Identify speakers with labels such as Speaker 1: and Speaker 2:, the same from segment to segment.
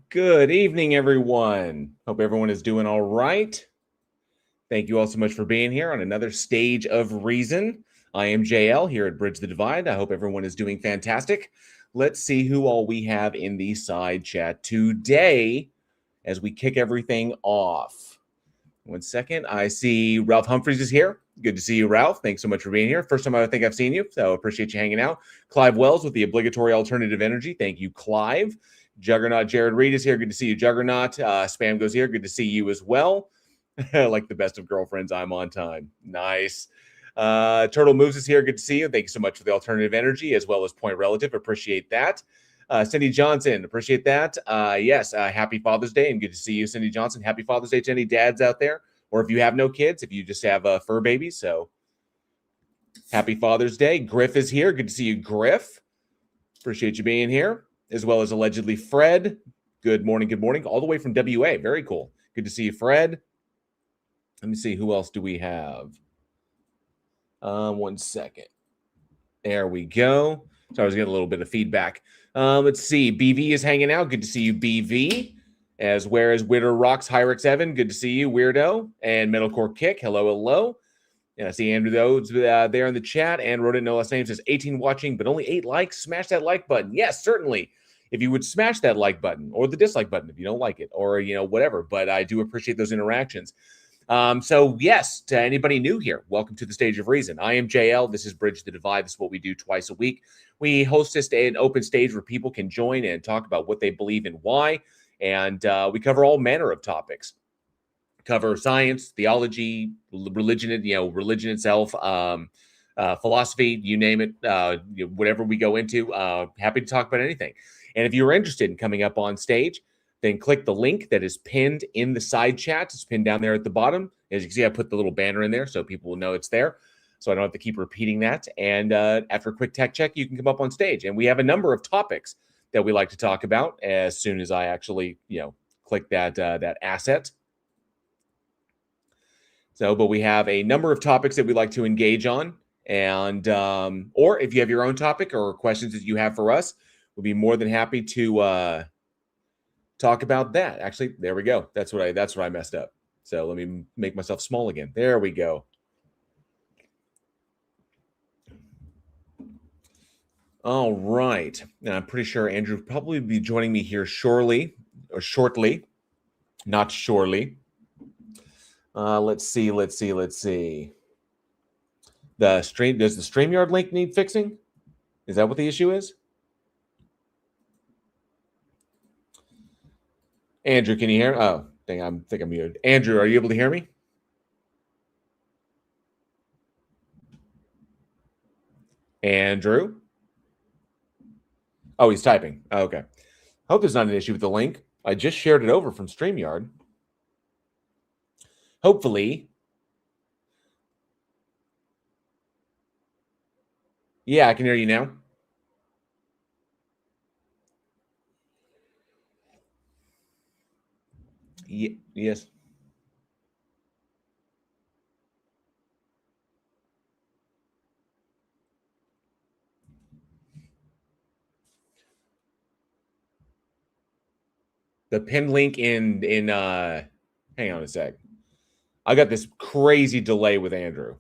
Speaker 1: Good evening, everyone. Hope everyone is doing all right. Thank you all so much for being here on another stage of reason. I am JL here at Bridge the Divide. I hope everyone is doing fantastic. Let's see who all we have in the side chat today as we kick everything off. One second. I see Ralph Humphreys is here. Good to see you, Ralph. Thanks so much for being here. First time I think I've seen you, so appreciate you hanging out. Clive Wells with the obligatory alternative energy. Thank you, Clive. Juggernaut Jared Reed is here. Good to see you, Juggernaut. Spam goes here. Good to see you as well. Like the best of girlfriends, I'm on time. Nice. Turtle Moves is here. Good to see you. Thank you so much for the alternative energy as well as Point Relative. Appreciate that. Cindy Johnson, appreciate that. Yes, happy Father's Day and good to see you, Cindy Johnson. Happy Father's Day to any dads out there, or if you have no kids, if you just have fur babies. So happy Father's Day. Griff is here. Good to see you, Griff. Appreciate you being here, as well as allegedly Fred. Good morning, all the way from WA. Very cool. Good to see you, Fred. Let me see, who else do we have? 1 second. There we go. So I was getting a little bit of feedback. Let's see. BV is hanging out. Good to see you, BV. As whereas Witter Rocks, Hyrix Evan. Good to see you, Weirdo. And Metalcore Kick. Hello, hello. And I see Andrew Rhodes there in the chat. And wrote it no last name. Says 18 watching, but only 8 likes. Smash that like button. Yes, certainly. If you would smash that like button or the dislike button if you don't like it or, whatever. But I do appreciate those interactions. So yes, to anybody new here, welcome to the Stage of Reason. I am JL. This is Bridge the Divide. This is what we do twice a week. We host an open stage where people can join and talk about what they believe and why. And we cover all manner of topics. Cover science, theology, religion, religion itself, philosophy, you name it, whatever we go into. Happy to talk about anything. And if you're interested in coming up on stage, then click the link that is pinned in the side chat. It's pinned down there at the bottom. As you can see, I put the little banner in there so people will know it's there. So I don't have to keep repeating that. And after a quick tech check, you can come up on stage. And we have a number of topics that we like to talk about as soon as I actually, click that asset. So, but we have a number of topics that we like to engage on. And, or if you have your own topic or questions that you have for us, we'll be more than happy to talk about that. Actually, there we go. That's what I messed up. So let me make myself small again. There we go. All right. Now, I'm pretty sure Andrew will probably be joining me here shortly. Not surely. Let's see. Does the StreamYard link need fixing? Is that what the issue is? Andrew, can you hear? Oh, dang, I think I'm muted. Andrew, are you able to hear me? Andrew? Oh, he's typing. Oh, okay. Hope there's not an issue with the link. I just shared it over from StreamYard. Hopefully. Yeah, I can hear you now. Yes. The pinned link in hang on a sec. I got this crazy delay with Andrew.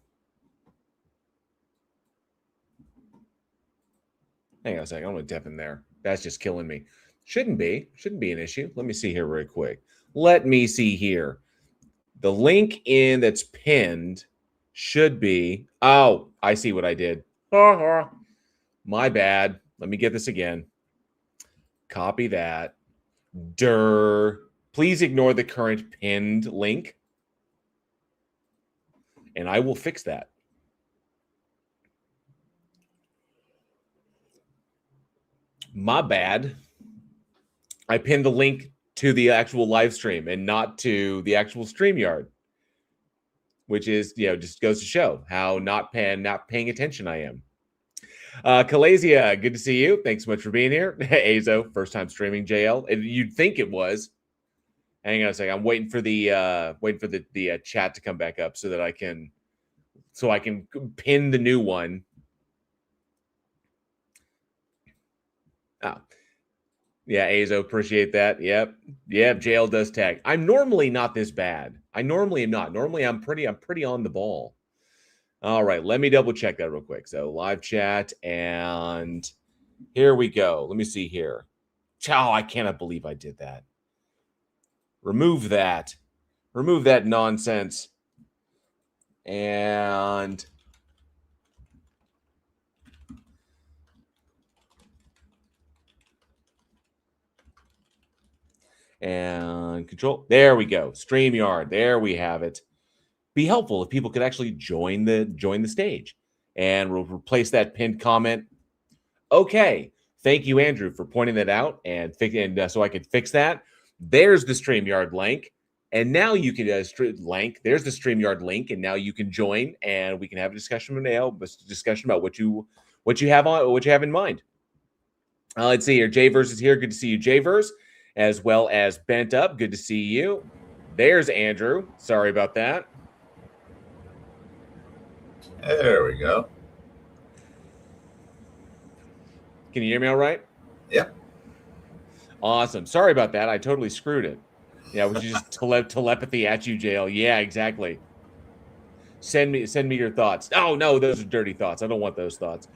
Speaker 1: Hang on a sec. I'm gonna dip in there. That's just killing me. Shouldn't be an issue. Let me see here real quick. Let me see here. The link in that's pinned should be. Oh, I see what I did. My bad. Let me get this again. Copy that. Please ignore the current pinned link. And I will fix that. My bad. I pinned the link to the actual live stream and not to the actual StreamYard, which is, just goes to show how not paying attention I am. Kalasia, good to see you. Thanks so much for being here. Azo, first time streaming JL. And you'd think it was. Hang on a second. I'm waiting for the chat to come back up so that I can pin the new one. Yeah, Azo, appreciate that. Yep. Yep, JL does tag. I'm normally not this bad. I normally am not. Normally I'm pretty on the ball. All right, let me double check that real quick. So live chat, and here we go. Let me see here. Oh, I cannot believe I did that. Remove that. Remove that nonsense. And control. There we go. StreamYard. There we have it. Be helpful if people could actually join the stage. And we'll replace that pinned comment. Okay. Thank you, Andrew, for pointing that out and so I could fix that. There's the StreamYard link. And now you can link. There's the StreamYard link, and now you can join, and we can have a discussion about what you have in mind. Let's see here. Jverse is here. Good to see you, Jverse, as well as Bent Up. Good to see you. There's Andrew. Sorry about that.
Speaker 2: There we go.
Speaker 1: Can you hear me all right?
Speaker 2: Yeah.
Speaker 1: Awesome. Sorry about that. I totally screwed it. Yeah, would you just telepathy at you, JL? Yeah, exactly. Send me your thoughts. Oh no, those are dirty thoughts. I don't want those thoughts.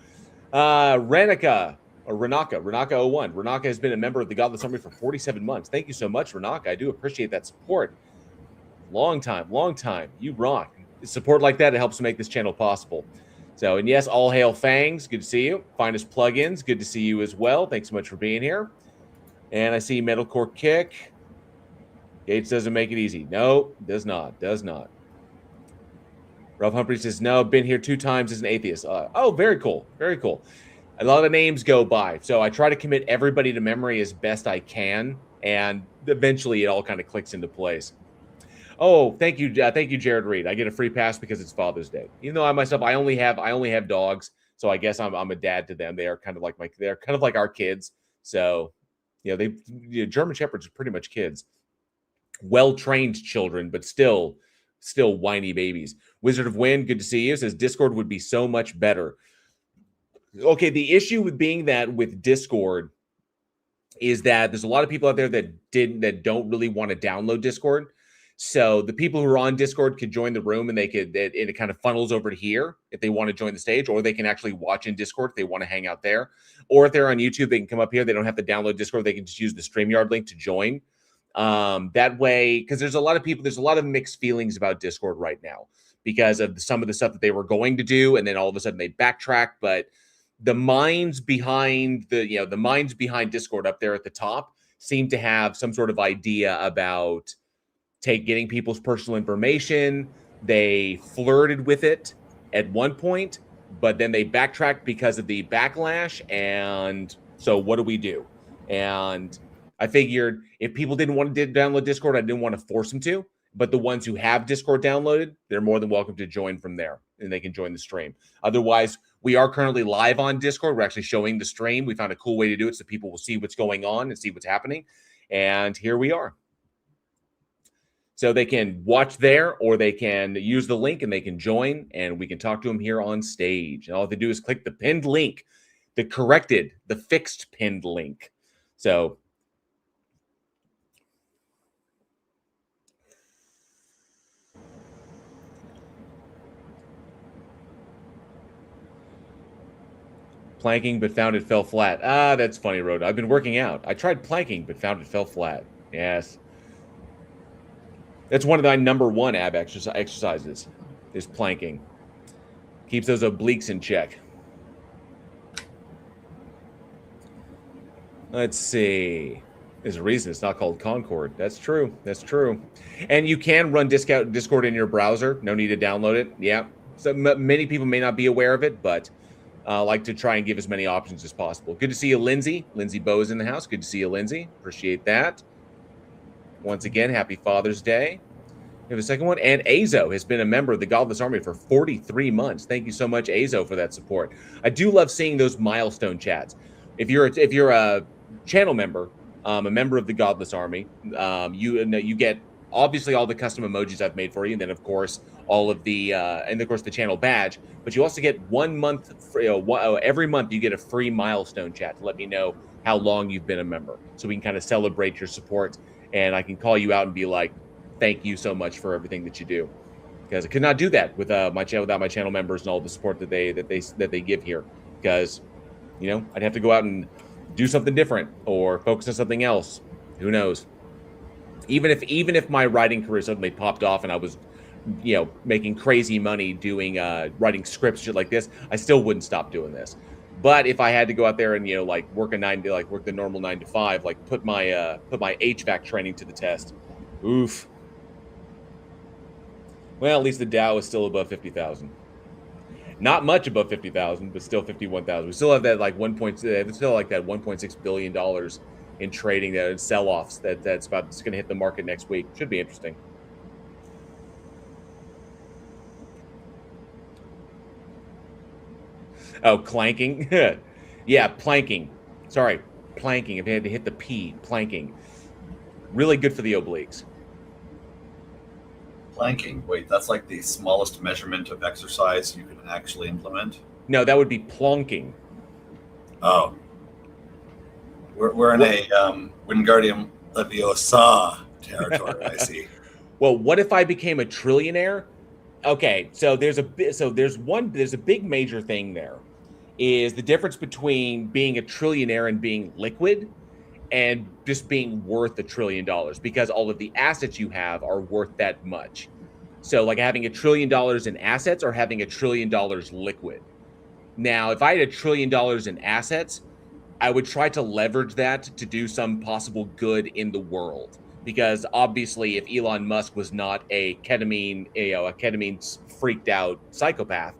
Speaker 1: Renaka 01. Renaka has been a member of the Godless Army for 47 months. Thank you so much, Renaka. I do appreciate that support. Long time. You rock. Support like that, it helps to make this channel possible. So, and yes, all hail Fangs. Good to see you. Finest plugins. Good to see you as well. Thanks so much for being here. And I see Metalcore Kick. Gates doesn't make it easy. No, does not. Ralph Humphrey says, no, been here 2 times as an atheist. Oh, very cool. A lot of names go by. So I try to commit everybody to memory as best I can. And eventually it all kind of clicks into place. Oh, thank you, Jared Reed. I get a free pass because it's Father's Day. Even though I only have dogs, so I guess I'm a dad to them. They are kind of like our kids. So, German Shepherds are pretty much kids, well-trained children, but still whiny babies. Wizard of Wind, good to see you. Says Discord would be so much better. Okay, the issue with Discord is that there's a lot of people out there that don't really want to download Discord. So the people who are on Discord could join the room, and it kind of funnels over to here if they want to join the stage, or they can actually watch in Discord if they want to hang out there. Or if they're on YouTube, they can come up here. They don't have to download Discord. They can just use the StreamYard link to join. That way, because there's a lot of mixed feelings about Discord right now because of some of the stuff that they were going to do, and then all of a sudden they backtrack. But the minds behind Discord up there at the top seem to have some sort of idea about getting people's personal information. They flirted with it at one point, but then they backtracked because of the backlash. And so what do we do? And I figured if people didn't want to download Discord, I didn't want to force them to. But the ones who have Discord downloaded, they're more than welcome to join from there, and they can join the stream. Otherwise, we are currently live on Discord. We're actually showing the stream. We found a cool way to do it so people will see what's going on and see what's happening. And here we are. So they can watch there, or they can use the link and they can join, and we can talk to them here on stage. And all they do is click the pinned link, the fixed pinned link. So planking, but found it fell flat. That's funny, Rhoda. I've been working out. I tried planking, but found it fell flat. Yes. That's one of my number 1 ab exercises, is planking. Keeps those obliques in check. Let's see. There's a reason it's not called Concord. That's true. And you can run Discord in your browser. No need to download it. Yeah. So many people may not be aware of it, but like to try and give as many options as possible. Good to see you, Lindsay. Lindsay Bowe is in the house. Good to see you, Lindsay. Appreciate that. Once again, happy Father's Day. We have a second one. And Azo has been a member of the Godless Army for 43 months. Thank you so much, Azo, for that support. I do love seeing those milestone chats. If you're a channel member, a member of the Godless Army, you get obviously all the custom emojis I've made for you, and then of course all of the the channel badge. But you also get 1 month free, every month you get a free milestone chat to let me know how long you've been a member, so we can kind of celebrate your support, and I can call you out and be like, thank you so much for everything that you do, because I could not do that with my channel without my channel members and all the support that they give here, because I'd have to go out and do something different or focus on something else. Who knows? Even if my writing career suddenly popped off and I was making crazy money doing writing scripts, shit like this, I still wouldn't stop doing this. But if I had to go out there and work the normal 9 to 5, like put my HVAC training to the test, oof. Well, at least the Dow is still above 50,000. Not much above 50,000, but still 51,000. We still have that that 1.6 billion dollars in trading, that sell-offs that's going to hit the market next week. Should be interesting. Oh, clanking. Yeah, planking. Sorry, planking. If I had to hit the P, planking. Really good for the obliques.
Speaker 2: Planking. Wait, that's like the smallest measurement of exercise you can actually implement?
Speaker 1: No, that would be plonking.
Speaker 2: Oh. We're in a Wingardium Leviosa territory, I see.
Speaker 1: Well, what if I became a trillionaire? Okay, so there's a big major thing there, is the difference between being a trillionaire and being liquid and just being worth $1 trillion, because all of the assets you have are worth that much. So like having $1 trillion in assets or having $1 trillion liquid. Now, if I had $1 trillion in assets, I would try to leverage that to do some possible good in the world. Because obviously, if Elon Musk was not a ketamine freaked out psychopath,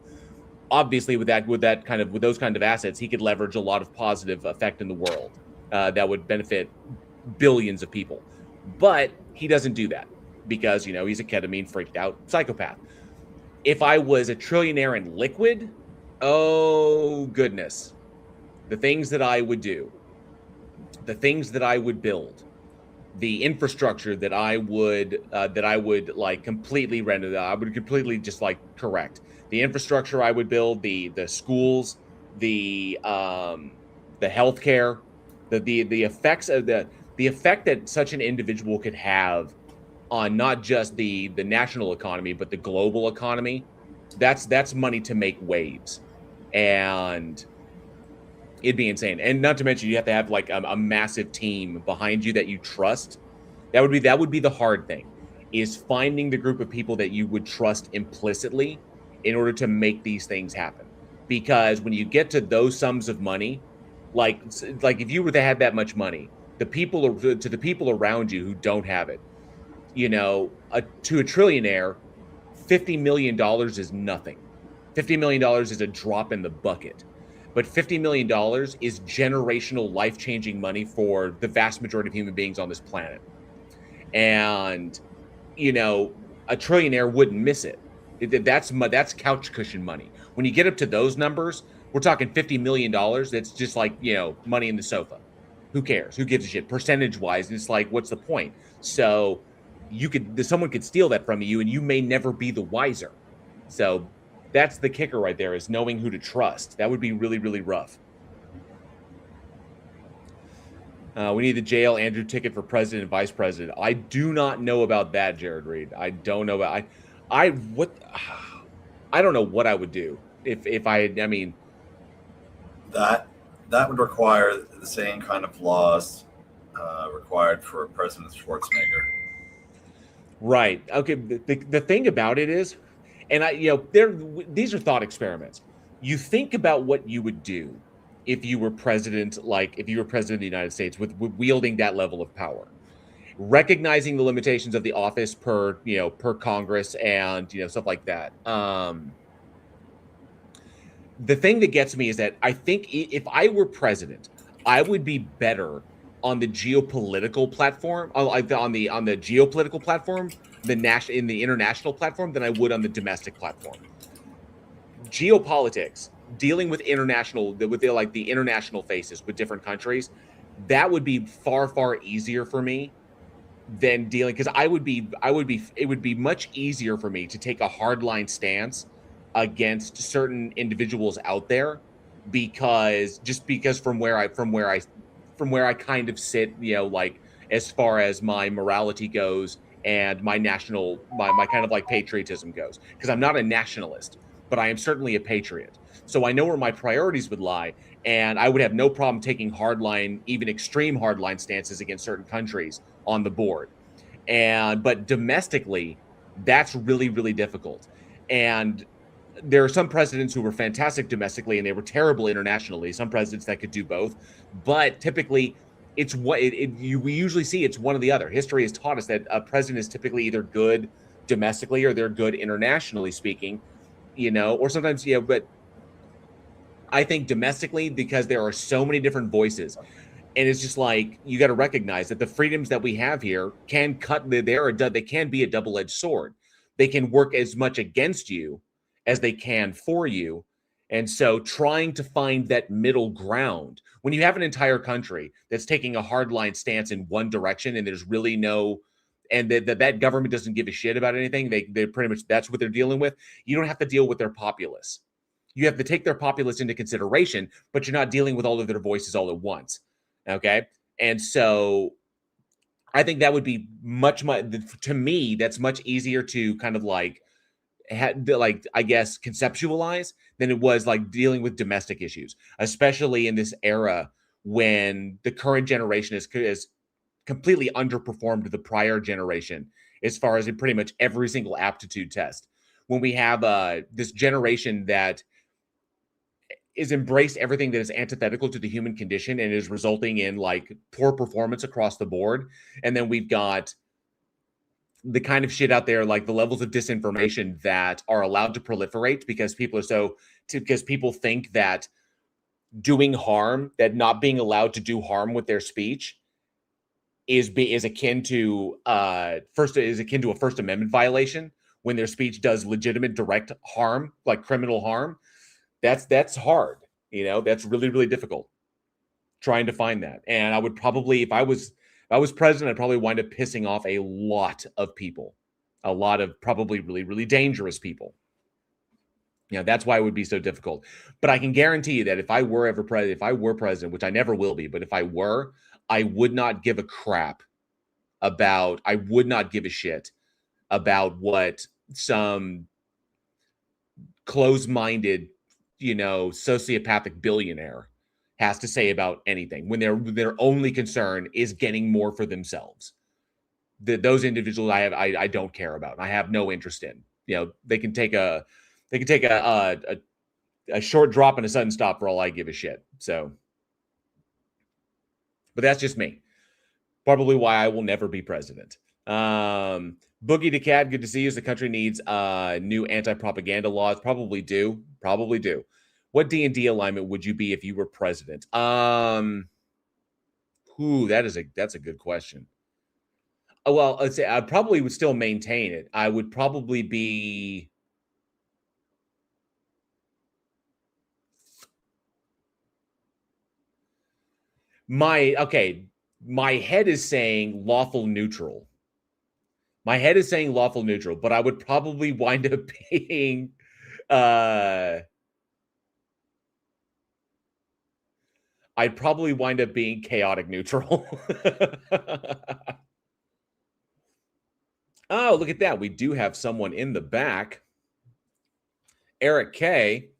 Speaker 1: obviously with those kind of assets, he could leverage a lot of positive effect in the world that would benefit billions of people. But he doesn't do that because he's a ketamine freaked out psychopath. If I was a trillionaire in liquid, oh goodness, the things that I would do, the things that I would build, the infrastructure that I would like completely render, I would completely just like correct the infrastructure I would build, the schools, the healthcare, the effects of the effect that such an individual could have on not just the national economy but the global economy. That's money to make waves, and it'd be insane. And not to mention, you have to have like a massive team behind you that you trust. That would be the hard thing, is finding the group of people that you would trust implicitly in order to make these things happen. Because when you get to those sums of money, like if you were to have that much money, the people around you who don't have it, to a trillionaire, $50 million is nothing. $50 million is a drop in the bucket. But $50 million is generational, life-changing money for the vast majority of human beings on this planet. And, a trillionaire wouldn't miss it. That's couch cushion money. When you get up to those numbers, we're talking $50 million. That's just like, money in the sofa. Who cares? Who gives a shit? Percentage-wise, it's like, what's the point? So someone could steal that from you, and you may never be the wiser. So that's the kicker right there, is knowing who to trust. That would be really, really rough. We need the jail Andrew ticket for president and vice president. I do not know about that, Jared Reed. I don't know about I don't know what I would do if I mean
Speaker 2: that would require the same kind of laws required for President Schwarzenegger.
Speaker 1: Right. Okay. The thing about it is, and these are thought experiments. You think about what you would do if you were president, if you were president of the United States with wielding that level of power, recognizing the limitations of the office per Congress and stuff like that. The thing that gets me is that I think if I were president, I would be better on the geopolitical platform, on the geopolitical platform, in the international platform, than I would on the domestic platform. Geopolitics, dealing with the international faces with different countries, that would be far easier for me than dealing, because it would be much easier for me to take a hardline stance against certain individuals out there, because from where I from where I kind of sit, like as far as my morality goes and my kind of like patriotism goes, because I'm not a nationalist, but I am certainly a patriot. So I know where my priorities would lie, and I would have no problem taking hardline, even extreme hardline stances against certain countries on the board. But domestically, that's really, really difficult. And there are some presidents who were fantastic domestically and they were terrible internationally. Some presidents that could do both, but typically it's we usually see it's one or the other. History has taught us that a president is typically either good domestically or they're good internationally speaking, or sometimes, but I think domestically, because there are so many different voices, and it's just like you got to recognize that the freedoms that we have here can they can be a double-edged sword. They can work as much against you as they can for you. And so trying to find that middle ground when you have an entire country that's taking a hardline stance in one direction and there's really no and that government doesn't give a shit about anything, they pretty much that's what they're dealing with. You don't have to deal with their populace. You have to take their populace into consideration, but you're not dealing with all of their voices all at once. Okay. And so I think that would be much, to me, that's much easier to kind of like, I guess, conceptualize than it was like dealing with domestic issues, especially in this era when the current generation is completely underperformed the prior generation as far as in pretty much every single aptitude test. When we have this generation that is embraced everything that is antithetical to the human condition and is resulting in like poor performance across the board. And then we've got the kind of shit out there, like the levels of disinformation that are allowed to proliferate because because people think that doing harm, that not being allowed to do harm with their speech is akin to a First Amendment violation when their speech does legitimate direct harm, like criminal harm. That's hard. That's really, really difficult trying to find that. And I would probably, if I was president, I'd probably wind up pissing off a lot of people, a lot of probably really, really dangerous people. That's why it would be so difficult. But I can guarantee you that if I were president, which I never will be, but if I were, I would not give a crap I would not give a shit about what some close-minded, sociopathic billionaire has to say about anything when their only concern is getting more for themselves. Those individuals I don't care about. And I have no interest in. They can take a short drop and a sudden stop for all I give a shit. So, but that's just me. Probably why I will never be president. Boogie the Cat, good to see you. The country needs new anti-propaganda laws. Probably do. What D&D alignment would you be if you were president? That's a good question. Well, let's say I probably would still maintain it. I would probably be my head is saying lawful neutral. But I would probably wind up being I'd probably wind up being chaotic neutral. Oh, look at that. We do have someone in the back. Eric K.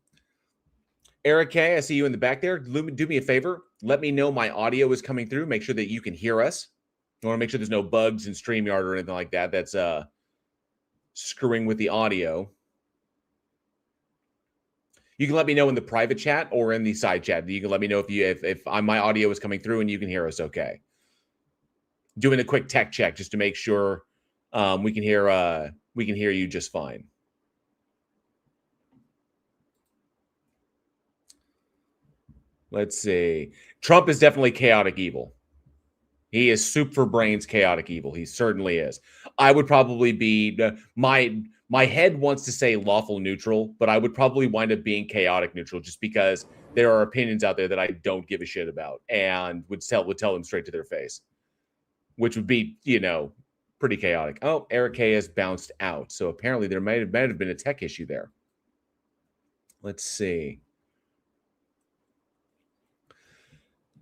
Speaker 1: I see you in the back there. Do me a favor. Let me know my audio is coming through. Make sure that you can hear us. I want to make sure there's no bugs in StreamYard or anything like that that's screwing with the audio. You can let me know in the private chat or in the side chat. You can let me know if my audio is coming through and you can hear us okay. Doing a quick tech check just to make sure we can hear you just fine. Let's see. Trump is definitely chaotic evil. He is soup for brains chaotic evil. He certainly is. I would probably be my head wants to say lawful neutral, but I would probably wind up being chaotic neutral just because there are opinions out there that I don't give a shit about and would tell them straight to their face, which would be, pretty chaotic. Oh, Eric K has bounced out. So apparently there might have been a tech issue there. Let's see.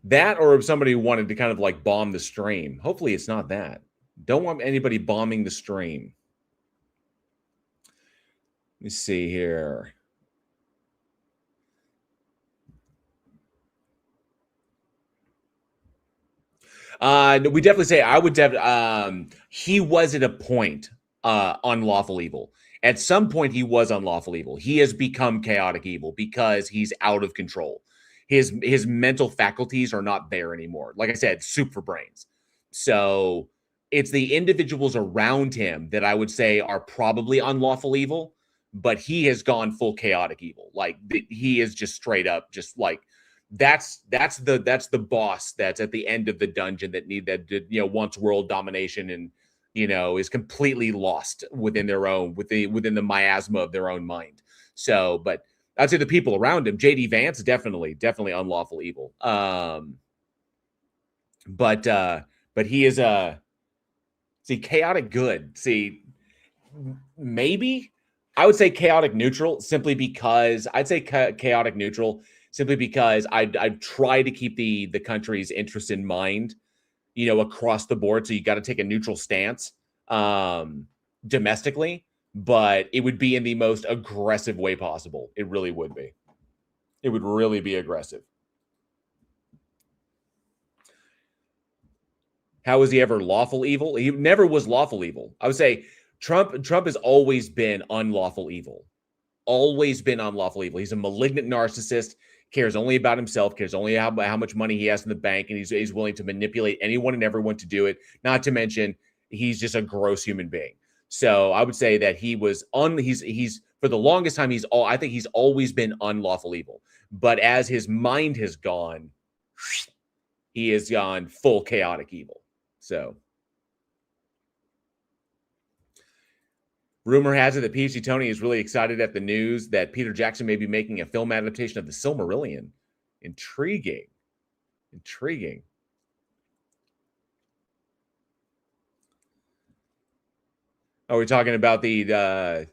Speaker 1: That, or if somebody wanted to kind of like bomb the stream. Hopefully it's not that. Don't want anybody bombing the stream. Let me see here. We definitely say I would definitely. He was at a point unlawful evil. At some point, he was unlawful evil. He has become chaotic evil because he's out of control. His mental faculties are not there anymore. Like I said, soup for brains. So it's the individuals around him that I would say are probably unlawful evil, but he has gone full chaotic evil. Like he is just straight up, just like that's the boss that's at the end of the dungeon that wants world domination and is completely lost within the miasma of their own mind. So, but I'd say the people around him, JD Vance, definitely unlawful evil. But he is chaotic good. See, maybe I would say chaotic neutral simply because chaotic neutral simply because I'd try to keep the country's interest in mind, across the board. So you got to take a neutral stance domestically, but it would be in the most aggressive way possible. It really would be. It would really be aggressive. How was he ever lawful evil? He never was lawful evil. I would say Trump has always been unlawful evil. Always been unlawful evil. He's a malignant narcissist, cares only about himself, cares only how much money he has in the bank, and he's willing to manipulate anyone and everyone to do it. Not to mention, he's just a gross human being. So I would say that he's for the longest time, I think he's always been unlawful evil. But as his mind has gone, he has gone full chaotic evil. So rumor has it that PhD Tony is really excited at the news that Peter Jackson may be making a film adaptation of the Silmarillion. Intriguing. Are we talking about the let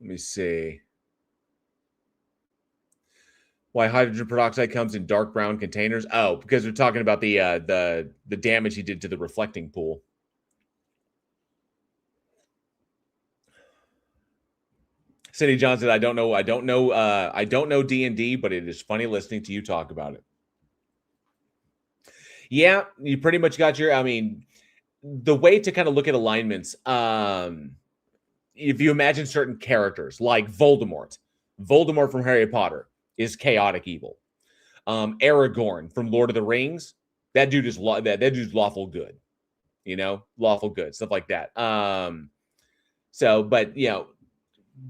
Speaker 1: me see. Why hydrogen peroxide comes in dark brown containers? Oh, because we're talking about the damage he did to the reflecting pool. Cindy Johnson, I don't know D&D, but it is funny listening to you talk about it. Yeah, you pretty much got the way to kind of look at alignments, if you imagine certain characters like Voldemort from Harry Potter is chaotic evil. Aragorn from Lord of the Rings, that dude is that dude's lawful good, lawful good, stuff like that.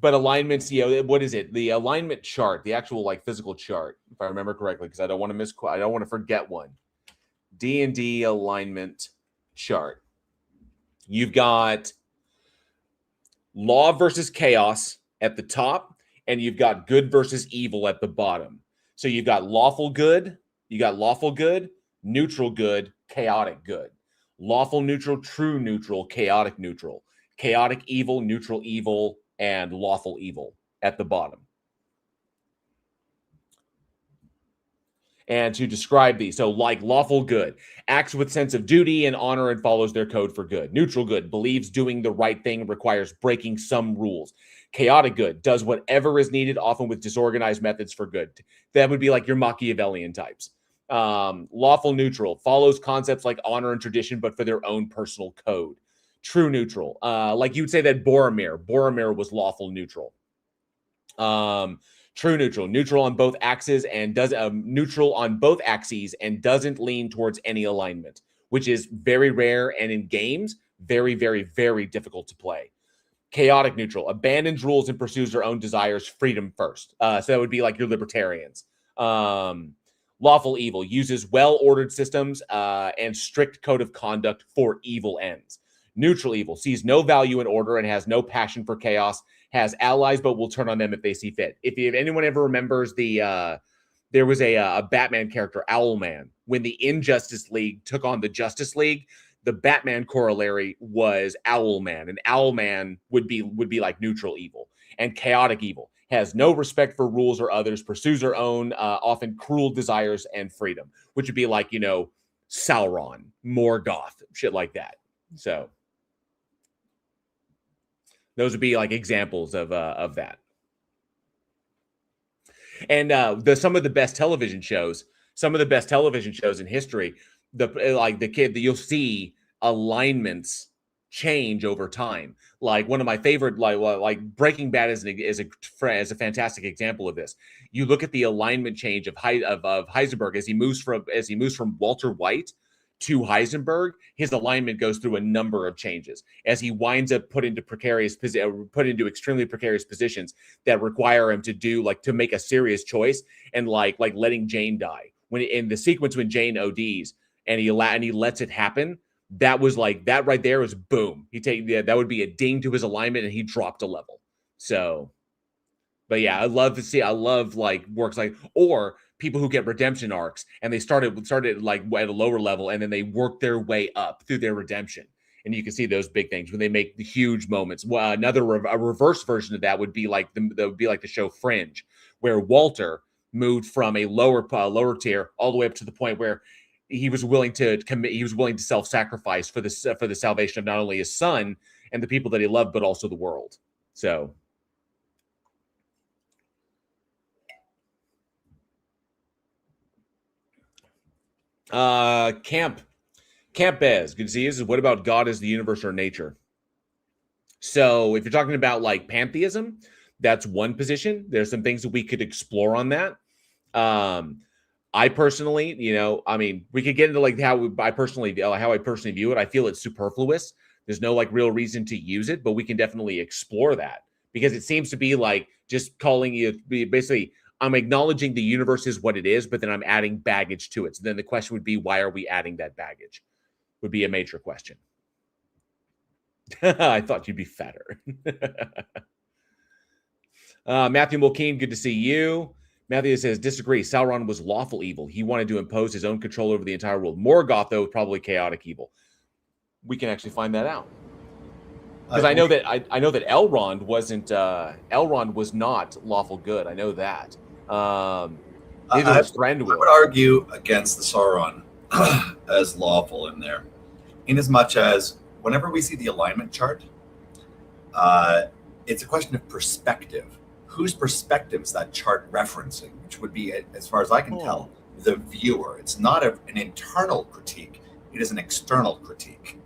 Speaker 1: But alignments, what is it? The alignment chart, the actual physical chart, if I remember correctly, because I don't want to forget one. D&D alignment chart. You've got law versus chaos at the top, and you've got good versus evil at the bottom. So you've got lawful good, neutral good, chaotic good. Lawful neutral, true neutral, chaotic evil, neutral evil, and lawful evil at the bottom. And to describe these, so like lawful good, acts with sense of duty and honor and follows their code for good. Neutral good, believes doing the right thing requires breaking some rules. Chaotic good, does whatever is needed, often with disorganized methods for good. That would be like your Machiavellian types. Lawful neutral, follows concepts like honor and tradition, but for their own personal code. True neutral, like you would say that Boromir was lawful neutral. True neutral on both axes and neutral on both axes and doesn't lean towards any alignment, which is very rare and in games very, very, very difficult to play. Chaotic neutral, abandons rules and pursues their own desires, freedom first. So that would be like your libertarians. Lawful evil, uses well-ordered systems and strict code of conduct for evil ends. Neutral evil, sees no value in order and has no passion for chaos, has allies but will turn on them if they see fit. If anyone ever remembers there was a Batman character, Owlman. When the Injustice League took on the Justice League, the Batman corollary was Owlman, and Owlman would be like neutral evil and chaotic evil. has no respect for rules or others, pursues her own often cruel desires and freedom, which would be like, Sauron, Morgoth, shit like that. So those would be like examples of that. And some of the best television shows in history, you'll see alignments change over time. Like one of my favorite, like Breaking Bad is a fantastic example of this. You look at the alignment change of Heisenberg as he moves from Walter White to Heisenberg. His alignment goes through a number of changes as he winds up put into extremely precarious positions that require him to make a serious choice, and like letting Jane die. When in the sequence when Jane ODs and he lets it happen, that was like, that right there was boom. That would be a ding to his alignment, and he dropped a level. So, but yeah, I love like works like, or people who get redemption arcs and they started like at a lower level and then they work their way up through their redemption. And you can see those big things when they make the huge moments. Well, a reverse version of that would be like the show Fringe, where Walter moved from a lower tier all the way up to the point where he was willing to self-sacrifice for the salvation of not only his son and the people that he loved, but also the world. So Camp Bez, good to see you. This is, what about God as the universe or nature? So if you're talking about like pantheism, that's one position. There's some things that we could explore on that. I personally, we could get into like how I personally view it. I feel it's superfluous. There's no like real reason to use it, but we can definitely explore that, because it seems to be like just calling you basically, I'm acknowledging the universe is what it is, but then I'm adding baggage to it. So then the question would be, why are we adding that baggage? Would be a major question. I thought you'd be fatter. Matthew Mulkeen, good to see you. Matthew says, disagree. Sauron was lawful evil. He wanted to impose his own control over the entire world. Morgoth, though, probably chaotic evil. We can actually find that out. Because I know that Elrond wasn't. Elrond was not lawful good. I know that. Neither was Thranduil.
Speaker 2: I would argue against the Sauron as lawful in there, in as much as whenever we see the alignment chart, it's a question of perspective. Whose perspective is that chart referencing? Which would be, as far as I can tell, the viewer. It's not an internal critique. It is an external critique.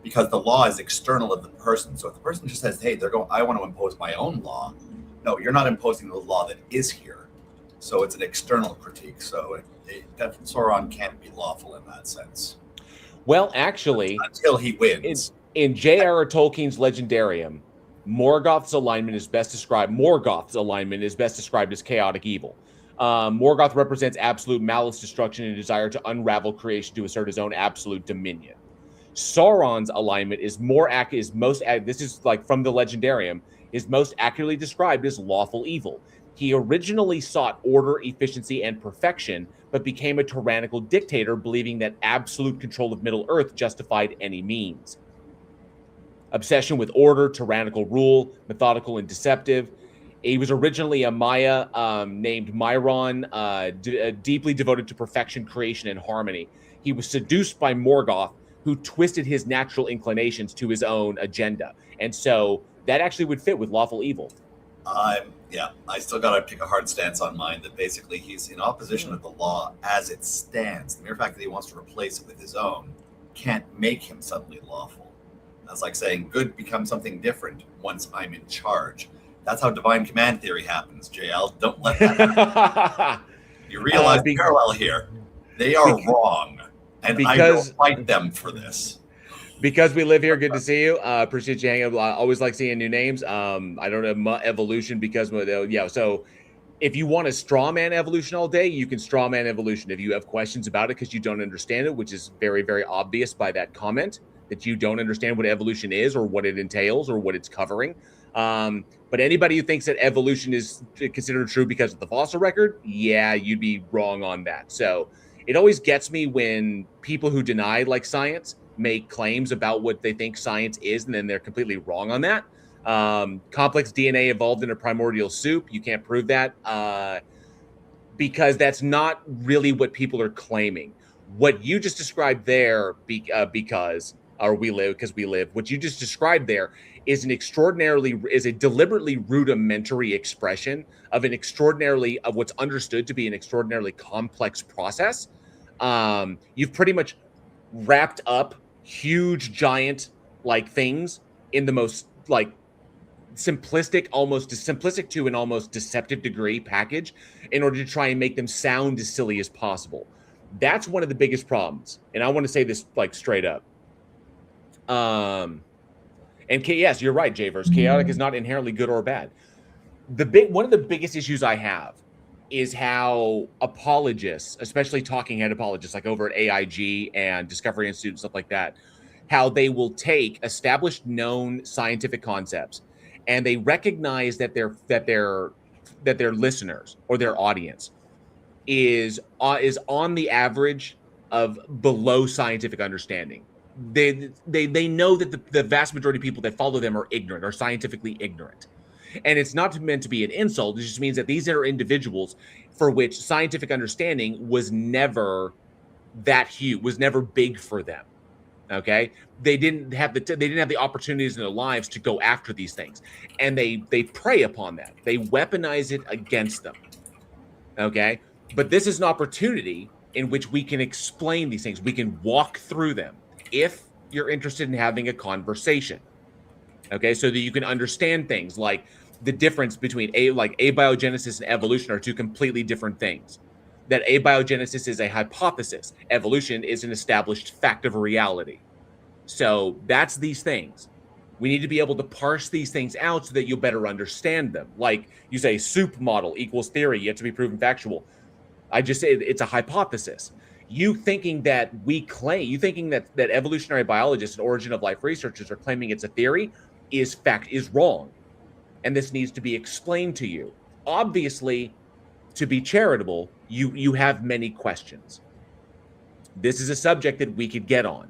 Speaker 2: Because the law is external of the person. So if the person just says, hey, I want to impose my own law. No, you're not imposing the law that is here. So it's an external critique. So Sauron can't be lawful in that sense.
Speaker 1: Well, actually,
Speaker 2: until he wins.
Speaker 1: In J.R.R. Tolkien's Legendarium, Morgoth's alignment is best described as chaotic evil. Morgoth represents absolute malice, destruction, and desire to unravel creation to assert his own absolute dominion. Sauron's alignment is this is like from the Legendarium, is most accurately described as lawful evil. He originally sought order, efficiency, and perfection, but became a tyrannical dictator, believing that absolute control of Middle-earth justified any means. Obsession with order, tyrannical rule, methodical and deceptive. He was originally a Maya named Myron, deeply devoted to perfection, creation, and harmony. He was seduced by Morgoth, who twisted his natural inclinations to his own agenda. And so that actually would fit with lawful evil.
Speaker 2: I still got to pick a hard stance on mine that basically he's in opposition with the law as it stands. The mere fact that he wants to replace it with his own can't make him suddenly lawful. That's like saying good becomes something different once I'm in charge. That's how divine command theory happens, JL. Don't let that happen. You realize the parallel here. They are wrong. And I will fight them for this.
Speaker 1: Because we live here, good to see you. Appreciate you hanging out. I always like seeing new names. I don't know evolution because, so if you want to straw man evolution all day, you can straw man evolution. If you have questions about it because you don't understand it, which is very, very obvious by that comment, that you don't understand what evolution is or what it entails or what it's covering. But anybody who thinks that evolution is considered true because of the fossil record, yeah, you'd be wrong on that. So it always gets me when people who deny like science make claims about what they think science is, and then they're completely wrong on that. Complex DNA evolved in a primordial soup. You can't prove that because that's not really what people are claiming. What you just described there, because we live. What you just described there is a deliberately rudimentary expression of what's understood to be an extraordinarily complex process. You've pretty much wrapped up huge, giant like things in the most like simplistic to an almost deceptive degree package in order to try and make them sound as silly as possible. That's one of the biggest problems. And I want to say this like straight up. Yes, you're right, Javerse. Chaotic is not inherently good or bad. One of the biggest issues I have is how apologists, especially talking head apologists like over at AIG and Discovery Institute and stuff like that, how they will take established known scientific concepts and they recognize that their listeners or their audience is on the average of below scientific understanding. They know that the vast majority of people that follow them are ignorant or scientifically ignorant. And it's not meant to be an insult. It just means that these are individuals for which scientific understanding was never that huge, was never big for them. Okay, they didn't have the opportunities in their lives to go after these things, and they prey upon that. They weaponize it against them. Okay, but this is an opportunity in which we can explain these things. We can walk through them if you're interested in having a conversation. Okay, so that you can understand things like the difference between abiogenesis and evolution are two completely different things. That abiogenesis is a hypothesis. Evolution is an established fact of reality. So that's these things. We need to be able to parse these things out so that you'll better understand them. Like you say, soup model equals theory, yet to be proven factual. I just say it's a hypothesis. You thinking that evolutionary biologists and origin of life researchers are claiming it's a theory is wrong. And this needs to be explained to you. Obviously, to be charitable, you have many questions. This is a subject that we could get on,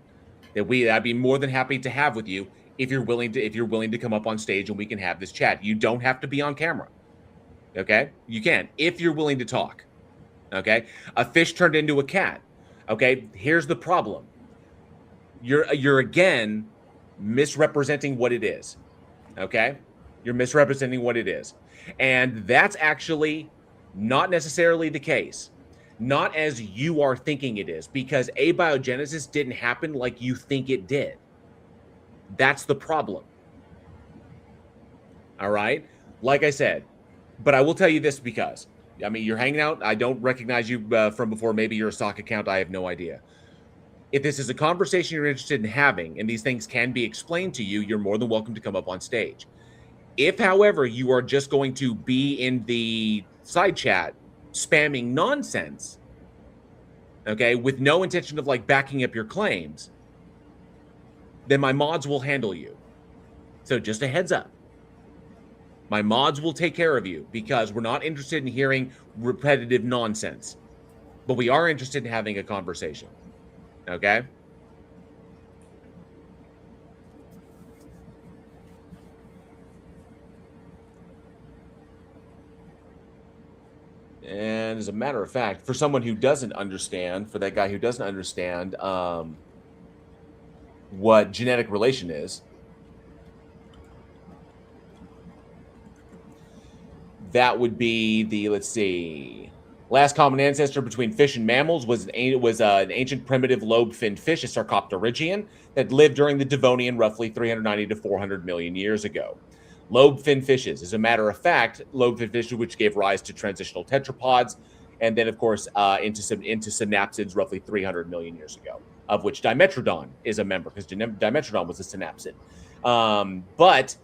Speaker 1: I'd be more than happy to have with you if you're willing to come up on stage and we can have this chat. You don't have to be on camera. Okay? You can if you're willing to talk. Okay? A fish turned into a cat. Okay? Here's the problem. You're again misrepresenting what it is. Okay? You're misrepresenting what it is. And that's actually not necessarily the case. Not as you are thinking it is, because abiogenesis didn't happen like you think it did. That's the problem. All right? Like I said, but I will tell you this because, I mean, you're hanging out. I don't recognize you from before. Maybe you're a stock account. I have no idea. If this is a conversation you're interested in having and these things can be explained to you, you're more than welcome to come up on stage. If, however, you are just going to be in the side chat spamming nonsense, okay, with no intention of like backing up your claims, then my mods will handle you. So just a heads up. My mods will take care of you because we're not interested in hearing repetitive nonsense, but we are interested in having a conversation. Okay? And as a matter of fact, for someone who doesn't understand, for that guy who doesn't understand what genetic relation is, that would be the, let's see, last common ancestor between fish and mammals was an ancient primitive lobe-finned fish, a Sarcopterygian, that lived during the Devonian roughly 390 to 400 million years ago. Lobe-finned fishes, as a matter of fact, lobe-finned fishes, which gave rise to transitional tetrapods, and then, of course, into synapsids roughly 300 million years ago, of which Dimetrodon is a member, because Dimetrodon was a synapsid. But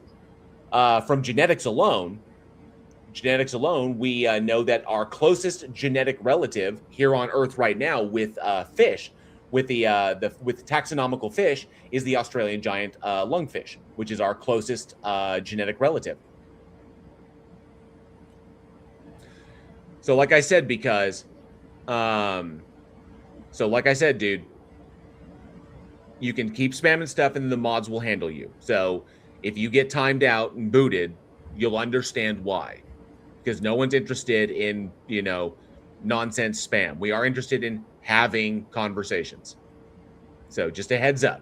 Speaker 1: from genetics alone, we know that our closest genetic relative here on Earth right now with fish, with taxonomical fish, is the Australian giant lungfish, which is our closest genetic relative. So, like I said, dude, you can keep spamming stuff, and the mods will handle you. So, If you get timed out and booted, you'll understand why. Because no one's interested in, nonsense spam. We are interested in having conversations. So just a heads up.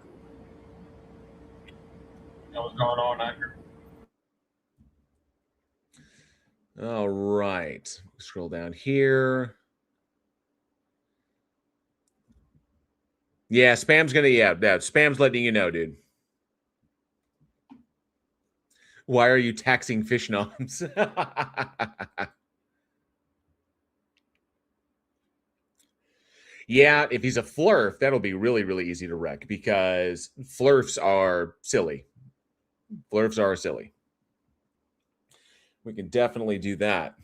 Speaker 3: What's going on, Andrew?
Speaker 1: All right. Scroll down here. Yeah, spam's spam's letting you know, dude. Why are you taxing fish noms? Yeah, if he's a flurf, that'll be really, really easy to wreck because flurfs are silly. Flurfs are silly. We can definitely do that.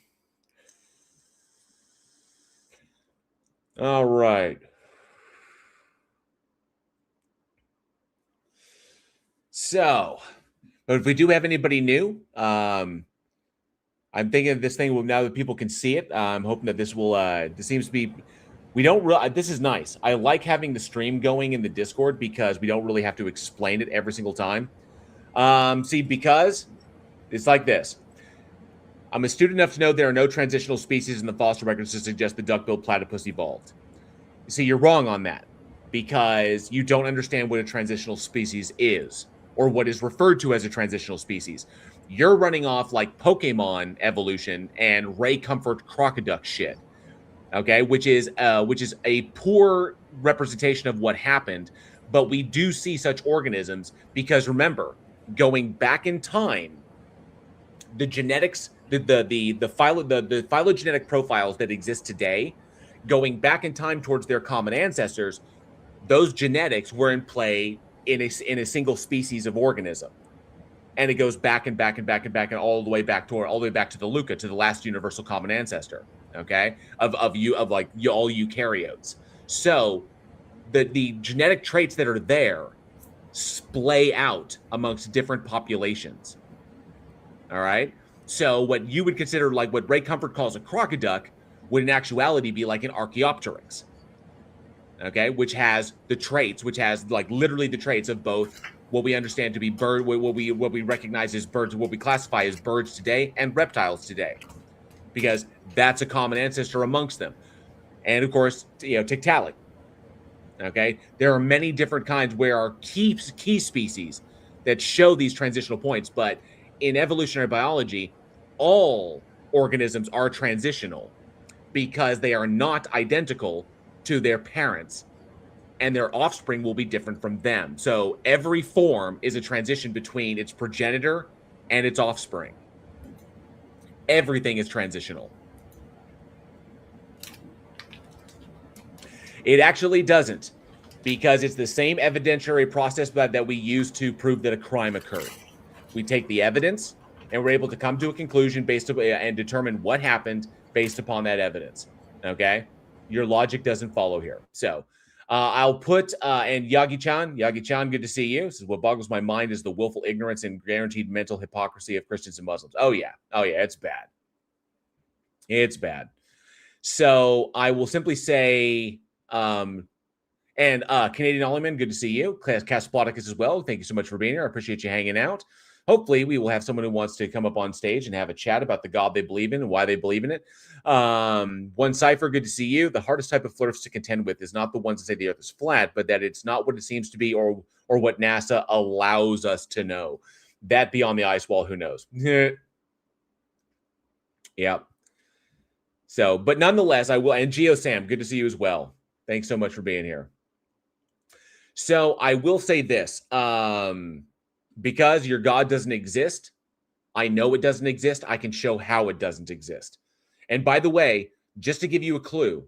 Speaker 1: All right. So, but if we do have anybody new, I'm thinking this thing will, now that people can see it, I'm hoping that this will, this seems to be, we don't really, this is nice. I like having the stream going in the Discord because we don't really have to explain it every single time. See, because it's like this. I'm astute enough to know there are no transitional species in the fossil records to suggest the duck-billed platypus evolved. See, you're wrong on that because you don't understand what a transitional species is or what is referred to as a transitional species. You're running off like Pokemon evolution and Ray Comfort Crocoduck shit, okay? Which is a poor representation of what happened. But we do see such organisms because remember, going back in time, the genetics, the phylogenetic profiles that exist today, going back in time towards their common ancestors, those genetics were in play in a single species of organism, and it goes back and back and back and back and all the way back to the Luca, to the last universal common ancestor. Okay, of all eukaryotes. So the genetic traits that are there splay out amongst different populations. All right. So what you would consider like what Ray Comfort calls a crocoduck would in actuality be like an Archaeopteryx. Okay, which has the traits, which has like literally the traits of both what we understand to be bird, what we recognize as birds, what we classify as birds today, and reptiles today, because that's a common ancestor amongst them. And of course, Tiktaalik. Okay, there are many different kinds where are key species that show these transitional points, but in evolutionary biology, all organisms are transitional because they are not identical to their parents, and their offspring will be different from them. So every form is a transition between its progenitor and its offspring. Everything is transitional. It actually doesn't, because it's the same evidentiary process that we use to prove that a crime occurred. We take the evidence and we're able to come to a conclusion and determine what happened based upon that evidence. Okay, your logic doesn't follow here. So I'll put and Yagi-chan, good to see you. This is what boggles my mind is the willful ignorance and guaranteed mental hypocrisy of Christians and Muslims. Oh yeah, it's bad. It's bad. So I will simply say, and Canadian Ollyman, good to see you. Casplodicus as well. Thank you so much for being here. I appreciate you hanging out. Hopefully, we will have someone who wants to come up on stage and have a chat about the God they believe in and why they believe in it. One Cipher, good to see you. The hardest type of flirts to contend with is not the ones that say the Earth is flat, but that it's not what it seems to be or what NASA allows us to know. That beyond the ice wall, who knows? Yeah. So, but nonetheless, I will. And Geo Sam, good to see you as well. Thanks so much for being here. So I will say this. Because your God doesn't exist, I know it doesn't exist. I can show how it doesn't exist. And by the way, just to give you a clue,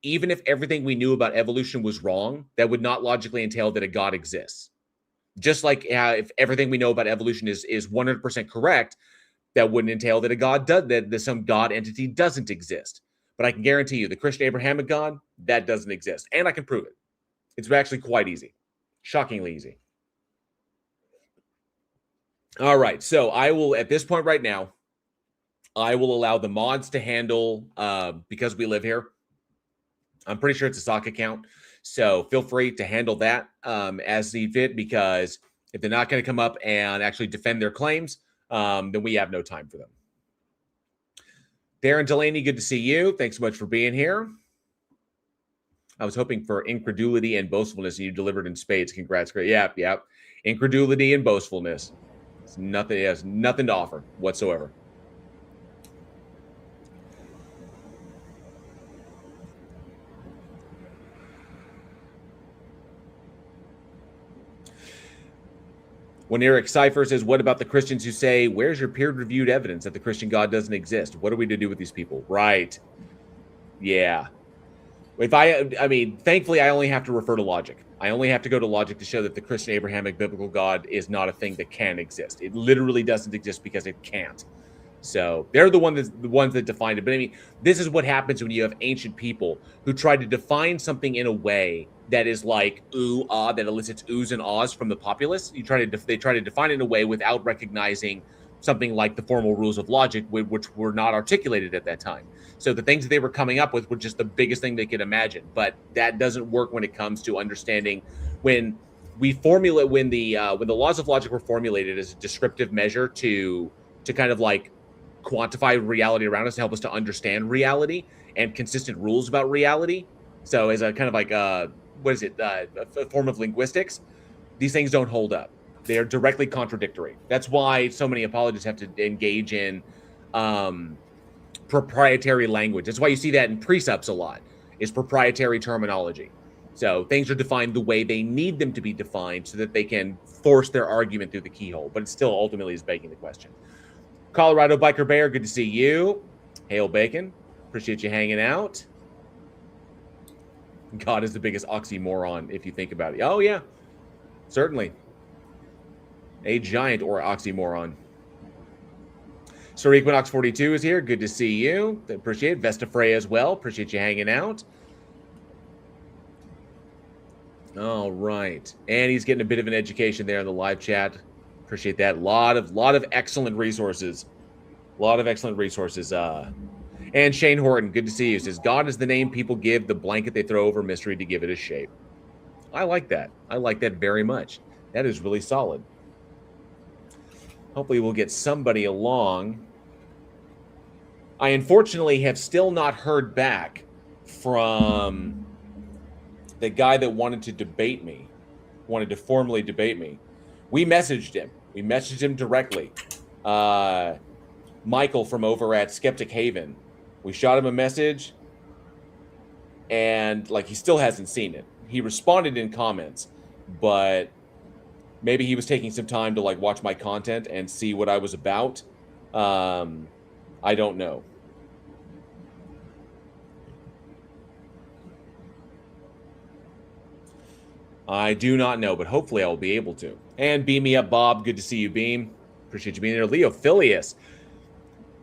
Speaker 1: even if everything we knew about evolution was wrong, that would not logically entail that a God exists. Just like if everything we know about evolution is 100% correct, that wouldn't entail that a God does, that some God entity doesn't exist. But I can guarantee you, the Christian Abrahamic God, that doesn't exist. And I can prove it. It's actually quite easy. Shockingly easy. All right, so I will, at this point right now, I will allow the mods to handle, because we live here. I'm pretty sure it's a sock account, so feel free to handle that as see fit, because If they're not going to come up and actually defend their claims, then we have no time for them. Darren Delaney, good to see you. Thanks so much for being here. I was hoping for incredulity and boastfulness, and you delivered in spades. Congrats. Great. Yeah. Incredulity and boastfulness. It's nothing. It has nothing to offer whatsoever. When Eric Cypher says, what about the Christians who say, where's your peer-reviewed evidence that the Christian God doesn't exist? What are we to do with these people? Right. Yeah. I mean, thankfully, I only have to refer to logic. I only have to go to logic to show that the Christian Abrahamic biblical God is not a thing that can exist. It literally doesn't exist because it can't. So they're the ones that defined it. But I mean, this is what happens when you have ancient people who try to define something in a way that is like ooh, ah, that elicits oohs and ahs from the populace. They try to define it in a way without recognizing something like the formal rules of logic, which were not articulated at that time. So the things that they were coming up with were just the biggest thing they could imagine. But that doesn't work when it comes to understanding when the laws of logic were formulated as a descriptive measure to kind of like quantify reality around us to help us to understand reality and consistent rules about reality. So as a kind of like a form of linguistics, these things don't hold up. They are directly contradictory. That's why so many apologists have to engage in proprietary language. That's why you see that in precepts a lot, is proprietary terminology. So things are defined the way they need them to be defined so that they can force their argument through the keyhole. But it still ultimately is begging the question. Colorado Biker Bear, good to see you. Hail Bacon, appreciate you hanging out. God is the biggest oxymoron if you think about it. Oh, yeah, certainly. A giant or oxymoron. Sir Equinox 42 is here. Good to see you. Appreciate it. Vesta Frey as well. Appreciate you hanging out. All right. And he's getting a bit of an education there in the live chat. Appreciate that. Lot of excellent resources. And Shane Horton, good to see you. Says, God is the name people give the blanket they throw over mystery to give it a shape. I like that. I like that very much. That is really solid. Hopefully we'll get somebody along. I unfortunately have still not heard back from the guy that wanted to formally debate me. We messaged him directly. Michael from over at Skeptic Haven. We shot him a message, and like he still hasn't seen it. He responded in comments, but maybe he was taking some time to like watch my content and see what I was about. I don't know. I do not know, but hopefully I'll be able to. And beam me up, Bob. Good to see you, Beam. Appreciate you being there. Leo Phileas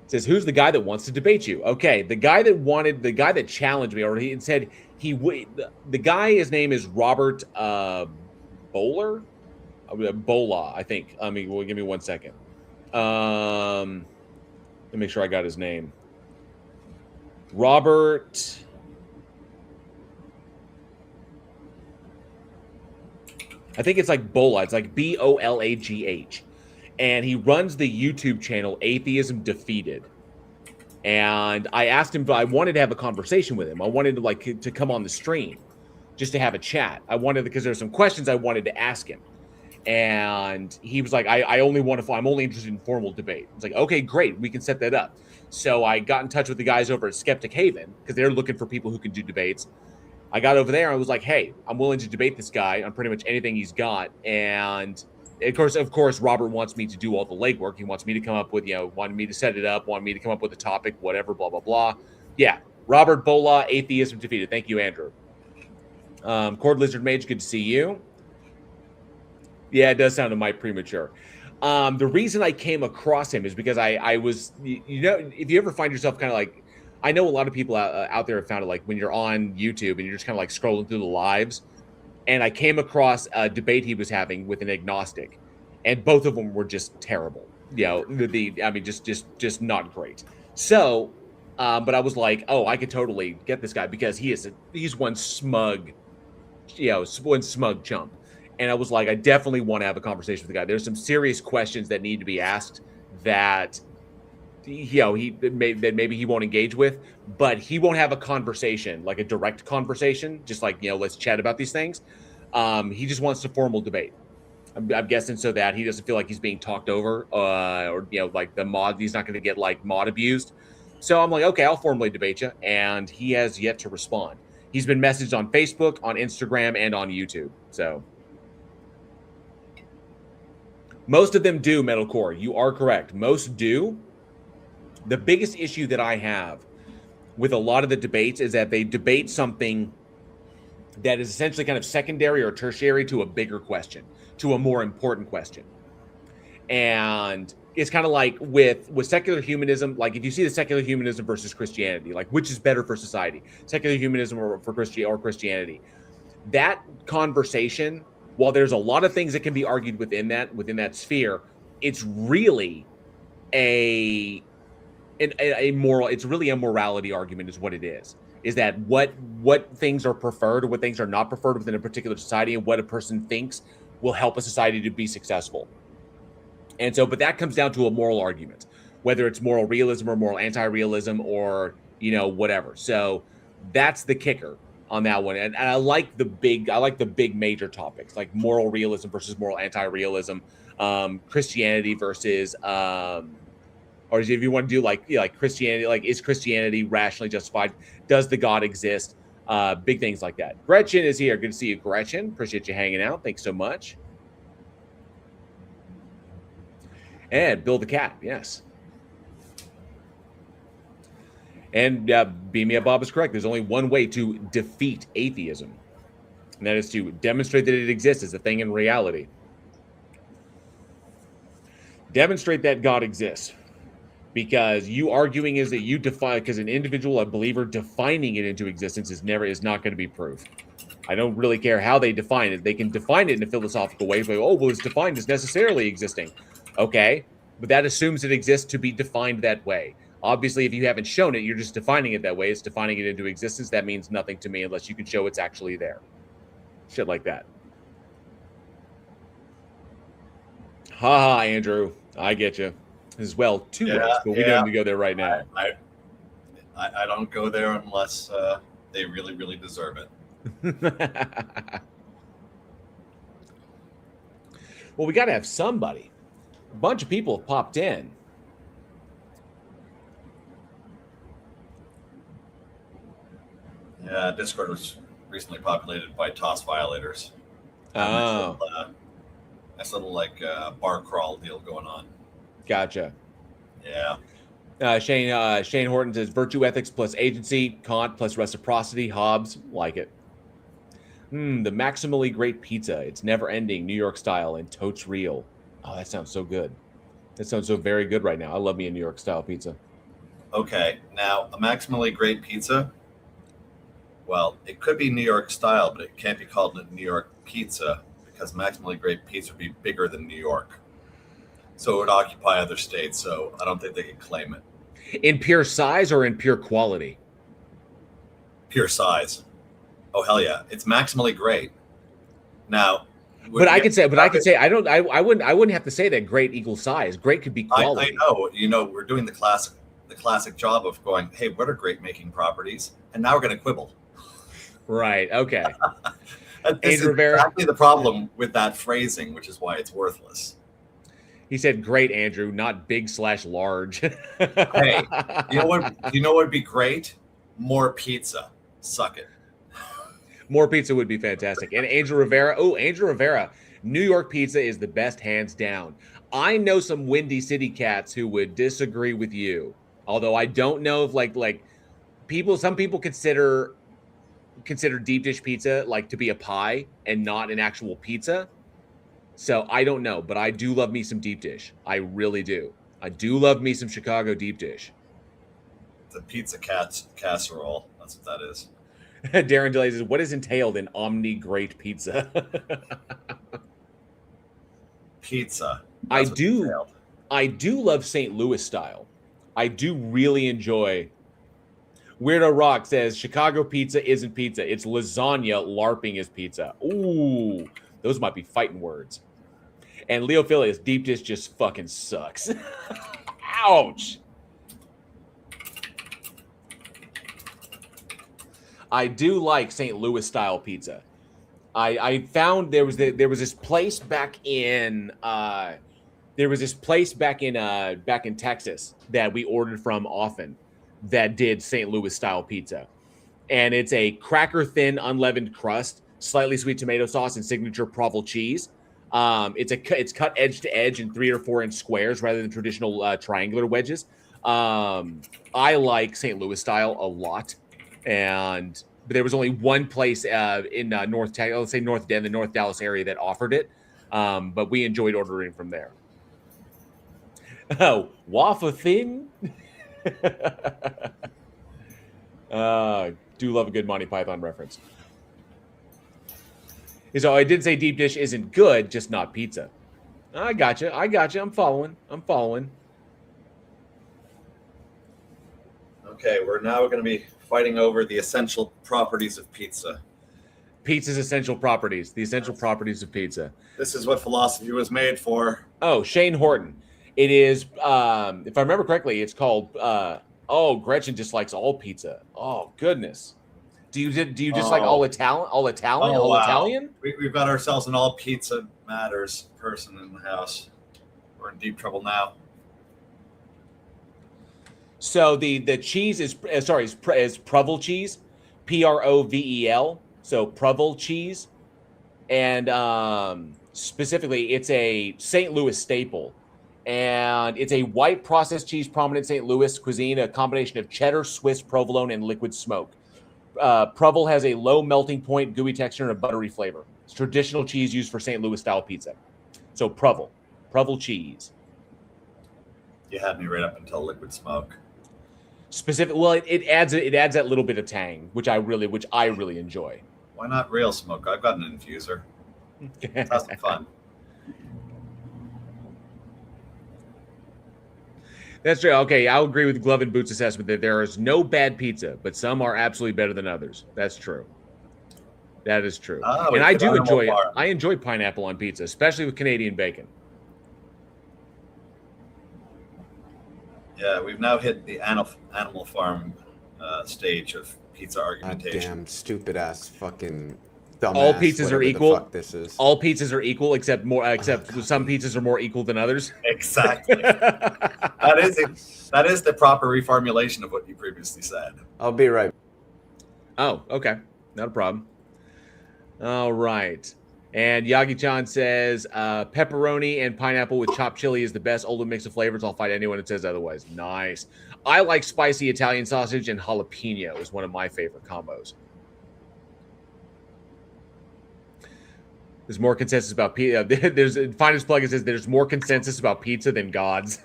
Speaker 1: says, who's the guy that wants to debate you? Okay, the guy that challenged me, or he said he would. The guy, his name is Robert Bola, I think. Give me 1 second. Let me make sure I got his name. Robert. I think it's like Bola. It's like Bolagh. And he runs the YouTube channel Atheism Defeated. And I asked him, I wanted to have a conversation with him. I wanted to come on the stream just to have a chat. Because there's some questions I wanted to ask him. And he was like, I'm only interested in formal debate. I was like, okay, great. We can set that up. So I got in touch with the guys over at Skeptic Haven because they're looking for people who can do debates. I got over there and I was like, hey, I'm willing to debate this guy on pretty much anything he's got. And of course, Robert wants me to do all the legwork. He wants me to come up with, wanted me to set it up, wanted me to come up with a topic, whatever, blah, blah, blah. Yeah. Robert Bola, Atheism Defeated. Thank you, Andrew. Cord Lizard Mage, good to see you. Yeah, it does sound a mite premature. The reason I came across him is because I was, if you ever find yourself kind of like, I know a lot of people out there have found it like when you're on YouTube and you're just kind of like scrolling through the lives. And I came across a debate he was having with an agnostic, and both of them were just terrible. Just not great. So, but I was like, oh, I could totally get this guy because he's one smug chump. And I was like, I definitely want to have a conversation with the guy. There's some serious questions that need to be asked that maybe he won't engage with, but he won't have a conversation, like a direct conversation, just like, let's chat about these things. He just wants a formal debate. I'm guessing so that he doesn't feel like he's being talked over, or like the mod. He's not going to get like mod abused. So I'm like, okay, I'll formally debate you, and he has yet to respond. He's been messaged on Facebook, on Instagram, and on YouTube. So most of them do, Metalcore. You are correct. Most do. The biggest issue that I have with a lot of the debates is that they debate something that is essentially kind of secondary or tertiary to a bigger question, to a more important question. And it's kind of like with secular humanism, like if you see the secular humanism versus Christianity, like which is better for society, secular humanism or Christianity, that conversation, while there's a lot of things that can be argued within that sphere, it's really a moral, it's really a morality argument is what it is that what things are preferred or what things are not preferred within a particular society, and what a person thinks will help a society to be successful. And so, but that comes down to a moral argument, whether it's moral realism or moral anti-realism or whatever. So that's the kicker on that one. And I like the big major topics like moral realism versus moral anti-realism, Christianity versus or if you want to do like Christianity, like is Christianity rationally justified? Does the God exist? Big things like that. Gretchen is here. Good to see you, Gretchen. Appreciate you hanging out. Thanks so much. And Bill the Cat, yes. And Beam Me Up Bob is correct. There's only one way to defeat atheism, and that is to demonstrate that it exists as a thing in reality. Demonstrate that God exists. Because you arguing is that you define, because an individual, a believer, defining it into existence is not going to be proof. I don't really care how they define it. They can define it in a philosophical way, but it's defined as necessarily existing. Okay, but that assumes it exists to be defined that way. Obviously, if you haven't shown it, you're just defining it that way. It's defining it into existence. That means nothing to me unless you can show it's actually there. Shit like that. Ha, Andrew. I get you. As well, two ways, but we don't need to go there right now.
Speaker 2: I don't go there unless they really, really deserve it.
Speaker 1: Well, we got to have somebody. A bunch of people have popped in.
Speaker 2: Yeah, Discord was recently populated by TOS violators.
Speaker 1: Oh.
Speaker 2: Nice little like bar crawl deal going on.
Speaker 1: Gotcha.
Speaker 2: Yeah.
Speaker 1: Shane Horton says virtue ethics plus agency, Kant plus reciprocity, Hobbes, like it. The maximally great pizza. It's never ending, New York style, and totes real. Oh, that sounds so good. That sounds so very good right now. I love me a New York style pizza.
Speaker 2: Okay, now a maximally great pizza. Well, it could be New York style, but it can't be called a New York pizza because maximally great pizza would be bigger than New York. So it would occupy other states, so I don't think they could claim it.
Speaker 1: In pure size or in pure quality?
Speaker 2: Pure size. Oh, hell yeah. It's maximally great. Now,
Speaker 1: I could say I wouldn't have to say that great equals size. Great could be quality.
Speaker 2: I know. We're doing the classic job of going, hey, what are great making properties? And now we're going to quibble.
Speaker 1: Right. Okay.
Speaker 2: This is exactly the problem with that phrasing, which is why it's worthless.
Speaker 1: He said, "Great, Andrew, not big/large."
Speaker 2: Hey, you know what would be great? More pizza. Suck it.
Speaker 1: More pizza would be fantastic. And Angel Rivera, New York pizza is the best, hands down. I know some Windy City cats who would disagree with you. Although I don't know if like some people consider deep dish pizza like to be a pie and not an actual pizza. So I don't know, but I do love me some deep dish. I really do. I do love me some Chicago deep dish.
Speaker 2: The pizza casserole. That's what that is.
Speaker 1: Darren Delay says, what is entailed in Omni Great Pizza?
Speaker 2: Pizza.
Speaker 1: I do love St. Louis style. I do really enjoy. Weirdo Rock says, Chicago pizza isn't pizza. It's lasagna. LARPing is pizza. Ooh. Those might be fighting words. And Leophilius, deep dish just fucking sucks. Ouch. I do like St. Louis style pizza. I found there was this place back in back in Texas that we ordered from often that did St. Louis style pizza. And it's a cracker thin unleavened crust, slightly sweet tomato sauce, and signature Provel cheese. It's cut edge to edge in 3 or 4 inch squares rather than traditional triangular wedges. I like St. Louis style a lot, but there was only one place in the North Dallas area that offered it, but we enjoyed ordering from there. Oh, waffle thin. Do love a good Monty Python reference. So I did say deep dish isn't good, just not pizza. I gotcha. I'm following.
Speaker 2: Okay, we're now going to be fighting over the essential properties of pizza.
Speaker 1: Pizza's essential properties. The essential properties of pizza.
Speaker 2: This is what philosophy was made for.
Speaker 1: Oh, Shane Horton. It is, if I remember correctly, it's called, Gretchen dislikes all pizza. Oh, goodness. Do you dislike all Italian? All Italian?
Speaker 2: We've got ourselves an all pizza matters person in the house. We're in deep trouble now.
Speaker 1: So the cheese is Provel cheese, Provel. So Provel cheese, and specifically, it's a St. Louis staple, and it's a white processed cheese prominent in St. Louis cuisine, a combination of cheddar, Swiss, provolone, and liquid smoke. Provel has a low melting point, gooey texture, and a buttery flavor. It's traditional cheese used for St. Louis style pizza. So Provel cheese.
Speaker 2: You had me right up until liquid smoke.
Speaker 1: It adds that little bit of tang, which I really enjoy.
Speaker 2: Why not real smoke? I've got an infuser. Have some fun.
Speaker 1: That's true. Okay, I'll agree with Glove and Boots' assessment that there is no bad pizza, but some are absolutely better than others. That's true. That is true. And I do enjoy it. I enjoy pineapple on pizza, especially with Canadian bacon.
Speaker 2: Yeah, we've now hit the Animal Farm stage of pizza argumentation.
Speaker 4: Damn stupid ass fucking dumbass.
Speaker 1: All pizzas are equal.
Speaker 4: Fuck this is.
Speaker 1: All pizzas are equal, except some pizzas are more equal than others.
Speaker 2: Exactly. That is the proper reformulation of what you previously said.
Speaker 4: I'll be right.
Speaker 1: Oh, okay, not a problem. All right. And Yagi-chan says, pepperoni and pineapple with chopped chili is the best ultimate mix of flavors. I'll fight anyone that says otherwise. Nice. I like spicy Italian sausage, and jalapeno is one of my favorite combos. There's more consensus about pizza. There's Finest Plug says there's more consensus about pizza than gods.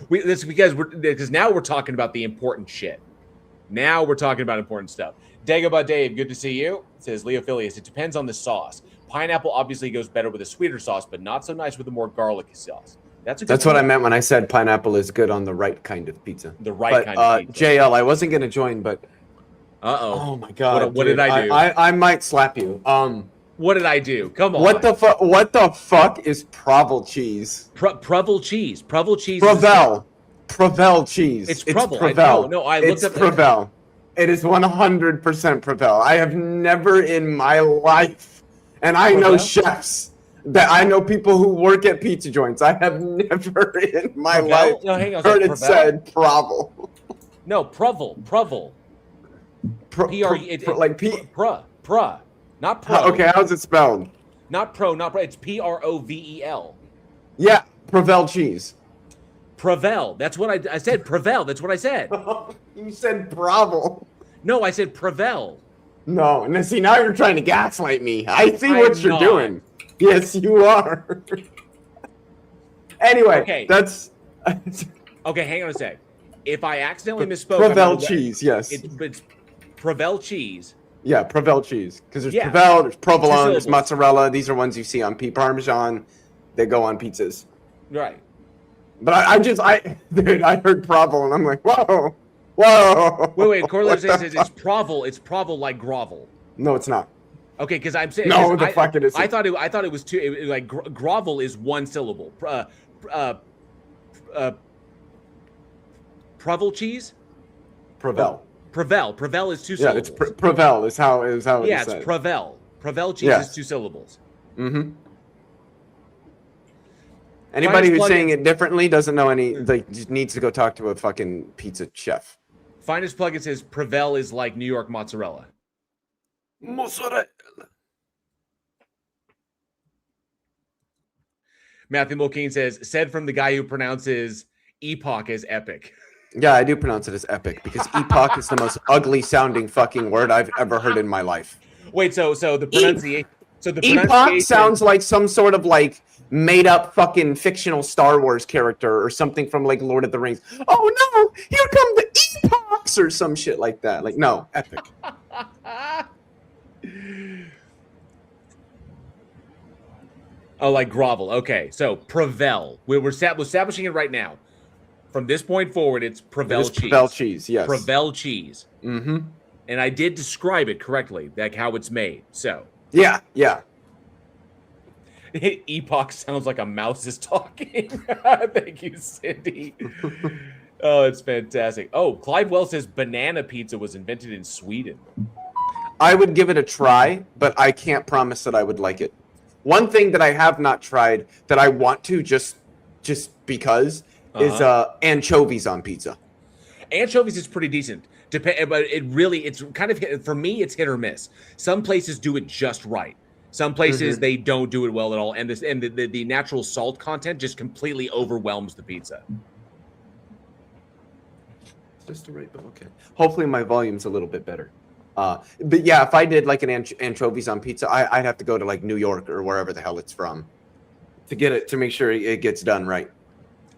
Speaker 1: Because now we're talking about the important shit. Now we're talking about important stuff. Dagobah Dave, good to see you. Says Leophilius, it depends on the sauce. Pineapple obviously goes better with a sweeter sauce, but not so nice with a more garlicky sauce. That's
Speaker 4: what I meant when I said pineapple is good on the right kind of pizza.
Speaker 1: The right kind of pizza.
Speaker 4: JL, I wasn't gonna join, but
Speaker 1: oh
Speaker 4: my god,
Speaker 1: what did I do?
Speaker 4: I might slap you.
Speaker 1: What did I do? Come on.
Speaker 4: What the fuck is Provel cheese?
Speaker 1: Provel cheese. Provel cheese.
Speaker 4: Provel cheese.
Speaker 1: It's Provel. I looked up
Speaker 4: Provel. It is 100% Provel. I have never in my life, and I know chefs, that I know people who work at pizza joints. I have never in my life heard it said Provel.
Speaker 1: No, Provel. Not pro.
Speaker 4: Okay, how's it spelled?
Speaker 1: Not pro. It's Provel.
Speaker 4: Yeah, Provel cheese.
Speaker 1: Provel. That's what I said. Provel. That's what I said.
Speaker 4: You said Provel.
Speaker 1: No, I said Provel.
Speaker 4: No, now you're trying to gaslight me. I see what you're doing. Yes, you are. Anyway,
Speaker 1: okay.
Speaker 4: That's
Speaker 1: okay. Hang on a sec. If I accidentally misspoke,
Speaker 4: Provel cheese. Yes,
Speaker 1: it's Provel cheese.
Speaker 4: Yeah, Provel cheese. Because there's Provel, there's provolone, there's mozzarella. These are ones you see on Parmesan. They go on pizzas.
Speaker 1: Right.
Speaker 4: But I heard Provel and I'm like, whoa.
Speaker 1: Wait. Corliss says it's Provel. It's Provel like grovel.
Speaker 4: No, it's not.
Speaker 1: Okay, because I'm saying
Speaker 4: No, the fuck it isn't.
Speaker 1: I thought it was two. It, like grovel is one syllable. Provel cheese.
Speaker 4: Provel.
Speaker 1: Prevel is two syllables.
Speaker 4: Yeah, it's Provel is how it is said.
Speaker 1: It's Prevel. Prevel cheese is 2 syllables.
Speaker 4: Mm-hmm. Anybody who's saying it differently doesn't know just needs to go talk to a fucking pizza chef.
Speaker 1: Finest plugin says Prevel is like New York mozzarella.
Speaker 4: Mozzarella.
Speaker 1: Matthew Mulkeen says, said from the guy who pronounces epoch as epic.
Speaker 4: Yeah, I do pronounce it as epic because epoch is the most ugly sounding fucking word I've ever heard in my life.
Speaker 1: Wait, so the pronunciation. So the
Speaker 4: epoch sounds like some sort of like made up fucking fictional Star Wars character or something from like Lord of the Rings. Oh no, here come the epochs or some shit like that. Like, no, epic.
Speaker 1: Oh, like grovel. Okay, so Prevel. We're establishing it right now. From this point forward, it's Prevel cheese.
Speaker 4: Prevel cheese, yes.
Speaker 1: Prevel cheese.
Speaker 4: Mm-hmm.
Speaker 1: And I did describe it correctly, like how it's made. So.
Speaker 4: Yeah, yeah.
Speaker 1: Epoch sounds like a mouse is talking. Thank you, Cindy. Oh, it's fantastic. Oh, Clive Wells says banana pizza was invented in Sweden.
Speaker 4: I would give it a try, but I can't promise that I would like it. One thing that I have not tried that I want to just because is anchovies on pizza.
Speaker 1: Anchovies is pretty decent. But it's kind of, for me, it's hit or miss. Some places do it just right. Some places they don't do it well at all, and the natural salt content just completely overwhelms the pizza.
Speaker 4: Just the right, but okay. Hopefully my volume's a little bit better. But yeah, if I did like an anchovies on pizza, I'd have to go to like New York or wherever the hell it's from to get it, to make sure it gets done right.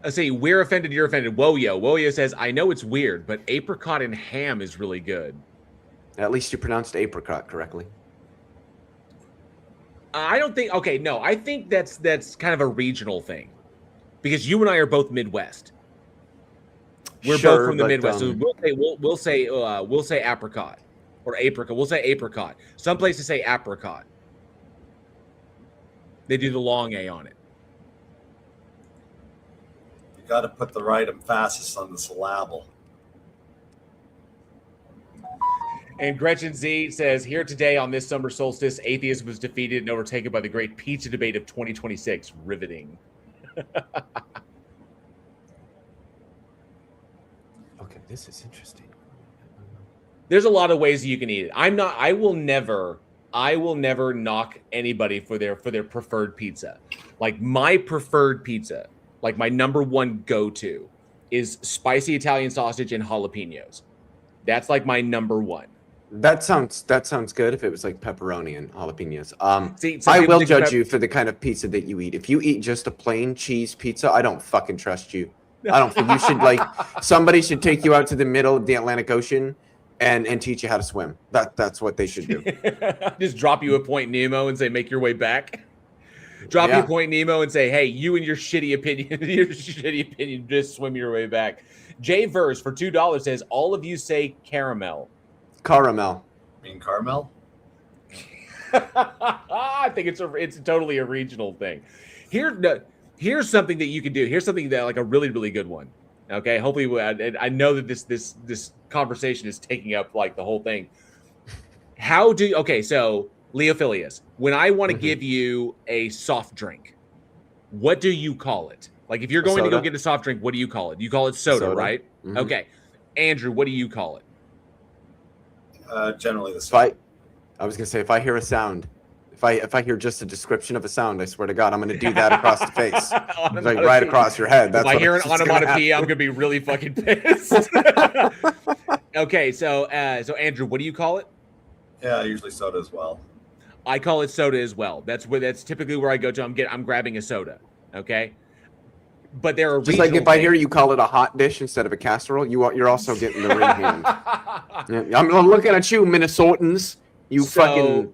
Speaker 1: I say, we're offended, you're offended. Woyo says, I know it's weird, but apricot and ham is really good.
Speaker 4: At least you pronounced apricot correctly.
Speaker 1: I don't think. Okay, no, I think that's kind of a regional thing, because you and I are both Midwest. We're both from the Midwest, so we'll say apricot or apricot. We'll say apricot. Some places say apricot. They do the long A on it.
Speaker 2: You got to put the right emphasis on the syllable.
Speaker 1: And Gretchen Z says, here today on this summer solstice, atheism was defeated and overtaken by the great pizza debate of 2026. Riveting.
Speaker 4: Okay, this is interesting.
Speaker 1: There's a lot of ways you can eat it. I will never knock anybody for their preferred pizza. Like my preferred pizza, like my number one go-to is spicy Italian sausage and jalapenos. That's like my number one.
Speaker 4: That sounds good if it was like pepperoni and jalapenos.
Speaker 1: See,
Speaker 4: I will judge you for the kind of pizza that you eat. If you eat just a plain cheese pizza, I don't fucking trust you. I don't think you should somebody should take you out to the middle of the Atlantic Ocean and teach you how to swim. That's what they should do.
Speaker 1: Just drop you a Point Nemo and say, make your way back. Drop you a Point Nemo and say, hey, you and your shitty opinion, just swim your way back. Jay Verse for $2 says, all of you say caramel.
Speaker 4: Caramel.
Speaker 2: You mean Carmel?
Speaker 1: I think it's totally a regional thing. Here's something that you can do. Here's something that like a really, really good one. Okay, hopefully I know that this conversation is taking up like the whole thing. So Leophilius, when I want to give you a soft drink, what do you call it? Like if you're going to go get a soft drink, what do you call it? You call it soda. Right? Mm-hmm. Okay. Andrew, what do you call it?
Speaker 2: Generally the same.
Speaker 4: I was gonna say, if I hear a sound, if I hear just a description of a sound, I swear to God, I'm gonna do that across the face, like right across your head. That's
Speaker 1: if I hear an onomatopoeia, I'm gonna be really fucking pissed. Okay, so Andrew, what do you call it?
Speaker 2: Yeah, usually soda as well.
Speaker 1: I call it soda as well. That's typically where I go to. I'm grabbing a soda. Okay. But there are
Speaker 4: just like if I hear you call it a hot dish instead of a casserole, you're also getting the ring hand. I'm looking at you, Minnesotans. You fucking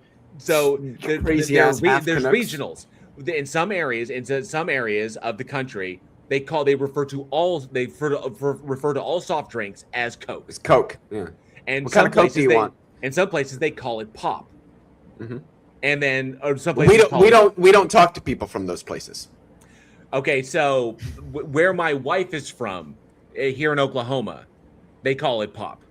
Speaker 4: crazy ass.
Speaker 1: There's regionals in some areas. In some areas of the country, they refer to all soft drinks as Coke.
Speaker 4: It's Coke. Yeah.
Speaker 1: And
Speaker 4: what kind of Coke do you want?
Speaker 1: In some places, they call it pop.
Speaker 4: Mm-hmm.
Speaker 1: and then or someplace
Speaker 4: We don't talk to people from those places.
Speaker 1: Okay, so where my wife is from, here in Oklahoma, they call it pop.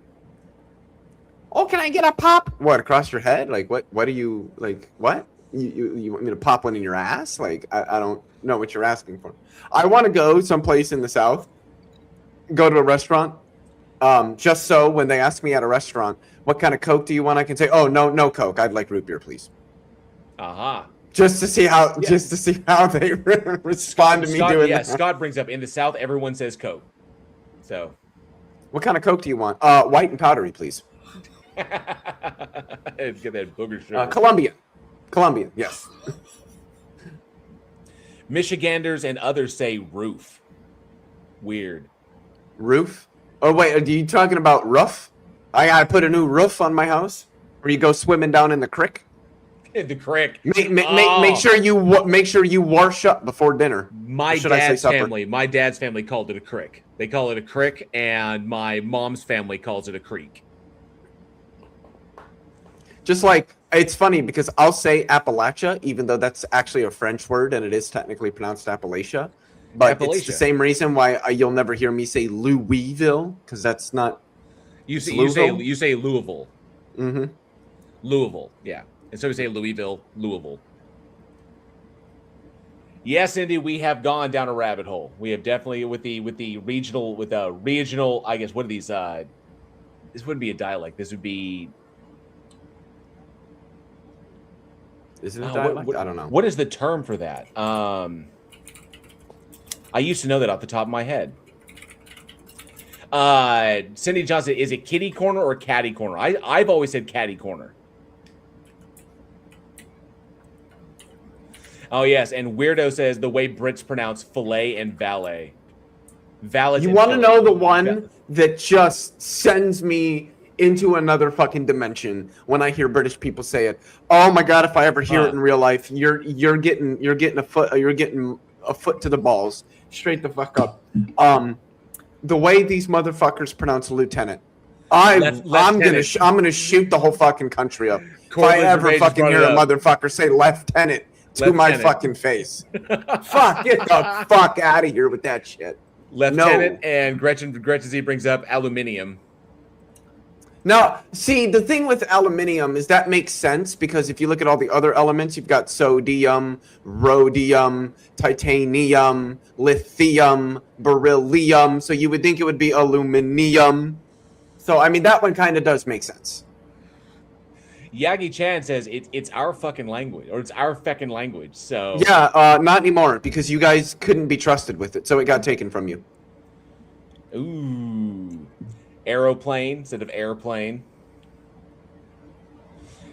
Speaker 4: Oh, can I get a pop? What, across your head? Like, what do you, like, what? You want me to pop one in your ass? Like, I don't know what you're asking for. I want to go someplace in the South, go to a restaurant, just so when they ask me at a restaurant, what kind of Coke do you want? I can say, oh, no Coke. I'd like root beer, please.
Speaker 1: Aha.
Speaker 4: Just to see how they respond to me doing that.
Speaker 1: Scott brings up in the South, everyone says Coke. So,
Speaker 4: what kind of Coke do you want? White and powdery, please.
Speaker 1: Get that booger sugar.
Speaker 4: Columbia, yes.
Speaker 1: Michiganders and others say roof. Weird.
Speaker 4: Roof? Oh wait, are you talking about roof? I gotta put a new roof on my house, or you go swimming down in the creek.
Speaker 1: The crick.
Speaker 4: Make sure you wash up before dinner.
Speaker 1: My dad's family called it a crick. They call it a crick, and my mom's family calls it a creek.
Speaker 4: Just like, it's funny because I'll say Appalachia, even though that's actually a French word and it is technically pronounced Appalachia. But it's the same reason why you'll never hear me say Louisville, because that's not.
Speaker 1: You say Louisville.
Speaker 4: Mm-hmm.
Speaker 1: Louisville, yeah. And so we say Louisville. Yes, Indy, we have gone down a rabbit hole. We have definitely with the regional. I guess what are these? This wouldn't be a dialect. This would be.
Speaker 4: Is it a dialect? I don't know.
Speaker 1: What is the term for that? I used to know that off the top of my head. Cindy Johnson, is it kitty corner or catty corner? I've always said catty corner. Oh, yes, and Weirdo says the way Brits pronounce filet and valet. Valet.
Speaker 4: You want to know the one that just sends me into another fucking dimension when I hear British people say it? Oh my god, if I ever hear it in real life, you're getting a foot to the balls. Straight the fuck up. The way these motherfuckers pronounce lieutenant. I'm gonna shoot the whole fucking country up. If I ever fucking hear a motherfucker say lieutenant to my fucking face. Fuck, get the fuck out of here with that shit.
Speaker 1: Lieutenant. No. And Gretchen Z brings up aluminium.
Speaker 4: Now, see, the thing with aluminium is that makes sense because if you look at all the other elements, you've got sodium, rhodium, titanium, lithium, beryllium. So you would think it would be aluminium. So, I mean, that one kind of does make sense.
Speaker 1: Yagi Chan says it's our fucking language, or it's our feckin' language. So
Speaker 4: yeah, not anymore because you guys couldn't be trusted with it, so it got taken from you.
Speaker 1: Ooh, aeroplane instead of airplane.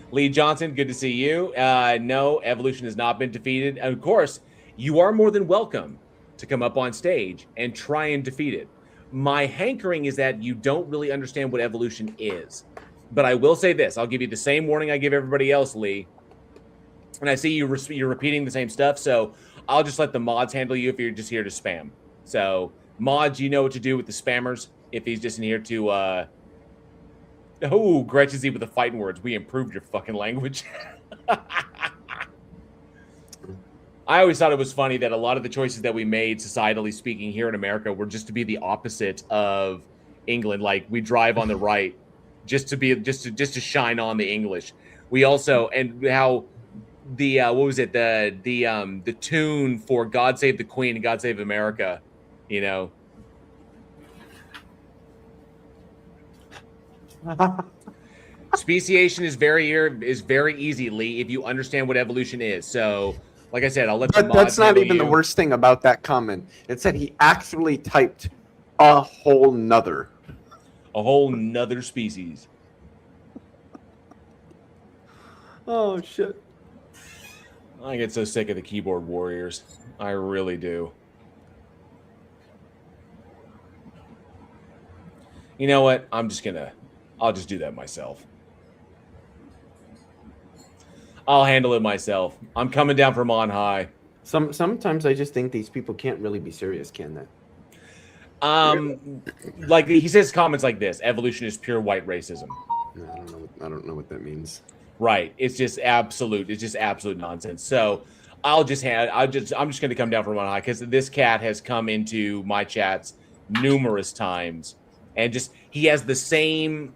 Speaker 1: Lee Johnson, good to see you. No, evolution has not been defeated. And of course, you are more than welcome to come up on stage and try and defeat it. My hankering is that you don't really understand what evolution is. But I will say this. I'll give you the same warning I give everybody else, Lee. And I see you're repeating the same stuff, so I'll just let the mods handle you if you're just here to spam. So, mods, you know what to do with the spammers if he's just in here to... Oh, Gretchen Z with the fighting words. We improved your fucking language. I always thought it was funny that a lot of the choices that we made, societally speaking, here in America were just to be the opposite of England. Like, we drive on the right. Just to shine on the English. We also, and how the what was it, the tune for God Save the Queen and God Save America, you know. Speciation is very easy, Lee, if you understand what evolution is. So, like I said, I'll let the mods
Speaker 4: That's not even the worst thing about that comment. It said he actually typed a whole nother
Speaker 1: species.
Speaker 4: Oh, shit.
Speaker 1: I get so sick of the keyboard warriors. I really do. You know what? I'll just do that myself. I'll handle it myself. I'm coming down from on high.
Speaker 4: Sometimes I just think these people can't really be serious, can they?
Speaker 1: Like he says comments like this: evolution is pure white racism.
Speaker 4: I don't know what that means.
Speaker 1: Right. It's just absolute. It's just absolute nonsense. So I'm just going to come down from one high because this cat has come into my chats numerous times, and just he has the same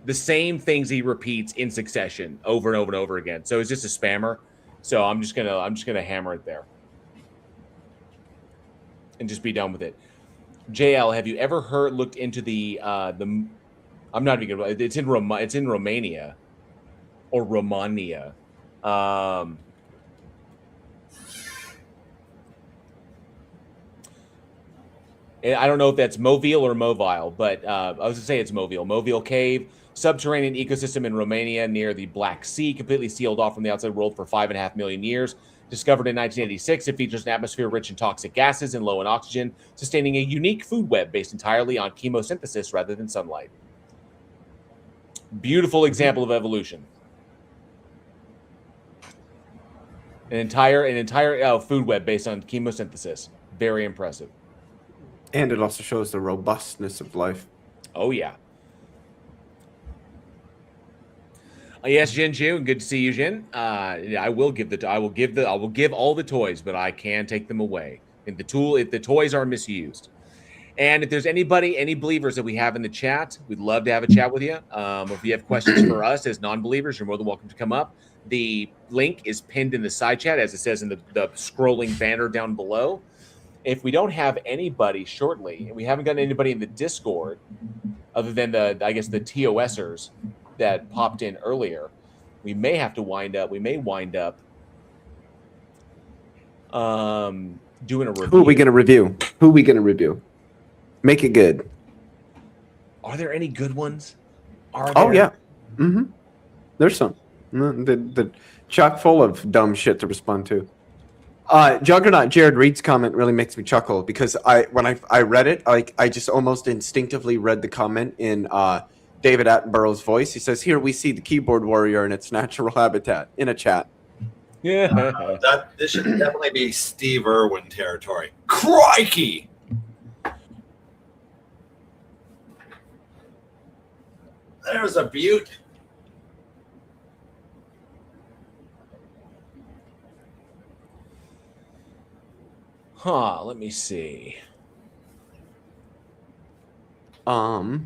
Speaker 1: things he repeats in succession over and over and over again. So it's just a spammer. So I'm just gonna hammer it there and just be done with it. JL, have you ever looked into the I'm not even gonna. It's in Romania or Romania. And I don't know if that's Mobile or Mobile, but I was going to say it's Mobile. Mobile Cave, subterranean ecosystem in Romania near the Black Sea, completely sealed off from the outside world for 5.5 million years. Discovered in 1986, it features an atmosphere rich in toxic gases and low in oxygen, sustaining a unique food web based entirely on chemosynthesis rather than sunlight. Beautiful example of evolution. An entire food web based on chemosynthesis. Very impressive.
Speaker 4: And it also shows the robustness of life.
Speaker 1: Oh yeah. Yes, Jin Ju, good to see you, Jin. I will give all the toys, but I can take them away. If the toys are misused. And if there's any believers that we have in the chat, we'd love to have a chat with you. If you have questions for us as non-believers, you're more than welcome to come up. The link is pinned in the side chat, as it says in the scrolling banner down below. If we don't have anybody shortly, and we haven't gotten anybody in the Discord, other than the TOSers that popped in earlier, we may wind up doing a review.
Speaker 4: Who are we going to review? Make it good.
Speaker 1: Are there any good ones?
Speaker 4: Oh, yeah. Mm-hmm. There's some. The chock full of dumb shit to respond to. Juggernaut Jared Reed's comment really makes me chuckle because when I read it, I just almost instinctively read the comment in David Attenborough's voice. He says, "Here we see the keyboard warrior in its natural habitat," in a chat.
Speaker 1: Yeah.
Speaker 2: This should definitely be Steve Irwin territory. Crikey! There's a beaut.
Speaker 1: Let me see. Well,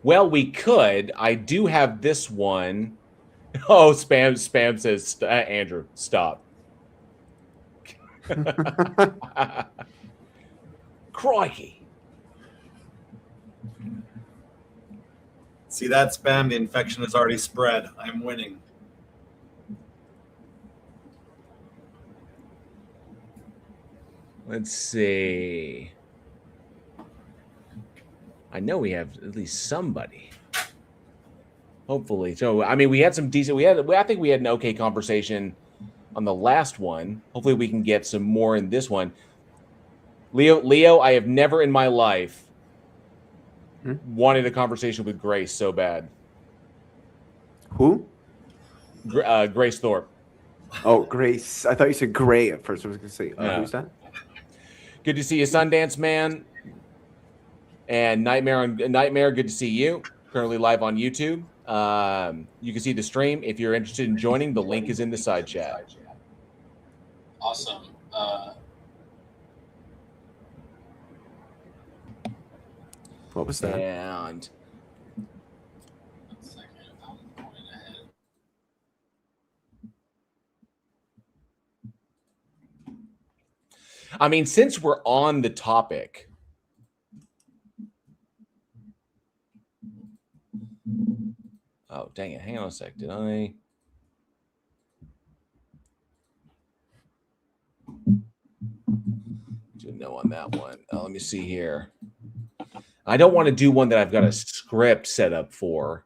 Speaker 1: we could. I do have this one. Oh, spam says, Andrew, stop. Crikey.
Speaker 2: See that spam? The infection has already spread. I'm winning.
Speaker 1: Let's see. I know we have at least somebody. Hopefully. So, I mean, we had some decent. I think we had an okay conversation on the last one. Hopefully, we can get some more in this one. Leo, I have never in my life wanted a conversation with Grace so bad.
Speaker 4: Who?
Speaker 1: Grace Thorpe.
Speaker 4: Oh, Grace. I thought you said Gray at first. I was going to say, who's that?
Speaker 1: Good to see you, Sundance Man. And Nightmare, good to see you. Currently live on YouTube. You can see the stream. If you're interested in joining, the link is in the side chat.
Speaker 3: Awesome.
Speaker 4: What was that?
Speaker 1: And
Speaker 3: 1 second. I'm going ahead.
Speaker 1: I mean, since we're on the topic, oh, dang it. Hang on a sec. Did I? Didn't know on that one. Let me see here. I don't want to do one that I've got a script set up for.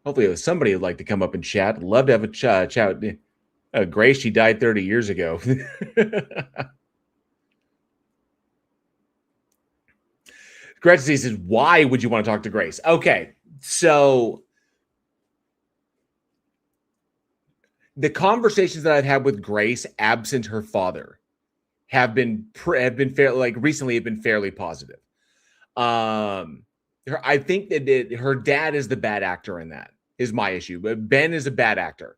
Speaker 1: Hopefully, if somebody would like to come up and chat. Love to have a chat. Grace, she died 30 years ago. Gretzky says, why would you want to talk to Grace? Okay, so the conversations that I've had with Grace, absent her father, have been fairly, like recently, have been fairly positive. I think that her dad is the bad actor in that, is my issue. But Ben is a bad actor.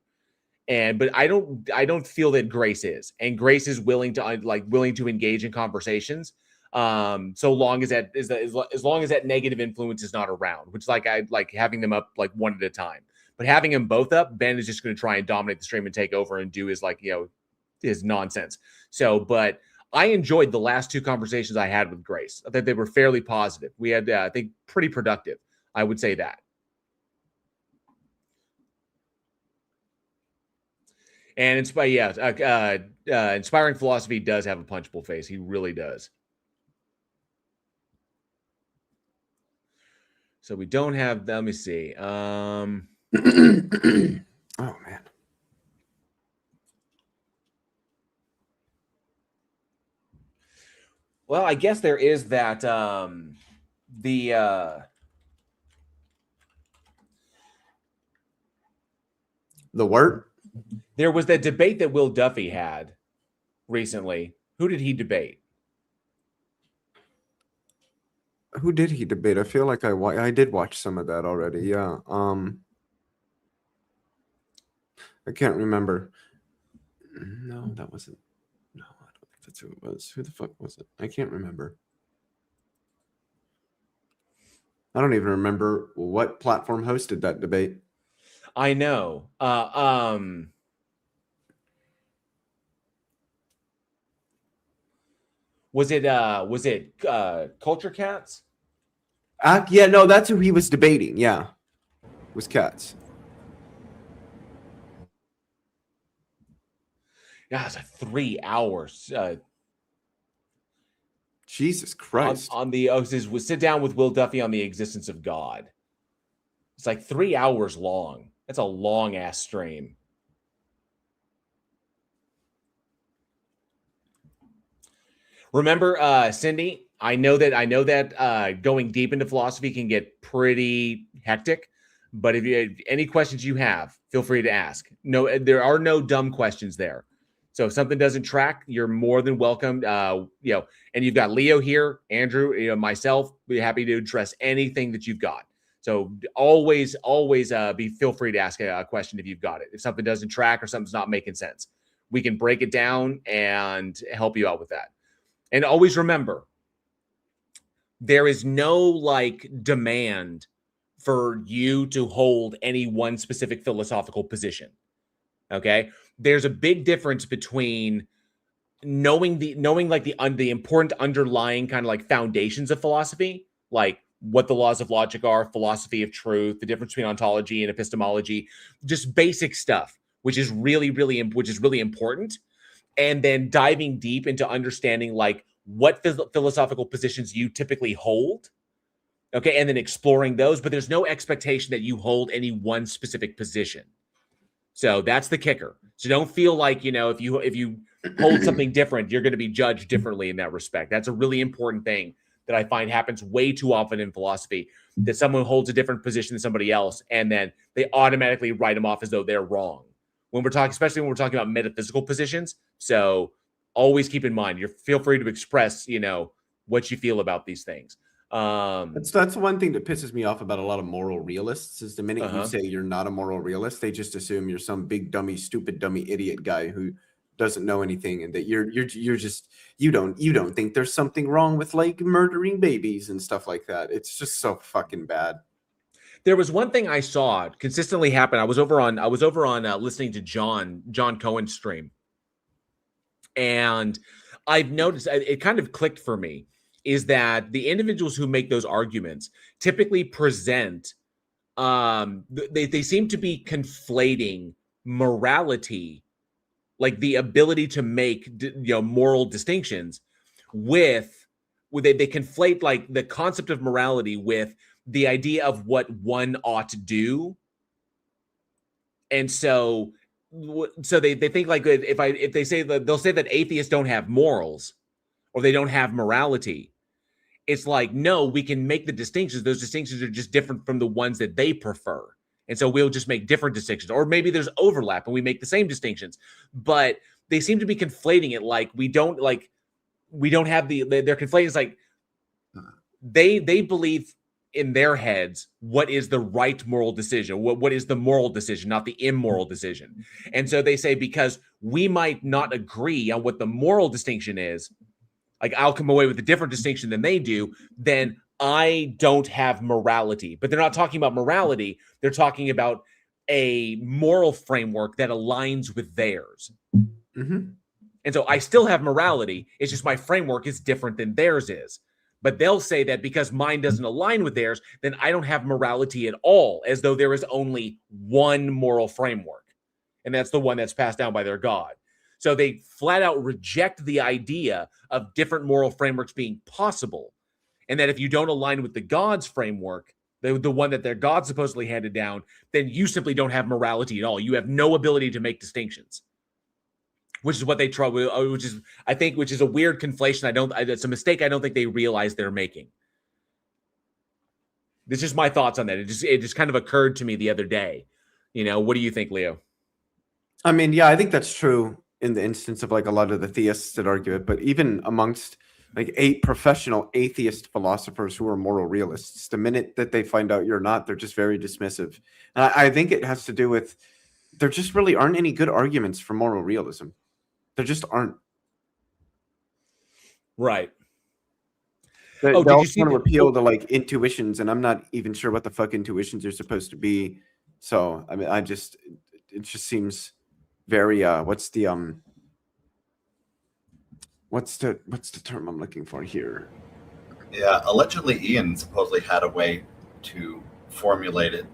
Speaker 1: But I don't feel that Grace is. And Grace is willing to engage in conversations. So long as as long as that negative influence is not around, which I like having them up like one at a time. But having them both up, Ben is just going to try and dominate the stream and take over and do his his nonsense. So, but I enjoyed the last two conversations I had with Grace. I think they were fairly positive. We had, I think, pretty productive. I would say that. And Inspiring Philosophy does have a punchable face. He really does. So we don't have, let me see.
Speaker 4: Oh, man.
Speaker 1: Well, I guess there is that,
Speaker 4: The word?
Speaker 1: there was that debate that Will Duffy had recently. Who did he debate?
Speaker 4: Who did he debate? I feel like I did watch some of that already. Yeah. I can't remember. No, that wasn't. No, I don't think that's who it was. Who the fuck was it? I can't remember. I don't even remember what platform hosted that debate.
Speaker 1: I know. Was it Culture Cats?
Speaker 4: Yeah, no, that's who he was debating. Yeah, was Cats.
Speaker 1: Yeah, it's like 3 hours.
Speaker 4: Jesus Christ!
Speaker 1: On the was sit down with Will Duffy on the existence of God. It's like 3 hours long. That's a long ass stream. Remember, Cindy, I know that going deep into philosophy can get pretty hectic, but if you any questions you have, feel free to ask. No, there are no dumb questions there. So if something doesn't track, you're more than welcome. And you've got Leo here, Andrew, myself, be happy to address anything that you've got. So always feel free to ask a question if you've got it. If something doesn't track or something's not making sense, we can break it down and help you out with that. And always remember, there is no demand for you to hold any one specific philosophical position. Okay? There's a big difference between knowing the important underlying kind of foundations of philosophy, like what the laws of logic are, philosophy of truth, the difference between ontology and epistemology, just basic stuff, which is really important. And then diving deep into understanding what philosophical positions you typically hold. Okay. And then exploring those, but there's no expectation that you hold any one specific position. So that's the kicker. So don't feel like, if you hold something different, you're going to be judged differently in that respect. That's a really important thing that I find happens way too often in philosophy, that someone holds a different position than somebody else, and then they automatically write them off as though they're wrong. Especially when we're talking about metaphysical positions. So always keep in mind, feel free to express, what you feel about these things.
Speaker 4: That's one thing that pisses me off about a lot of moral realists is the minute you say you're not a moral realist, they just assume you're some big dummy, stupid dummy idiot guy who doesn't know anything, and that you don't think there's something wrong with murdering babies and stuff like that. It's just so fucking bad.
Speaker 1: There was one thing I saw consistently happen. I was over on listening to John Cohen's stream, and I've noticed it kind of clicked for me, is that the individuals who make those arguments typically present, they seem to be conflating morality, like the ability to make moral distinctions, they conflate the concept of morality with the idea of what one ought to do. And so they think if they say that, they'll say that atheists don't have morals or they don't have morality. it's like, no, we can make the distinctions. Those distinctions are just different from the ones that they prefer. And so we'll just make different distinctions. Or maybe there's overlap and we make the same distinctions. But they seem to be conflating it like we don't have they're conflating. It's like they believe in their heads what is the right moral decision, what is the moral decision, not the immoral decision. And so they say, because we might not agree on what the moral distinction is, like I'll come away with a different distinction than they do, then I don't have morality. But they're not talking about morality. They're talking about a moral framework that aligns with theirs.
Speaker 4: Mm-hmm.
Speaker 1: And so I still have morality. It's just my framework is different than theirs is. But they'll say that because mine doesn't align with theirs, then I don't have morality at all, as though there is only one moral framework. And that's the one that's passed down by their God. So they flat out reject the idea of different moral frameworks being possible. And that if you don't align with the God's framework, the one that their God supposedly handed down, then you simply don't have morality at all. You have no ability to make distinctions. Which is what they try, which is a weird conflation. It's a mistake I don't think they realize they're making. This is my thoughts on that. It just kind of occurred to me the other day. What do you think, Leo?
Speaker 4: I mean, yeah, I think that's true in the instance of like a lot of the theists that argue it, but even amongst like 8 professional atheist philosophers who are moral realists, the minute that they find out you're not, they're just very dismissive. And I think it has to do with there just really aren't any good arguments for moral realism. There just aren't.
Speaker 1: Right.
Speaker 4: They
Speaker 1: did
Speaker 4: all
Speaker 1: you see
Speaker 4: want to
Speaker 1: the-
Speaker 4: appeal to like intuitions, and I'm not even sure what the fuck intuitions are supposed to be. So I mean, it just seems very what's the term I'm looking for here?
Speaker 2: Yeah, allegedly Ian supposedly had a way to formulate it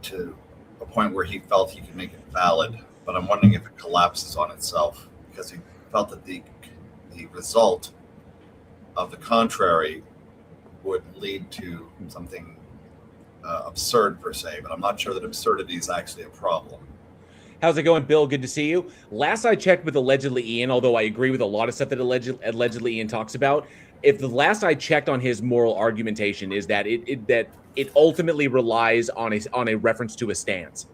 Speaker 2: to a point where he felt he could make it valid, but I'm wondering if it collapses on itself, because he felt that the result of the contrary would lead to something absurd per se, but I'm not sure that absurdity is actually a problem.
Speaker 1: How's it going, Bill? Good to see you. Last I checked with allegedly Ian, although I agree with a lot of stuff that allegedly Ian talks about, if the last I checked on his moral argumentation is that it ultimately relies on a reference to a stance.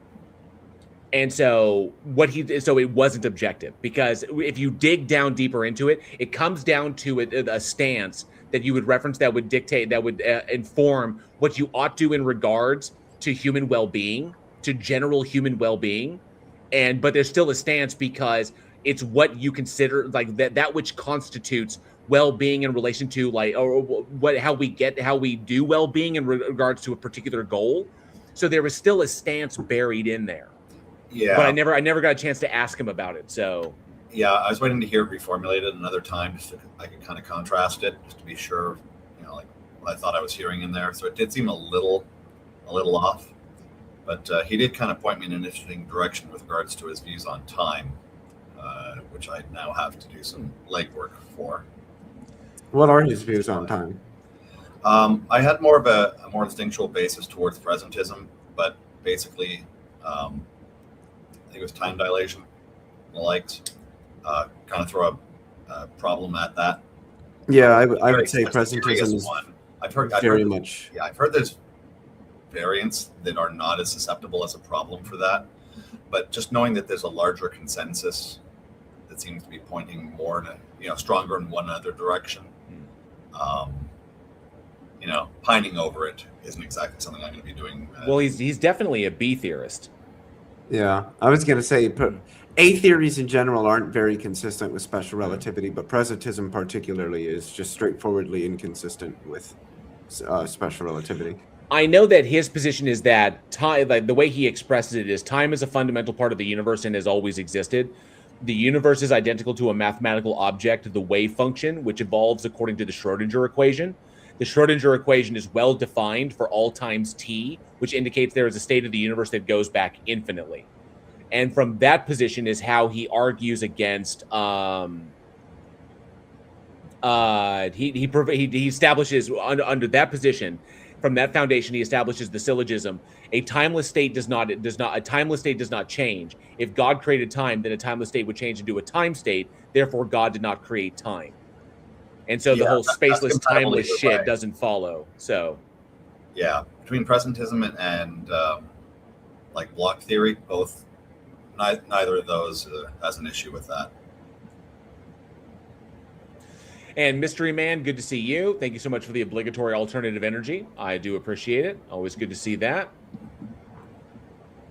Speaker 1: And so it wasn't objective, because if you dig down deeper into it, it comes down to a stance that you would reference that would dictate, that would inform what you ought to in regards to human well-being, to general human well-being. But there's still a stance, because it's what you consider like that which constitutes well-being in relation to like, or how we do well-being in regards to a particular goal. So there was still a stance buried in there.
Speaker 2: Yeah.
Speaker 1: But I never got a chance to ask him about it. So
Speaker 2: yeah, I was waiting to hear it reformulated another time, just so I could kind of contrast it, just to be sure, like what I thought I was hearing in there. So it did seem a little off. But he did kind of point me in an interesting direction with regards to his views on time, which I now have to do some legwork for.
Speaker 4: What are his views on time?
Speaker 2: I had more of a more instinctual basis towards presentism, but basically, I think it was time dilation and the likes. Kind of throw a problem at that.
Speaker 4: Yeah, I would say presentism is
Speaker 2: one. I've
Speaker 4: very
Speaker 2: heard,
Speaker 4: much.
Speaker 2: Yeah, I've heard there's variants that are not as susceptible as a problem for that, but just knowing that there's a larger consensus that seems to be pointing more to stronger in one other direction, pining over it isn't exactly something I'm going to be doing.
Speaker 1: Well, he's definitely a B theorist.
Speaker 4: Yeah, I was going to say A theories in general aren't very consistent with special relativity, but presentism particularly is just straightforwardly inconsistent with special relativity.
Speaker 1: I know that his position is that time, like the way he expresses it, is time is a fundamental part of the universe and has always existed. The universe is identical to a mathematical object, the wave function, which evolves according to the Schrodinger equation. The Schrodinger equation is well defined for all times t, which indicates there is a state of the universe that goes back infinitely. And from that position is how he argues against. He establishes under that position. From that foundation, he establishes the syllogism: a timeless state does not change. If God created time, then a timeless state would change into a time state. Therefore, God did not create time. And so the
Speaker 2: Yeah,
Speaker 1: whole
Speaker 2: that's
Speaker 1: spaceless,
Speaker 2: compatible
Speaker 1: timeless
Speaker 2: either
Speaker 1: shit
Speaker 2: way.
Speaker 1: doesn't follow. So
Speaker 2: Yeah, between presentism and like block theory, both neither of those has an issue with that.
Speaker 1: And Mystery Man, good to see you. Thank you so much for the obligatory alternative energy. I do appreciate it. Always good to see that.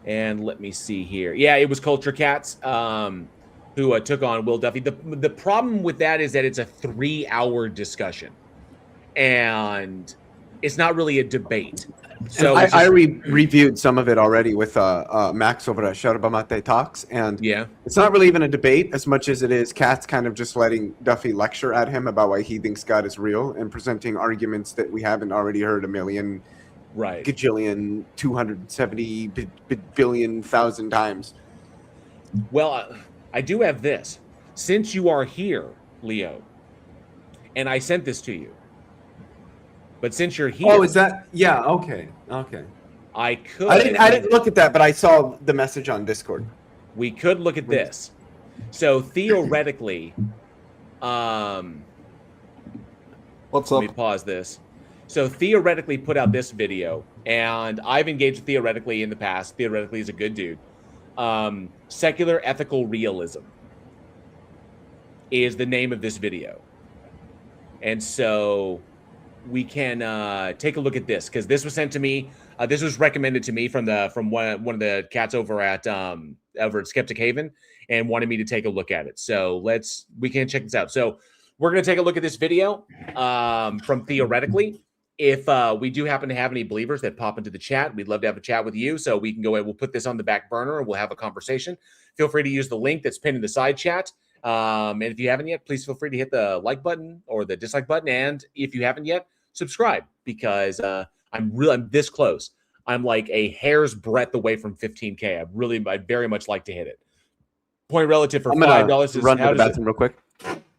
Speaker 1: And let me see here. Yeah, it was Culture Cats who took on Will Duffy. The problem with that is that it's a 3-hour discussion. And it's not really a debate. So
Speaker 4: and
Speaker 1: it's
Speaker 4: I
Speaker 1: just,
Speaker 4: reviewed some of it already with Max over at Shadowbamate Talks, and
Speaker 1: yeah.
Speaker 4: it's not really even a debate as much as it is Katz kind of just letting Duffy lecture at him about why he thinks God is real and presenting arguments that we haven't already heard a million,
Speaker 1: Right.
Speaker 4: gajillion, 270 billion thousand times.
Speaker 1: Well, I do have this. Since you are here, Leo, and I sent this to you, but since you're here,
Speaker 4: Oh, is that? Yeah. Okay.
Speaker 1: I could.
Speaker 4: I didn't look at that, but I saw the message on Discord.
Speaker 1: We could look at this. So theoretically,
Speaker 5: What's
Speaker 1: let me
Speaker 5: up?
Speaker 1: pause this. So theoretically, put out this video, and I've engaged with theoretically in the past. Theoretically is a good dude. Secular ethical realism is the name of this video, and so we can take a look at this because this was sent to me. This was recommended to me from one of the cats over at Skeptic Haven, and wanted me to take a look at it. So we can check this out. So we're gonna take a look at this video from theoretically. If we do happen to have any believers that pop into the chat, we'd love to have a chat with you. So we can go ahead. We'll put this on the back burner and we'll have a conversation. Feel free to use the link that's pinned in the side chat. And if you haven't yet, please feel free to hit the like button or the dislike button. And if you haven't yet, subscribe because I'm this close. I'm like a hair's breadth away from 15K. I'd very much like to hit it. Point relative for $5 is
Speaker 4: run to the bathroom real quick.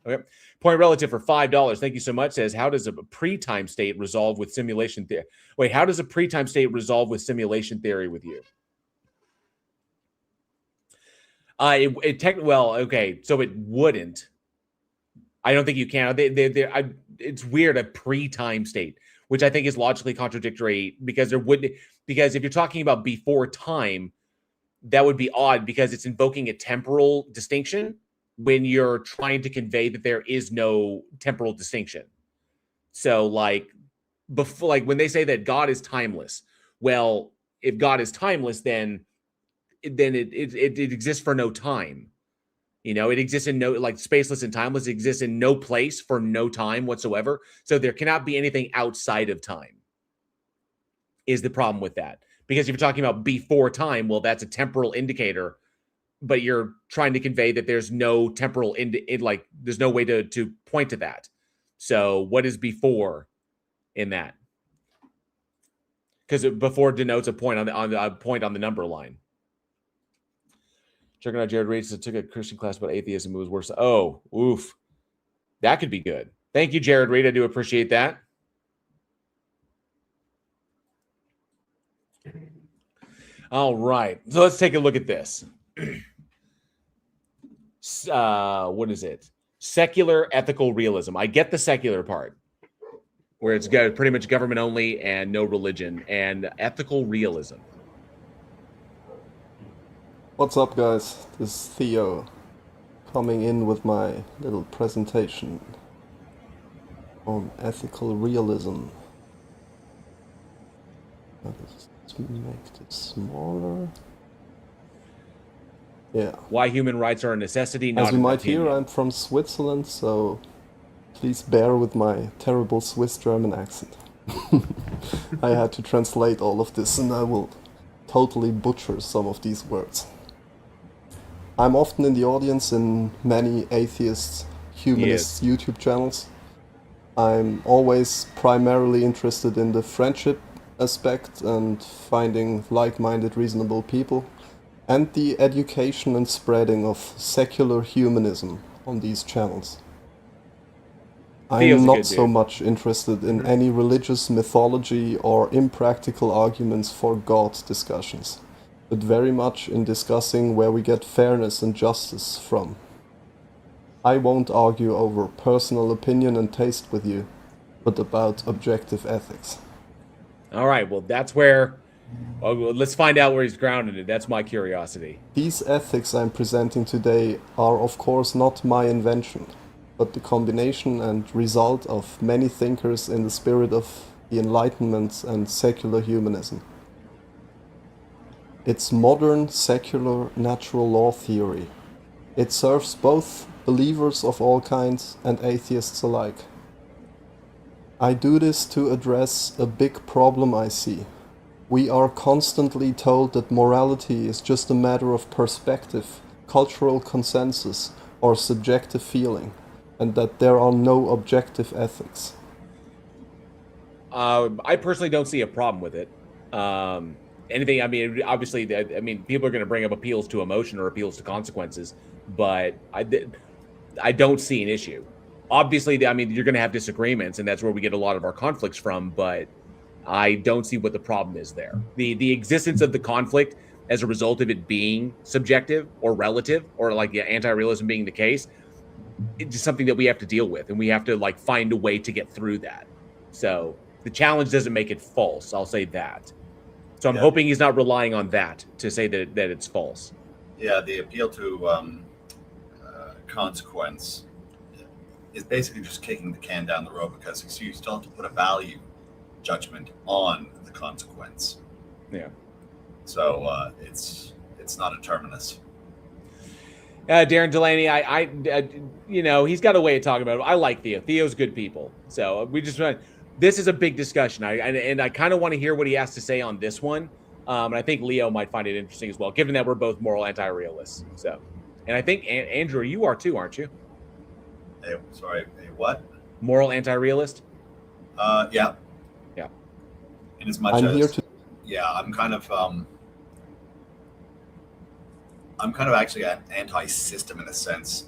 Speaker 1: Okay. Point relative for $5. Thank you so much. Says, how does a pre-time state resolve with simulation theory? Wait, how does a pre-time state resolve with simulation theory with you? Well, okay, so it wouldn't. I don't think you can. It's weird, a pre-time state, which I think is logically contradictory because because if you're talking about before time, that would be odd because it's invoking a temporal distinction when you're trying to convey that there is no temporal distinction. So like before, like when they say that God is timeless, well, if God is timeless, then it exists for no time. You know, it exists in no, like spaceless and timeless, it exists in no place for no time whatsoever. So there cannot be anything outside of time is the problem with that. Because if you're talking about before time, well, that's a temporal indicator, but you're trying to convey that there's no temporal, like there's no way to point to that. So what is before in that? Because before denotes a point on the number line. Checking out Jared Reed took a Christian class about atheism. It was worse. Oh, oof. That could be good. Thank you, Jared Reed. I do appreciate that. All right. So let's take a look at this. What is it? Secular ethical realism. I get the secular part, where it's got pretty much government only and no religion, and ethical realism.
Speaker 5: What's up, guys? This is Theo coming in with my little presentation on ethical realism. Let's make this smaller. Yeah.
Speaker 1: Why human rights are a necessity, not
Speaker 5: As you
Speaker 1: an
Speaker 5: might hear,
Speaker 1: opinion.
Speaker 5: I'm from Switzerland, so please bear with my terrible Swiss-German accent. I had to translate all of this, and I will totally butcher some of these words. I'm often in the audience in many atheist, humanist YouTube channels. I'm always primarily interested in the friendship aspect and finding like-minded, reasonable people, and the education and spreading of secular humanism on these channels. I'm not so much interested in any religious mythology or impractical arguments for God discussions, but very much in discussing where we get fairness and justice from. I won't argue over personal opinion and taste with you, but about objective ethics.
Speaker 1: All right, well, that's where. Well, let's find out where he's grounded it. That's my curiosity.
Speaker 5: These ethics I'm presenting today are of course not my invention, but the combination and result of many thinkers in the spirit of the Enlightenment and secular humanism. It's modern, secular, natural law theory. It serves both believers of all kinds and atheists alike. I do this to address a big problem I see. We are constantly told that morality is just a matter of perspective, cultural consensus, or subjective feeling, and that there are no objective ethics.
Speaker 1: I personally don't see a problem with it. Anything, I mean, obviously, people are going to bring up appeals to emotion or appeals to consequences, but I don't see an issue. Obviously, I mean, you're going to have disagreements, and that's where we get a lot of our conflicts from, but I don't see what the problem is there. The existence of the conflict as a result of it being subjective or relative, or like anti-realism being the case, it's just something that we have to deal with, and we have to like find a way to get through that. So the challenge doesn't make it false. I'll say that. So I'm hoping he's not relying on that to say that it's false.
Speaker 2: Yeah, the appeal to consequence is basically just kicking the can down the road, because you still have to put a value judgment on the consequence.
Speaker 1: Yeah.
Speaker 2: So it's not a terminus.
Speaker 1: Darren Delaney, I he's got a way of talking about it. I like Theo. Theo's good people. So we just want. This is a big discussion. I kind of want to hear what he has to say on this one. And I think Leo might find it interesting as well, given that we're both moral anti-realists. So, and I think Andrew, you are too, aren't you?
Speaker 2: Hey, sorry, what?
Speaker 1: Moral anti-realist?
Speaker 2: Yeah.
Speaker 1: Yeah.
Speaker 2: In as much
Speaker 5: I'm
Speaker 2: as,
Speaker 5: here to.
Speaker 2: yeah, I'm kind of actually an anti-system in a sense.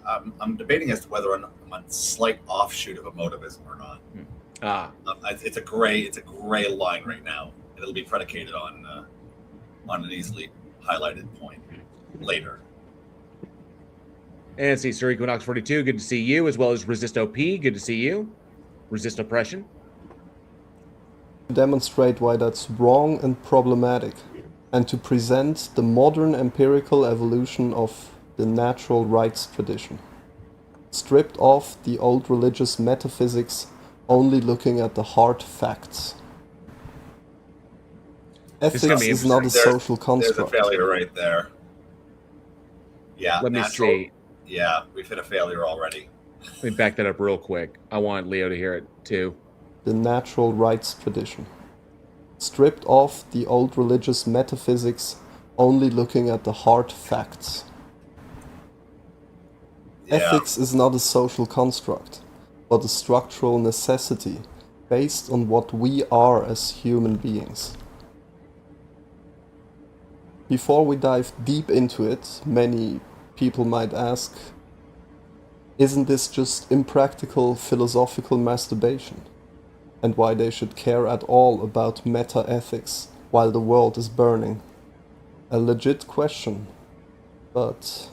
Speaker 2: I'm debating as to whether I'm a slight offshoot of emotivism or not. It's a gray line right now. It'll be predicated on an easily highlighted point later.
Speaker 1: And see, Sir Equinox 42, good to see you, as well as Resist OP, good to see you. Resist oppression.
Speaker 5: Demonstrate why that's wrong and problematic, and to present the modern empirical evolution of the natural rights tradition. Stripped off the old religious metaphysics, only looking at the hard facts. Ethics is not a social construct.
Speaker 2: There's a failure right there. Yeah.
Speaker 1: Let me see.
Speaker 2: Yeah, we've hit a failure already.
Speaker 1: Let me back that up real quick. I want Leo to hear it too.
Speaker 5: The natural rights tradition. Stripped off the old religious metaphysics, only looking at the hard facts.
Speaker 2: Yeah.
Speaker 5: Ethics is not a social construct, but a structural necessity based on what we are as human beings. Before we dive deep into it, many people might ask, isn't this just impractical philosophical masturbation? And why they should care at all about meta-ethics while the world is burning? A legit question, but...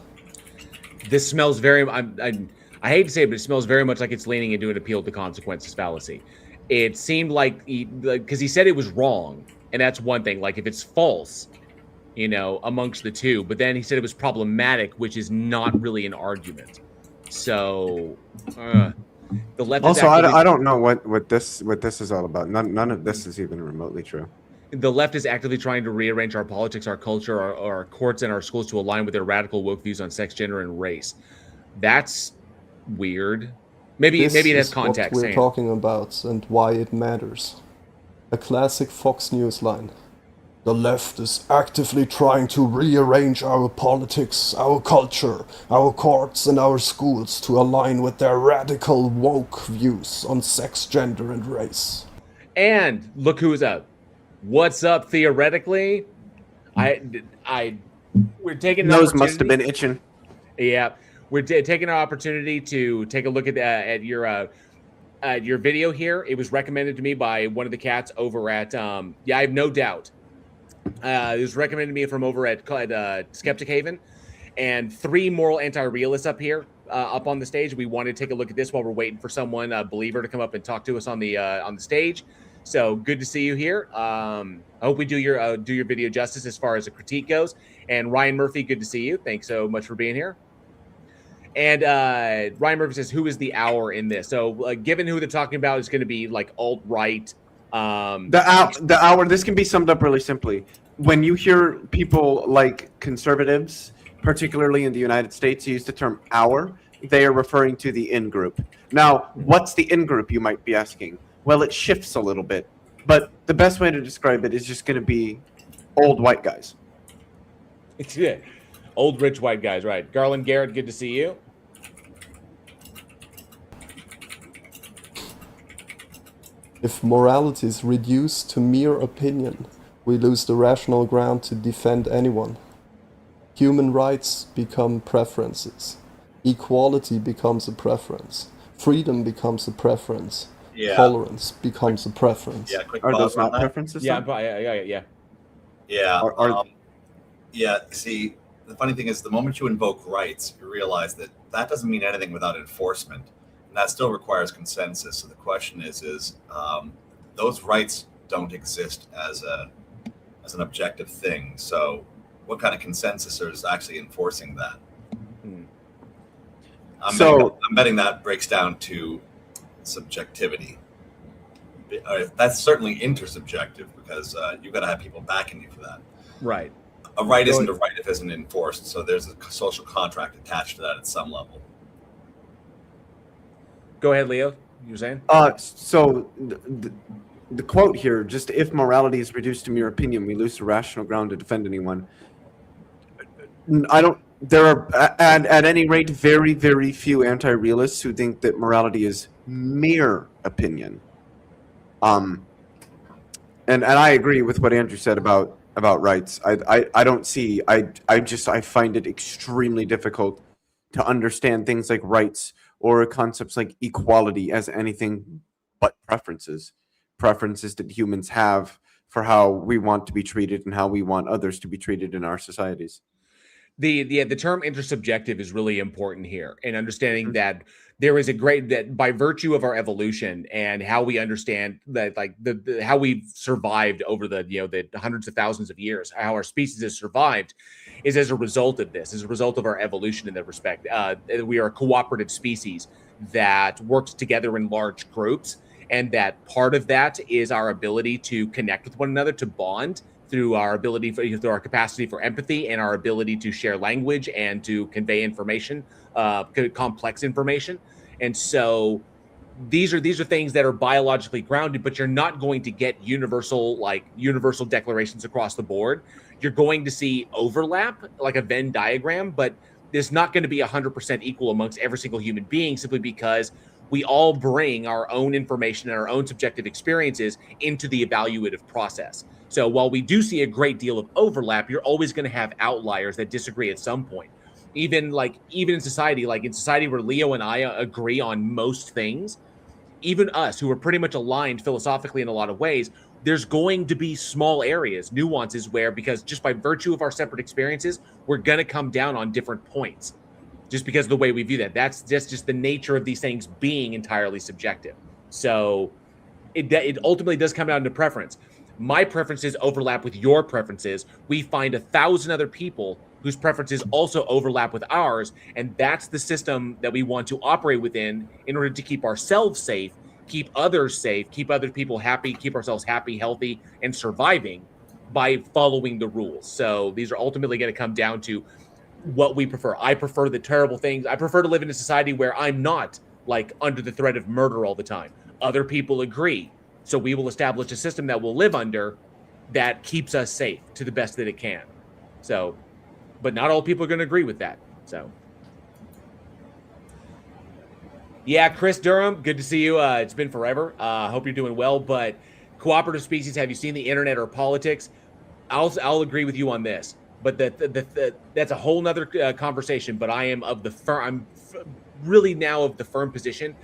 Speaker 1: This smells very... I hate to say it, but it smells very much like it's leaning into an appeal to consequences fallacy. It seemed like... Because he said it was wrong, and that's one thing. Like, if it's false, amongst the two, but then he said it was problematic, which is not really an argument. So... the left
Speaker 4: also, I don't know what this is all about. None of this is even remotely true.
Speaker 1: The left is actively trying to rearrange our politics, our culture, our courts, and our schools to align with their radical woke views on sex, gender, and race. That's weird. Maybe it has context.
Speaker 5: What we're talking about and why it matters. A classic Fox News line. The left is actively trying to rearrange our politics, our culture, our courts, and our schools to align with their radical woke views on sex, gender, and race.
Speaker 1: And look who's up. What's up theoretically? We're taking
Speaker 4: nose must have been itching.
Speaker 1: Yeah, we're taking our opportunity to take a look at your video here. It was recommended to me by one of the cats over at I have no doubt. It was recommended to me from over at Skeptic Haven, and 3 moral anti-realists up here up on the stage. We wanted to take a look at this while we're waiting for someone, a believer, to come up and talk to us on the stage. So good to see you here. I hope we do your video justice as far as the critique goes. And Ryan Murphy, good to see you. Thanks so much for being here. And Ryan Murphy says, who is the hour in this? So given who they're talking about, is going to be like alt-right.
Speaker 4: The hour, this can be summed up really simply. When you hear people like conservatives, particularly in the United States, use the term hour, they are referring to the in-group. Now, what's the in-group, you might be asking? Well, it shifts a little bit, but the best way to describe it is just going to be old white guys.
Speaker 1: It's good. Old rich white guys, right? Garland Garrett, good to see you.
Speaker 5: If morality is reduced to mere opinion, we lose the rational ground to defend anyone. Human rights become preferences. Equality becomes a preference. Freedom becomes a preference.
Speaker 2: Yeah.
Speaker 5: Tolerance becomes a preference.
Speaker 2: Yeah, quick
Speaker 4: Are
Speaker 2: pause
Speaker 4: those
Speaker 2: on
Speaker 4: not
Speaker 2: that.
Speaker 4: preferences?
Speaker 1: Yeah,
Speaker 4: though?
Speaker 1: yeah.
Speaker 2: Yeah. Yeah, see, the funny thing is the moment you invoke rights, you realize that that doesn't mean anything without enforcement. And that still requires consensus. So the question is those rights don't exist as an objective thing. So what kind of consensus is actually enforcing that? I'm betting that breaks down to subjectivity. That's certainly intersubjective because you've got to have people backing you for that.
Speaker 1: Right.
Speaker 2: A right isn't a right if it isn't enforced. So there's a social contract attached to that at some level.
Speaker 1: Go ahead, Leo. You were saying?
Speaker 4: So the quote here, just if morality is reduced to mere opinion, we lose the rational ground to defend anyone. There are, at any rate, very, very few anti-realists who think that morality is mere opinion. And I agree with what Andrew said about rights. I don't see, I find it extremely difficult to understand things like rights or concepts like equality as anything but preferences that humans have for how we want to be treated and how we want others to be treated in our societies.
Speaker 1: The term intersubjective is really important here, and understanding that there is that by virtue of our evolution and how we understand that, like how we've survived over the hundreds of thousands of years, how our species has survived, is as a result of this, as a result of our evolution in that respect. We are a cooperative species that works together in large groups, and that part of that is our ability to connect with one another, to bond, through our through our capacity for empathy and our ability to share language and to convey information, complex information. And so these are things that are biologically grounded, but you're not going to get universal declarations across the board. You're going to see overlap, like a Venn diagram, but there's not going to be 100% equal amongst every single human being, simply because we all bring our own information and our own subjective experiences into the evaluative process. So while we do see a great deal of overlap, you're always going to have outliers that disagree at some point. Even in society, like in society where Leo and I agree on most things, even us who are pretty much aligned philosophically in a lot of ways, there's going to be small areas, nuances where, because just by virtue of our separate experiences, we're going to come down on different points just because of the way we view that. That's just the nature of these things being entirely subjective. So it ultimately does come down to preference. My preferences overlap with your preferences. We find 1,000 other people whose preferences also overlap with ours, and that's the system that we want to operate within in order to keep ourselves safe, keep others safe, keep other people happy, keep ourselves happy, healthy, and surviving by following the rules. So these are ultimately going to come down to what we prefer. I prefer the terrible things. I prefer to live in a society where I'm not like under the threat of murder all the time. Other people agree. So we will establish a system that we'll live under that keeps us safe to the best that it can. So, but not all people are going to agree with that. So, yeah, Chris Durham, good to see you. It's been forever. Hope you're doing well. But cooperative species, have you seen the internet or politics? I'll agree with you on this. But that's a whole nother conversation. But I am of the I'm really now of the firm position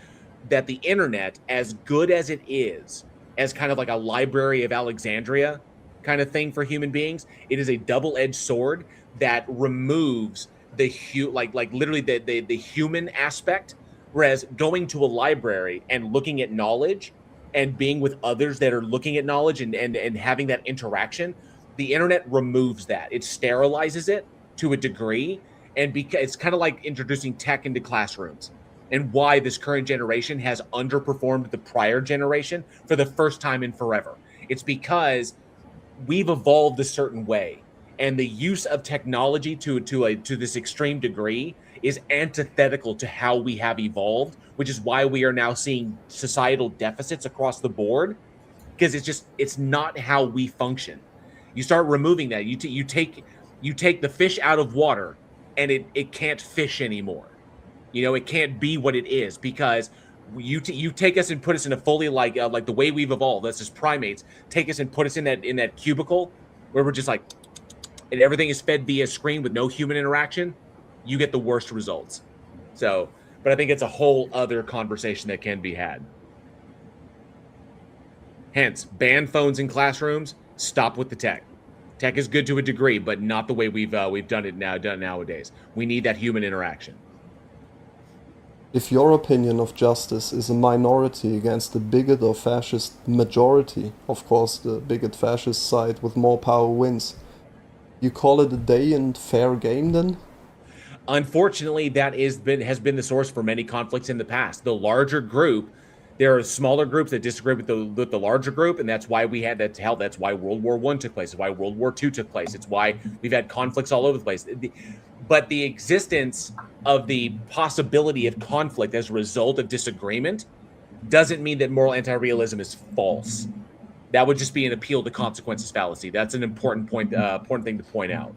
Speaker 1: that the internet, as good as it is, as kind of like a Library of Alexandria kind of thing for human beings, it is a double-edged sword that removes like literally the human aspect. Whereas going to a library and looking at knowledge and being with others that are looking at knowledge and having that interaction, the internet removes that. It sterilizes it to a degree, and because it's kind of like introducing tech into classrooms, and why this current generation has underperformed the prior generation for the first time in forever. It's because we've evolved a certain way, and the use of technology to this extreme degree is antithetical to how we have evolved, which is why we are now seeing societal deficits across the board, because it's not how we function. You start removing that, you take the fish out of water, and it can't fish anymore. It can't be what it is, because you take us and put us in a fully like the way we've evolved. That's as primates. Take us and put us in that cubicle where we're just like, and everything is fed via screen with no human interaction. You get the worst results. So, but I think it's a whole other conversation that can be had. Hence, ban phones in classrooms. Stop with the tech. Tech is good to a degree, but not the way we've done it nowadays. We need that human interaction.
Speaker 5: If your opinion of justice is a minority against the bigot or fascist majority, of course the bigot fascist side with more power wins, you call it a day and fair game then?
Speaker 1: Unfortunately, that has been the source for many conflicts in the past. The larger group, there are smaller groups that disagree with the larger group, and that's why we had that hell. That's why World War I took place. It's why World War II took place. It's why we've had conflicts all over the place. But the existence of the possibility of conflict as a result of disagreement doesn't mean that moral anti-realism is false. That would just be an appeal to consequences fallacy. That's an important thing to point out.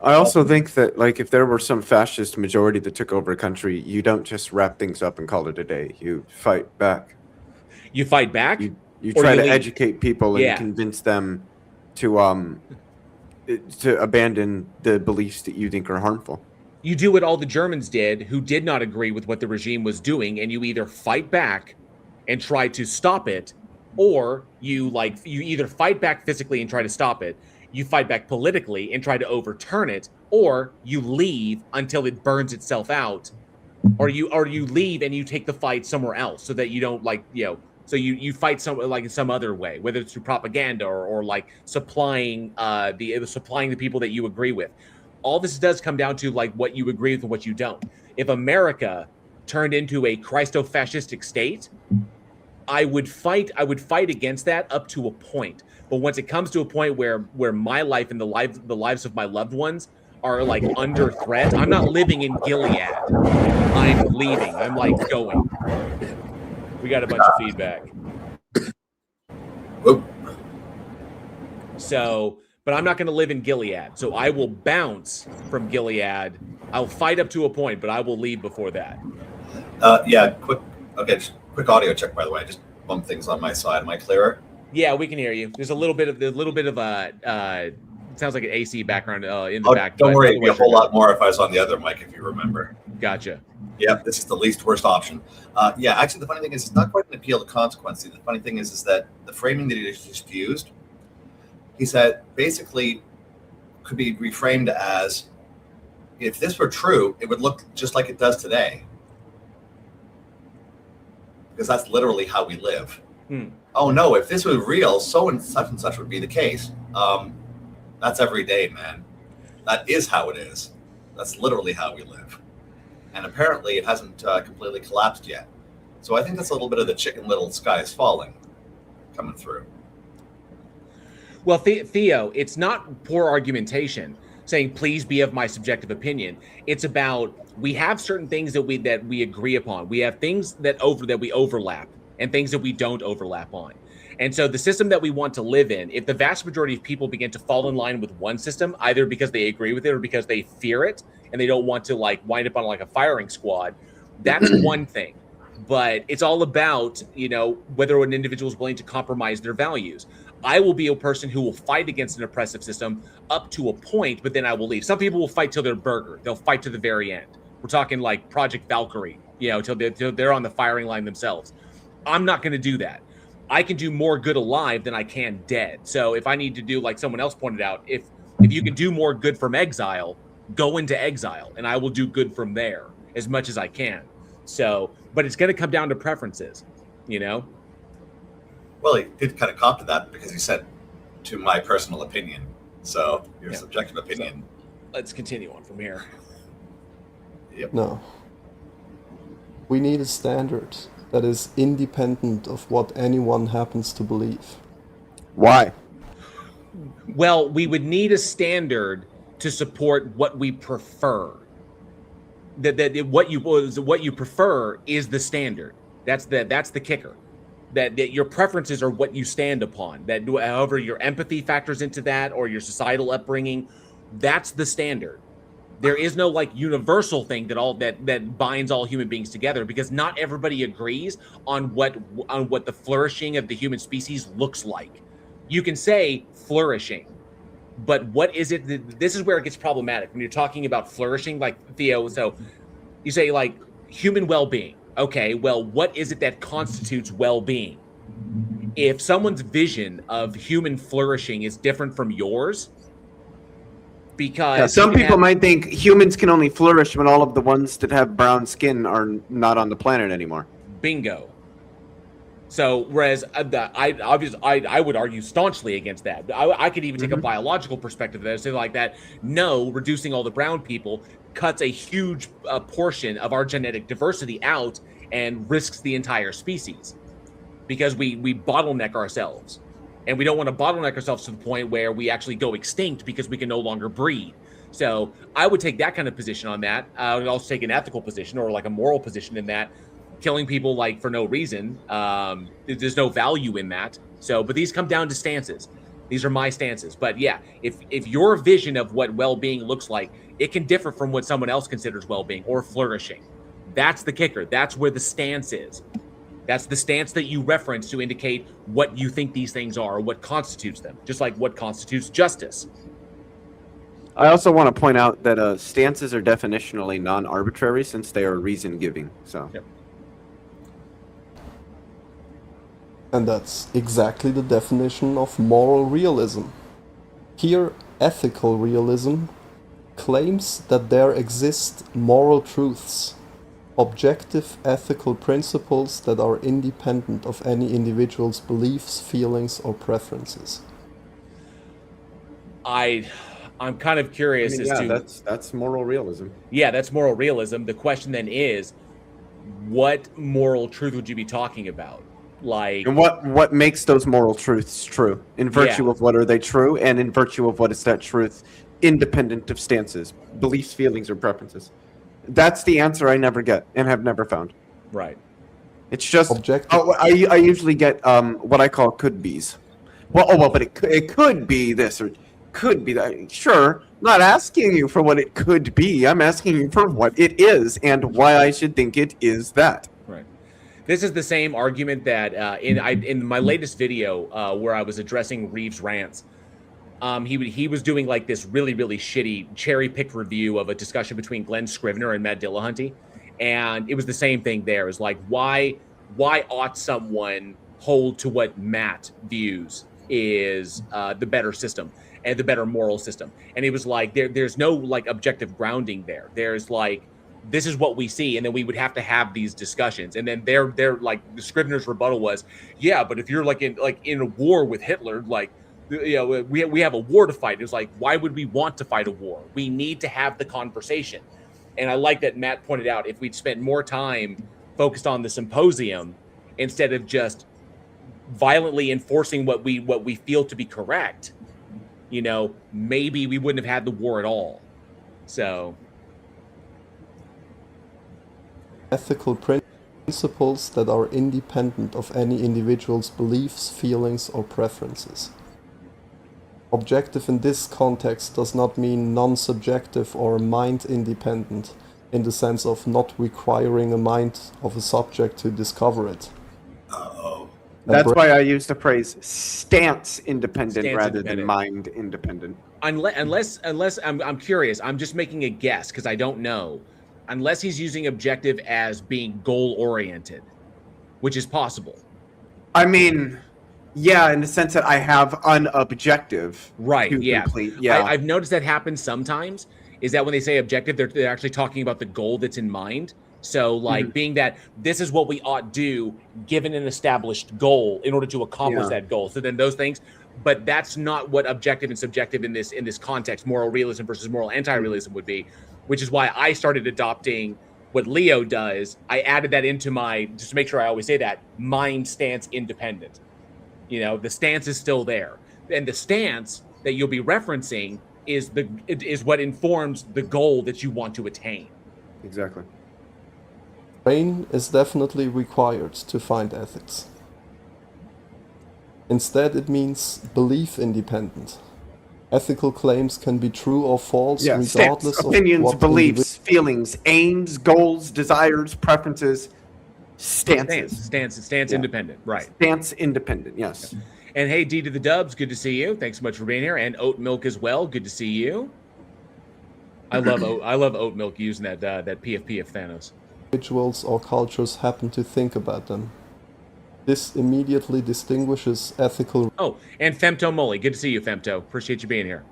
Speaker 4: I also think that, like, if there were some fascist majority that took over a country, you don't just wrap things up and call it a day. You fight back.
Speaker 1: You fight back?
Speaker 4: You try to educate people and convince them to abandon the beliefs that you think are harmful.
Speaker 1: You do what all the Germans did, who did not agree with what the regime was doing, and you either fight back and try to stop it, or you either fight back physically and try to stop it, you fight back politically and try to overturn it, or you leave until it burns itself out, or you leave and you take the fight somewhere else so that you don't so you fight in some other way, whether it's through propaganda or like supplying the people that you agree with. All this does come down to like what you agree with and what you don't. If America turned into a Christo-fascistic state, I would fight against that up to a point. But once it comes to a point where my life and the lives of my loved ones are like under threat, I'm not living in Gilead. I'm leaving. I'm like going. We got a bunch of feedback.
Speaker 2: Whoop.
Speaker 1: So, but I'm not going to live in Gilead. So I will bounce from Gilead. I'll fight up to a point, but I will leave before that.
Speaker 2: Quick audio check, by the way. I just bumped things on my side. Am I clearer?
Speaker 1: Yeah, we can hear you. There's a little bit of it sounds like an AC background in the back.
Speaker 2: Don't worry, it'd be a whole lot more if I was on the other mic, if you remember.
Speaker 1: Gotcha.
Speaker 2: Yeah, this is the least worst option. Actually, the funny thing is, it's not quite an appeal to consequence. The funny thing is that the framing that he just used, he said, basically could be reframed as, if this were true, it would look just like it does today. Because that's literally how we live. Oh no, if this was real, so and such would be the case. That's every day, man. That is how it is. That's literally how we live. And apparently it hasn't completely collapsed yet. So I think that's a little bit of the Chicken Little sky is falling coming through.
Speaker 1: Well, Theo, it's not poor argumentation saying, please be of my subjective opinion. It's about, we have certain things that we agree upon. We have things that we overlap and things that we don't overlap on. And so the system that we want to live in, if the vast majority of people begin to fall in line with one system, either because they agree with it or because they fear it and they don't want to like wind up on like a firing squad, that's one thing. But it's all about, whether an individual is willing to compromise their values. I will be a person who will fight against an oppressive system up to a point, but then I will leave. Some people will fight till they're burger. They'll fight to the very end. We're talking like Project Valkyrie, till they're on the firing line themselves. I'm not going to do that. I can do more good alive than I can dead. So if I need to do, like someone else pointed out, if you can do more good from exile, go into exile, and I will do good from there as much as I can. So, but it's going to come down to preferences, you know?
Speaker 2: Well, he did kind of cop to that because he said, to my personal opinion. So your subjective opinion.
Speaker 1: Let's continue on from here.
Speaker 2: Yep.
Speaker 5: No. We need a standard that is independent of what anyone happens to believe.
Speaker 4: Why?
Speaker 1: Well, we would need a standard to support what we prefer. That what you prefer is the standard. That's the kicker. That your preferences are what you stand upon. That however your empathy factors into that, or your societal upbringing, that's the standard. There is no like universal thing that binds all human beings together, because not everybody agrees on what the flourishing of the human species looks like. You can say flourishing, but what is it? This is where it gets problematic when you're talking about flourishing, like Theo. So you say like human well-being. Okay, well, what is it that constitutes well-being? If someone's vision of human flourishing is different from yours, because
Speaker 4: some people might think humans can only flourish when all of the ones that have brown skin are not on the planet anymore.
Speaker 1: Bingo. So, whereas I would argue staunchly against that. I could even take a biological perspective there, say like that. No, reducing all the brown people cuts a huge portion of our genetic diversity out and risks the entire species, because we bottleneck ourselves, and we don't want to bottleneck ourselves to the point where we actually go extinct because we can no longer breed. So I would take that kind of position on that. I would also take an ethical position or like a moral position in that. Killing people like for no reason, there's no value in that. So, but these come down to stances. These are my stances. But yeah, if your vision of what well-being looks like, it can differ from what someone else considers well-being or flourishing. That's the kicker. That's where the stance is. That's the stance that you reference to indicate what you think these things are, or what constitutes them, just like what constitutes justice.
Speaker 4: I also want to point out that stances are definitionally non-arbitrary, since they are reason-giving. So.
Speaker 1: Yep.
Speaker 5: And that's exactly the definition of moral realism. Here, ethical realism claims that there exist moral truths, objective ethical principles that are independent of any individual's beliefs, feelings, or preferences.
Speaker 1: I'm kind of curious
Speaker 4: that's moral realism.
Speaker 1: Yeah, that's moral realism. The question then is, what moral truth would you be talking about? Like,
Speaker 4: and what makes those moral truths true? In virtue of what are they true, and in virtue of what is that truth independent of stances, beliefs, feelings, or preferences? That's the answer I never get and have never found.
Speaker 1: Right.
Speaker 4: It's just
Speaker 5: objective.
Speaker 4: I usually get what I call could be's. But it could be this or could be that. Sure, not asking you for what it could be. I'm asking you for what it is and why I should think it is that.
Speaker 1: Right. This is the same argument that in my latest video where I was addressing Reeves' rants. He was doing like this really shitty cherry-picked review of a discussion between Glenn Scrivener and Matt Dillahunty, and it was the same thing there. It's like why ought someone hold to what Matt views is the better system and the better moral system? And it was like there's no like objective grounding there. There's like, this is what we see, and then we would have to have these discussions. And then they're like, the Scrivener's rebuttal was, yeah, but if you're like in a war with Hitler, like, you know, we have a war to fight. It's like, why would we want to fight a war? We need to have the conversation. And I like that Matt pointed out, if we'd spent more time focused on the symposium instead of just violently enforcing what we feel to be correct, you know, maybe we wouldn't have had the war at all. So
Speaker 5: ethical principles that are independent of any individual's beliefs, feelings, or preferences. Objective in this context does not mean non-subjective or mind-independent, in the sense of not requiring a mind of a subject to discover it.
Speaker 2: Uh-oh.
Speaker 4: That's why I use the phrase stance independent rather than mind independent.
Speaker 1: Unless I'm curious, I'm just making a guess because I don't know. Unless he's using objective as being goal-oriented, which is possible.
Speaker 4: I mean, yeah, in the sense that I have an objective
Speaker 1: right,
Speaker 4: to
Speaker 1: yeah.
Speaker 4: complete. Yeah,
Speaker 1: I've noticed that happens sometimes, is that when they say objective, they're actually talking about the goal that's in mind. So, like, being that this is what we ought do given an established goal in order to accomplish that goal. So then those things, but that's not what objective and subjective in this context, moral realism versus moral anti-realism would be, which is why I started adopting what Leo does. I added that into my, just to make sure I always say that, mind stance independent. You know, the stance is still there. And the stance that you'll be referencing is what informs the goal that you want to attain.
Speaker 4: Exactly.
Speaker 5: Brain is definitely required to find ethics. Instead, it means belief independent. Ethical claims can be true or false
Speaker 4: Stance,
Speaker 5: regardless of
Speaker 4: opinions,
Speaker 5: what
Speaker 4: beliefs, feelings, aims, goals, desires, preferences, stances.
Speaker 1: Stance independent, right?
Speaker 4: Stance independent, yes.
Speaker 1: And hey, D to the Dubs, good to see you. Thanks so much for being here. And Oat Milk as well, good to see you. I love Oat Milk using that PFP of Thanos.
Speaker 5: individuals or cultures happen to think about them. This immediately distinguishes ethical.
Speaker 1: Oh, and Femto Molly, good to see you, Femto. Appreciate you being here.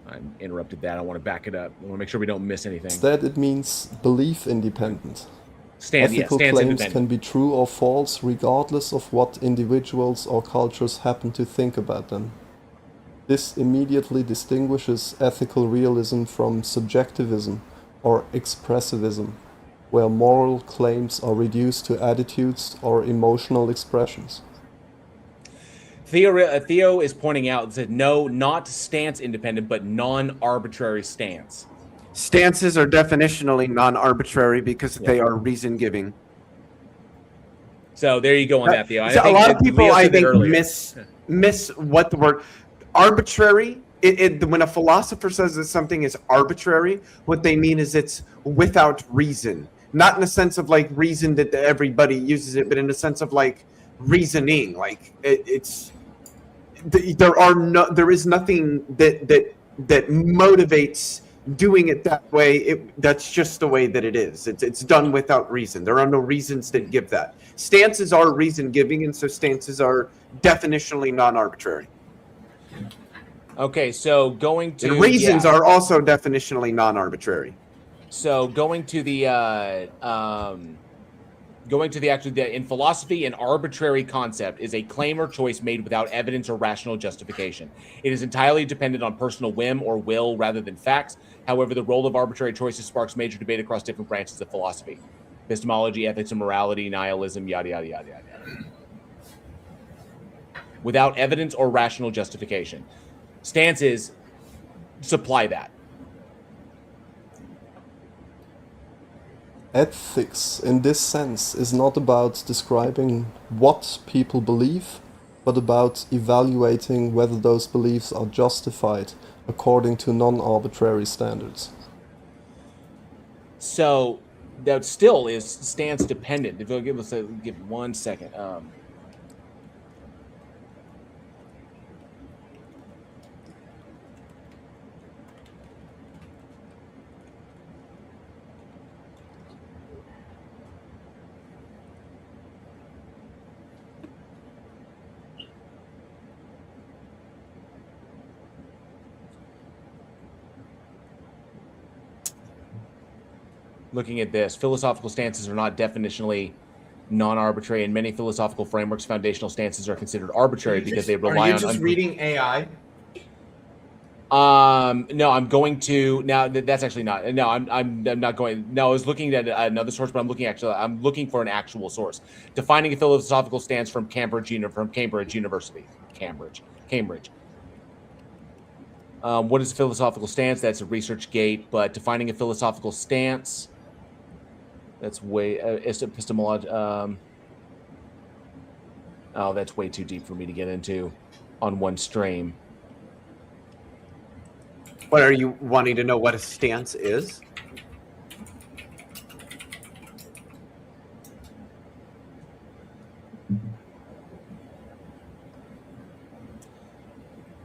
Speaker 1: I interrupted that. I want to back it up. I want to make sure we don't miss anything.
Speaker 5: Instead, it means belief independent.
Speaker 1: Stance
Speaker 5: Ethical claims can be true or false regardless of what individuals or cultures happen to think about them. This immediately distinguishes ethical realism from subjectivism or expressivism, where moral claims are reduced to attitudes or emotional expressions.
Speaker 1: Theo is pointing out that no, not stance independent, but non-arbitrary stance.
Speaker 4: Stances are definitionally non-arbitrary because they are reason-giving.
Speaker 1: So there you go on that, Theo.
Speaker 4: A lot of people, I think, miss what the word arbitrary. When a philosopher says that something is arbitrary, what they mean is it's without reason. Not in the sense of like reason that everybody uses it, but in the sense of like reasoning. Like there is nothing that motivates doing it that way. That's just the way that it is. It's done without reason. There are no reasons that give that. Stances are reason giving, and so stances are definitionally non-arbitrary.
Speaker 1: Okay, so going to
Speaker 4: and reasons are also definitionally non-arbitrary.
Speaker 1: So going to the in philosophy, an arbitrary concept is a claim or choice made without evidence or rational justification. It is entirely dependent on personal whim or will rather than facts. However, the role of arbitrary choices sparks major debate across different branches of philosophy: epistemology, ethics and morality, nihilism, yada yada yada yada. Without evidence or rational justification. Stances supply that.
Speaker 5: Ethics, in this sense, is not about describing what people believe, but about evaluating whether those beliefs are justified according to non-arbitrary standards.
Speaker 1: So that still is stance dependent. If you'll give 1 second. Looking at this, philosophical stances are not definitionally non-arbitrary. In many philosophical frameworks, foundational stances are considered arbitrary because they rely on.
Speaker 4: Are you just reading AI?
Speaker 1: No, I'm going to now. That's actually not. No, I'm not going. No, I was looking at another source, but I'm looking for an actual source. Defining a philosophical stance from Cambridge University. Cambridge. What is a philosophical stance? That's a ResearchGate. But defining a philosophical stance, that's way epistemology. Oh, that's way too deep for me to get into on one stream.
Speaker 4: What are you wanting to know? What a stance is?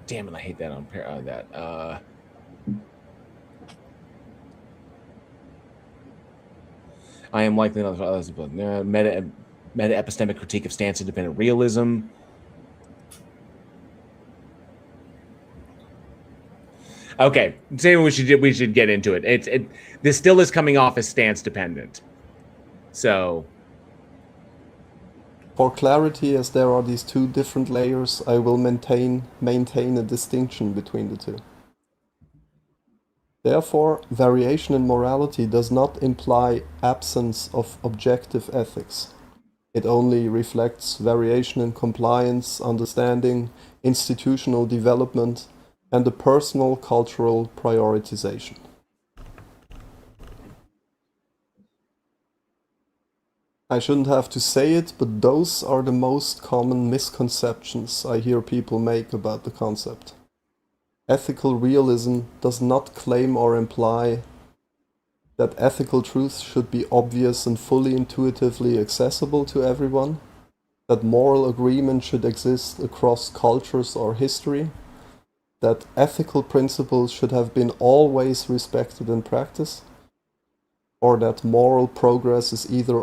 Speaker 1: Damn it! I hate that on that. I am likely not others, but meta epistemic critique of stance independent realism. Okay, saying we should get into it. This still is coming off as stance dependent. So
Speaker 5: For clarity, as there are these two different layers, I will maintain a distinction between the two. Therefore, variation in morality does not imply absence of objective ethics. It only reflects variation in compliance, understanding, institutional development, and the personal cultural prioritization. I shouldn't have to say it, but those are the most common misconceptions I hear people make about the concept. Ethical realism does not claim or imply that ethical truths should be obvious and fully intuitively accessible to everyone, that moral agreement should exist across cultures or history, that ethical principles should have been always respected in practice, or that moral progress is either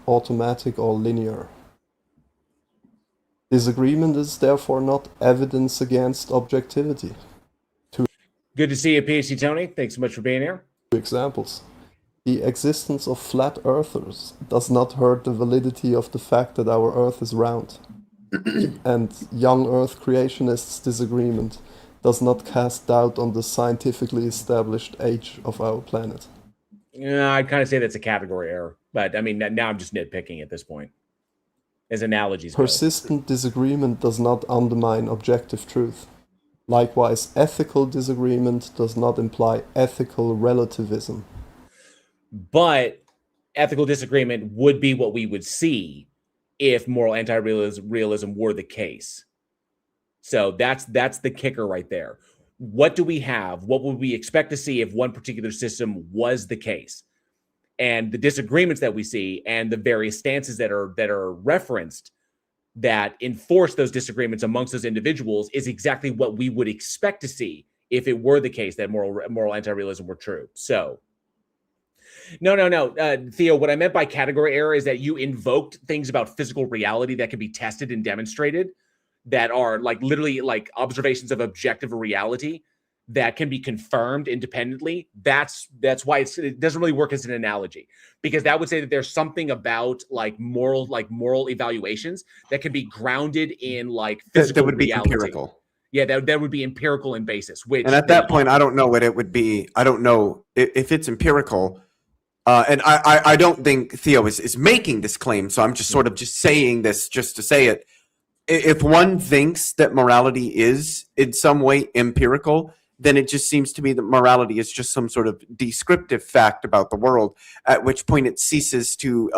Speaker 5: automatic or linear. Disagreement is therefore not evidence against objectivity.
Speaker 1: good to see you, PhD Tony. Thanks so much for being here.
Speaker 5: Two examples. The existence of flat earthers does not hurt the validity of the fact that our Earth is round. And young Earth creationists' disagreement does not cast doubt on the scientifically established age of our planet.
Speaker 1: Yeah, I'd kind of say that's a category error, but I mean, now I'm just nitpicking at this point. As analogies go.
Speaker 5: Persistent disagreement does not undermine objective truth. Likewise, ethical disagreement does not imply ethical relativism.
Speaker 1: But ethical disagreement would be what we would see if moral anti-realism were the case. So that's the kicker right there. What do we have? What would we expect to see if one particular system was the case? And the disagreements that we see and the various stances that are referenced that enforce those disagreements amongst those individuals is exactly what we would expect to see if it were the case that moral anti-realism were true. So no. Theo, what I meant by category error is that you invoked things about physical reality that can be tested and demonstrated that are like literally like observations of objective reality that can be confirmed independently. That's why it doesn't really work as an analogy, because that would say that there's something about like moral evaluations that can be grounded in like physical
Speaker 4: that would be
Speaker 1: reality.
Speaker 4: empirical.
Speaker 1: Yeah, that would be empirical in basis. Which,
Speaker 4: and at that point, I don't know what it would be. I don't know if it's empirical. And I don't think Theo is making this claim, so I'm just sort of just saying this just to say it. If one thinks that morality is in some way empirical, then it just seems to me that morality is just some sort of descriptive fact about the world, at which point it ceases to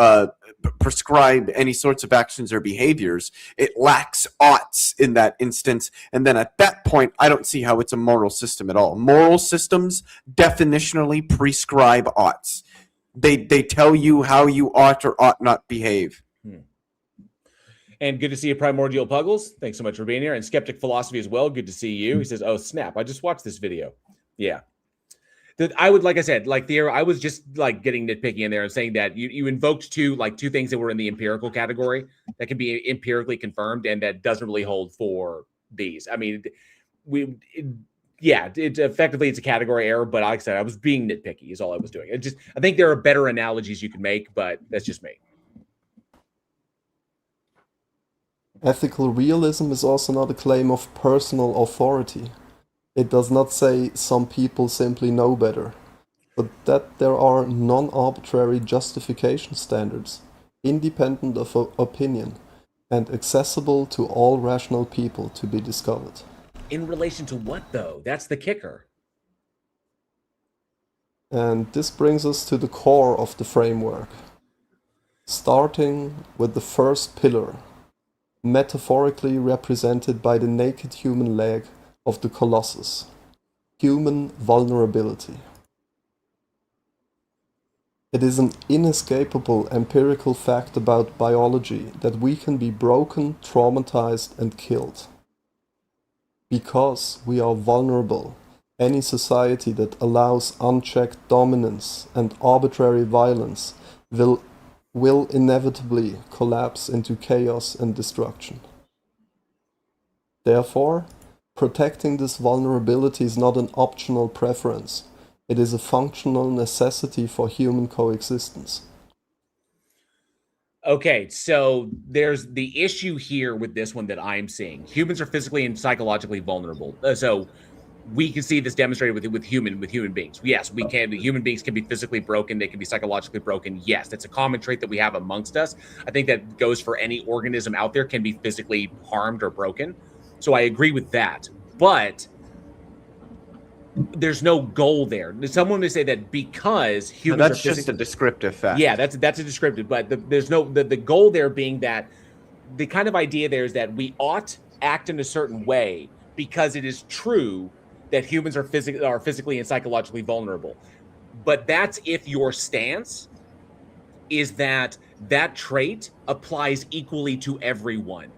Speaker 4: prescribe any sorts of actions or behaviors. It lacks oughts in that instance. And then at that point, I don't see how it's a moral system at all. Moral systems definitionally prescribe oughts. They tell you how you ought or ought not behave.
Speaker 1: And good to see you, Primordial Puggles. Thanks so much for being here. And Skeptic Philosophy as well. Good to see you. He says, oh, snap. I just watched this video. Yeah. I would, like I said, like Theo, I was just like getting nitpicky in there and saying that you invoked two things that were in the empirical category that can be empirically confirmed, and that doesn't really hold for these. I mean, effectively it's a category error, but like I said, I was being nitpicky is all I was doing. I think there are better analogies you can make, but that's just me.
Speaker 5: Ethical realism is also not a claim of personal authority. It does not say some people simply know better, but that there are non-arbitrary justification standards, independent of opinion, and accessible to all rational people to be discovered.
Speaker 1: In relation to what, though? That's the kicker.
Speaker 5: And this brings us to the core of the framework, starting with the first pillar, metaphorically represented by the naked human leg of the Colossus, human vulnerability. It is an inescapable empirical fact about biology that we can be broken, traumatized, and killed. Because we are vulnerable, any society that allows unchecked dominance and arbitrary violence will inevitably collapse into chaos and destruction. Therefore, Protecting this vulnerability is not an optional preference. It is a functional necessity for human coexistence.
Speaker 1: Okay, so there's the issue here with this one that I'm seeing. Humans are physically and psychologically vulnerable. So we can see this demonstrated with human beings. Yes, we can. Human beings can be physically broken. They can be psychologically broken. Yes, that's a common trait that we have amongst us. I think that goes for any organism out there can be physically harmed or broken. So I agree with that. But there's no goal there. Someone may say that because humans
Speaker 4: that's
Speaker 1: are
Speaker 4: just a descriptive fact.
Speaker 1: Yeah, that's a descriptive, but there's no the goal there being that the kind of idea there is that we ought act in a certain way because it is true that humans are physically and psychologically vulnerable. But that's if your stance is that that trait applies equally to everyone,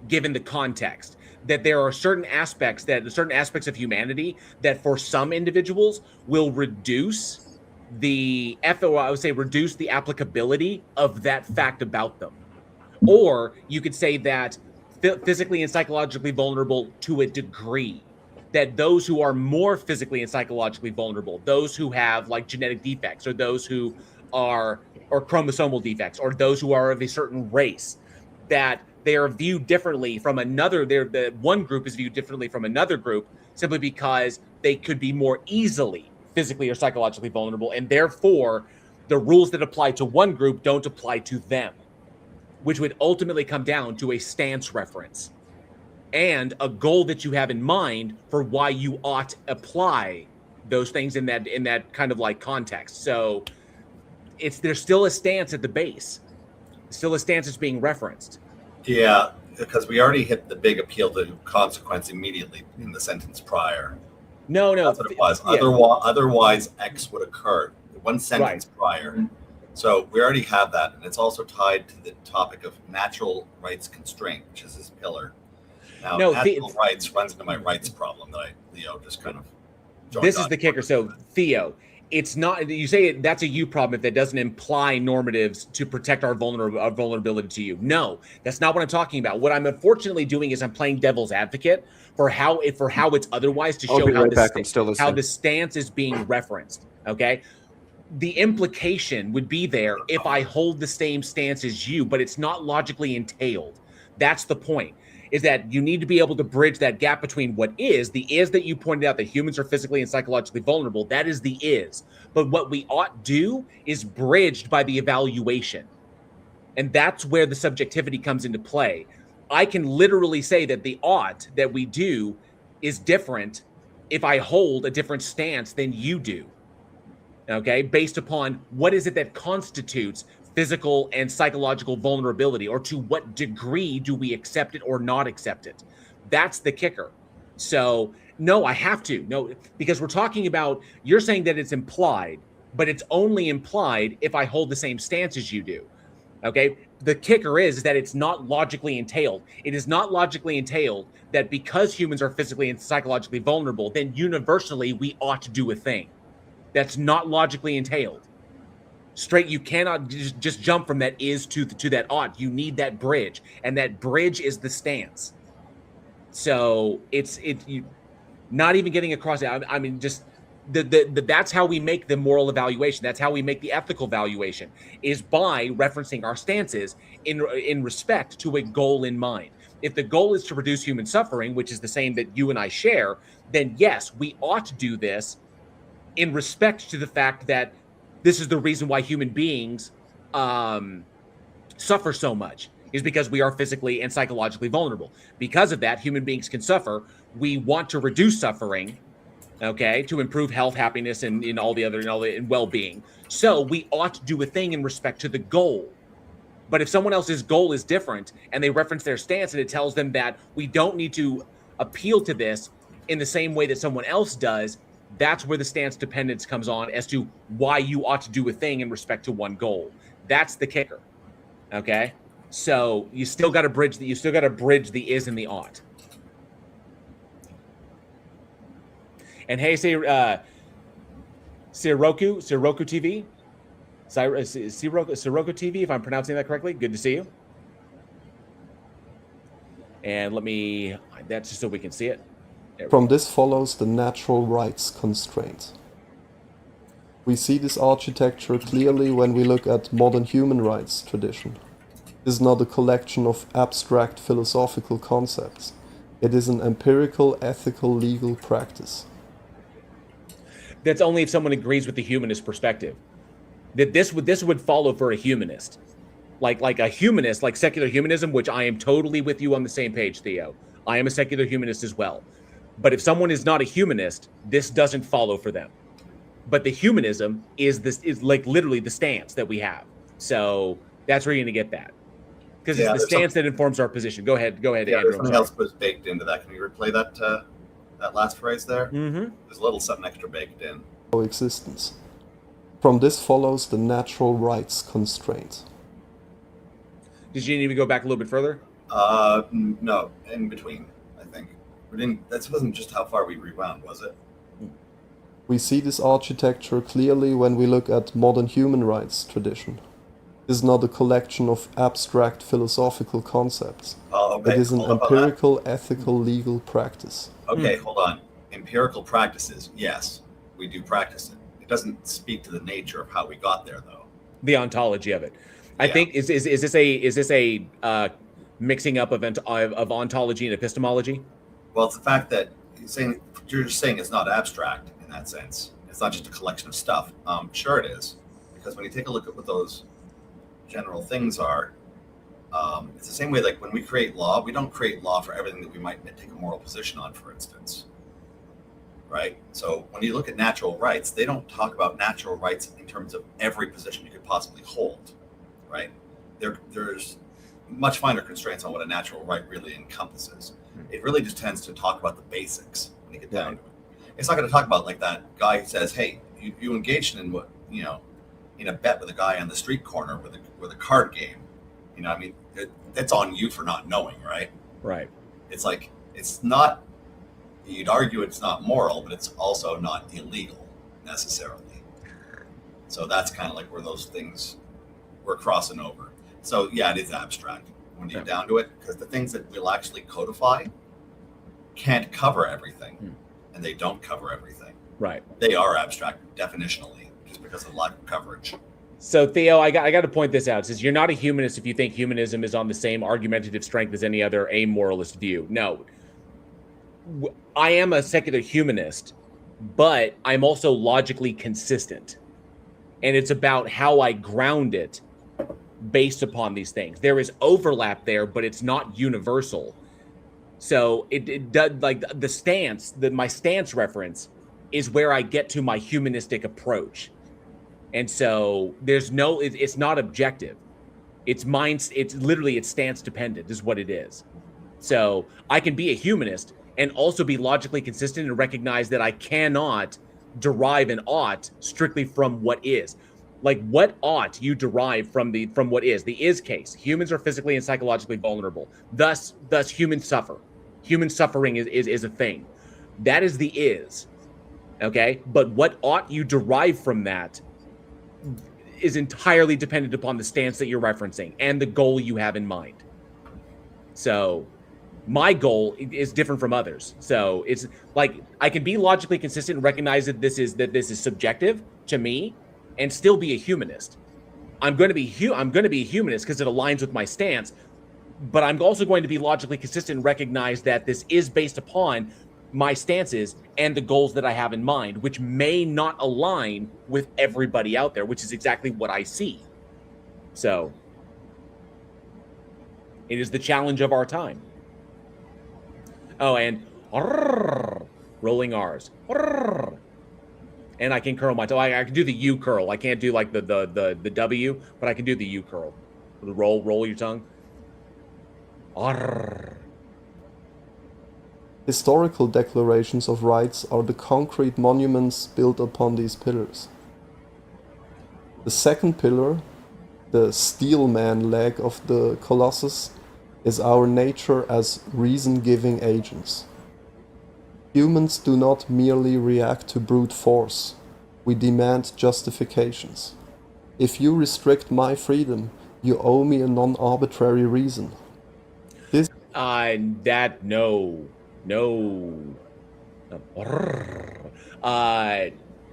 Speaker 1: given the context. That there are certain aspects of humanity that for some individuals will reduce the reduce the applicability of that fact about them. Or you could say that physically and psychologically vulnerable to a degree, that those who are more physically and psychologically vulnerable, those who have like genetic defects, or those who are or chromosomal defects, or those who are of a certain race, that they are viewed differently from another. The one group is viewed differently from another group simply because they could be more easily physically or psychologically vulnerable, and therefore the rules that apply to one group don't apply to them, which would ultimately come down to a stance reference and a goal that you have in mind for why you ought apply those things in that kind of like context. So there's still a stance at the base, still a stance that's being referenced.
Speaker 2: Yeah, because we already hit the big appeal to consequence immediately in the sentence prior.
Speaker 1: No,
Speaker 2: That's what it was.
Speaker 1: Yeah.
Speaker 2: Otherwise, X would occur. One sentence prior. So we already have that, and it's also tied to the topic of natural rights constraint, which is this pillar. Now, natural rights runs into my rights problem that Leo just kind of.
Speaker 1: This is the kicker. So, Theo, it's not. You say that's a you problem if that doesn't imply normatives to protect our vulnerability to you. No, that's not what I'm talking about. What I'm unfortunately doing is I'm playing devil's advocate for how it's otherwise to show how the stance is being referenced. Okay. The implication would be there if I hold the same stance as you, but it's not logically entailed. That's the point, is that you need to be able to bridge that gap between the is that you pointed out that humans are physically and psychologically vulnerable. That is the is. But what we ought do is bridged by the evaluation. And that's where the subjectivity comes into play. I can literally say that the ought that we do is different if I hold a different stance than you do. Okay, based upon what is it that constitutes physical and psychological vulnerability, or to what degree do we accept it or not accept it? That's the kicker. So no, I have to. No, because we're talking about, you're saying that it's implied, but it's only implied if I hold the same stance as you do. Okay, the kicker is that it's not logically entailed. It is not logically entailed that because humans are physically and psychologically vulnerable, then universally we ought to do a thing. That's not logically entailed. Straight, you cannot just jump from that is to that ought. You need that bridge, and that bridge is the stance. So you not even getting across it. I mean, just that's how we make the moral evaluation. That's how we make the ethical valuation, is by referencing our stances in respect to a goal in mind. If the goal is to reduce human suffering, which is the same that you and I share, then yes, we ought to do this in respect to the fact that this is the reason why human beings suffer so much, is because we are physically and psychologically vulnerable. Because of that, human beings can suffer. We want to reduce suffering, okay, to improve health, happiness, and well-being. So we ought to do a thing in respect to the goal. But if someone else's goal is different and they reference their stance and it tells them that we don't need to appeal to this in the same way that someone else does, that's where the stance dependence comes on as to why you ought to do a thing in respect to one goal. That's the kicker. Okay? So you still got to bridge the is and the ought. And hey, say Siroku TV. Siroku TV, if I'm pronouncing that correctly. Good to see you. And that's just so we can see it. There we
Speaker 5: From
Speaker 1: go.
Speaker 5: this follows the natural rights constraint. We see this architecture clearly when we look at modern human rights tradition. It is not a collection of abstract philosophical concepts. It is an empirical, ethical, legal practice.
Speaker 1: That's only if someone agrees with the humanist perspective. That this would follow for a humanist. Like a humanist, like secular humanism, which I am totally with you on the same page, Theo. I am a secular humanist as well. But if someone is not a humanist, this doesn't follow for them. But the humanism is like literally the stance that we have. So that's where you're gonna get that. Because
Speaker 2: Yeah,
Speaker 1: it's the
Speaker 2: there's
Speaker 1: stance that informs our position. Go ahead,
Speaker 2: Yeah,
Speaker 1: Andrew.
Speaker 2: there's something else was baked into that. Can you replay that last phrase there?
Speaker 1: Mm-hmm.
Speaker 2: There's a little something extra baked in.
Speaker 5: Coexistence. From this follows the natural rights constraint.
Speaker 1: Did you need to go back a little bit further?
Speaker 2: No, in between, I think. We didn't. That wasn't just how far we rewound, was it?
Speaker 5: We see this architecture clearly when we look at modern human rights tradition. It is not a collection of abstract philosophical concepts.
Speaker 2: Oh, okay.
Speaker 5: It is an
Speaker 2: Hold up on that.
Speaker 5: empirical, ethical, legal practice.
Speaker 2: Okay, hold on. Empirical practices, yes, we do practice it. It doesn't speak to the nature of how we got there, though.
Speaker 1: The ontology of it. I
Speaker 2: Yeah.
Speaker 1: think is this a mixing up of ontology and epistemology?
Speaker 2: Well, it's the fact that you're just saying it's not abstract in that sense. It's not just a collection of stuff. Sure it is, because when you take a look at what those general things are, it's the same way. Like when we create law, we don't create law for everything that we might take a moral position on, for instance. Right. So when you look at natural rights, they don't talk about natural rights in terms of every position you could possibly hold. Right. There's much finer constraints on what a natural right really encompasses. It really just tends to talk about the basics when you get down to it. It's not going to talk about like that guy who says, "Hey, you engaged in what in a bet with a guy on the street corner with a card game." I mean, it's on you for not knowing, right?
Speaker 1: Right.
Speaker 2: It's like it's not. You'd argue it's not moral, but it's also not illegal necessarily. So that's kind of like where those things we're crossing over. So yeah, it is abstract when you get down to it, because the things that we'll actually codify can't cover everything, and they don't cover everything.
Speaker 1: Right.
Speaker 2: They are abstract definitionally, just because of lack of coverage.
Speaker 1: So Theo, I got to point this out. It says you're not a humanist if you think humanism is on the same argumentative strength as any other amoralist view. No. I am a secular humanist, but I'm also logically consistent. And it's about how I ground it based upon these things. There is overlap there, but it's not universal. So it does, like the stance, my stance reference is where I get to my humanistic approach. And so there's no, it's not objective. It's literally, it's stance dependent is what it is. So I can be a humanist and also be logically consistent and recognize that I cannot derive an ought strictly from what is. Like what ought you derive from what is. The is case. Humans are physically and psychologically vulnerable. Thus humans suffer. Human suffering is a thing. That is the is. Okay? But what ought you derive from that is entirely dependent upon the stance that you're referencing and the goal you have in mind. So my goal is different from others. So it's like I can be logically consistent and recognize that this is subjective to me and still be a humanist. I'm going to be a humanist because it aligns with my stance, but I'm also going to be logically consistent and recognize that this is based upon my stances and the goals that I have in mind, which may not align with everybody out there, which is exactly what I see. So it is the challenge of our time. Oh, and rolling R's. And I can curl my toe. I can do the U curl. I can't do like the W, but I can do the U curl. The roll your tongue.
Speaker 5: Historical declarations of rights are the concrete monuments built upon these pillars. The second pillar, the steel man leg of the Colossus, is our nature as reason-giving agents. Humans do not merely react to brute force. We demand justifications. If you restrict my freedom, you owe me a non-arbitrary reason.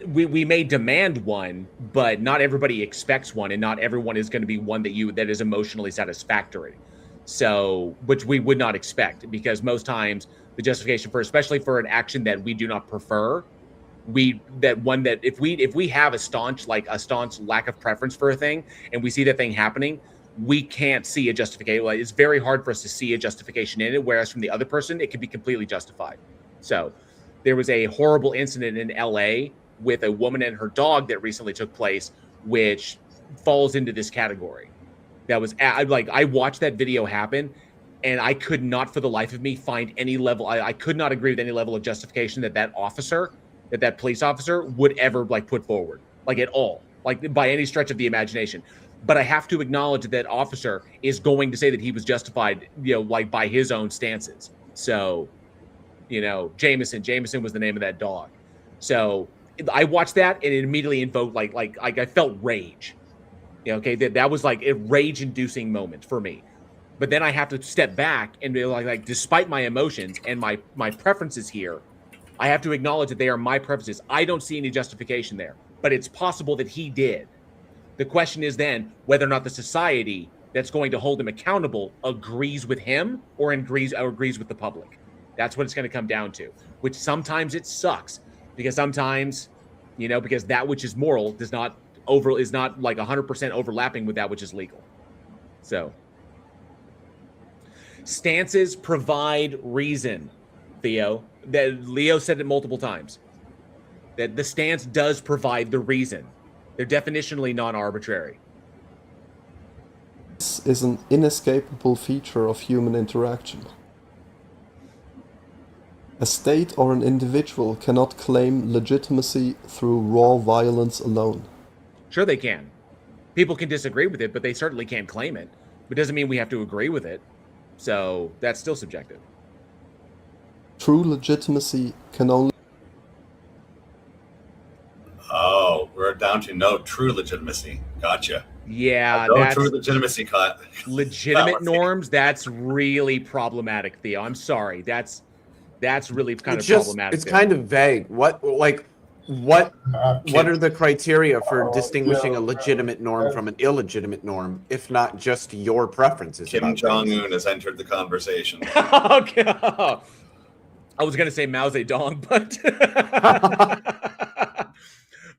Speaker 1: We may demand one, but not everybody expects one, and not everyone is going to be one that is emotionally satisfactory. So, which we would not expect, because most times the justification for, especially for an action that we do not prefer, if we have a staunch lack of preference for a thing, and we see that thing happening, we can't see a justification. Like, it's very hard for us to see a justification in it, whereas from the other person, it could be completely justified. So there was a horrible incident in LA with a woman and her dog that recently took place, which falls into this category. That was I watched that video happen, and I could not for the life of me find any level. I could not agree with any level of justification that police officer would ever put forward, at all, by any stretch of the imagination. But I have to acknowledge that officer is going to say that he was justified, by his own stances. So, Jameson was the name of that dog. So I watched that, and it immediately invoked I felt rage. Okay, that was a rage-inducing moment for me. But then I have to step back and be like despite my emotions and my preferences here, I have to acknowledge that they are my preferences. I don't see any justification there, but it's possible that he did. The question is then whether or not the society that's going to hold him accountable agrees with him or agrees with the public. That's what it's going to come down to, which sometimes it sucks, because sometimes, because that which is moral is not 100% overlapping with that which is legal. So stances provide reason, Theo. That Leo said it multiple times, that the stance does provide the reason. They're definitionally non-arbitrary.
Speaker 5: This is an inescapable feature of human interaction. A state or an individual cannot claim legitimacy through raw violence alone.
Speaker 1: Sure they can. People can disagree with it, but they certainly can't claim it. But it doesn't mean we have to agree with it. So that's still subjective.
Speaker 5: True legitimacy can only...
Speaker 2: Oh, we're down to no true legitimacy. Gotcha.
Speaker 1: Yeah,
Speaker 2: no
Speaker 1: that's
Speaker 2: true legitimacy cut.
Speaker 1: Legitimate norms. That's really problematic, Theo. I'm sorry. That's really kind of problematic.
Speaker 4: It's kind of vague. What are the criteria for distinguishing a legitimate norm from an illegitimate norm, if not just your preferences?
Speaker 2: Kim Jong-un has entered the conversation.
Speaker 1: Okay. I was going to say Mao Zedong, but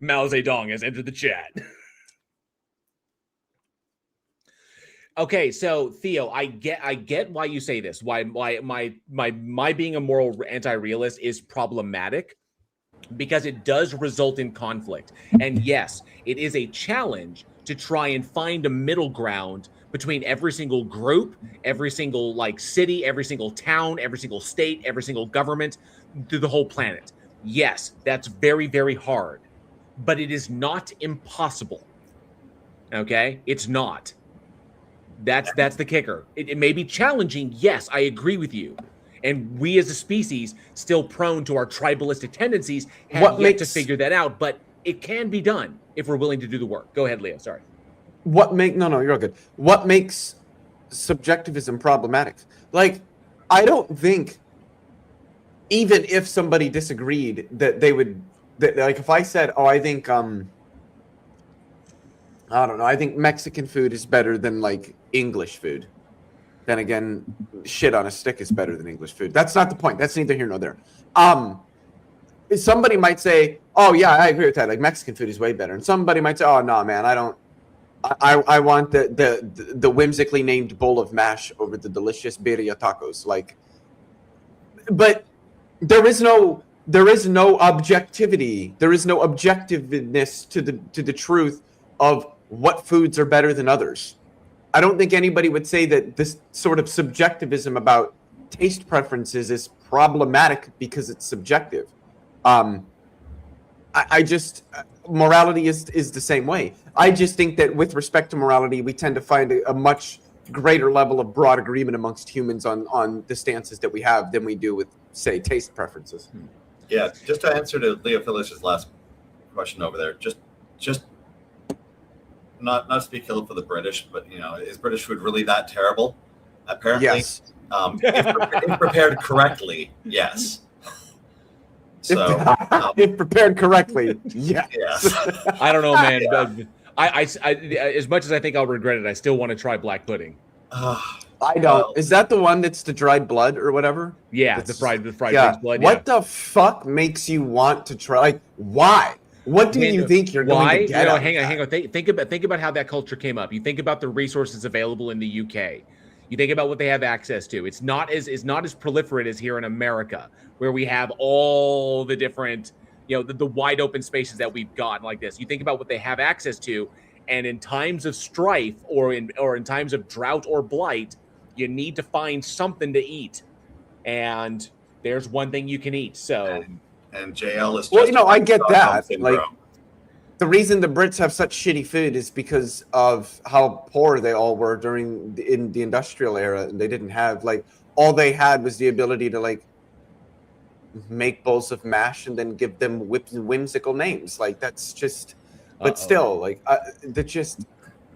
Speaker 1: Mao Zedong has entered the chat. Okay, so Theo, I get why you say this. Why my being a moral anti-realist is problematic, because it does result in conflict. And yes, it is a challenge to try and find a middle ground between every single group, every single city, every single town, every single state, every single government through the whole planet. Yes, that's very, very hard, but it is not impossible. Okay? It's not. That's the kicker. It may be challenging. Yes, I agree with you. And we as a species, still prone to our tribalistic tendencies, have yet to figure that out. But it can be done if we're willing to do the work. Go ahead, Leo. Sorry.
Speaker 4: No, you're all good. What makes subjectivism problematic? I don't think, even if somebody disagreed, that they would, if I said, oh, I think, I don't know, I think Mexican food is better than English food. Then again, shit on a stick is better than English food. That's not the point. That's neither here nor there. Somebody might say, oh yeah, I agree with that. Mexican food is way better. And somebody might say, oh no, man, I don't. I want the whimsically named bowl of mash over the delicious birria tacos. But there is no objectivity. There is no objectiveness to the truth of what foods are better than others. I don't think anybody would say that this sort of subjectivism about taste preferences is problematic because it's subjective. I just morality is the same way. I just think that with respect to morality, we tend to find a much greater level of broad agreement amongst humans on the stances that we have than we do with, say, taste preferences.
Speaker 2: Yeah, just to answer to Leo Phyllis's last question over there, just not to speak ill for the British, but is British food really that terrible? Apparently,
Speaker 4: yes.
Speaker 2: If prepared correctly, yes. So,
Speaker 4: if prepared correctly, yes.
Speaker 2: yes.
Speaker 1: I don't know, man.
Speaker 2: Yeah.
Speaker 1: But I, as much as I think I'll regret it, I still want to try black pudding.
Speaker 4: I don't.
Speaker 2: Well-
Speaker 4: Is that the one that's the dried blood or whatever?
Speaker 1: Yeah,
Speaker 4: It's-
Speaker 1: the fried
Speaker 4: Yeah.
Speaker 1: pig's blood.
Speaker 4: What the fuck makes you want to try? Like, why? What do you think you're going
Speaker 1: Why?
Speaker 4: to get? out of
Speaker 1: Hang
Speaker 4: that?
Speaker 1: on. Think about how that culture came up. You think about the resources available in the UK. You think about what they have access to. It's not as proliferate as here in America, where we have all the different, the wide open spaces that we've got like this. You think about what they have access to, and in times of strife or in times of drought or blight, you need to find something to eat, and there's one thing you can eat. So.
Speaker 2: And JL is
Speaker 4: Well,
Speaker 2: just
Speaker 4: I get that.
Speaker 2: syndrome.
Speaker 4: Like, the reason the Brits have such shitty food is because of how poor they all were in the industrial era, and they didn't have all they had was the ability to make bowls of mash and then give them whimsical names. Like, that's just. But still, they're just.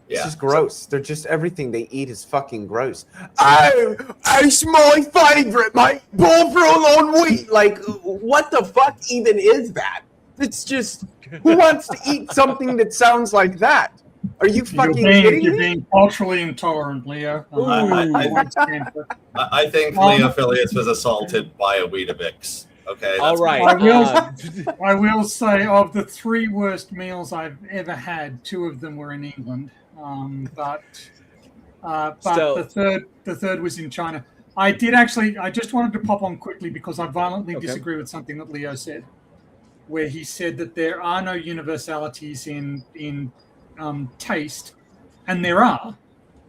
Speaker 4: It's just gross. They're just everything they eat is fucking gross. Oh, it's my favorite, mate. Bovril on wheat. Like, what the fuck even is that? It's just, who wants to eat something that sounds like that? Are you fucking kidding
Speaker 6: You're
Speaker 4: me?
Speaker 6: being culturally intolerant, Leo.
Speaker 2: I think Leo Filius was assaulted by a Weetabix. Okay.
Speaker 1: All right.
Speaker 6: I will say, of the 3 worst meals I've ever had, 2 of them were in England. But the third was in China. I just wanted to pop on quickly because I violently disagree with something that Leo said, where he said that there are no universalities in taste, and there are.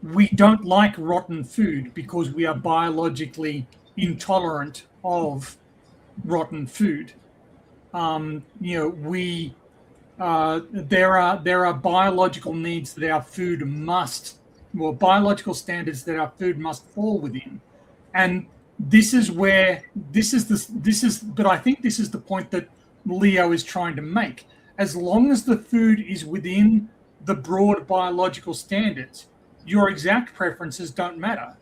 Speaker 6: We don't like rotten food because we are biologically intolerant of rotten food. There are biological needs that our food biological standards that our food must fall within, and but I think this is the point that Leo is trying to make. As long as the food is within the broad biological standards, your exact preferences don't matter,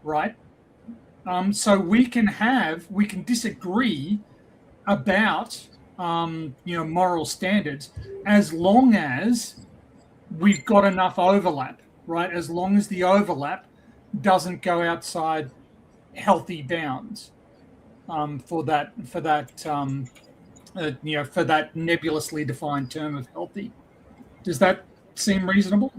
Speaker 6: right? So we can disagree about moral standards as long as we've got enough overlap, right? As long as the overlap doesn't go outside healthy bounds for that nebulously defined term of healthy. Does that seem reasonable?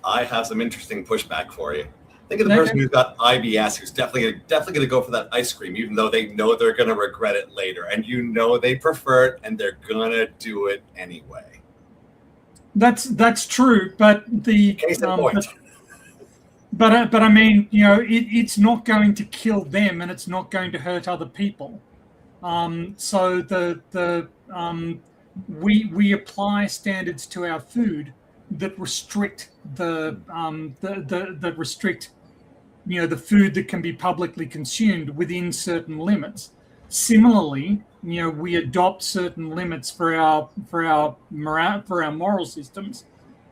Speaker 2: I have some interesting pushback for you. Think of the person who's got IBS, who's definitely going to go for that ice cream, even though they know they're going to regret it later, and they prefer it, and they're going to do it anyway.
Speaker 6: That's true, but
Speaker 2: Case in point.
Speaker 6: But I mean, it's not going to kill them, and it's not going to hurt other people. So we apply standards to our food that restrict the food that can be publicly consumed within certain limits. Similarly, we adopt certain limits for our moral systems,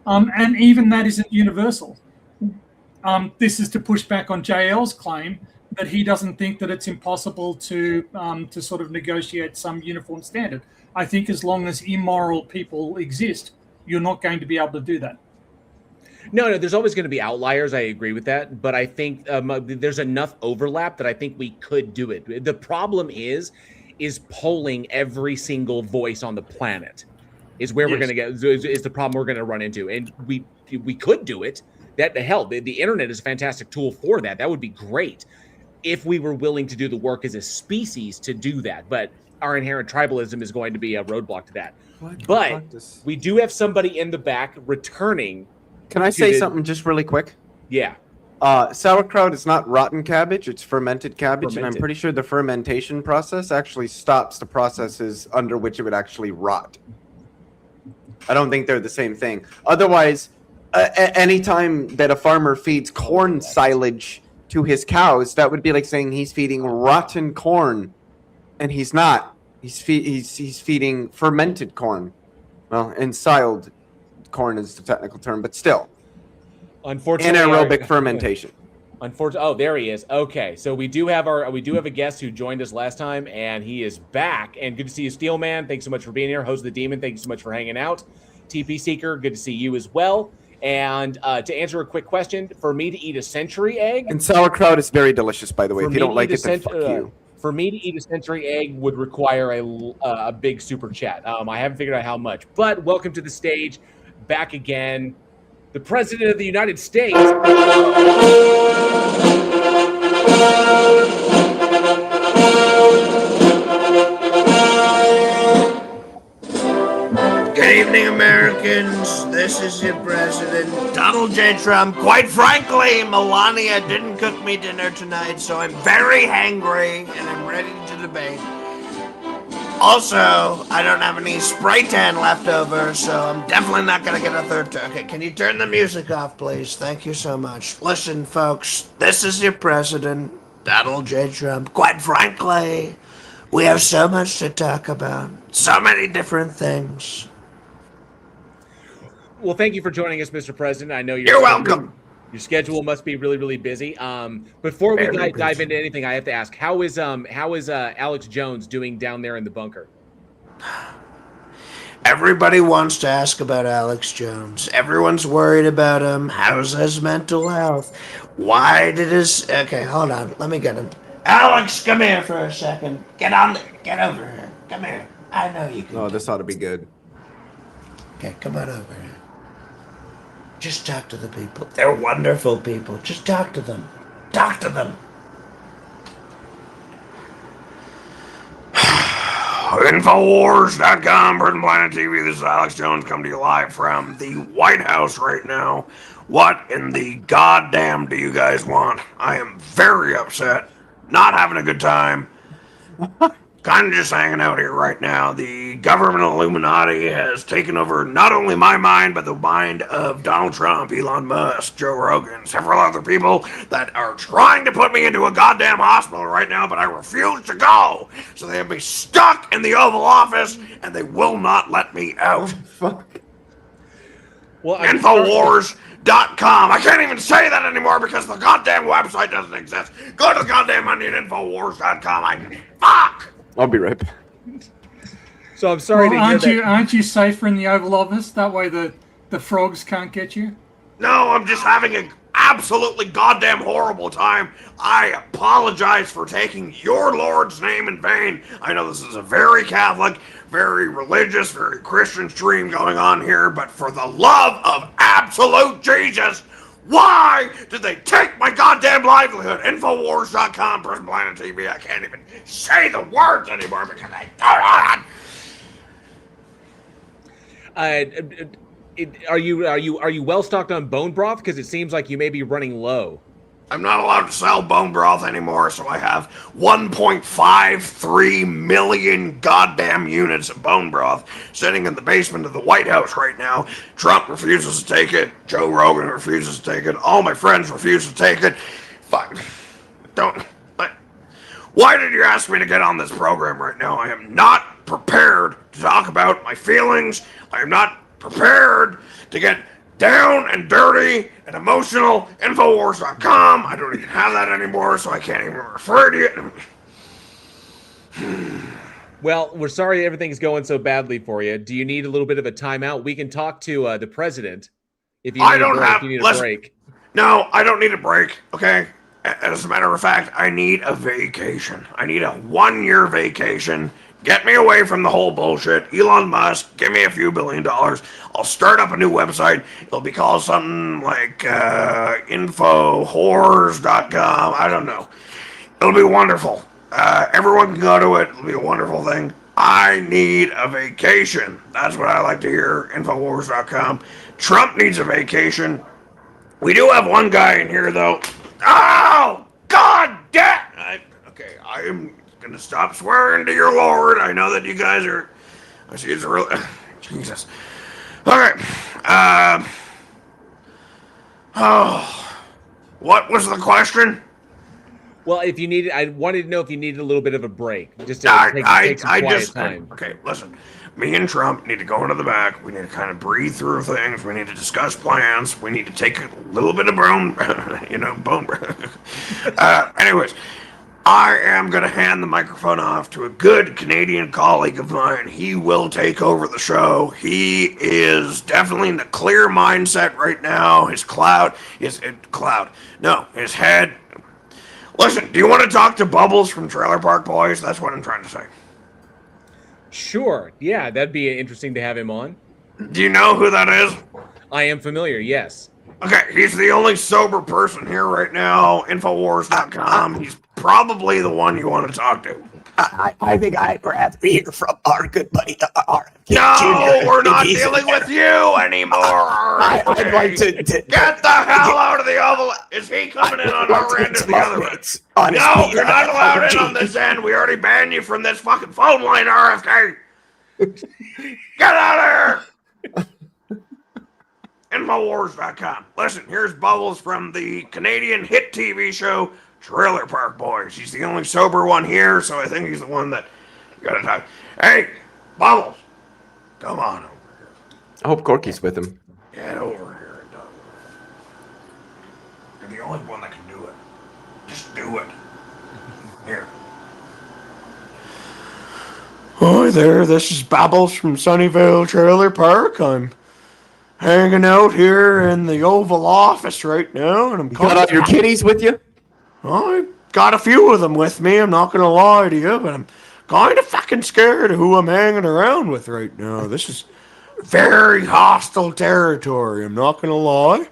Speaker 6: and even that isn't universal. This is to push back on JL's claim that he doesn't think that it's impossible to sort of negotiate some uniform standard. I think as long as immoral people exist, you're not going to be able to do that.
Speaker 1: No, there's always going to be outliers. I agree with that. But I think there's enough overlap that I think we could do it. The problem is polling every single voice on the planet is where we're going to get, is the problem we're going to run into. And we could do it. The internet is a fantastic tool for that. That would be great if we were willing to do the work as a species to do that. But our inherent tribalism is going to be a roadblock to that. But we do have somebody in the back returning.
Speaker 4: Can I say something just really quick?
Speaker 1: Yeah.
Speaker 4: Sauerkraut is not rotten cabbage, it's fermented cabbage, and I'm pretty sure the fermentation process actually stops the processes under which it would actually rot. I don't think they're the same thing. Otherwise, anytime that a farmer feeds corn silage to his cows, that would be like saying he's feeding rotten corn, and he's not. He's feeding fermented corn. Well, ensiled corn is the technical term, but still.
Speaker 1: Unfortunately,
Speaker 4: anaerobic fermentation.
Speaker 1: Unfortunately, oh, there he is. Okay, so we do have a guest who joined us last time, and he is back. And good to see you, Steelman. Thanks so much for being here. Host of the Demon, thank you so much for hanging out. TP Seeker, good to see you as well. And to answer a quick question, for me to eat a century egg,
Speaker 4: And sauerkraut is very delicious, by the way.
Speaker 1: For
Speaker 4: If you
Speaker 1: me
Speaker 4: don't
Speaker 1: to
Speaker 4: like
Speaker 1: eat
Speaker 4: it, then fuck you.
Speaker 1: for me to eat a century egg would require a big super chat. I haven't figured out how much, but welcome to the stage, back again, the President of the United States.
Speaker 7: Good evening, Americans. This is your president, Donald J. Trump. Quite frankly, Melania didn't cook me dinner tonight, so I'm very hangry and I'm ready to debate. Also, I don't have any spray tan left over, so I'm definitely not going to get a third turkey. Can you turn the music off, please? Thank you so much. Listen, folks, this is your president, Donald J. Trump. Quite frankly, we have so much to talk about. So many different things.
Speaker 1: Well, thank you for joining us, Mr. President. I know
Speaker 7: You're welcome.
Speaker 1: Your schedule must be really, really busy. Before we
Speaker 7: Very
Speaker 1: dive
Speaker 7: busy.
Speaker 1: into anything, I have to ask, how is Alex Jones doing down there in the bunker?
Speaker 7: Everybody wants to ask about Alex Jones. Everyone's worried about him. How's his mental health? Why did his... Okay, hold on. Let me get him. Alex, come here for a second. Get on there. Get over here. Come here. I know you can.
Speaker 4: Oh,
Speaker 7: do
Speaker 4: this ought to be good.
Speaker 7: Okay, come on over here. Just talk to the people. They're wonderful people. Just talk to them. Talk to them. Infowars.com, Burton Planet TV. This is Alex Jones coming to you live from the White House right now. What in the goddamn do you guys want? I am very upset. Not having a good time. Kind of just hanging out here right now. The government Illuminati has taken over not only my mind, but the mind of Donald Trump, Elon Musk, Joe Rogan, several other people that are trying to put me into a goddamn hospital right now, but I refuse to go. So they have me stuck in the Oval Office, and they will not let me out.
Speaker 4: Fuck.
Speaker 1: Well,
Speaker 7: Infowars.com. I can't even say that anymore because the goddamn website doesn't exist. Go to the goddamn onion, Infowars.com. Fuck!
Speaker 4: I'll be right back.
Speaker 1: So I'm sorry
Speaker 6: Well,
Speaker 1: to hear that.
Speaker 6: aren't you safer in the Oval Office? That way the frogs can't get you.
Speaker 7: No, I'm just having an absolutely goddamn horrible time. I apologize for taking your Lord's name in vain. I know this is a very Catholic, very religious, very Christian stream going on here, but for the love of absolute Jesus, why did they take my goddamn livelihood? Infowars.com, Prison Planet TV. I can't even say the words anymore because I
Speaker 1: Are you well stocked on bone broth? Because it seems like you may be running low.
Speaker 7: I'm not allowed to sell bone broth anymore, so I have 1.53 million goddamn units of bone broth sitting in the basement of the White House right now. Trump refuses to take it. Joe Rogan refuses to take it. All my friends refuse to take it. Fine. Why did you ask me to get on this program right now? I am not prepared to talk about my feelings. I am not prepared to get down and dirty and emotional. Infowars.com. I don't even have that anymore, so I can't even refer to it.
Speaker 1: Well, we're sorry everything's going so badly for you. Do you need a little bit of a timeout? We can talk to the president if you need a break.
Speaker 7: No, I don't need a break, okay? As a matter of fact, I need a vacation. I need a 1-year vacation. Get me away from the whole bullshit. Elon Musk, give me a few $1 billion. I'll start up a new website. It'll be called something like infowhores.com. I don't know. It'll be wonderful. Everyone can go to it. It'll be a wonderful thing. I need a vacation. That's what I like to hear. Infowars.com. Trump needs a vacation. We do have one guy in here, though. Oh, God damn! Okay, I am going to stop swearing to your Lord. I know that you guys are... I see it's a real... Jesus. Okay. Oh. What was the question?
Speaker 1: Well, if you needed, I wanted to know if you needed a little bit of a break, just to take some quiet time.
Speaker 7: Okay, listen. Me and Trump need to go into the back. We need to kind of breathe through things. We need to discuss plans. We need to take a little bit of bone, bone. Anyways, I am going to hand the microphone off to a good Canadian colleague of mine. He will take over the show. He is definitely in the clear mindset right now. His head. Listen, do you want to talk to Bubbles from Trailer Park Boys? That's what I'm trying to say.
Speaker 1: Sure. Yeah, that'd be interesting to have him on.
Speaker 7: Do you know who that is?
Speaker 1: I am familiar, yes.
Speaker 7: Okay, he's the only sober person here right now. Infowars.com. He's probably the one you want to talk to.
Speaker 8: I think I'd rather hear from our good buddy, RFK
Speaker 7: No,
Speaker 8: Jr.
Speaker 7: we're not
Speaker 8: if he's
Speaker 7: dealing
Speaker 8: there.
Speaker 7: with you anymore.
Speaker 8: I'd like to
Speaker 7: Get the hell out of the Oval. Is he coming in on our end or the other end? No, you're not allowed in on this end. We already banned you from this fucking phone line, RFK. Get out of here. Infowars.com. Listen, here's Bubbles from the Canadian hit TV show Trailer Park Boys. He's the only sober one here, so I think he's the one that you gotta talk. Hey, Bubbles, come on over here.
Speaker 4: I hope Corky's with him.
Speaker 7: Get over here and talk. You're the only one that can do it. Just do it. Here. Hi there, this is Bubbles from Sunnyvale Trailer Park. I'm hanging out here in the Oval Office right now, and I'm
Speaker 4: You got all your kitties with you?
Speaker 7: I got a few of them with me, I'm not gonna lie to you, but I'm kind of fucking scared of who I'm hanging around with right now. This is very hostile territory, I'm not gonna lie.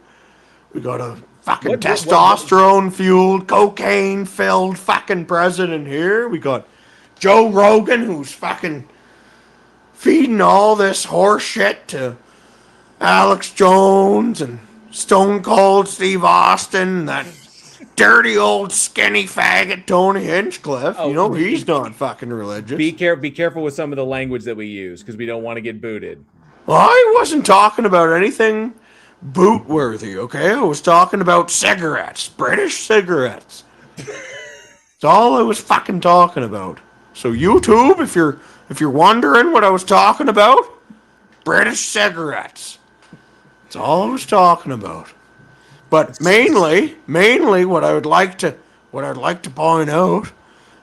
Speaker 7: We got a fucking testosterone-fueled, cocaine-filled fucking president here. We got Joe Rogan, who's fucking feeding all this horse shit to Alex Jones and Stone Cold Steve Austin, that dirty old skinny faggot Tony Hinchcliffe.
Speaker 1: Oh,
Speaker 7: you know, he's not fucking religious.
Speaker 1: Be careful with some of the language that we use, because we don't want to get booted.
Speaker 7: Well, I wasn't talking about anything boot-worthy, okay? I was talking about cigarettes, British cigarettes. That's all I was fucking talking about. So YouTube, if you're wondering what I was talking about, British cigarettes. That's all I was talking about. But mainly what I would like to point out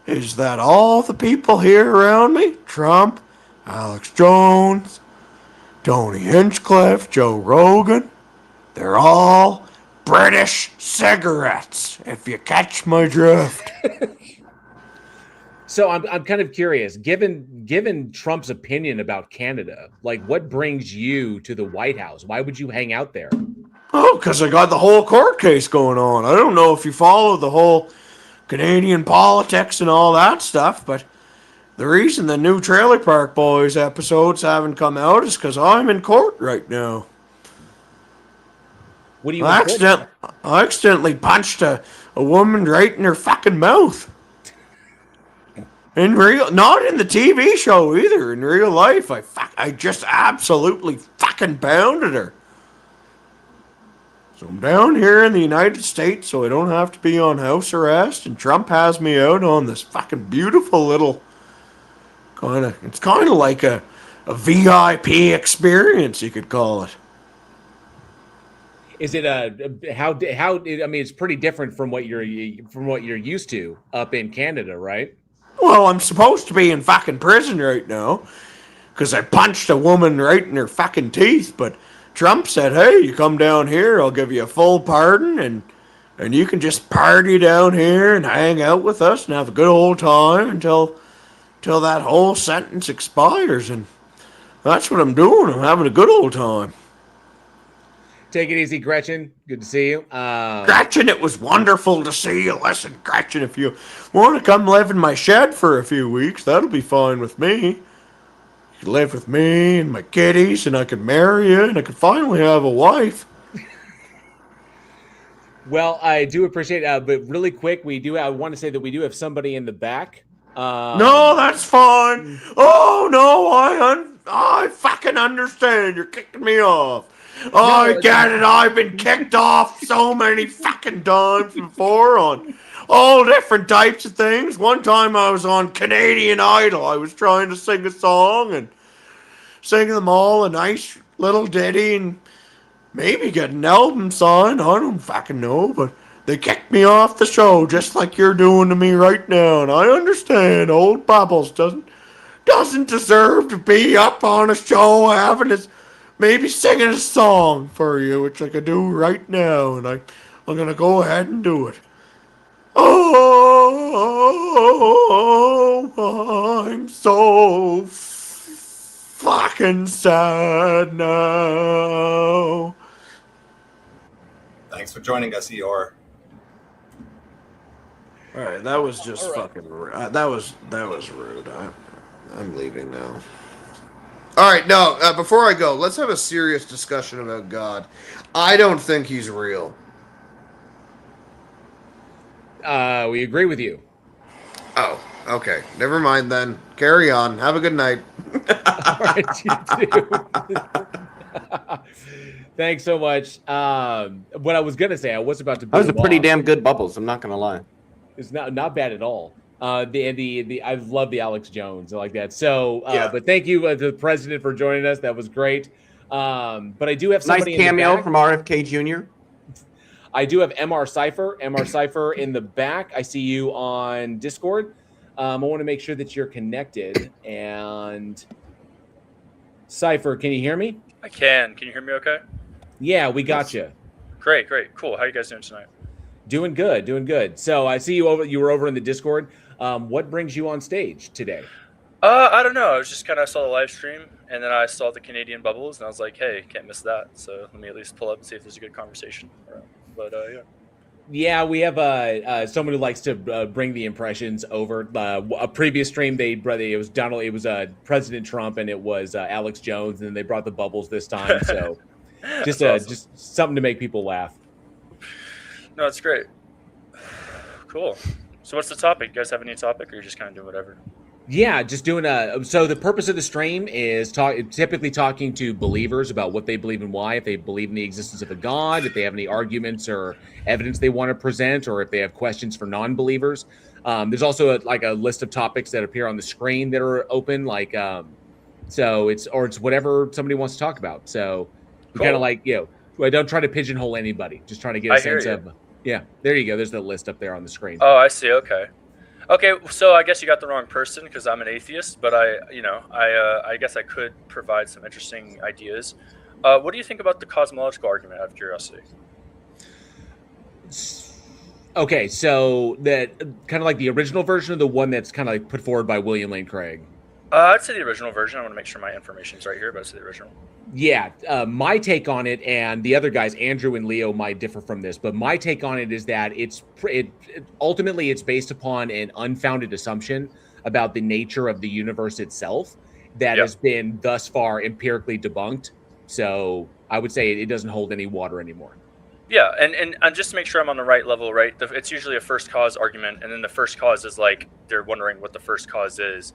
Speaker 7: is that all the people here around me, Trump, Alex Jones, Tony Hinchcliffe, Joe Rogan, they're all British cigarettes, if you catch my drift.
Speaker 1: So I'm kind of curious, given Trump's opinion about Canada, like what brings you to the White House? Why would you hang out there?
Speaker 7: Oh, because I got the whole court case going on. I don't know if you follow the whole Canadian politics and all that stuff, but the reason the new Trailer Park Boys episodes haven't come out is because I'm in court right now.
Speaker 1: What do you?
Speaker 7: I accidentally punched a woman right in her fucking mouth. Not in the TV show either. In real life, I just absolutely fucking pounded her. So I'm down here in the United States, so I don't have to be on house arrest, and Trump has me out on this fucking beautiful little it's kind of like a VIP experience, you could call it.
Speaker 1: Is it how? I mean, it's pretty different from what you're used to up in Canada, right?
Speaker 7: Well, I'm supposed to be in fucking prison right now because I punched a woman right in her fucking teeth, but Trump said, hey, you come down here, I'll give you a full pardon, and you can just party down here and hang out with us and have a good old time until that whole sentence expires, and that's what I'm doing. I'm having a good old time.
Speaker 1: Take it easy, Gretchen. Good to see you.
Speaker 7: Gretchen, it was wonderful to see you. Listen, Gretchen, if you want to come live in my shed for a few weeks, that'll be fine with me. You could live with me and my kitties, and I could marry you, and I could finally have a wife.
Speaker 1: Well, I do appreciate it, but really quick, I want to say that we do have somebody in the back.
Speaker 7: No, that's fine. Oh, no, I fucking understand. You're kicking me off. I get it. I've been kicked off so many fucking times before on all different types of things. One time I was on Canadian Idol. I was trying to sing a song and sing them all a nice little ditty and maybe get an album signed. I don't fucking know, but they kicked me off the show just like you're doing to me right now. And I understand old Bubbles doesn't deserve to be up on a show having his maybe singing a song for you, which I could do right now, and I'm gonna go ahead and do it. Oh, I'm so fucking sad now.
Speaker 2: Thanks for joining us, Eeyore.
Speaker 7: All right, that was just fucking rude. That was rude. I'm leaving now. All right, no. Before I go, let's have a serious discussion about God. I don't think he's real.
Speaker 1: We agree with you.
Speaker 7: Oh, okay. Never mind then. Carry on. Have a good night.
Speaker 1: All right, you too. Thanks so much. What I was gonna say, I was about to.
Speaker 4: That was a pretty
Speaker 1: off.
Speaker 4: damn good Bubbles. I'm not gonna lie.
Speaker 1: It's not bad at all. The I love the Alex Jones. I like that. So,
Speaker 7: Yeah.
Speaker 1: but thank you to the president for joining us. That was great. But I do have
Speaker 4: Nice
Speaker 1: somebody in the
Speaker 4: cameo
Speaker 1: back.
Speaker 4: from RFK Jr.
Speaker 1: I do have MR Cypher in the back. I see you on Discord. I want to make sure that you're connected. And Cypher, can you hear me?
Speaker 9: I can. Can you hear me okay?
Speaker 1: Yeah, we got you.
Speaker 9: Great. Cool. How you guys doing tonight?
Speaker 1: Doing good. So I see you over. You were over in the Discord. What brings you on stage today?
Speaker 9: I don't know. I was just kind of saw the live stream, and then I saw the Canadian Bubbles, and I was like, hey, can't miss that. So let me at least pull up and see if there's a good conversation. But yeah.
Speaker 1: Yeah, we have someone who likes to bring the impressions over. A previous stream, it was President Trump, and it was Alex Jones, and then they brought the Bubbles this time. So just
Speaker 9: awesome.
Speaker 1: just something to make people laugh.
Speaker 9: No, it's great. Cool. So what's the topic? You guys have any topic, or you're just kind of doing whatever?
Speaker 1: Yeah, just doing so the purpose of the stream is typically talking to believers about what they believe and why, if they believe in the existence of a God, if they have any arguments or evidence they want to present, or if they have questions for non-believers. There's also a list of topics that appear on the screen that are open, so it's whatever somebody wants to talk about. So we
Speaker 9: Cool.
Speaker 1: kind of I don't try to pigeonhole anybody, just trying to get a
Speaker 9: I hear
Speaker 1: sense
Speaker 9: you.
Speaker 1: of. Yeah, there you go. There's the list up there on the screen.
Speaker 9: Oh, I see. Okay, so I guess you got the wrong person because I'm an atheist, but I guess I could provide some interesting ideas. What do you think about the cosmological argument, out of curiosity?
Speaker 1: Okay, so that kind of like the original version, or the one that's kind of like put forward by William Lane Craig.
Speaker 9: I'd say the original version. I want to make sure my information's right here, but I'd say the original.
Speaker 1: Yeah, my take on it, and the other guys, Andrew and Leo, might differ from this, but my take on it is that ultimately it's based upon an unfounded assumption about the nature of the universe itself that
Speaker 9: Yep.
Speaker 1: has been thus far empirically debunked. So I would say it doesn't hold any water anymore.
Speaker 9: Yeah, and just to make sure I'm on the right level, right? It's usually a first cause argument, and then the first cause is like they're wondering what the first cause is.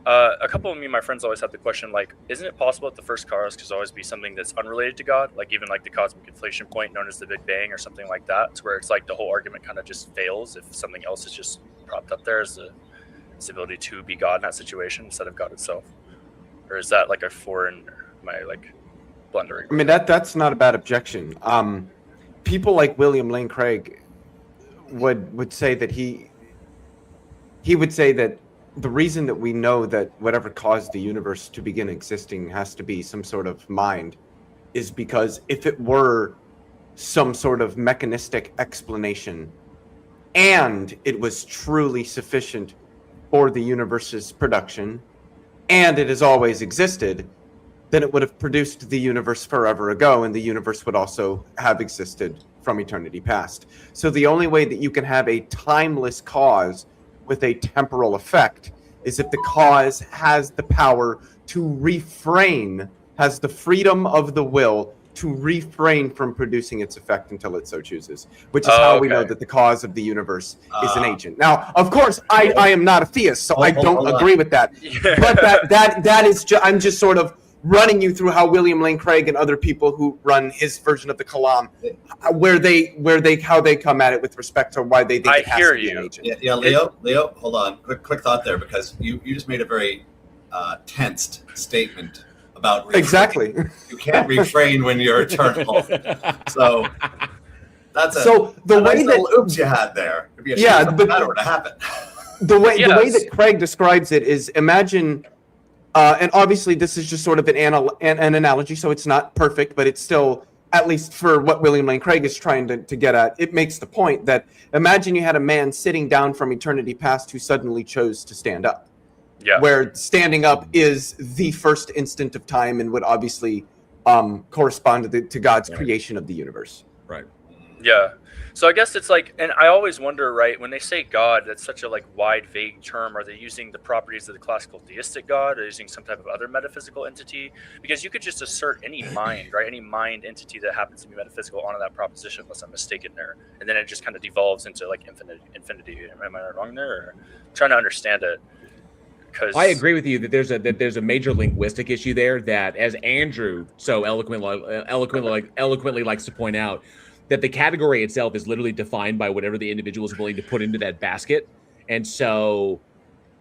Speaker 9: A couple of me and my friends always have the question, like, isn't it possible that the first cause could always be something that's unrelated to God, like even like the cosmic inflation point known as the Big Bang or something like that, to where it's like the whole argument kind of just fails if something else is just propped up there as the ability to be God in that situation instead of God itself? Or is that like a foreign, am I like blundering?
Speaker 4: I mean, that's not a bad objection. People like William Lane Craig would say that he would say that the reason that we know that whatever caused the universe to begin existing has to be some sort of mind is because if it were some sort of mechanistic explanation and it was truly sufficient for the universe's production and it has always existed, then it would have produced the universe forever ago, and the universe would also have existed from eternity past. So the only way that you can have a timeless cause with a temporal effect is if the cause has the power to refrain, has the freedom of the will to refrain from producing its effect until it so chooses, which is how we know
Speaker 9: okay.
Speaker 4: that the cause of the universe is an agent. Now, of course, I am not a theist, so I don't agree with that. But that is I'm just sort of running you through how William Lane Craig and other people who run his version of the Kalam, how they come at it with respect to why they think it has to be an agent.
Speaker 2: Yeah, Leo, hold on. Quick thought there, because you just made a very tensed statement about refrain.
Speaker 4: Exactly.
Speaker 2: You can't refrain when you're eternal. So that's
Speaker 4: the way that
Speaker 2: little oops you had there. It'd be a shame if that were to happen.
Speaker 4: The way that Craig describes it is, imagine, and obviously this is just sort of an analogy, so it's not perfect, but it's still, at least for what William Lane Craig is trying to get at, it makes the point that imagine you had a man sitting down from eternity past who suddenly chose to stand up.
Speaker 9: Yeah.
Speaker 4: Where standing up is the first instant of time and would obviously correspond to God's creation of the universe.
Speaker 1: Right.
Speaker 9: Yeah. So I guess it's like, and I always wonder, right, when they say God, that's such a like wide, vague term. Are they using the properties of the classical theistic God? Or using some type of other metaphysical entity? Because you could just assert any mind, right, any mind entity that happens to be metaphysical onto that proposition, unless I'm mistaken there, and then it just kind of devolves into like infinity. Am I wrong there? Or I'm trying to understand it.
Speaker 1: I agree with you that there's a major linguistic issue there, that, as Andrew so eloquently likes to point out, that the category itself is literally defined by whatever the individual is willing to put into that basket. And so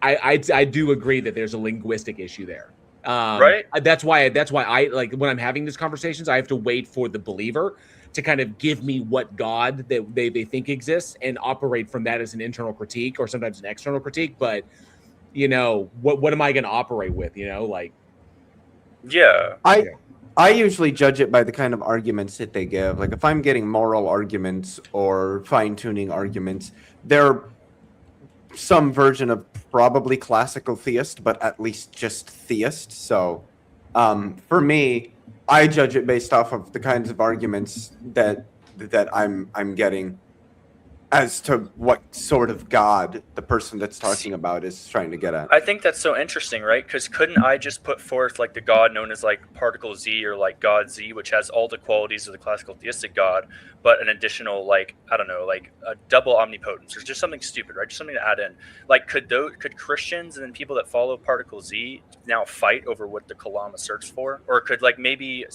Speaker 1: I do agree that there's a linguistic issue there.
Speaker 9: Right.
Speaker 1: That's why I like, when I'm having these conversations, I have to wait for the believer to kind of give me what God that they think exists and operate from that as an internal critique or sometimes an external critique. But what am I going to operate with? Like,
Speaker 9: yeah.
Speaker 4: I usually judge it by the kind of arguments that they give. Like, if I'm getting moral arguments or fine-tuning arguments, they're some version of probably classical theist, but at least just theist. So for me, I judge it based off of the kinds of arguments that I'm getting as to what sort of God the person that's talking about is trying to get at.
Speaker 9: I think that's so interesting, right? Because couldn't I just put forth like the God known as like particle Z or like God Z, which has all the qualities of the classical theistic God, but an additional like, I don't know, like a double omnipotence or just something stupid, right? Just something to add in. Like could Christians and then people that follow particle Z now fight over what the Kalam asserts for? Or could like maybe,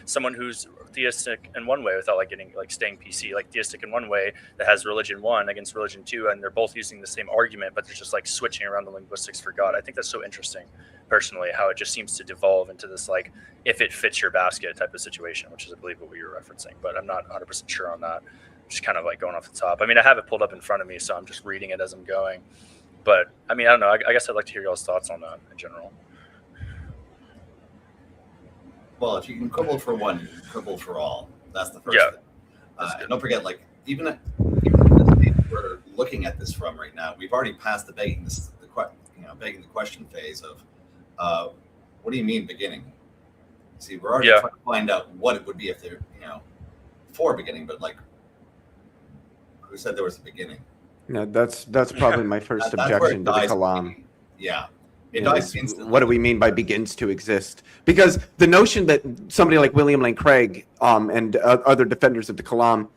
Speaker 9: someone who's theistic in one way without like getting like staying PC, like theistic in one way that has religion 1 against religion 2, and they're both using the same argument, but they're just like switching around the linguistics for God. I think that's so interesting, personally, how it just seems to devolve into this like if it fits your basket type of situation, which is I believe what we were referencing, but I'm not 100% sure on that. Just kind of like going off the top. I mean, I have it pulled up in front of me, so I'm just reading it as I'm going. But I mean, I don't know. I guess I'd like to hear y'all's thoughts on that in general.
Speaker 2: Well, if you can quibble for one, you can quibble for all. That's the first thing. And don't forget, like, even the stage we're looking at this from right now, we've already passed the begging the question phase of what do you mean beginning? See, we're already trying to find out what it would be if they're, before beginning, but like, who said there was a beginning?
Speaker 4: No, that's probably my first objection to the Kalam.
Speaker 2: Yeah. It dies instantly.
Speaker 4: What do we mean by begins to exist? Because the notion that somebody like William Lane Craig and other defenders of the Kalam,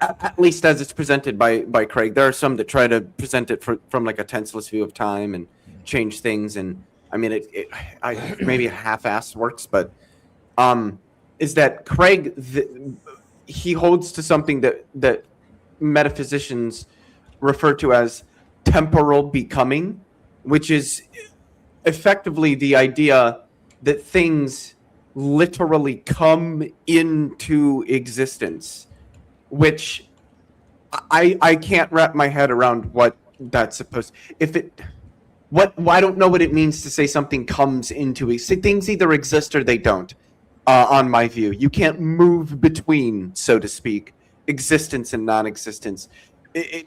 Speaker 4: at least as it's presented by Craig, there are some that try to present it from like a tenseless view of time and change things. And I mean, maybe a half-ass works, but is that Craig, he holds to something that metaphysicians refer to as temporal becoming, which is effectively the idea that things literally come into existence, which I can't wrap my head around what that's supposed. I don't know what it means to say something comes into it. Things either exist or they don't. On my view, you can't move between, so to speak, existence and non-existence.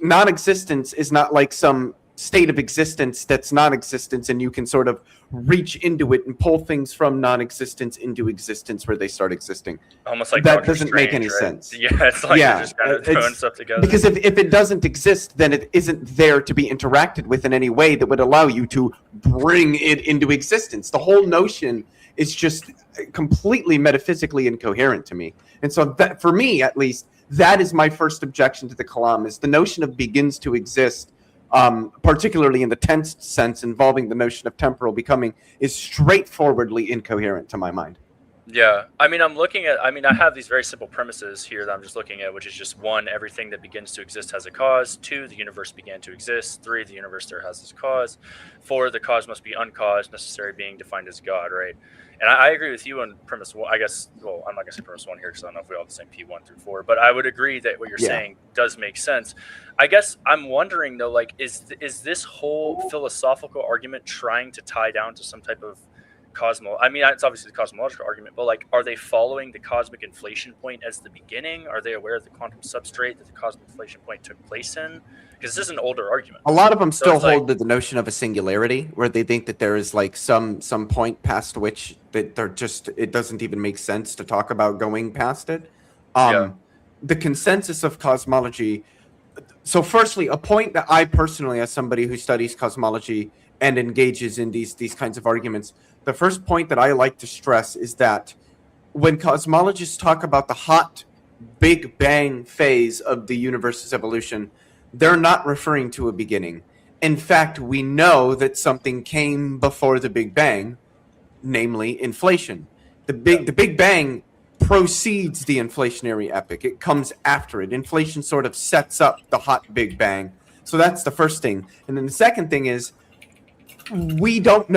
Speaker 4: Non-existence is not like some state of existence that's non-existence and you can sort of reach into it and pull things from non-existence into existence where they start existing.
Speaker 9: Almost like
Speaker 4: that
Speaker 9: Dr.
Speaker 4: doesn't
Speaker 9: Strange,
Speaker 4: make any
Speaker 9: right?
Speaker 4: sense.
Speaker 9: Yeah, it's like you're just kind of throwing stuff together.
Speaker 4: Because if it doesn't exist, then it isn't there to be interacted with in any way that would allow you to bring it into existence. The whole notion is just completely metaphysically incoherent to me. And so that, for me at least, that is my first objection to the Kalam, is the notion of begins to exist particularly in the tense sense involving the notion of temporal becoming, is straightforwardly incoherent to my mind.
Speaker 9: Yeah, I mean, I have these very simple premises here that I'm just looking at, which is just one, everything that begins to exist has a cause. Two, the universe began to exist. Three, the universe there has its cause. Four, the cause must be uncaused, necessary being defined as God, right? And I agree with you on premise one. I guess, well, I'm not going to say premise one here because I don't know if we all have the same P1 through 4, but I would agree that what you're saying does make sense. I guess I'm wondering, though, like, is this whole philosophical argument trying to tie down to some type of I mean, it's obviously the cosmological argument, but like, are they following the cosmic inflation point as the beginning? Are they aware of the quantum substrate that the cosmic inflation point took place in? Because this is an older argument.
Speaker 4: A lot of them still
Speaker 9: it's like-
Speaker 4: hold to the notion of a singularity, where they think that there is like some point past which that they're just, it doesn't even make sense to talk about going past it. The consensus of cosmology. So, firstly, a point that I personally, as somebody who studies cosmology and engages in these kinds of arguments, the first point that I like to stress is that when cosmologists talk about the hot Big Bang phase of the universe's evolution, they're not referring to a beginning. In fact, we know that something came before the Big Bang, namely inflation. The Big Bang precedes the inflationary epoch. It comes after it. Inflation sort of sets up the hot Big Bang. So that's the first thing. And then the second thing is, we don't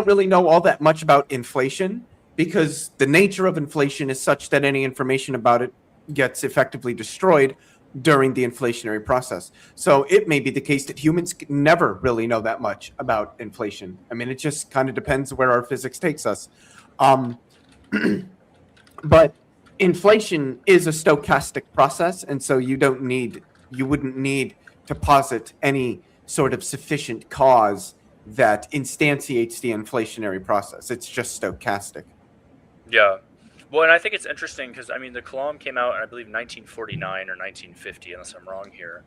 Speaker 4: really know all that much about inflation, because the nature of inflation is such that any information about it gets effectively destroyed during the inflationary process. So it may be the case that humans never really know that much about inflation. I mean, it just kind of depends where our physics takes us. But inflation is a stochastic process, and so you wouldn't need to posit any sort of sufficient cause that instantiates the inflationary process. It's just stochastic.
Speaker 9: Yeah. Well, and I think it's interesting because, I mean, the Kalam came out in, I believe, 1949 or 1950, unless I'm wrong here.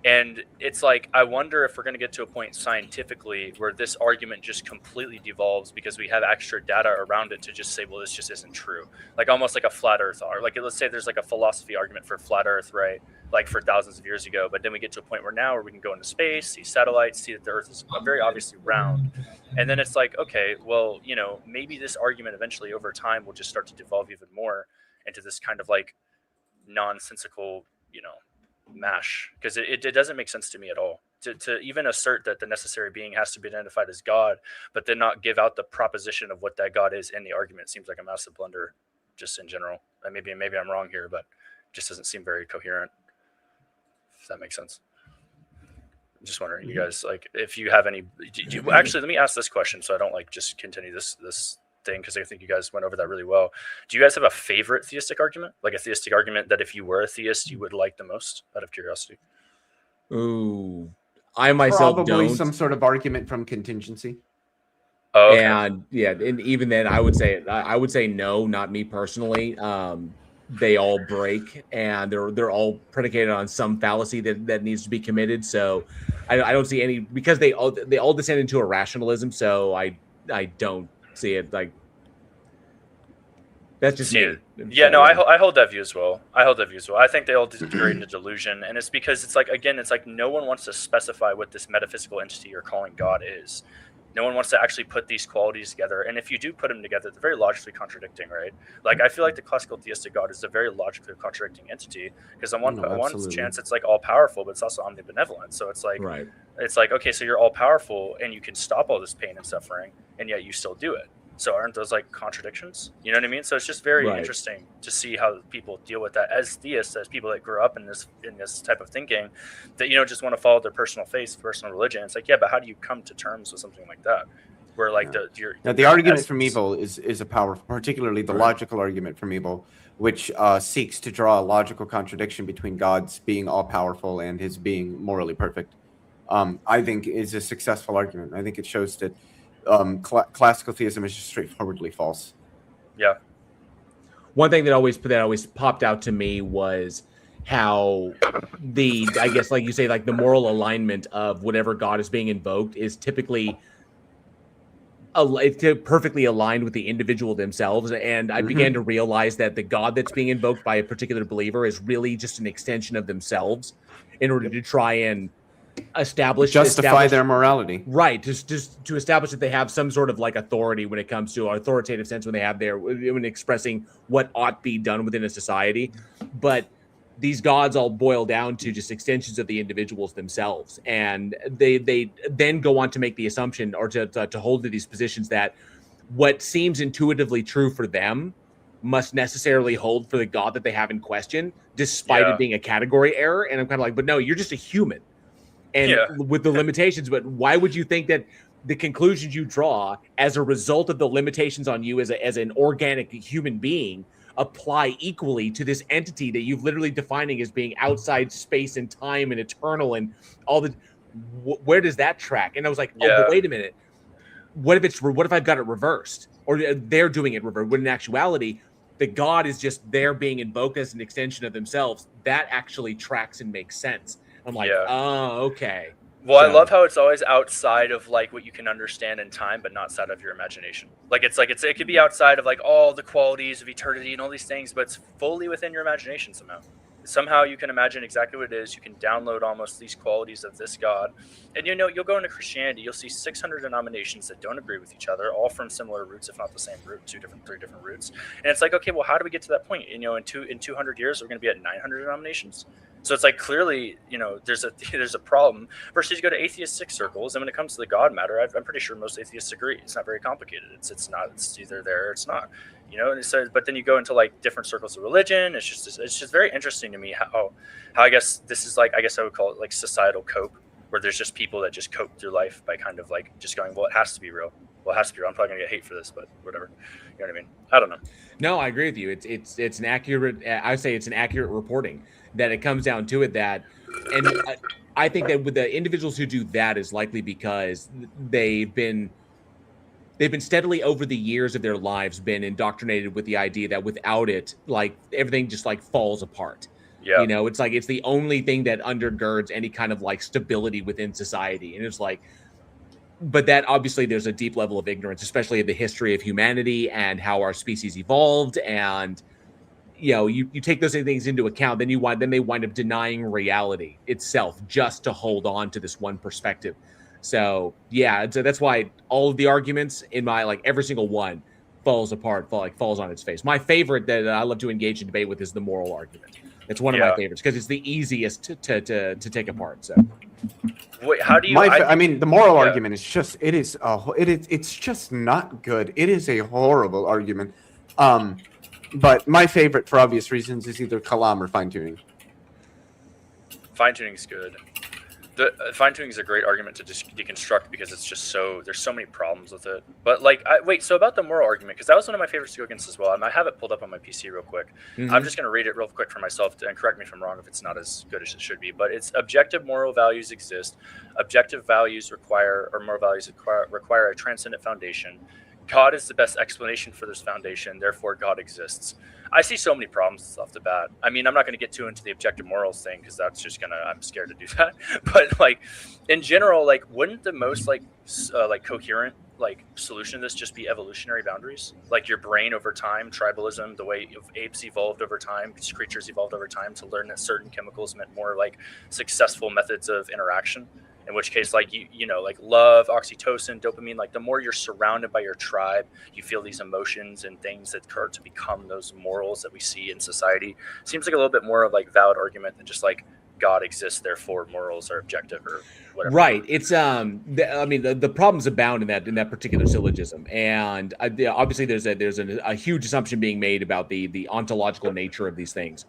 Speaker 9: And it's like, I wonder if we're going to get to a point scientifically where this argument just completely devolves because we have extra data around it to just say, well, this just isn't true. Like almost like a flat earth, or like, let's say there's like a philosophy argument for flat earth, right? Like for thousands of years ago. But then we get to a point where we can go into space, see satellites, see that the earth is very obviously round. And then it's like, okay, well, you know, maybe this argument eventually over time will just start to devolve even more into this kind of like nonsensical, you know, mash, because it doesn't make sense to me at all to even assert that the necessary being has to be identified as God, but then not give out the proposition of what that God is in the argument. Seems like a massive blunder just in general. And maybe I'm wrong here, but it just doesn't seem very coherent, if that makes sense. I'm just wondering, you guys, like, if you have any actually, let me ask this question so I don't like just continue this thing, because I think you guys went over that really well. Do you guys have a favorite theistic argument, like a theistic argument that if you were a theist you would like the most, out of curiosity?
Speaker 1: Ooh, I myself
Speaker 4: Probably
Speaker 1: don't.
Speaker 4: some sort of argument from contingency.
Speaker 9: Oh, okay.
Speaker 1: And yeah, and even then I would say no, not me personally. They all break, and they're all predicated on some fallacy that needs to be committed. So I don't see any, because they all descend into a rationalism. So I don't see it. Like, that's just me.
Speaker 9: Yeah, no, I hold that view as well. I think they all degrade into delusion, and it's because it's like, again, it's like no one wants to specify what this metaphysical entity you're calling God is. No one wants to actually put these qualities together, and if you do put them together, they're very logically contradicting, right? Like, I feel like the classical theistic God is a very logically contradicting entity, because on one chance it's like all powerful, but it's also omnibenevolent. So it's like,
Speaker 1: right.
Speaker 9: It's like, okay, so you're all powerful and you can stop all this pain and suffering, and yet you still do it. So aren't those like contradictions? You know what I mean? So it's just very interesting to see how people deal with that as theists, as people that grew up in this type of thinking, that, you know, just want to follow their personal faith, personal religion. It's like, yeah, but how do you come to terms with something like that? Where like
Speaker 4: the argument from evil is a powerful, particularly the logical argument from evil, which seeks to draw a logical contradiction between God's being all powerful and his being morally perfect. I think is a successful argument. I think it shows that classical theism is just straightforwardly false.
Speaker 9: Yeah.
Speaker 1: One thing that always popped out to me was how I guess, like you say, like the moral alignment of whatever God is being invoked is typically perfectly aligned with the individual themselves. And I began to realize that the God that's being invoked by a particular believer is really just an extension of themselves in order to try and
Speaker 4: justify their morality.
Speaker 1: Right, just to establish that they have some sort of like authority when it comes to authoritative sense when expressing what ought be done within a society. But these gods all boil down to just extensions of the individuals themselves, and they then go on to make the assumption or to hold to these positions that what seems intuitively true for them must necessarily hold for the god that they have in question, despite it being a category error. And I'm kind of like, but no, you're just a human. And with the limitations, but why would you think that the conclusions you draw as a result of the limitations on you as an organic human being apply equally to this entity that you've literally defining as being outside space and time and eternal and all the where does that track? And I was like, oh, but wait a minute. What if I've got it reversed, or they're doing it reversed? When in actuality, the god is just there being invoked as an extension of themselves. That actually tracks and makes sense. I'm like, oh, okay.
Speaker 9: Well, I love how it's always outside of like what you can understand in time, but not outside of your imagination. Like it could be outside of like all the qualities of eternity and all these things, but it's fully within your imagination somehow. Somehow you can imagine exactly what it is. You can download almost these qualities of this God. And you'll go into Christianity, you'll see 600 denominations that don't agree with each other, all from similar roots, if not the same root, three different roots. And it's like, okay, well, how do we get to that point? In 200 years, we're going to be at 900 denominations. So it's like clearly, there's a problem. Versus you go to atheistic circles, and when it comes to the God matter, I'm pretty sure most atheists agree. It's not very complicated. It's not. It's either there or it's not. And so, but then you go into like different circles of religion. It's just very interesting to me how I guess this is like, I guess I would call it like societal cope, where there's just people that just cope through life by kind of like just going, well, it has to be real. Well, it has to be real. I'm probably gonna get hate for this, but whatever. You know what I mean? I don't know.
Speaker 1: No, I agree with you. It's an accurate. I would say it's an accurate reporting that it comes down to it that, and I think that with the individuals who do that is likely because they've been steadily over the years of their lives been indoctrinated with the idea that without it, like everything just like falls apart.
Speaker 9: Yeah.
Speaker 1: It's like it's the only thing that undergirds any kind of like stability within society. And it's like, but that obviously there's a deep level of ignorance, especially of the history of humanity and how our species evolved. And you take those things into account, then they wind up denying reality itself just to hold on to this one perspective. So that's why all of the arguments in my like every single one falls apart, falls on its face. My favorite that I love to engage in debate with is the moral argument. It's one of my favorites because it's the easiest to take apart. So,
Speaker 9: wait, how do you?
Speaker 4: The moral argument is just it's just not good. It is a horrible argument. But my favorite, for obvious reasons, is either Kalam or fine tuning.
Speaker 9: Fine tuning is good. The fine tuning is a great argument to just deconstruct because it's just there's so many problems with it. But like, so about the moral argument, because that was one of my favorites to go against as well. And I have it pulled up on my PC real quick. Mm-hmm. I'm just going to read it real quick for myself and correct me if I'm wrong if it's not as good as it should be. But it's objective moral values exist. Objective values require a transcendent foundation. God is the best explanation for this foundation. Therefore, God exists. I see so many problems off the bat. I mean, I'm not going to get too into the objective morals thing because that's just I'm scared to do that. But like in general, like wouldn't the most like coherent like solution to this just be evolutionary boundaries? Like your brain over time, tribalism, the way apes evolved over time, creatures evolved over time to learn that certain chemicals meant more like successful methods of interaction. In which case, like like love, oxytocin, dopamine, like the more you're surrounded by your tribe, you feel these emotions and things that occur to become those morals that we see in society. Seems like a little bit more of like valid argument than just like God exists, therefore morals are objective or whatever.
Speaker 1: Right. It's the problems abound in that particular syllogism, and obviously there's a huge assumption being made about the ontological nature of these things.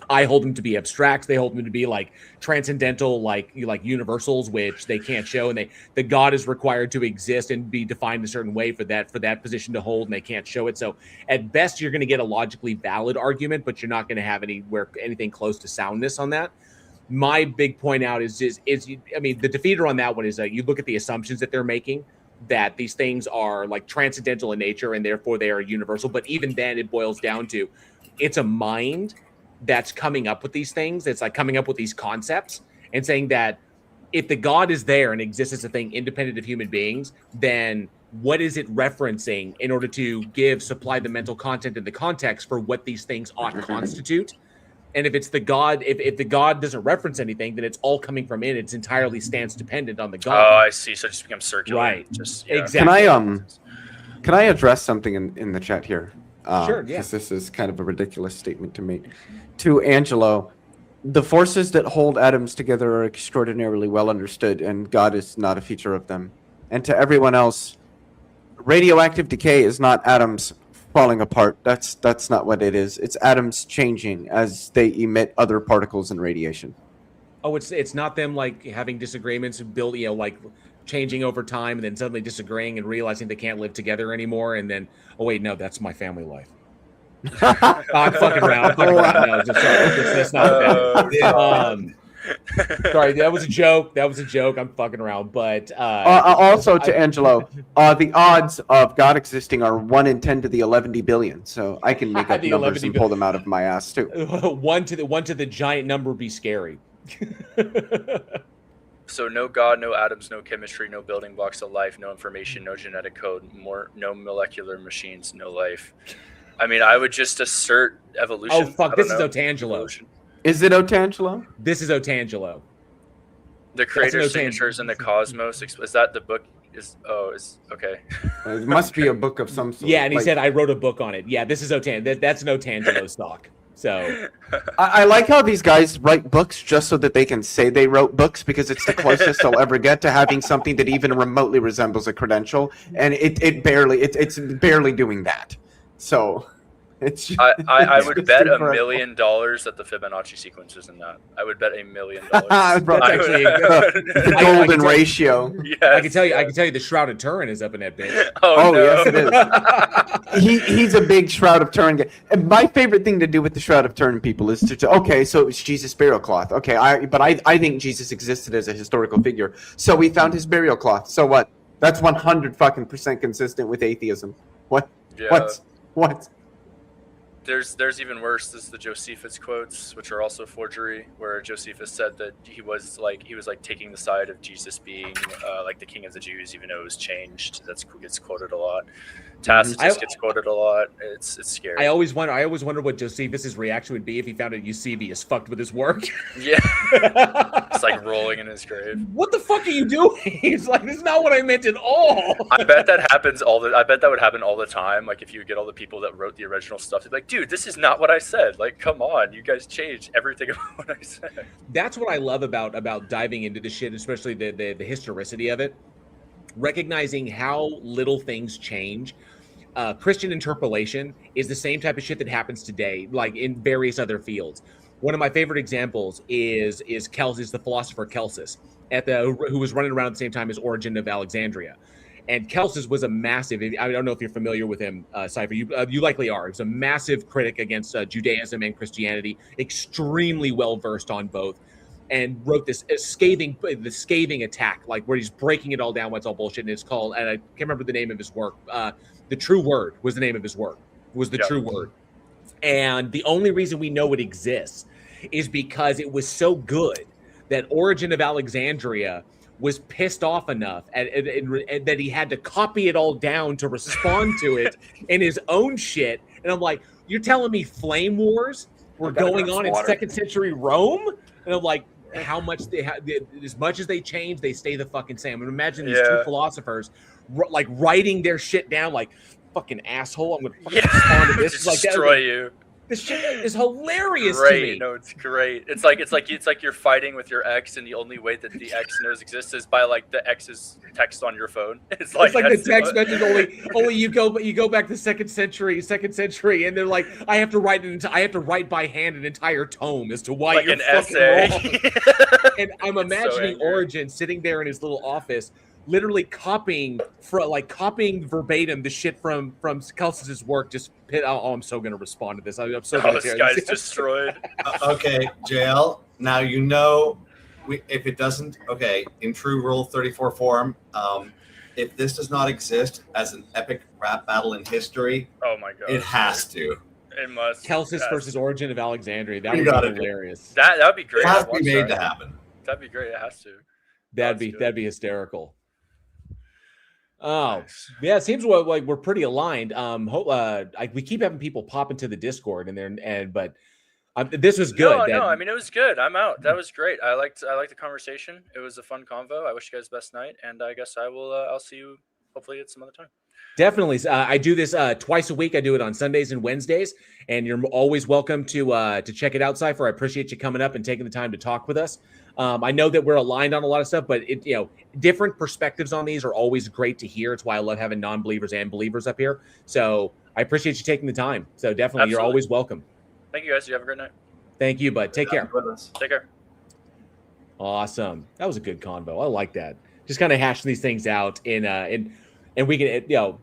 Speaker 1: I hold them to be abstract. They hold them to be like transcendental, like universals, which they can't show. And the God is required to exist and be defined a certain way for that position to hold, and they can't show it. So at best, you're going to get a logically valid argument, but you're not going to have anything close to soundness on that. My big point out is the defeater on that one is you look at the assumptions that they're making, that these things are like transcendental in nature and therefore they are universal. But even then, it boils down to it's a mind that's coming up with these things. It's like coming up with these concepts and saying that if the God is there and exists as a thing independent of human beings, then what is it referencing in order to supply the mental content and the context for what these things ought to constitute. And if it's the god, if the god doesn't reference anything, then it's all coming from it. It's entirely stance dependent on the god.
Speaker 9: Oh, I see. So it just becomes circular.
Speaker 1: Right.
Speaker 9: Just
Speaker 1: Exactly.
Speaker 4: Can I address something in the chat here?
Speaker 1: Sure, yeah.
Speaker 4: Because this is kind of a ridiculous statement to make. To Angelo, the forces that hold atoms together are extraordinarily well understood, and God is not a feature of them. And to everyone else, radioactive decay is not atoms falling apart. That's not what it is. It's atoms changing as they emit other particles and radiation.
Speaker 1: Oh, it's not them like having disagreements and like changing over time and then suddenly disagreeing and realizing they can't live together anymore. And then, oh wait, no, that's my family life. I'm fucking around. No, that's not that. Sorry, that was a joke. I'm fucking around. But
Speaker 4: also to Angelo, the odds of God existing are 1 in 10 to the 11 billion. So I can make up numbers and pull them out of my ass too.
Speaker 1: 1 to the giant number be scary.
Speaker 9: So no God, no atoms, no chemistry, no building blocks of life, no information, no genetic code, no molecular machines, no life. I mean, I would just assert evolution.
Speaker 1: Oh fuck! This is Otangelo.
Speaker 4: Is it Otangelo?
Speaker 1: This is Otangelo.
Speaker 9: The creator signatures in the cosmos. Is that the book? Is okay.
Speaker 4: It must be a book of some sort.
Speaker 1: Yeah, and he said I wrote a book on it. Yeah, this is that's an Otangelo stock. So
Speaker 4: I like how these guys write books just so that they can say they wrote books, because it's the closest they'll ever get to having something that even remotely resembles a credential, and it's barely doing that. So it's
Speaker 9: I would bet $1 million that the Fibonacci sequence is in that. I would bet $1 million.
Speaker 1: That's actually
Speaker 4: the golden ratio.
Speaker 9: Yes.
Speaker 1: I can tell you the Shroud of Turin is up in that bitch.
Speaker 9: Oh no.
Speaker 4: Yes, it is. He's a big Shroud of Turin guy. And my favorite thing to do with the Shroud of Turin people is to okay, so it's Jesus' burial cloth. Okay, I think Jesus existed as a historical figure. So we found his burial cloth. So what? That's 100% consistent with atheism. What?
Speaker 9: Yeah.
Speaker 4: What?
Speaker 9: There's even worse. This is the Josephus quotes, which are also forgery, where Josephus said that he was taking the side of Jesus being like the king of the Jews, even though it was changed. That gets quoted a lot. Tacitus gets quoted a lot. It's scary.
Speaker 1: I always wonder what Josephus's reaction would be if he found out Eusebius fucked with his work.
Speaker 9: Yeah. It's like rolling in his grave.
Speaker 1: What the fuck are you doing? He's like, this is not what I meant at all.
Speaker 9: I bet that happens I bet that would happen all the time. Like if you get all the people that wrote the original stuff, they'd be like, dude, this is not what I said. Like, come on, you guys changed everything about what I said.
Speaker 1: That's what I love about diving into this shit, especially the historicity of it. Recognizing how little things change. Christian interpolation is the same type of shit that happens today, like in various other fields. One of my favorite examples is the philosopher Celsus, who was running around at the same time as Origen of Alexandria. And Celsus was a massive, I don't know if you're familiar with him, Cypher, you likely are. He was a massive critic against Judaism and Christianity, extremely well-versed on both, and wrote this scathing attack, like where he's breaking it all down, what's all bullshit, and it's called, and I can't remember the name of his work, The True Word was the name of his work, True Word. And the only reason we know it exists is because it was so good that Origen of Alexandria was pissed off enough that he had to copy it all down to respond to it in his own shit. And I'm like, you're telling me flame wars were going on in 2nd century Rome? And I'm like, how much as much as they change, they stay the fucking same. And imagine these two philosophers like writing their shit down, like, fucking asshole, I'm gonna fucking respond to this.
Speaker 9: Like, destroy you.
Speaker 1: This shit is hilarious
Speaker 9: to
Speaker 1: me.
Speaker 9: No, it's great. It's like you're fighting with your ex, and the only way that the ex knows exists is by like the ex's text on your phone. It's like
Speaker 1: the text message only you go back to second century, and they're like, I have to write by hand an entire tome as to why
Speaker 9: like
Speaker 1: you're
Speaker 9: an
Speaker 1: fucking
Speaker 9: essay.
Speaker 1: wrong. And I'm imagining
Speaker 9: so
Speaker 1: Origen sitting there in his little office, literally copying verbatim the shit from Celsus's work. I'm so gonna respond to this. I'm so gonna
Speaker 9: this guy's destroyed.
Speaker 2: Okay, JL. Now you know, if it doesn't, in true Rule 34 form, if this does not exist as an epic rap battle in history,
Speaker 9: oh my god,
Speaker 2: it has to.
Speaker 9: It must.
Speaker 1: Celsus versus Origen of Alexandria. That would be hilarious.
Speaker 9: That would be great.
Speaker 2: It has to be made to happen.
Speaker 9: That'd be great. It has to.
Speaker 1: That'd be hysterical. Oh, yeah. It seems like we're pretty aligned. We keep having people pop into the Discord but this was good.
Speaker 9: No. I mean, it was good. I'm out. That was great. I liked the conversation. It was a fun convo. I wish you guys the best night, and I guess I will. I'll see you hopefully at some other time.
Speaker 1: Definitely. I do this twice a week. I do it on Sundays and Wednesdays, and you're always welcome to check it out, Cypher. I appreciate you coming up and taking the time to talk with us. I know that we're aligned on a lot of stuff, but different perspectives on these are always great to hear. It's why I love having non-believers and believers up here. So I appreciate you taking the time. So definitely,
Speaker 9: Absolutely.
Speaker 1: You're always welcome.
Speaker 9: Thank you, guys. You have a great night.
Speaker 1: Thank you, bud. Take care.
Speaker 9: Take care.
Speaker 1: Awesome. That was a good convo. I like that. Just kind of hashing these things out and we can,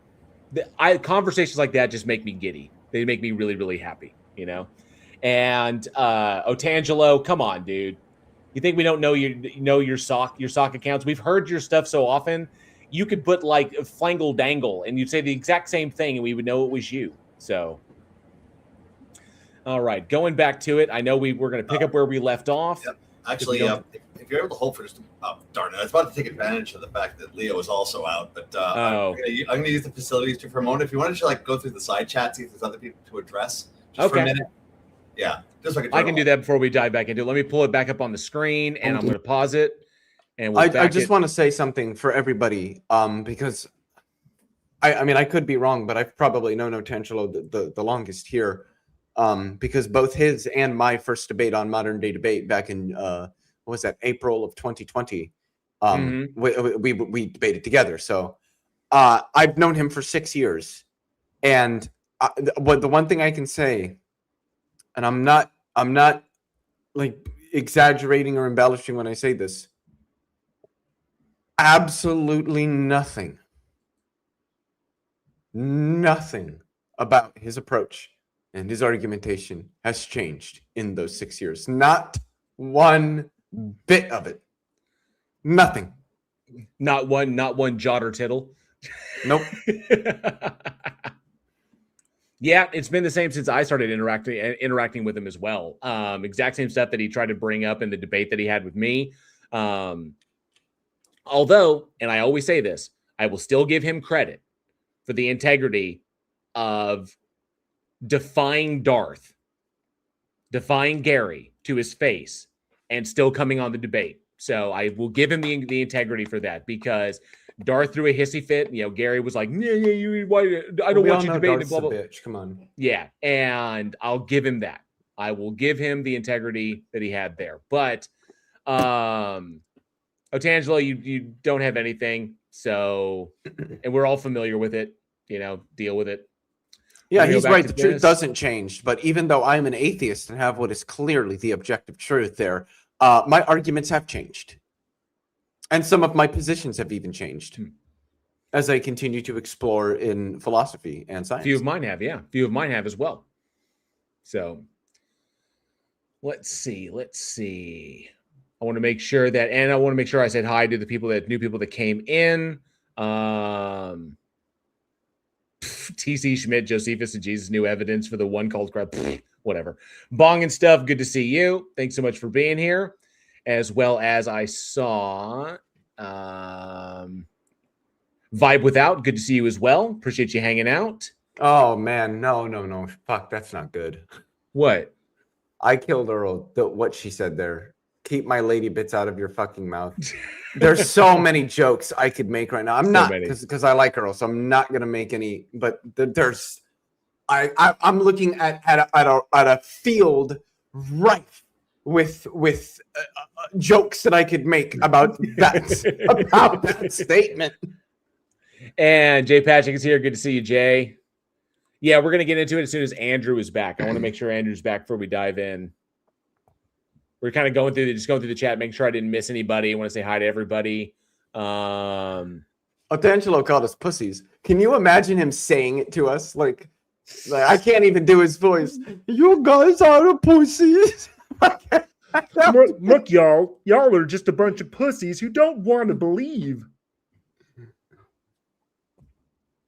Speaker 1: conversations like that just make me giddy. They make me really, really happy, And Otangelo, come on, dude. You think we don't know your sock accounts? We've heard your stuff so often. You could put like flangle dangle and you'd say the exact same thing and we would know it was you. So all right, going back to it. I know we're going to pick up where we left off.
Speaker 2: Yep. Actually, if you're able to hold for just darn it, I was about to take advantage of the fact that Leo is also out, but I'm going to use the facilities for a moment. If you wanted to go through the side chat, see if there's other people to address just for a minute. Yeah, just so
Speaker 1: I can do that before we dive back into it. Let me pull it back up on the screen, and I'm going to pause it. And
Speaker 4: I just want to say something for everybody, because I mean I could be wrong, but I've probably known Otangelo the longest here. Because both his and my first debate on Modern Day Debate back in what was that, April of 2020, we debated together. So I've known him for 6 years, and the one thing I can say, and I'm not like exaggerating or embellishing when I say this, absolutely nothing about his approach and his argumentation has changed in those 6 years. Not one bit of it. Nothing.
Speaker 1: Not one jot or tittle.
Speaker 4: Nope.
Speaker 1: Yeah, it's been the same since I started interacting with him as well. Exact same stuff that he tried to bring up in the debate that he had with me. Although, and I always say this, I will still give him credit for the integrity of defying Darth, defying Gary to his face, and still coming on the debate. So I will give him the integrity for that, because Darth threw a hissy fit. Gary was like, I don't want you debating. Blah, blah.
Speaker 4: Bitch. Come on.
Speaker 1: Yeah, and I'll give him that. I will give him the integrity that he had there. But Otangelo, you don't have anything. So, and we're all familiar with it. Deal with it.
Speaker 4: Yeah, he's right. The truth doesn't change. But even though I'm an atheist and have what is clearly the objective truth there, my arguments have changed. And some of my positions have even changed as I continue to explore in philosophy and science.
Speaker 1: Few of mine have, yeah. Few of mine have as well. So let's see. I want to make sure I said hi to the new people that came in. TC Schmidt, Josephus, and Jesus, new evidence for the one called crowd. Whatever. Bong and stuff. Good to see you. Thanks so much for being here. As well as I saw Vibe Without. Good to see you as well. Appreciate you hanging out.
Speaker 4: Oh man, no. Fuck, that's not good.
Speaker 1: What?
Speaker 4: I killed Earl. What she said there. Keep my lady bits out of your fucking mouth. There's so many jokes I could make right now. I'm not, because I like Earl, so I'm not gonna make any. But there's, I'm looking at a field rife with jokes that I could make about that statement.
Speaker 1: And Jay Patrick is here. Good to see you, Jay. Yeah, we're gonna get into it as soon as Andrew is back. I want to make sure Andrew's back before we dive in. We're kind of going through the chat, making sure I didn't miss anybody. I want to say hi to everybody.
Speaker 4: Otangelo called us pussies. Can you imagine him saying it to us? Like I can't even do his voice. You guys are the pussies.
Speaker 1: Look, y'all are just a bunch of pussies who don't want to believe.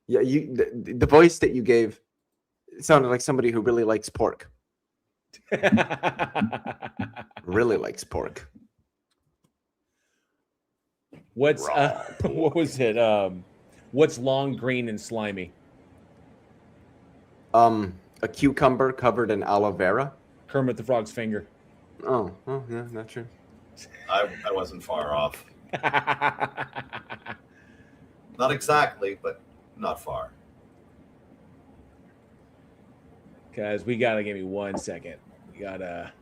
Speaker 4: Yeah, the voice that you gave sounded like somebody who really likes pork. Really likes pork.
Speaker 1: What was it? What's long, green, and slimy?
Speaker 4: A cucumber covered in aloe vera.
Speaker 1: Kermit the Frog's finger.
Speaker 4: Oh, yeah, not true.
Speaker 2: I wasn't far off. Not exactly, but not far.
Speaker 1: Guys, we gotta give me 1 second. We gotta.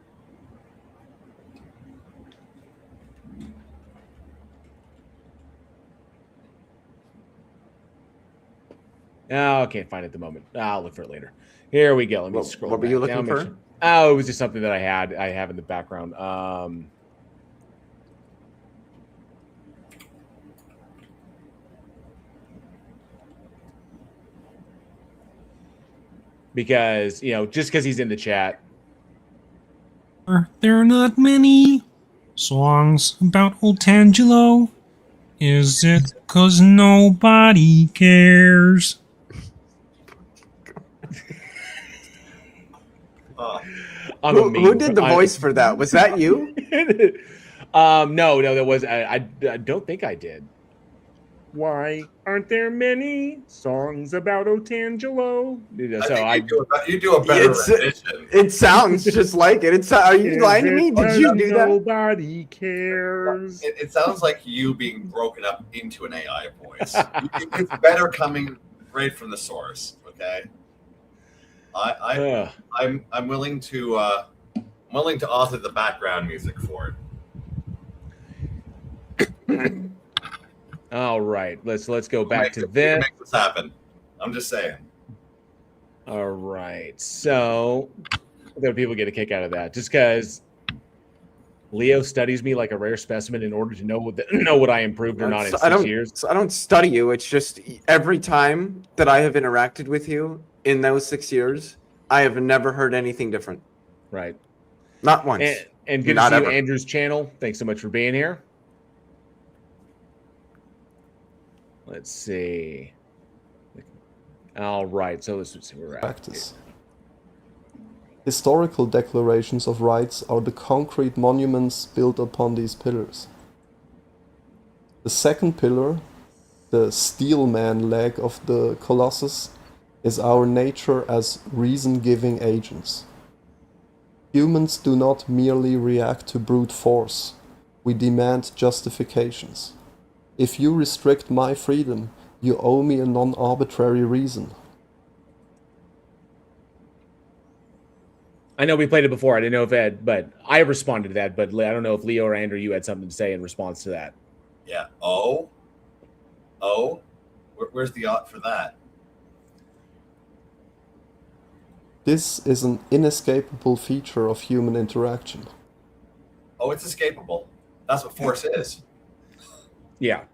Speaker 1: Oh, I can't find it at the moment. I'll look for it later. Here we go. Let me scroll.
Speaker 4: What were you
Speaker 1: back down,
Speaker 4: looking
Speaker 1: make
Speaker 4: for?
Speaker 1: sure- Oh, it was just something that I have in the background. Because just because he's in the chat.
Speaker 10: There are not many songs about old Tangelo. Is it 'cause nobody cares?
Speaker 4: Who did the voice for that? Was that you?
Speaker 1: No, that was I don't think I did. Why aren't there many songs about Otangelo?
Speaker 2: You do a better rendition.
Speaker 4: It sounds just like it. Are you lying to me? Did you do that?
Speaker 1: Nobody cares.
Speaker 2: It sounds like you being broken up into an AI voice. It's better coming right from the source. Okay. I'm willing to author the background music for it.
Speaker 1: All right, let's go back to
Speaker 2: We'll
Speaker 1: this.
Speaker 2: make this happen. I'm just saying.
Speaker 1: All right, so people get a kick out of that just because Leo studies me like a rare specimen in order to know what I improved or not in 6 years.
Speaker 4: I don't study you. It's just every time that I have interacted with you in those 6 years, I have never heard anything different.
Speaker 1: Right.
Speaker 4: Not once.
Speaker 1: And good
Speaker 4: Not
Speaker 1: to see you,
Speaker 4: ever.
Speaker 1: Andrew's channel. Thanks so much for being here. Let's see. All right, so let's see where we're at.
Speaker 5: Practice. Historical declarations of rights are the concrete monuments built upon these pillars. The second pillar, the steel man leg of the Colossus, is our nature as reason-giving agents. Humans do not merely react to brute force. We demand justifications. If you restrict my freedom, you owe me a non-arbitrary reason.
Speaker 1: I know we played it before. I didn't know if Ed, but I responded to that. But I don't know if Leo or Andrew, you had something to say in response to that.
Speaker 2: Yeah. Where's the ought for that?
Speaker 5: This is an inescapable feature of human interaction.
Speaker 2: Oh, it's escapable. That's what force is.
Speaker 1: Yeah.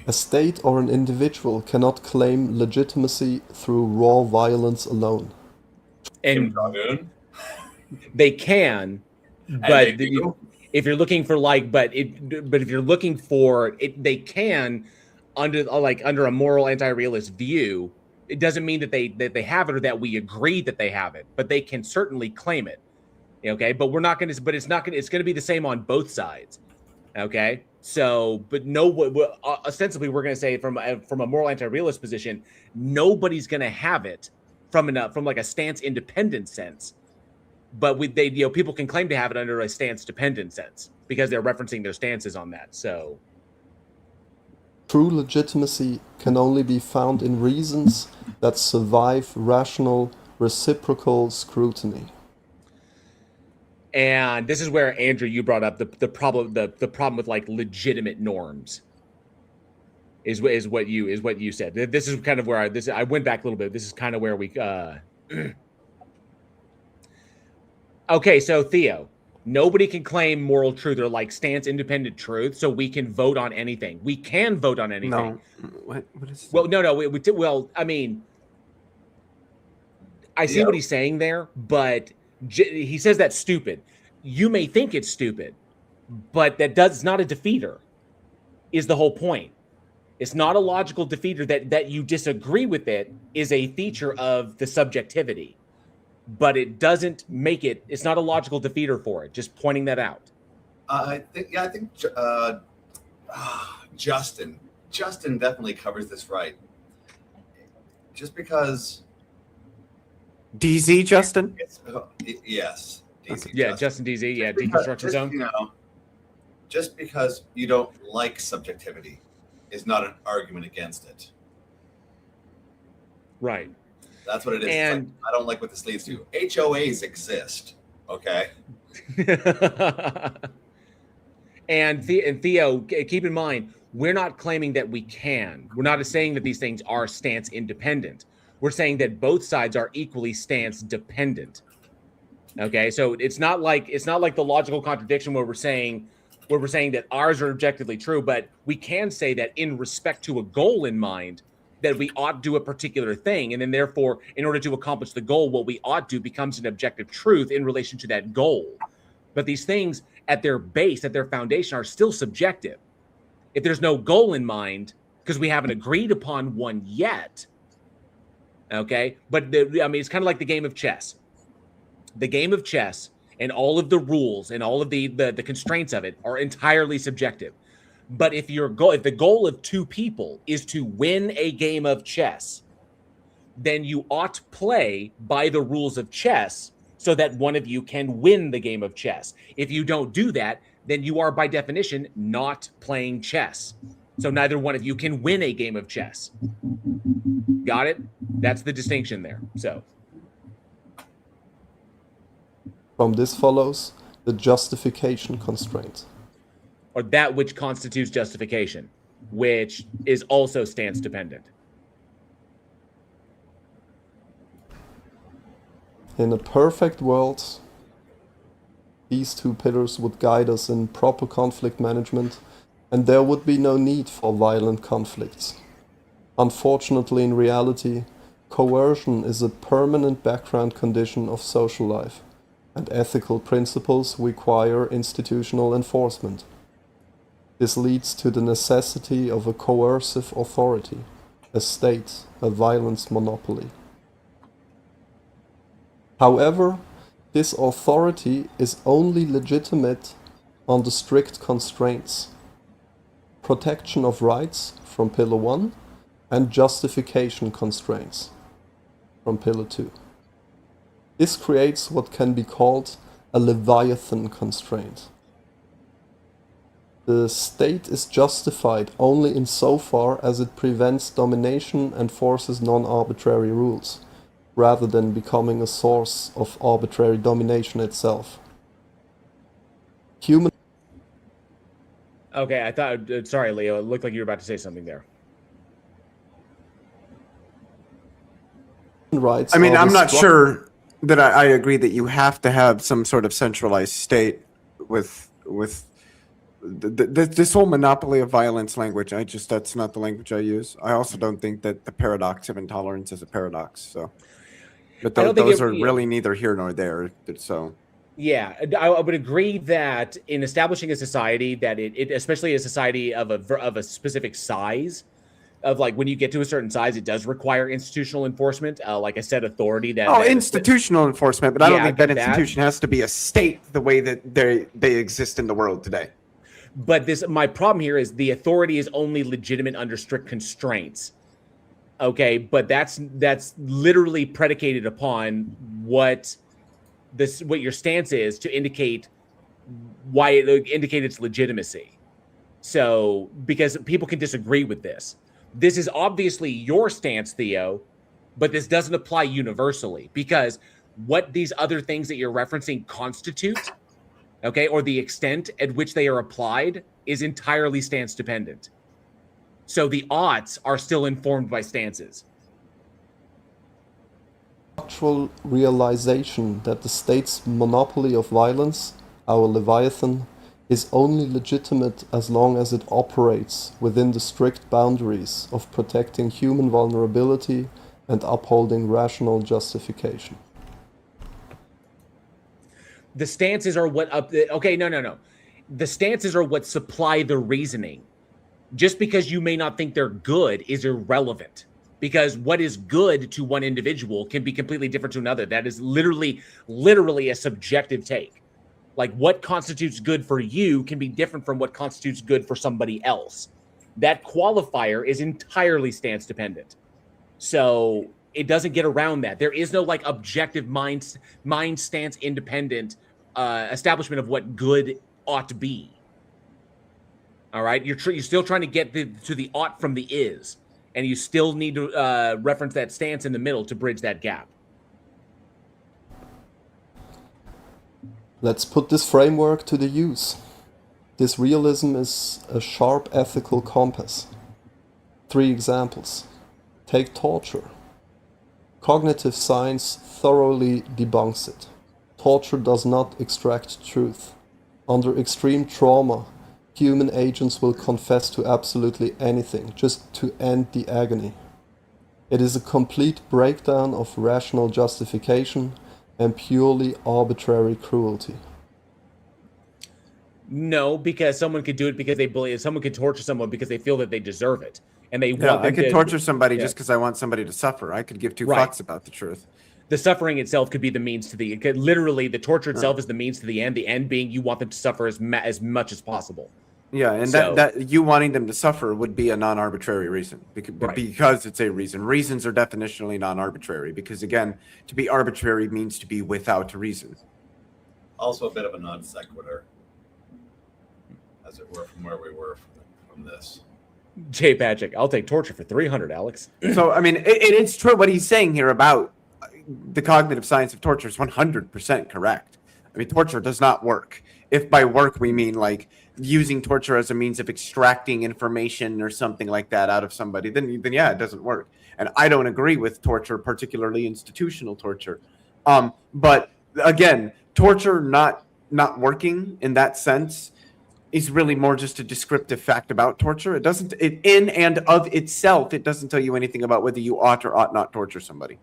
Speaker 5: A state or an individual cannot claim legitimacy through raw violence alone.
Speaker 1: And they can,
Speaker 2: And
Speaker 1: but
Speaker 2: they do.
Speaker 1: if you're looking for but if you're looking for it, they can under a moral anti-realist view. It doesn't mean that they have it or that we agree that they have it, but they can certainly claim it. Okay, but we're not going to. But it's not going. It's going to be the same on both sides. Okay, so but ostensibly we're going to say from a moral anti-realist position, nobody's going to have it from like a stance independent sense. But people can claim to have it under a stance dependent sense because they're referencing their stances on that. So
Speaker 5: true legitimacy can only be found in reasons that survive rational, reciprocal scrutiny.
Speaker 1: And this is where Andrew, you brought up the problem with like legitimate norms. Is what you said. This is kind of where I went back a little bit. This is kind of where we. Okay, so Theo, nobody can claim moral truth or like stance independent truth, so we can vote on anything. We can vote on anything.
Speaker 4: No. What is that?
Speaker 1: Well, no. Well, I mean, I see what he's saying there, but he says that's stupid. You may think it's stupid, but it's not a defeater. Is the whole point? It's not a logical defeater that you disagree with it is a feature of the subjectivity. But it doesn't make it. It's not a logical defeater for it. Just pointing that out.
Speaker 2: I think Justin Justin definitely covers this right. Just because
Speaker 4: DZ Justin?
Speaker 2: yes. DC
Speaker 1: Yeah, Justin DZ. Yeah, deconstruction
Speaker 2: just,
Speaker 1: zone.
Speaker 2: you know, just because you don't like subjectivity is not an argument against it.
Speaker 1: Right.
Speaker 2: That's what it is.
Speaker 1: And
Speaker 2: I don't like what this leads to. HOAs exist. Okay.
Speaker 1: and Theo, keep in mind, we're not claiming that we can. We're not saying that these things are stance independent. We're saying that both sides are equally stance dependent. Okay, so it's not like the logical contradiction where we're saying that ours are objectively true, but we can say that in respect to a goal in mind, that we ought do a particular thing, and then therefore, in order to accomplish the goal, what we ought do becomes an objective truth in relation to that goal. But these things, at their base, at their foundation, are still subjective. If there's no goal in mind, because we haven't agreed upon one yet, okay? But it's kind of like the game of chess. The game of chess and all of the rules and all of the constraints of it are entirely subjective. But if the goal of two people is to win a game of chess, then you ought to play by the rules of chess so that one of you can win the game of chess. If you don't do that, then you are by definition not playing chess. So neither one of you can win a game of chess. Got it? That's the distinction there. So
Speaker 5: From this follows the justification constraint.
Speaker 1: or that which constitutes justification, which is also stance dependent.
Speaker 5: In a perfect world, these two pillars would guide us in proper conflict management, and there would be no need for violent conflicts. Unfortunately, in reality, coercion is a permanent background condition of social life, and ethical principles require institutional enforcement. This leads to the necessity of a coercive authority, a state, a violence monopoly. However, this authority is only legitimate under strict constraints: protection of rights from Pillar 1 and justification constraints from Pillar 2. This creates what can be called a Leviathan constraint. The state is justified only insofar as it prevents domination and forces non-arbitrary rules, rather than becoming a source of arbitrary domination itself. Human
Speaker 1: Okay, I thought. Sorry, Leo. It looked like you were about to say something there.
Speaker 5: rights.
Speaker 4: I mean,
Speaker 5: are
Speaker 4: I'm
Speaker 5: the
Speaker 4: not
Speaker 5: struc-
Speaker 4: sure that I agree that you have to have some sort of centralized state with this whole monopoly of violence language. That's not the language I use. I also don't think that the paradox of intolerance is a paradox. So, but
Speaker 1: I don't think
Speaker 4: those
Speaker 1: it-
Speaker 4: are
Speaker 1: yeah.
Speaker 4: really neither here nor there. So,
Speaker 1: Yeah, I would agree that in establishing a society, that it especially a society of a specific size, of like when you get to a certain size, it does require institutional enforcement. Like I said, authority.
Speaker 4: Institutional enforcement, but I don't
Speaker 1: Yeah,
Speaker 4: think
Speaker 1: I
Speaker 4: that
Speaker 1: get that.
Speaker 4: institution has to be a state the way that they exist in the world today.
Speaker 1: But my problem here is the authority is only legitimate under strict constraints. Okay, but that's literally predicated upon what your stance is to indicate why it indicate its legitimacy. So because people can disagree with this. This is obviously your stance, Theo, but this doesn't apply universally, because what these other things that you're referencing constitute, okay, or the extent at which they are applied is entirely stance dependent. So the odds are still informed by stances.
Speaker 5: Structural realization that the state's monopoly of violence, our Leviathan, is only legitimate as long as it operates within the strict boundaries of protecting human vulnerability and upholding rational justification.
Speaker 1: The stances are what no. The stances are what supply the reasoning. Just because you may not think they're good is irrelevant, because what is good to one individual can be completely different to another. That is literally a subjective take. Like what constitutes good for you can be different from what constitutes good for somebody else. That qualifier is entirely stance dependent. So it doesn't get around that. There is no like objective mind stance independent establishment of what good ought to be. All right, you're still trying to get to the ought from the is, and you still need to reference that stance in the middle to bridge that gap.
Speaker 5: Let's put this framework to the use. This realism is a sharp ethical compass. 3 examples. Take torture. Cognitive science thoroughly debunks it. Torture does not extract truth. Under extreme trauma, human agents will confess to absolutely anything, just to end the agony. It is a complete breakdown of rational justification and purely arbitrary cruelty.
Speaker 1: No, because someone could do it because they believe someone could torture someone because they feel that they deserve it, and they
Speaker 4: Yeah,
Speaker 1: want
Speaker 4: I
Speaker 1: them
Speaker 4: could
Speaker 1: to
Speaker 4: torture somebody
Speaker 1: yeah.
Speaker 4: just because I want somebody to suffer. I could give 2
Speaker 1: Right.
Speaker 4: fucks about the truth.
Speaker 1: The suffering itself could be the means to the. It could, literally, the torture itself is the means to the end. The end being you want them to suffer as much as possible.
Speaker 4: Yeah, and
Speaker 1: So-
Speaker 4: that you wanting them to suffer would be a non-arbitrary reason because it's a reason. Reasons are definitionally non-arbitrary because, again, to be arbitrary means to be without reason.
Speaker 2: Also, a bit of a non sequitur, as it were, from where we were from this.
Speaker 1: Jay Patrick, I'll take torture for 300, Alex.
Speaker 4: So, I mean, it's true what he's saying here about the cognitive science of torture is 100% correct. I mean, torture does not work. If by work we mean like using torture as a means of extracting information or something like that out of somebody, then yeah, it doesn't work. And I don't agree with torture, particularly institutional torture. But again, torture not working in that sense is really more just a descriptive fact about torture. It doesn't, in and of itself, it doesn't tell you anything about whether you ought or ought not torture somebody.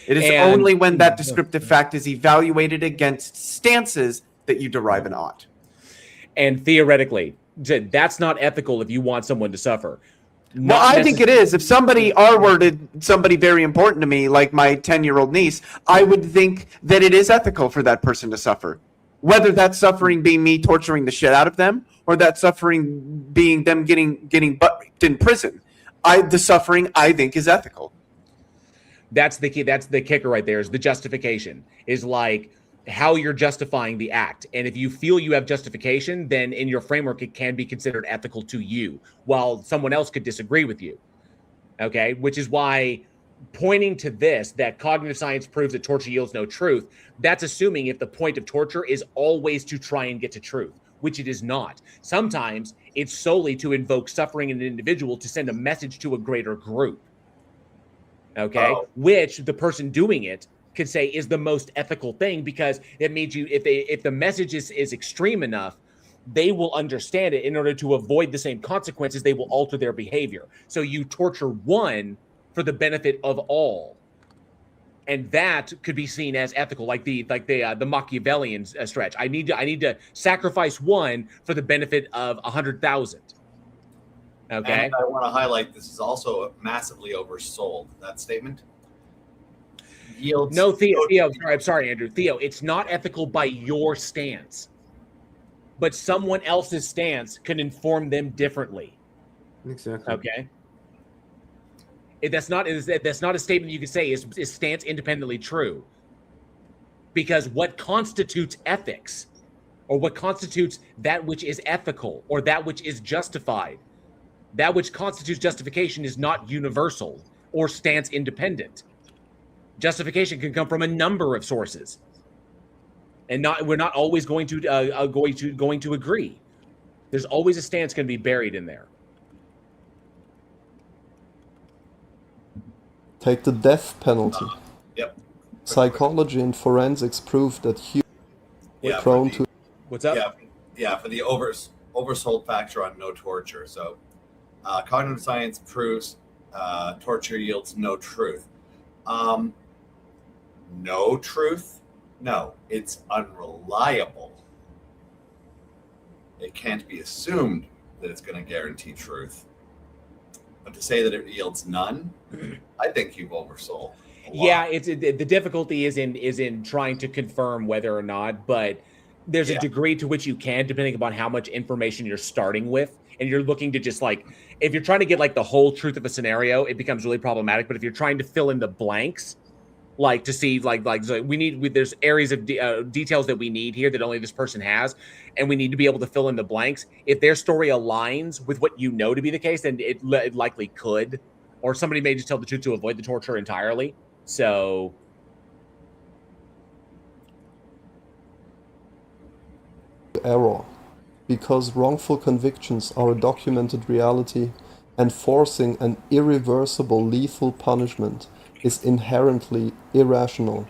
Speaker 4: It is only when that descriptive fact is evaluated against stances that you derive an ought.
Speaker 1: And theoretically, that's not ethical if you want someone to suffer.
Speaker 4: Well, I think it is. If somebody R-worded somebody very important to me, like my 10-year-old niece, I would think that it is ethical for that person to suffer. Whether that suffering being me torturing the shit out of them, or that suffering being them getting butt raped in prison, the suffering I think is ethical.
Speaker 1: That's the key. That's the kicker right there. Is the justification is like how you're justifying the act. And if you feel you have justification, then in your framework it can be considered ethical to you, while someone else could disagree with you. Okay, which is why pointing to this, that cognitive science proves that torture yields no truth, that's assuming if the point of torture is always to try and get to truth, which it is not. Sometimes it's solely to invoke suffering in an individual to send a message to a greater group. Okay, which the person doing it could say is the most ethical thing, because it means if the message is extreme enough, they will understand it. In order to avoid the same consequences, they will alter their behavior. So you torture one for the benefit of all, and that could be seen as ethical, like the Machiavellian stretch. I need to sacrifice one for the benefit of 100,000. Okay.
Speaker 2: And I want to highlight this is also massively oversold. That statement yields.
Speaker 1: No, Theo. I'm sorry, Andrew. Theo, it's not ethical by your stance, but someone else's stance can inform them differently.
Speaker 4: Exactly.
Speaker 1: Okay. That's not a statement you can say is stance independently true. Because what constitutes ethics, or what constitutes that which is ethical, or that which is justified, that which constitutes justification is not universal or stance independent. Justification can come from a number of sources, and we're not always going to agree. There's always a stance going to be buried in there.
Speaker 5: Take the death penalty.
Speaker 2: Yep.
Speaker 5: Psychology and forensics prove that humans are prone to.
Speaker 1: What's up?
Speaker 2: Yeah, for the oversold factor on no torture. So, cognitive science proves torture yields no truth. No truth? No, it's unreliable. It can't be assumed that it's going to guarantee truth. But to say that it yields none, I think you've oversold.
Speaker 1: Yeah, the difficulty is in trying to confirm whether or not, but there's a degree to which you can, depending upon how much information you're starting with, and you're looking to just like, if you're trying to get like the whole truth of a scenario, it becomes really problematic. But if you're trying to fill in the blanks, like to see so there's areas of details that we need here that only this person has, and we need to be able to fill in the blanks. If their story aligns with what you know to be the case, then it likely could, or somebody may just tell the truth to avoid the torture entirely. So
Speaker 5: error, because wrongful convictions are a documented reality, enforcing an irreversible lethal punishment is inherently irrational.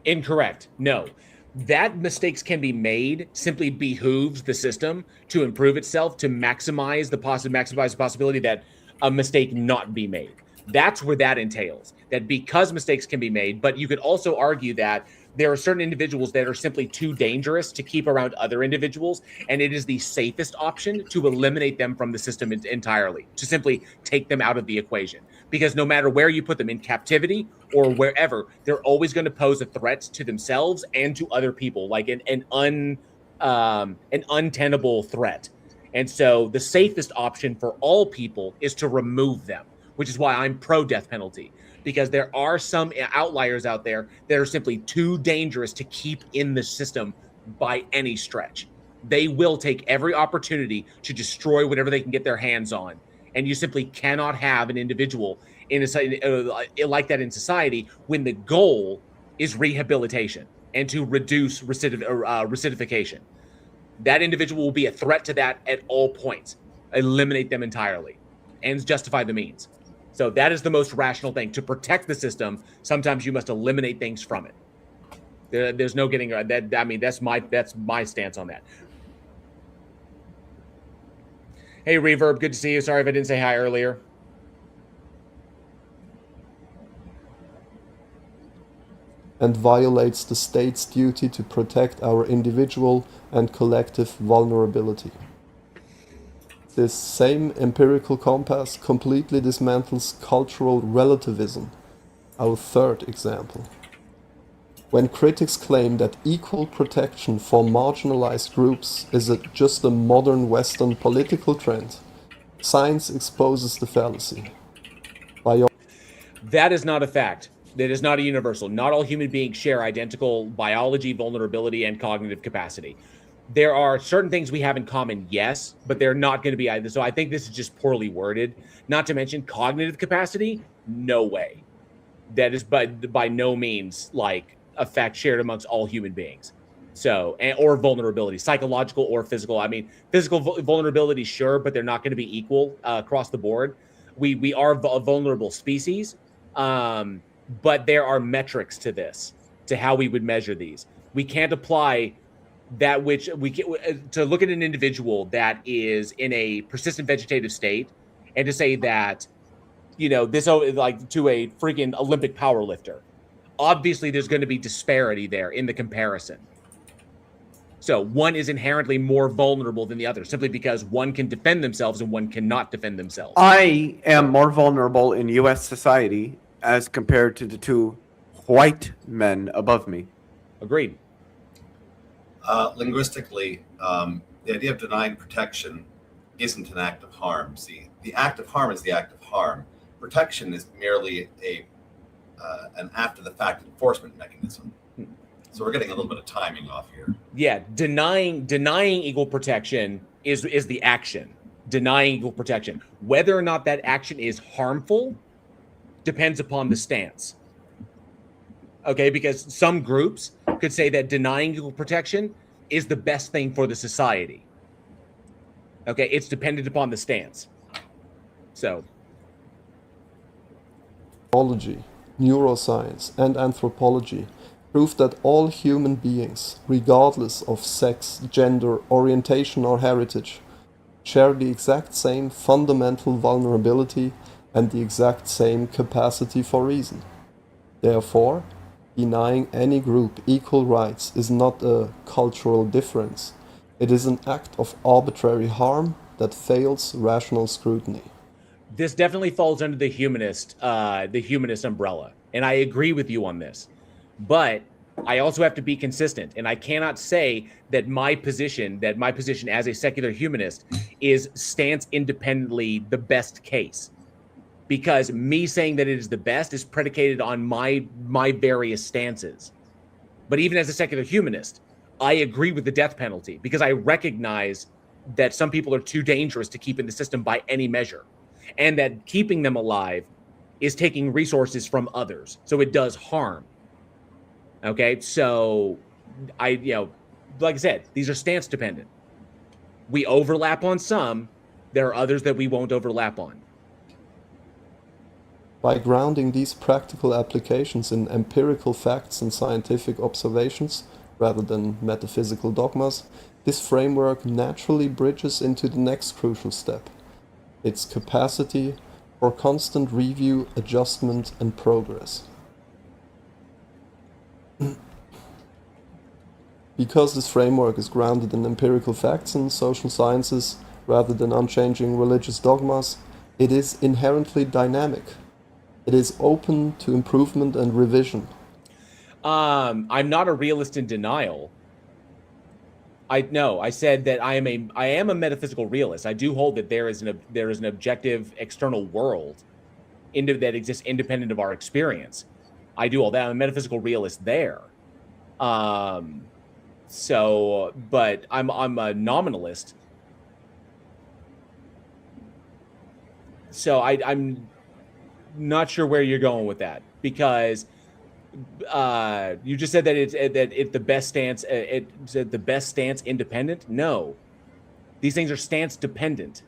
Speaker 1: Incorrect. No. That mistakes can be made simply behooves the system to improve itself, to maximize the possibility that a mistake not be made. That's where that entails. That because mistakes can be made, but you could also argue that there are certain individuals that are simply too dangerous to keep around other individuals, and it is the safest option to eliminate them from the system entirely, to simply take them out of the equation. Because no matter where you put them, in captivity or wherever, they're always going to pose a threat to themselves and to other people, like an untenable threat. And so the safest option for all people is to remove them, which is why I'm pro death penalty, because there are some outliers out there that are simply too dangerous to keep in the system by any stretch. They will take every opportunity to destroy whatever they can get their hands on. And you simply cannot have an individual in a like that in society when the goal is rehabilitation and to reduce recidification. That individual will be a threat to that at all points. Eliminate them entirely and justify the means. So that is the most rational thing. To protect the system, sometimes you must eliminate things from it. There's no getting that. I mean, that's my stance on that. Hey, Reverb, good to see you. Sorry if I didn't say hi earlier.
Speaker 5: And violates the state's duty to protect our individual and collective vulnerability. This same empirical compass completely dismantles cultural relativism, our third example. When critics claim that equal protection for marginalized groups is just a modern Western political trend, science exposes the fallacy.
Speaker 1: That is not a fact. That is not a universal. Not all human beings share identical biology, vulnerability, and cognitive capacity. There are certain things we have in common, yes, but they're not going to be either. So I think this is just poorly worded. Not to mention cognitive capacity, no way. That is by no means like a fact shared amongst all human beings. So, or vulnerability, psychological or physical. I mean, physical vulnerability, sure, but they're not going to be equal across the board. We are a vulnerable species, but there are metrics to this, to how we would measure these. We can't apply that which we get to look at an individual that is in a persistent vegetative state and to say that, you know, this like to a freaking Olympic power lifter. Obviously, there's going to be disparity there in the comparison. So one is inherently more vulnerable than the other simply because one can defend themselves and one cannot defend themselves.
Speaker 4: I am more vulnerable in U.S. society as compared to the two white men above me.
Speaker 1: Agreed.
Speaker 2: Linguistically, the idea of denying protection isn't an act of harm. See, the act of harm is the act of harm. Protection is merely an after-the-fact enforcement mechanism. So we're getting a little bit of timing off here.
Speaker 1: Yeah, denying equal protection is the action. Denying equal protection. Whether or not that action is harmful depends upon the stance. Okay, because some groups could say that denying equal protection is the best thing for the society. Okay, it's dependent upon the stance. So,
Speaker 5: biology, neuroscience, and anthropology prove that all human beings, regardless of sex, gender, orientation, or heritage, share the exact same fundamental vulnerability and the exact same capacity for reason. Therefore, denying any group equal rights is not a cultural difference. It is an act of arbitrary harm that fails rational scrutiny.
Speaker 1: This definitely falls under the humanist umbrella, and I agree with you on this. But I also have to be consistent, and I cannot say that my position as a secular humanist is stance independently the best case, because me saying that it is the best is predicated on my various stances. But even as a secular humanist, I agree with the death penalty because I recognize that some people are too dangerous to keep in the system by any measure, and that keeping them alive is taking resources from others, so it does harm. Okay, so like I said, these are stance dependent. We overlap on some, there are others that we won't overlap on.
Speaker 5: By grounding these practical applications in empirical facts and scientific observations, rather than metaphysical dogmas, this framework naturally bridges into the next crucial step, its capacity for constant review, adjustment, and progress. Because this framework is grounded in empirical facts and social sciences rather than unchanging religious dogmas, it is inherently dynamic. It is open to improvement and revision.
Speaker 1: I'm not a realist in denial. I said that I am a metaphysical realist. I do hold that there is an objective external world that exists independent of our experience. I do all that. I'm a metaphysical realist there. So, but I'm a nominalist. So I'm not sure where you're going with that, because you just said that it's the best stance. It said the best stance independent. No, these things are stance dependent.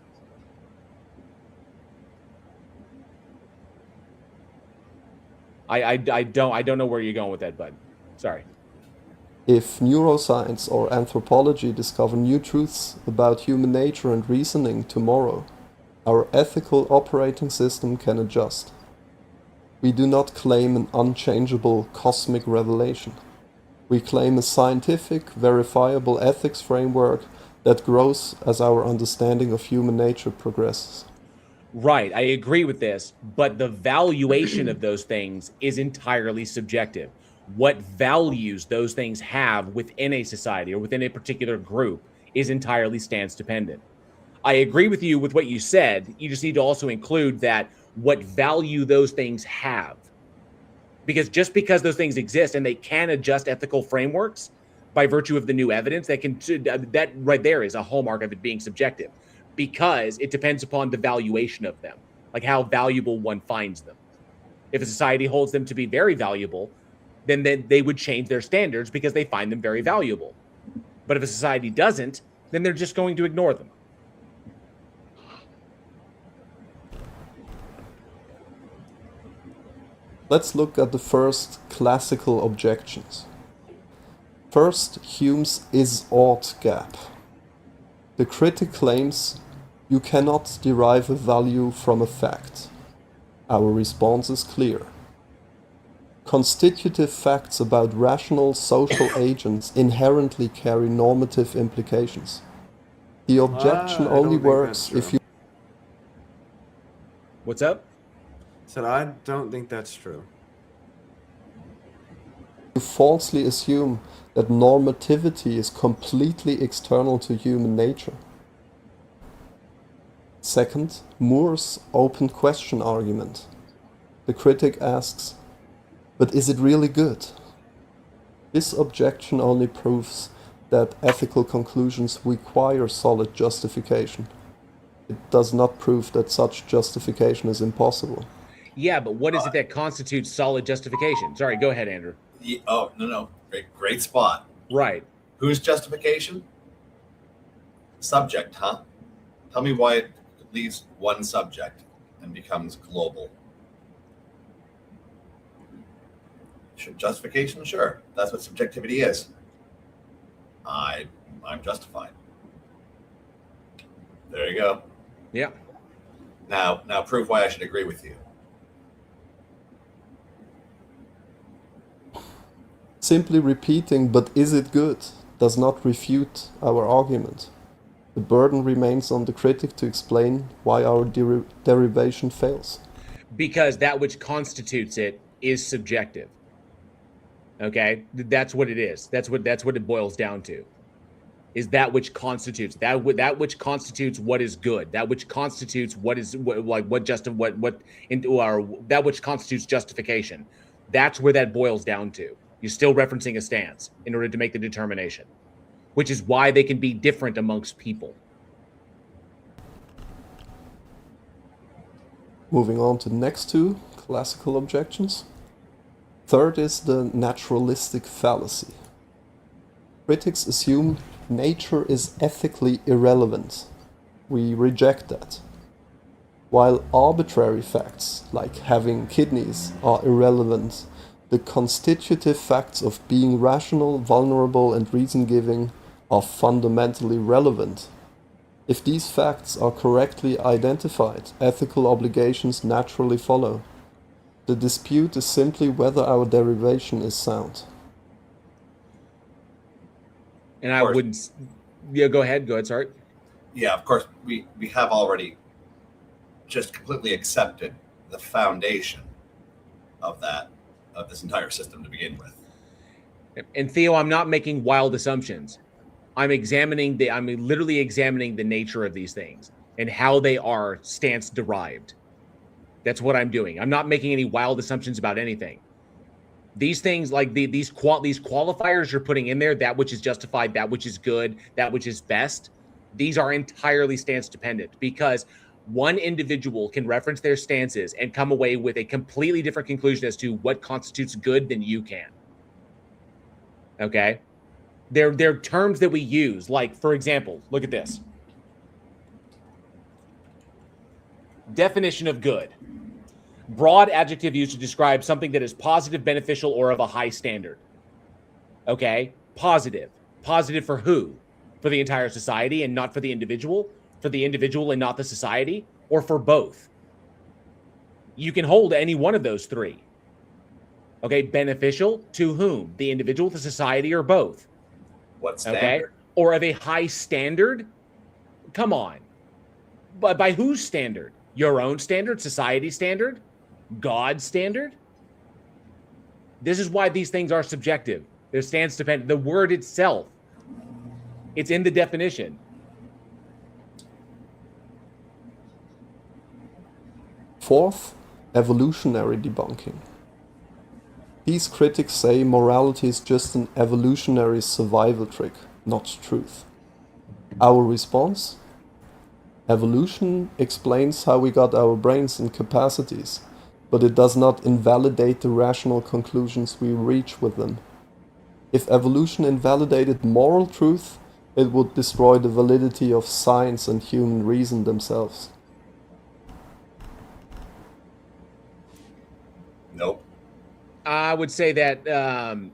Speaker 1: I don't know where you're going with that, bud. Sorry.
Speaker 5: If neuroscience or anthropology discover new truths about human nature and reasoning tomorrow, our ethical operating system can adjust. We do not claim an unchangeable cosmic revelation. We claim a scientific, verifiable ethics framework that grows as our understanding of human nature progresses.
Speaker 1: Right, I agree with this, but the valuation of those things is entirely subjective. What values those things have within a society or within a particular group is entirely stance dependent. I agree with you with what you said. You just need to also include that what value those things have. Because just because those things exist and they can adjust ethical frameworks by virtue of the new evidence, that right there is a hallmark of it being subjective, because it depends upon the valuation of them, like how valuable one finds them. If a society holds them to be very valuable, then they would change their standards because they find them very valuable. But if a society doesn't, then they're just going to ignore them.
Speaker 5: Let's look at the first classical objections. First, Hume's is-ought gap. The critic claims you cannot derive a value from a fact. Our response is clear. Constitutive facts about rational social agents inherently carry normative implications. The objection only works if you...
Speaker 1: What's up?
Speaker 4: Said I don't think that's true.
Speaker 5: You falsely assume that normativity is completely external to human nature. Second, Moore's open question argument. The critic asks, but is it really good? This objection only proves that ethical conclusions require solid justification. It does not prove that such justification is impossible.
Speaker 1: Yeah, but what is it that constitutes solid justification? Sorry, go ahead, Andrew.
Speaker 2: Oh, no. Great spot.
Speaker 1: Right.
Speaker 2: Whose justification? Subject, huh? Tell me why it leaves one subject and becomes global. Justification? Sure. That's what subjectivity is. I'm justified. There you go.
Speaker 1: Yeah.
Speaker 2: Now prove why I should agree with you.
Speaker 5: Simply repeating, but is it good, does not refute our argument. The burden remains on the critic to explain why our derivation fails.
Speaker 1: Because that which constitutes it is subjective. Okay, that's what it is. That's what it boils down to. Is that which constitutes that which constitutes what is good, that which constitutes what is that which constitutes justification. That's where that boils down to. You're still referencing a stance in order to make the determination, which is why they can be different amongst people.
Speaker 5: Moving on to the next two classical objections. Third is the naturalistic fallacy. Critics assume nature is ethically irrelevant. We reject that. While arbitrary facts, like having kidneys, are irrelevant, the constitutive facts of being rational, vulnerable, and reason-giving are fundamentally relevant. If these facts are correctly identified, ethical obligations naturally follow. The dispute is simply whether our derivation is sound.
Speaker 1: And I wouldn't. Yeah, go ahead. Sorry.
Speaker 2: Yeah, of course, we have already just completely accepted the foundation of this entire system to begin with.
Speaker 1: And Theo, I'm not making wild assumptions. I'm literally examining the nature of these things and how they are stance derived. That's what I'm doing. I'm not making any wild assumptions about anything. These things, like these qualifiers you're putting in there, that which is justified, that which is good, that which is best, these are entirely stance dependent, because one individual can reference their stances and come away with a completely different conclusion as to what constitutes good than you can. Okay? They're terms that we use. Like, for example, look at this. Definition of good. Broad adjective used to describe something that is positive, beneficial, or of a high standard. Okay? Positive. Positive for who? For the entire society and not for the individual? For the individual and not the society? Or for both? You can hold any one of those three. Okay? Beneficial to whom? The individual, the society, or both?
Speaker 2: What standard?
Speaker 1: Okay? Or of a high standard? Come on. But by whose standard? Your own standard? Society standard? God's standard? This is why these things are subjective. They're stance dependent. The word itself, it's in the definition.
Speaker 5: Fourth, evolutionary debunking. These critics say morality is just an evolutionary survival trick, not truth. Our response? Evolution explains how we got our brains and capacities, but it does not invalidate the rational conclusions we reach with them. If evolution invalidated moral truth, it would destroy the validity of science and human reason themselves.
Speaker 2: Nope.
Speaker 1: I would say that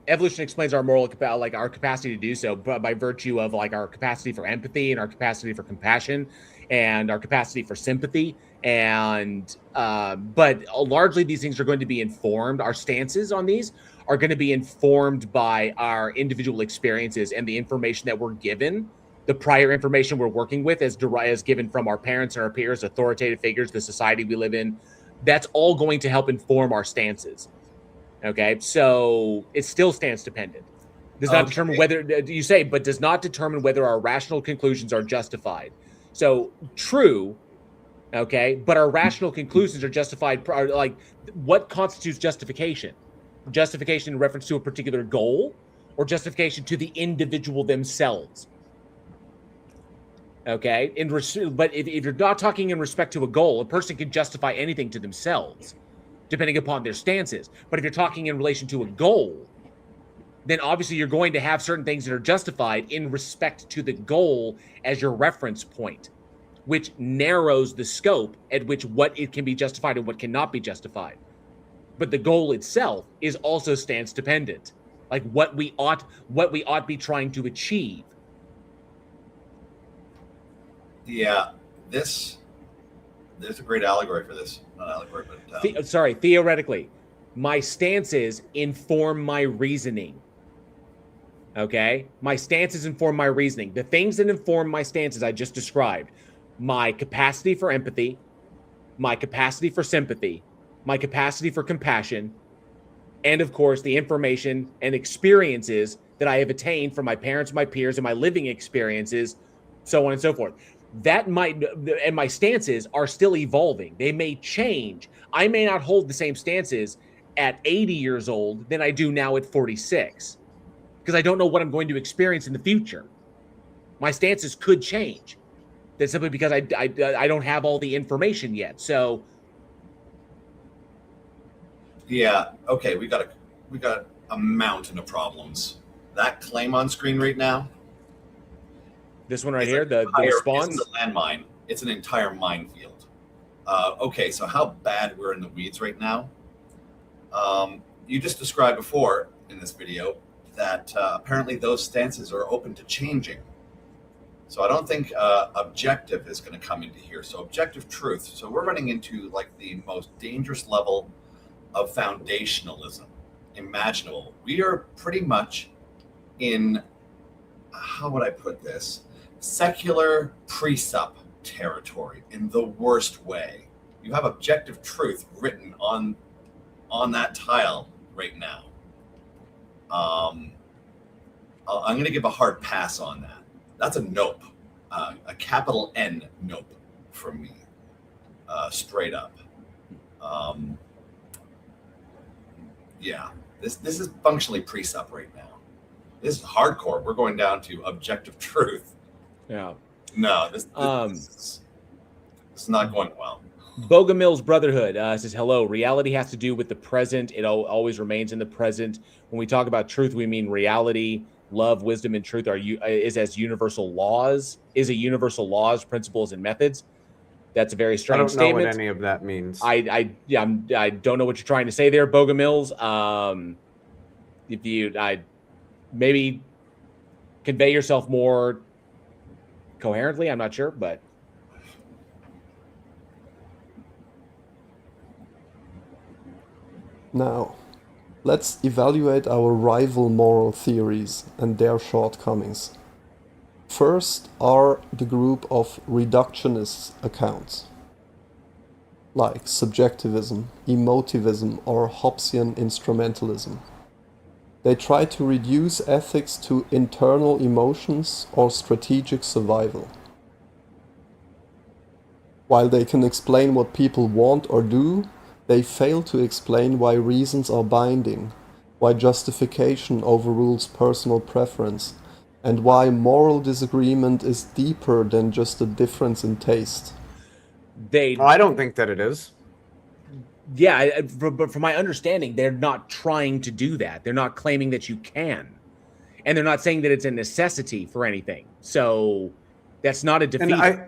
Speaker 1: evolution explains our moral our capacity to do so, but by virtue of like our capacity for empathy and our capacity for compassion and our capacity for sympathy. And but largely these things are going to be informed. Our stances on these are going to be informed by our individual experiences and the information that we're given, the prior information we're working with as given from our parents and our peers, authoritative figures, the society we live in. That's all going to help inform our stances. Okay, so it's still stance dependent. Does not determine whether you say, but does not determine whether our rational conclusions are justified. So true, okay, but our rational conclusions are justified. Like, what constitutes justification? Justification in reference to a particular goal, or justification to the individual themselves? Okay, but if you're not talking in respect to a goal, a person can justify anything to themselves, depending upon their stances. But if you're talking in relation to a goal, then obviously you're going to have certain things that are justified in respect to the goal as your reference point, which narrows the scope at which what it can be justified and what cannot be justified. But the goal itself is also stance dependent, like what we ought be trying to achieve.
Speaker 2: Yeah, there's a great allegory for this. Not allegory, but
Speaker 1: Theoretically, my stances inform my reasoning. Okay? My stances inform my reasoning. The things that inform my stances I just described: my capacity for empathy, my capacity for sympathy, my capacity for compassion, and of course the information and experiences that I have attained from my parents, my peers, and my living experiences, so on and so forth. That might, and my stances are still evolving. They may change. I may not hold the same stances at 80 years old than I do now at 46, because I don't know what I'm going to experience in the future. My stances could change. That's simply because I don't have all the information yet. So
Speaker 2: yeah, okay, we got a mountain of problems. That claim on screen right now,
Speaker 1: this one right
Speaker 2: It's
Speaker 1: here, the response.
Speaker 2: isn't a landmine. It's an entire minefield. Okay, so how bad we're in the weeds right now. You just described before in this video that apparently those stances are open to changing. So I don't think objective is going to come into here. So objective truth. So we're running into like the most dangerous level of foundationalism imaginable. We are pretty much in, how would I put this? Secular presup territory in the worst way. You have objective truth written on that tile right now. I'm going to give a hard pass on that. That's a nope, a capital N nope from me, straight up. Yeah, this is functionally presup right now. This is hardcore. We're going down to objective truth.
Speaker 1: Yeah.
Speaker 2: No, this is not going well.
Speaker 1: Bogomil's Brotherhood says, hello. Reality has to do with the present. It always remains in the present. When we talk about truth, we mean reality, love, wisdom, and truth is as universal laws, is a universal laws, principles, and methods. That's a very strange statement.
Speaker 4: I don't know what any of that means.
Speaker 1: I don't know what you're trying to say there, Bogomils. If you maybe convey yourself more coherently, I'm not sure, but
Speaker 5: now, let's evaluate our rival moral theories and their shortcomings. First are the group of reductionist accounts, like subjectivism, emotivism, or Hobbesian instrumentalism. They try to reduce ethics to internal emotions or strategic survival. While they can explain what people want or do, they fail to explain why reasons are binding, why justification overrules personal preference, and why moral disagreement is deeper than just a difference in taste.
Speaker 4: I don't think that it is.
Speaker 1: Yeah, but from my understanding, they're not trying to do that. They're not claiming that you can. And they're not saying that it's a necessity for anything. So that's not a defeat.
Speaker 4: And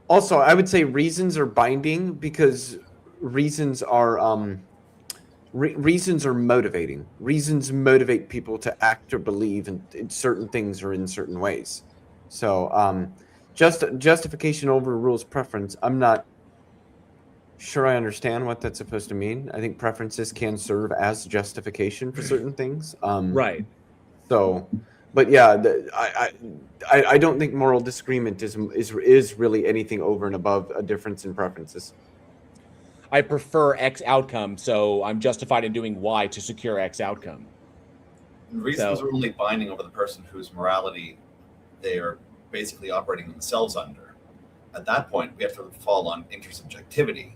Speaker 4: I would say reasons are binding because reasons are reasons are motivating. Reasons motivate people to act or believe in certain things or in certain ways. So justification overrules preference. I'm not sure I understand what that's supposed to mean. I think preferences can serve as justification for certain things.
Speaker 1: Right.
Speaker 4: So, but yeah, I don't think moral disagreement is really anything over and above a difference in preferences.
Speaker 1: I prefer X outcome, so I'm justified in doing Y to secure X outcome.
Speaker 2: Reasons are only binding over the person whose morality they are basically operating themselves under. At that point, we have to fall on intersubjectivity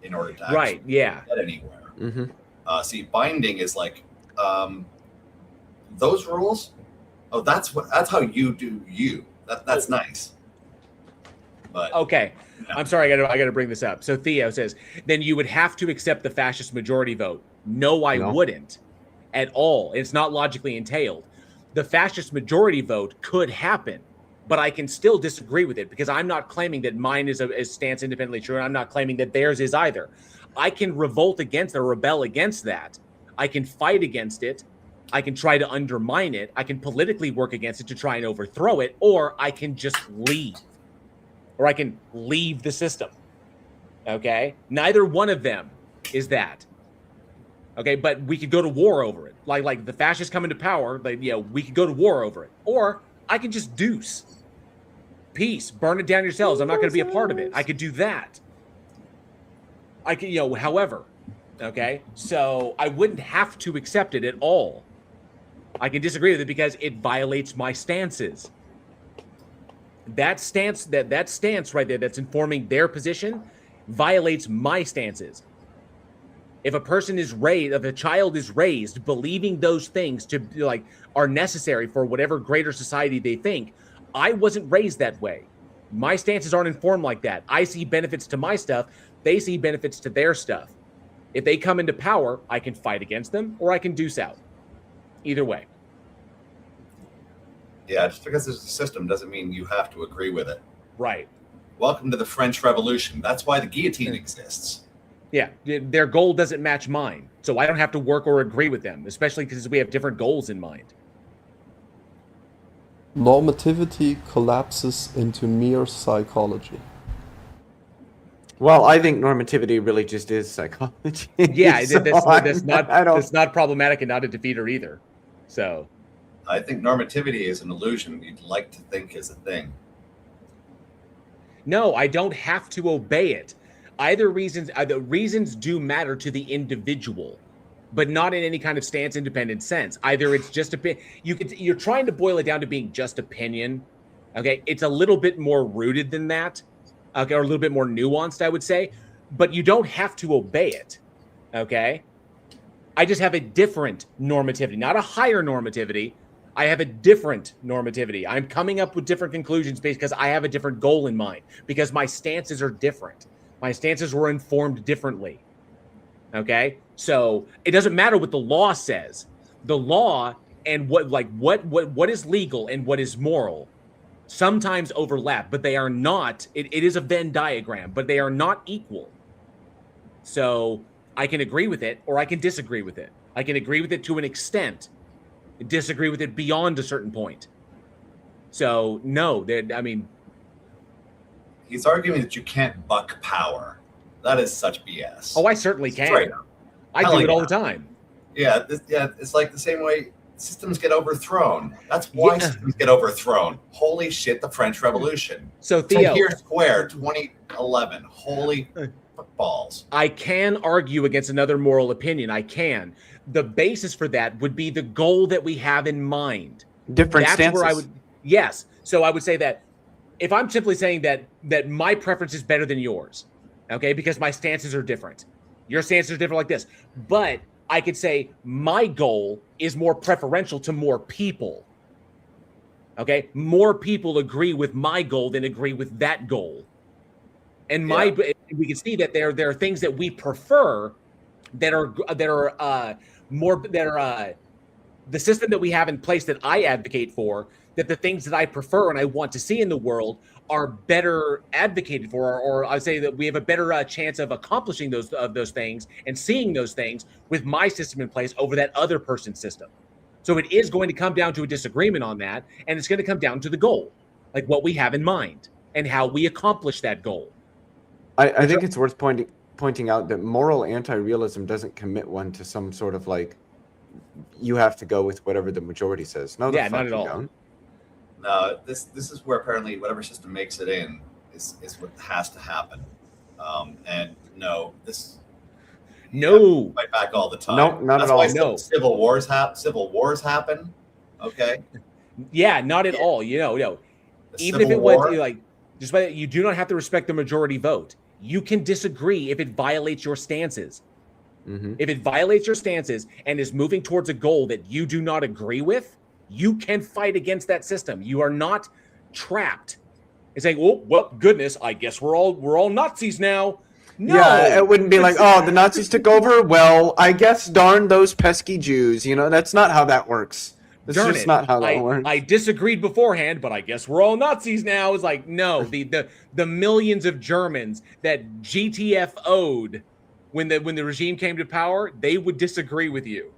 Speaker 2: in order to actually get anywhere.
Speaker 4: Mm-hmm.
Speaker 2: See, binding is like those rules. Oh, that's how you do you. That's nice. But
Speaker 1: okay. I'm sorry, I got to bring this up. So Theo says, then you would have to accept the fascist majority vote. No, I wouldn't at all. It's not logically entailed. The fascist majority vote could happen, but I can still disagree with it because I'm not claiming that mine is stance independently true, and I'm not claiming that theirs is either. I can revolt against or rebel against that. I can fight against it. I can try to undermine it. I can politically work against it to try and overthrow it, or I can just leave. Or I can leave the system. Okay? Neither one of them is that. Okay, but we could go to war over it. Like the fascists come into power, we could go to war over it. Or I can just deuce. Peace, burn it down yourselves. I'm not going to be a part of it. I could do that. I could, however, Okay, so I wouldn't have to accept it at all. I can disagree with it because it violates my stances. That stance right there that's informing their position violates my stances. If a child is raised believing those things to like are necessary for whatever greater society they think, I wasn't raised that way. My stances aren't informed like that. I see benefits to my stuff, they see benefits to their stuff. If they come into power, I can fight against them or I can deuce out. Either way.
Speaker 2: Yeah, just because there's a system doesn't mean you have to agree with it.
Speaker 1: Right.
Speaker 2: Welcome to the French Revolution. That's why the guillotine exists.
Speaker 1: Yeah, their goal doesn't match mine. So I don't have to work or agree with them, especially because we have different goals in mind.
Speaker 5: Normativity collapses into mere psychology.
Speaker 4: Well, I think normativity really just is psychology.
Speaker 1: Yeah,
Speaker 4: So
Speaker 1: that's
Speaker 4: I
Speaker 1: not problematic and not a defeater either. So
Speaker 2: I think normativity is an illusion you'd like to think is a thing.
Speaker 1: no, I don't have to obey it. The reasons do matter to the individual, but not in any kind of stance independent sense. Either it's just you're trying to boil it down to being just opinion. Okay, it's a little bit more rooted than that. Okay, or a little bit more nuanced, I would say, but you don't have to obey it. Okay, I just have a different normativity, not a higher normativity. I have a different normativity. I'm coming up with different conclusions because I have a different goal in mind, because my stances are different. My stances were informed differently. Okay, so it doesn't matter what the law says. The law and what is legal and what is moral sometimes overlap, but they are not. It is a Venn diagram, but they are not equal. So I can agree with it or I can disagree with it. I can agree with it to an extent, disagree with it beyond a certain point. So no, I mean,
Speaker 2: He's arguing that you can't buck power. That is such BS.
Speaker 1: oh, I certainly can.
Speaker 2: Straight up.
Speaker 1: I do
Speaker 2: Hell
Speaker 1: it all
Speaker 2: yeah.
Speaker 1: the time.
Speaker 2: Yeah, it's like the same way systems get overthrown. That's why
Speaker 1: Yeah.
Speaker 2: systems get overthrown. Holy shit, the French Revolution.
Speaker 1: So Theo,
Speaker 2: Tahrir Square, 2011. Holy balls.
Speaker 1: I can argue against another moral opinion. I can. The basis for that would be the goal that we have in mind.
Speaker 4: different
Speaker 1: That's
Speaker 4: stances.
Speaker 1: where I would. Yes. So I would say that if I'm simply saying that my preference is better than yours, okay, because my stances are different. Your stances are different like this. But I could say my goal is more preferential to more people. Okay? More people agree with my goal than agree with that goal. And we can see that there are things that we prefer that are the system that we have in place that I advocate for, that the things that I prefer and I want to see in the world are better advocated for, or I say that we have a better chance of accomplishing those things and seeing those things with my system in place over that other person's system. So it is going to come down to a disagreement on that, and it's going to come down to the goal, like what we have in mind and how we accomplish that goal.
Speaker 4: I think it's worth pointing out that moral anti-realism doesn't commit one to some sort of like, you have to go with whatever the majority says. No,
Speaker 1: Yeah, not at all.
Speaker 4: Don't.
Speaker 2: No, this is where apparently whatever system makes it in is what has to happen. And no,
Speaker 1: No.
Speaker 2: fight back all the time.
Speaker 4: No, not
Speaker 2: That's
Speaker 4: at all.
Speaker 2: why
Speaker 1: No.
Speaker 2: civil wars happen. Okay,
Speaker 1: Yeah, not at all. No.
Speaker 2: The
Speaker 1: Even if
Speaker 2: Civil
Speaker 1: it was
Speaker 2: War-
Speaker 1: like just by you do not have to respect the majority vote. You can disagree if it violates your stances.
Speaker 4: Mm-hmm.
Speaker 1: If it violates your stances and is moving towards a goal that you do not agree with, you can fight against that system. You are not trapped. It's like, well, goodness, I guess we're all Nazis now. No,
Speaker 4: Yeah, it wouldn't be like, oh, the Nazis took over. Well, I guess darn those pesky Jews. You know, that's not how that works. That's
Speaker 1: darn
Speaker 4: just
Speaker 1: it.
Speaker 4: not how that works.
Speaker 1: I disagreed beforehand, but I guess we're all Nazis now. It's like, no, the millions of Germans that GTFO'd when the regime came to power, they would disagree with you.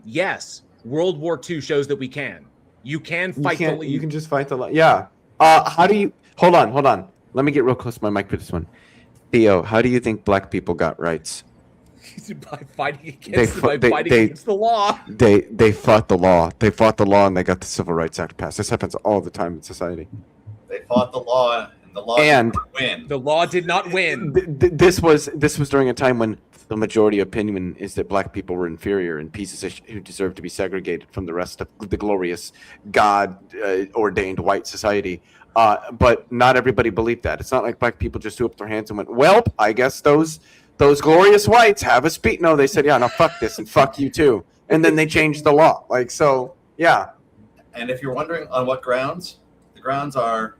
Speaker 1: Yes, World War II shows that we can. You can fight.
Speaker 4: You can just fight the. Yeah. How do you? Hold on. Let me get real close to my mic for this one. Theo, how do you think black people got rights?
Speaker 1: by fighting against the law.
Speaker 4: They fought the law. They fought the law, and they got the Civil Rights Act passed. This happens all the time in society.
Speaker 2: They fought the law and The law
Speaker 4: And-
Speaker 2: did not win.
Speaker 1: The law did not win.
Speaker 4: This was during a time when the majority opinion is that black people were inferior and pieces who deserve to be segregated from the rest of the glorious God ordained white society. But not everybody believed that. It's not like black people just threw up their hands and went, "Well, I guess those glorious whites have a speech." No, they said, "Yeah, no, fuck this and fuck you too." And then they changed the law. Like, so, yeah.
Speaker 2: And if you're wondering on what grounds, the grounds are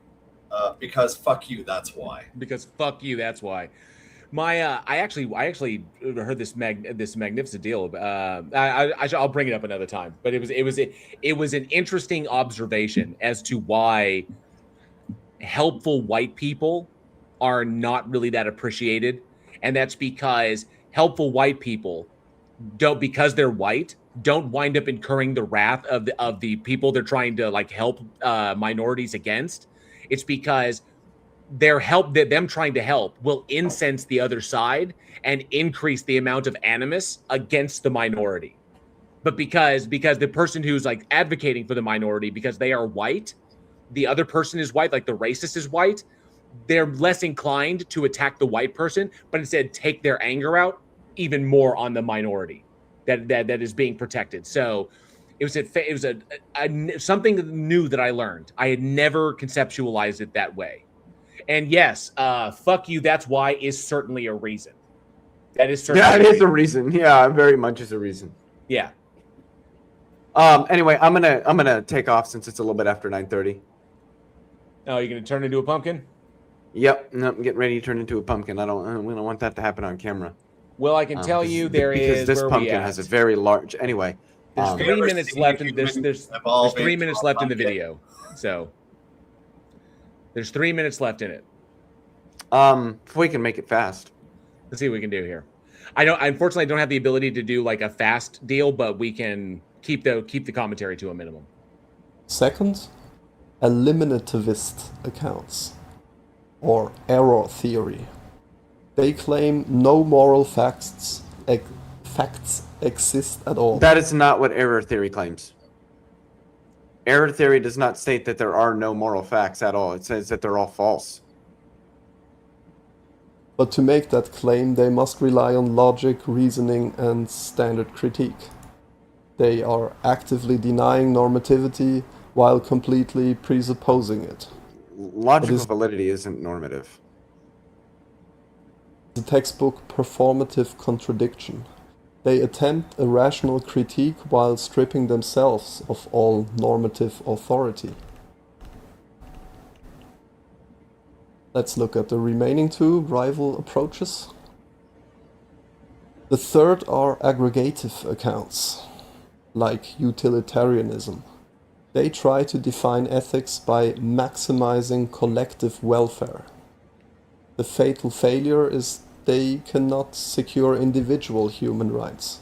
Speaker 2: because fuck you, that's why.
Speaker 1: Because fuck you, that's why. I actually heard this magnificent deal. I'll bring it up another time. But it was an interesting observation as to why helpful white people are not really that appreciated, and that's because helpful white people because they're white, don't wind up incurring the wrath of the people they're trying to like help minorities against. It's because them trying to help will incense the other side and increase the amount of animus against the minority. But because the person who's like advocating for the minority, because they are white, the other person is white, like the racist is white, they're less inclined to attack the white person, but instead take their anger out even more on the minority that is being protected. So it was something new that I learned. I had never conceptualized it that way. And yes, fuck you, that's why is certainly a reason. That is certainly
Speaker 4: a reason. Yeah, very much is a reason.
Speaker 1: Yeah.
Speaker 4: Anyway, I'm gonna take off since it's a little bit after 9:30.
Speaker 1: Oh, you're gonna turn into a pumpkin?
Speaker 4: Yep, no, I'm getting ready to turn into a pumpkin. We don't want that to happen on camera.
Speaker 1: Well, I can tell you because
Speaker 4: this pumpkin has a very large. Anyway,
Speaker 1: there's 3 minutes left, and there's 3 minutes left in the video. So there's 3 minutes left in it.
Speaker 4: If we can make it fast.
Speaker 1: Let's see what we can do here. Unfortunately, I don't have the ability to do like a fast deal, but we can keep the commentary to a minimum.
Speaker 5: Second, eliminativist accounts, or error theory. They claim no moral facts exist at all.
Speaker 4: That is not what error theory claims. Error theory does not state that there are no moral facts at all. It says that they're all false.
Speaker 5: But to make that claim, they must rely on logic, reasoning, and standard critique. They are actively denying normativity while completely presupposing it.
Speaker 4: Logical validity isn't normative.
Speaker 5: The textbook performative contradiction. They attempt a rational critique while stripping themselves of all normative authority. Let's look at the remaining two rival approaches. The third are aggregative accounts, like utilitarianism. They try to define ethics by maximizing collective welfare. The fatal failure is they cannot secure individual human rights.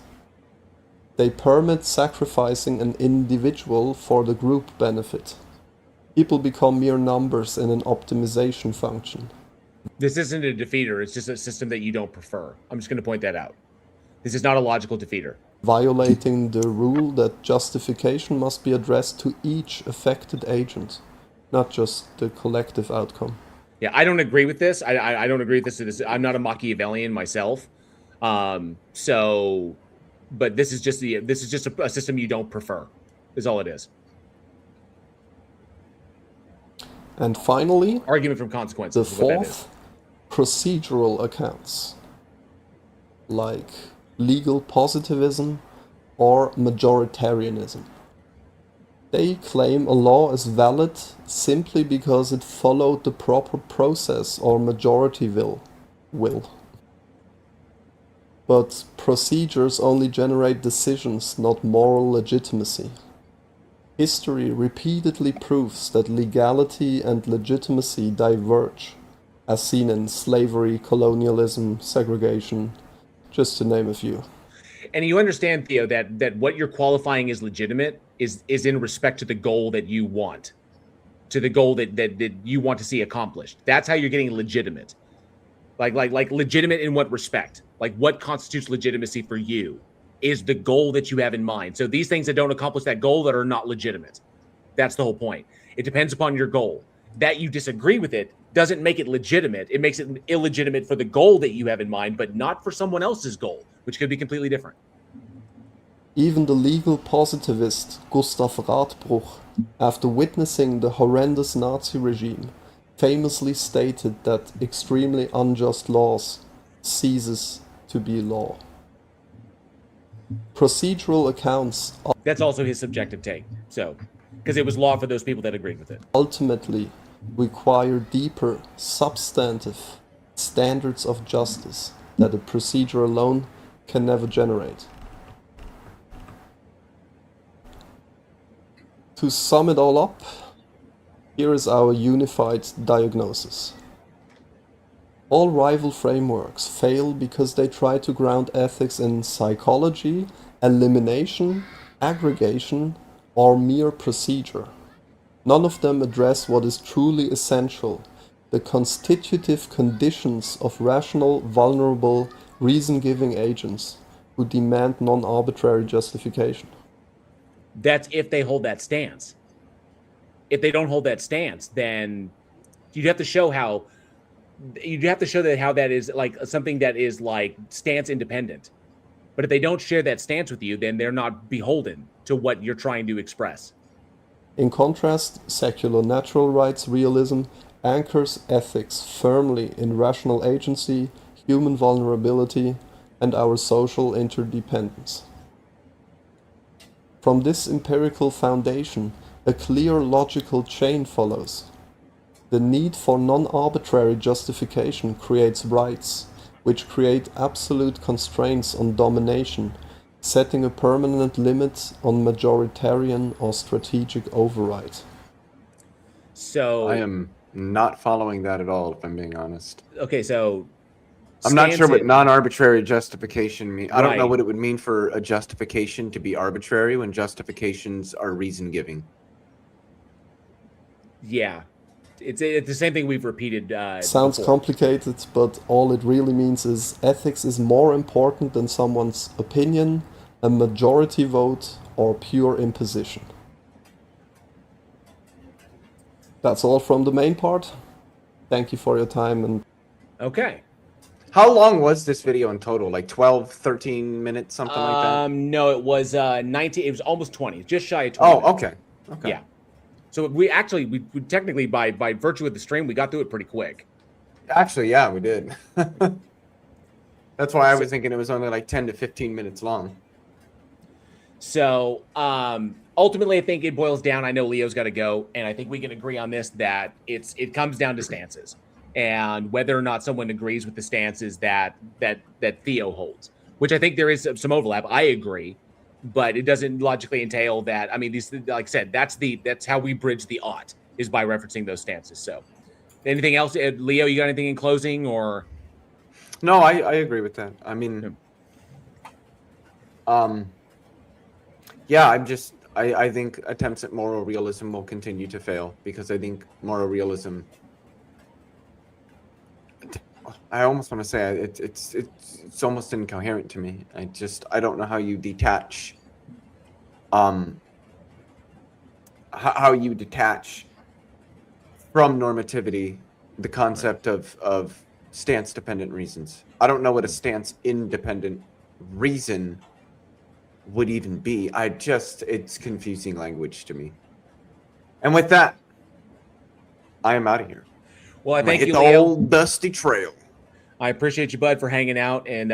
Speaker 5: They permit sacrificing an individual for the group benefit. People become mere numbers in an optimization function.
Speaker 1: This isn't a defeater, it's just a system that you don't prefer. I'm just going to point that out. This is not a logical defeater.
Speaker 5: Violating the rule that justification must be addressed to each affected agent, not just the collective outcome.
Speaker 1: Yeah, I don't agree with this. I don't agree with this. I'm not a Machiavellian myself. But this is just a system you don't prefer. Is all it is.
Speaker 5: And finally,
Speaker 1: argument from consequences.
Speaker 5: The fourth, procedural accounts, like legal positivism or majoritarianism. They claim a law is valid simply because it followed the proper process or majority will. But procedures only generate decisions, not moral legitimacy. History repeatedly proves that legality and legitimacy diverge, as seen in slavery, colonialism, segregation, just to name a few.
Speaker 1: And you understand, Theo, that what you're qualifying as legitimate is in respect to the goal that you want, to the goal that you want to see accomplished. That's how you're getting legitimate. Like legitimate in what respect? Like what constitutes legitimacy for you is the goal that you have in mind. So these things that don't accomplish that goal that are not legitimate. That's the whole point. It depends upon your goal. that you disagree with it doesn't make it legitimate. It makes it illegitimate for the goal that you have in mind, but not for someone else's goal, which could be completely different.
Speaker 5: Even the legal positivist Gustav Radbruch, after witnessing the horrendous Nazi regime, famously stated that extremely unjust laws ceases to be law. Procedural accounts
Speaker 1: That's also his subjective take. So, because it was law for those people that agreed with it.
Speaker 5: ultimately require deeper, substantive standards of justice that a procedure alone can never generate. To sum it all up, here is our unified diagnosis. All rival frameworks fail because they try to ground ethics in psychology, elimination, aggregation, or mere procedure. None of them address what is truly essential, the constitutive conditions of rational, vulnerable, reason-giving agents who demand non-arbitrary justification.
Speaker 1: That's if they hold that stance. If they don't hold that stance, then you'd have to show how that is like something that is like stance independent. But if they don't share that stance with you, then they're not beholden to what you're trying to express.
Speaker 5: In contrast, secular natural rights realism anchors ethics firmly in rational agency, human vulnerability, and our social interdependence. From this empirical foundation, a clear logical chain follows. The need for non-arbitrary justification creates rights, which create absolute constraints on domination, setting a permanent limit on majoritarian or strategic override.
Speaker 1: So
Speaker 4: I am not following that at all, if I'm being honest.
Speaker 1: okay, so
Speaker 4: I'm not sure what
Speaker 1: stance-
Speaker 4: non-arbitrary justification means. I don't know
Speaker 1: Right.
Speaker 4: what it would mean for a justification to be arbitrary when justifications are reason-giving.
Speaker 1: Yeah, it's the same thing we've repeated.
Speaker 5: Sounds
Speaker 1: before.
Speaker 5: complicated, but all it really means is ethics is more important than someone's opinion, a majority vote, or pure imposition. That's all from the main part. Thank you for your time, and
Speaker 1: Okay.
Speaker 4: How long was this video in total? Like 12, 13 minutes, something like that?
Speaker 1: No, it was 19. It was almost 20, just shy of 20.
Speaker 4: Oh, okay. Okay.
Speaker 1: Yeah. So we technically by virtue of the stream, we got through it pretty quick.
Speaker 4: Actually, yeah, we did. That's why I was thinking it was only like 10 to 15 minutes long.
Speaker 1: So ultimately, I think it boils down. I know Leo's got to go, and I think we can agree on this that it comes down to stances and whether or not someone agrees with the stances that Theo holds. Which I think there is some overlap. I agree, but it doesn't logically entail that. I mean, these, like I said, that's how we bridge the ought is by referencing those stances. So, anything else, Leo? You got anything in closing or?
Speaker 4: No, I agree with that. I mean, yeah, I think attempts at moral realism will continue to fail because I think moral realism, I almost want to say it's almost incoherent to me. I don't know how you detach, how you detach from normativity the concept of stance dependent reasons. I don't know what a stance independent reason would even be. It's confusing language to me. And with that, I am out of here.
Speaker 1: Well, I thank
Speaker 4: hit
Speaker 1: you,
Speaker 4: the
Speaker 1: Leo.
Speaker 4: old dusty trail.
Speaker 1: I appreciate you, Bud, for hanging out and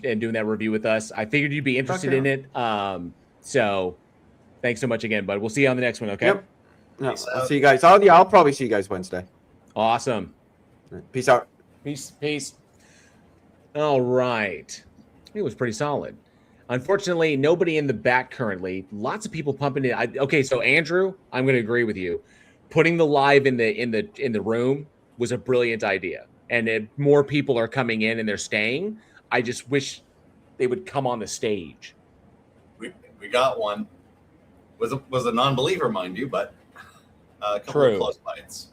Speaker 1: doing that review with us. I figured you'd be interested in it. So thanks so much again, Bud. We'll see you on the next one, okay?
Speaker 4: Yep. No, I'll see you guys. I'll probably see you guys Wednesday.
Speaker 1: Awesome.
Speaker 4: Peace out.
Speaker 1: Peace. All right. It was pretty solid. Unfortunately, nobody in the back currently. Lots of people pumping it. Okay, so Andrew, I'm going to agree with you. Putting the live in the room was a brilliant idea. And if more people are coming in and they're staying, I just wish they would come on the stage.
Speaker 2: We got one. Was a non-believer, mind you, but a couple
Speaker 1: True.
Speaker 2: of close bites.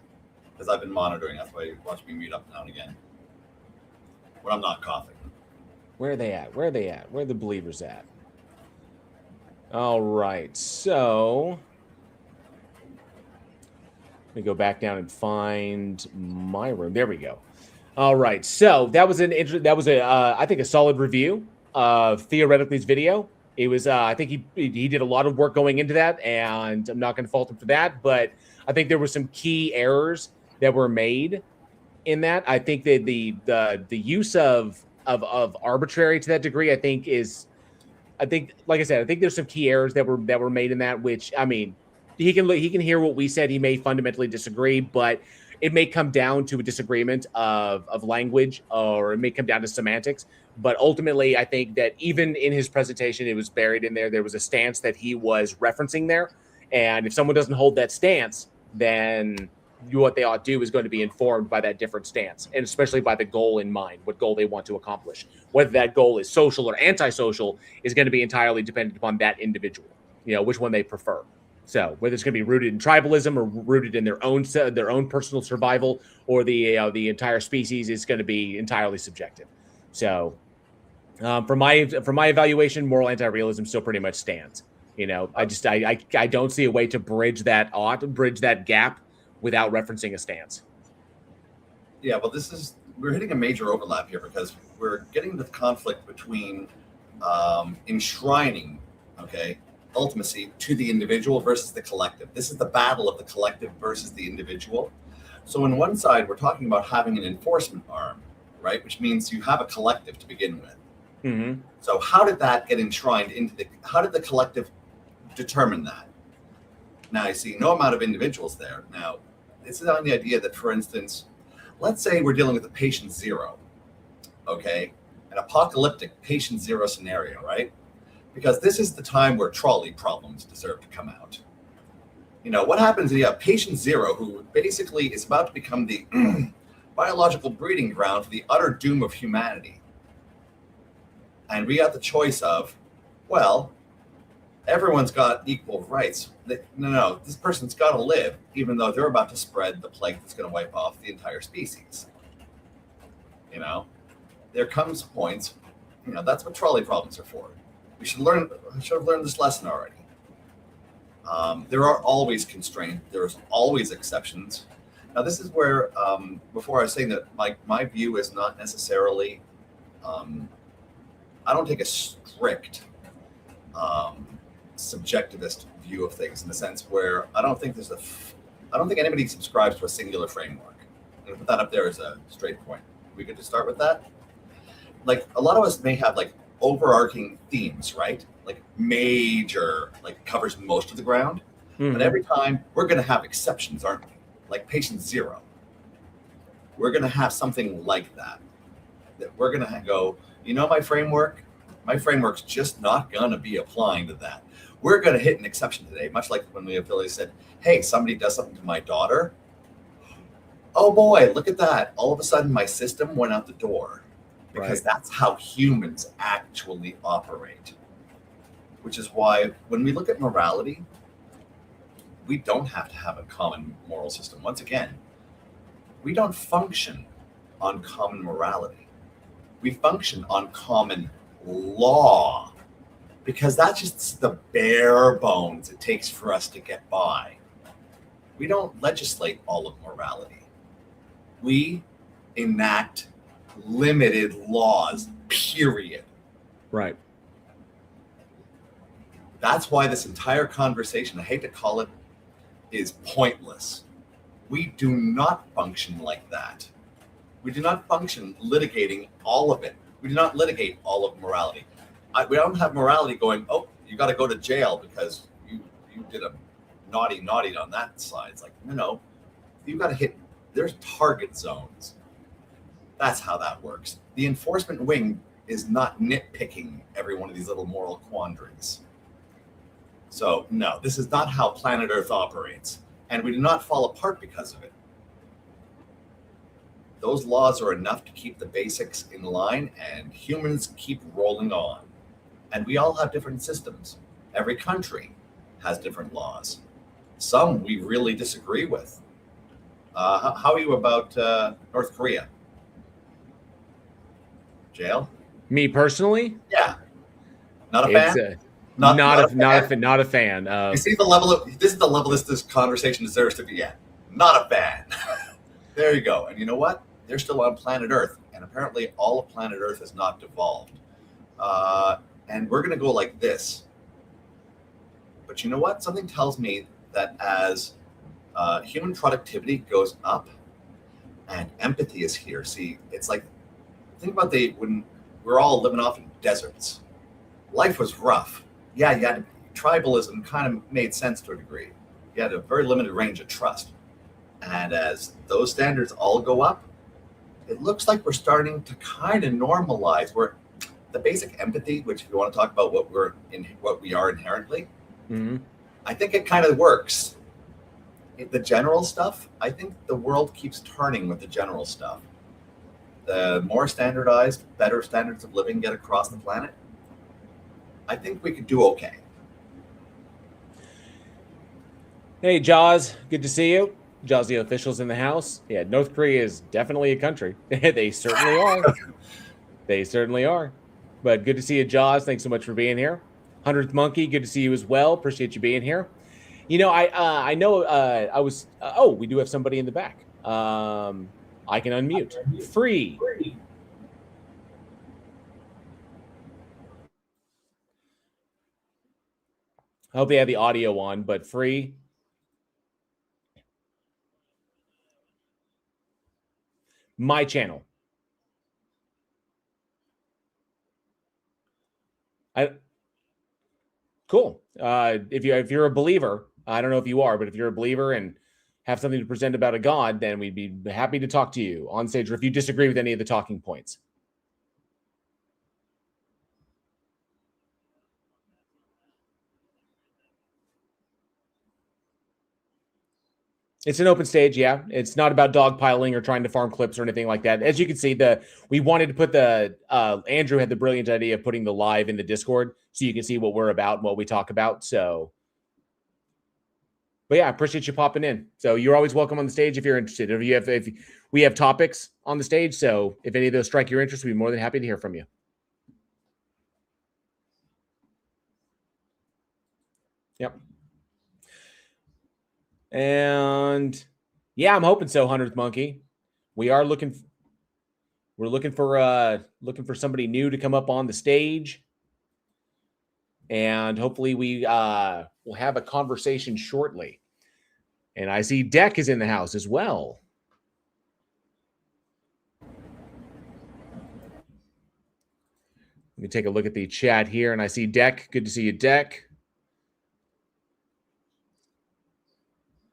Speaker 2: Because I've been monitoring. That's why you watch me mute up now and again when I'm not coughing.
Speaker 1: Where are they at? Where are the believers at? All right. So Let me go back down and find my room. There we go. All right. So that was I think a solid review of Theoretically's video. It was I think he did a lot of work going into that, and I'm not going to fault him for that. But I think there were some key errors that were made in that. I think that the use of arbitrary to that degree, I think, like I said, I think there's some key errors that were made in that. Which, I mean, he can hear what we said. He may fundamentally disagree, but it may come down to a disagreement of language, or it may come down to semantics. But ultimately, I think that even in his presentation, it was buried in there. There was a stance that he was referencing there, and if someone doesn't hold that stance, then what they ought to do is going to be informed by that different stance, and especially by the goal in mind, what goal they want to accomplish. Whether that goal is social or antisocial is going to be entirely dependent upon that individual, which one they prefer. So whether it's going to be rooted in tribalism or rooted in their own personal survival, or the entire species, is going to be entirely subjective. So from my evaluation, moral anti-realism still pretty much stands. I don't see a way to bridge that gap without referencing a stance.
Speaker 2: Yeah, well, we're hitting a major overlap here, because we're getting the conflict between enshrining, ultimacy to the individual versus the collective. This is the battle of the collective versus the individual. So on one side, we're talking about having an enforcement arm, right? Which means you have a collective to begin with.
Speaker 1: Mm-hmm.
Speaker 2: So how did that get enshrined how did the collective determine that? Now, I see no amount of individuals there. Now, this is on the idea that, for instance, let's say we're dealing with a patient zero, an apocalyptic patient zero scenario, right? Because this is the time where trolley problems deserve to come out. What happens if you have patient zero, who basically is about to become the biological breeding ground for the utter doom of humanity? And we got the choice of, well, everyone's got equal rights. No, this person's got to live, even though they're about to spread the plague that's going to wipe off the entire species. There comes points, that's what trolley problems are for. We should have learned this lesson already. There are always constraints. There's always exceptions. Now, this is where, before I was saying that my view is not necessarily, I don't take a strict subjectivist view of things, in the sense where I don't think anybody subscribes to a singular framework. I'm going to put that up there as a straight point. We could just start with that. Like, a lot of us may have overarching themes, right? Major, covers most of the ground. Mm-hmm. But every time we're going to have exceptions, aren't we? Like patient zero. We're going to have something like that we're going to go, my framework's just not going to be applying to that. We're going to hit an exception today, much like when the affiliate said, hey, somebody does something to my daughter. Oh boy, look at that. All of a sudden my system went out the door, because that's how humans actually operate. Which is why when we look at morality, we don't have to have a common moral system. Once again, we don't function on common morality. We function on common law, because that's just the bare bones it takes for us to get by. We don't legislate all of morality. We enact limited laws, period.
Speaker 1: Right.
Speaker 2: That's why this entire conversation, I hate to call it, is pointless. We do not function like that. We do not function litigating all of it. We do not litigate all of morality. We don't have morality going, oh, you got to go to jail because you did a naughty on that side. It's like, no, you got to hit, there's target zones. That's how that works. The enforcement wing is not nitpicking every one of these little moral quandaries. So no, this is not how planet Earth operates, and we do not fall apart because of it. Those laws are enough to keep the basics in line, and humans keep rolling on. And we all have different systems. Every country has different laws. Some we really disagree with. How are you about North Korea? Jail?
Speaker 1: Me personally?
Speaker 2: Yeah. Not a fan?
Speaker 1: Not a fan.
Speaker 2: You see the level of this conversation deserves to be at. Not a fan. There you go. And you know what? They're still on planet Earth, and apparently all of planet Earth is not devolved. And we're going to go like this. But you know what? Something tells me that as human productivity goes up and empathy is here. See, it's like, think about when we're all living off in deserts. Life was rough. Yeah, you had tribalism kind of made sense to a degree. You had a very limited range of trust. And as those standards all go up, it looks like we're starting to kind of normalize where the basic empathy, which if you want to talk about what we are inherently, I think it kind of works. The general stuff, I think the world keeps turning with the general stuff. The more standardized, better standards of living get across the planet, I think we could do okay.
Speaker 1: Hey, Jaws, good to see you. Jaws, the officials in the house. Yeah, North Korea is definitely a country. They certainly are. They certainly are. But good to see you, Jaws. Thanks so much for being here. 100th Monkey, good to see you as well. Appreciate you being here. You know, I know I was. We do have somebody in the back. I can unmute. Free. I hope they have the audio on, but free. My channel. Cool. If you're a believer, I don't know if you are, but if you're a believer and have something to present about a God, then we'd be happy to talk to you on stage, or if you disagree with any of the talking points. It's an open stage, yeah. It's not about dogpiling or trying to farm clips or anything like that. As you can see, we wanted to put Andrew had the brilliant idea of putting the live in the Discord so you can see what we're about and what we talk about. So, but yeah, I appreciate you popping in. So you're always welcome on the stage if you're interested. If we have topics on the stage, so if any of those strike your interest, we'd be more than happy to hear from you. Yep. And yeah, I'm hoping so, 100th Monkey. We're looking for somebody new to come up on the stage. And hopefully we will have a conversation shortly. And I see Deck is in the house as well. Let me take a look at the chat here, and I see Deck. Good to see you, Deck.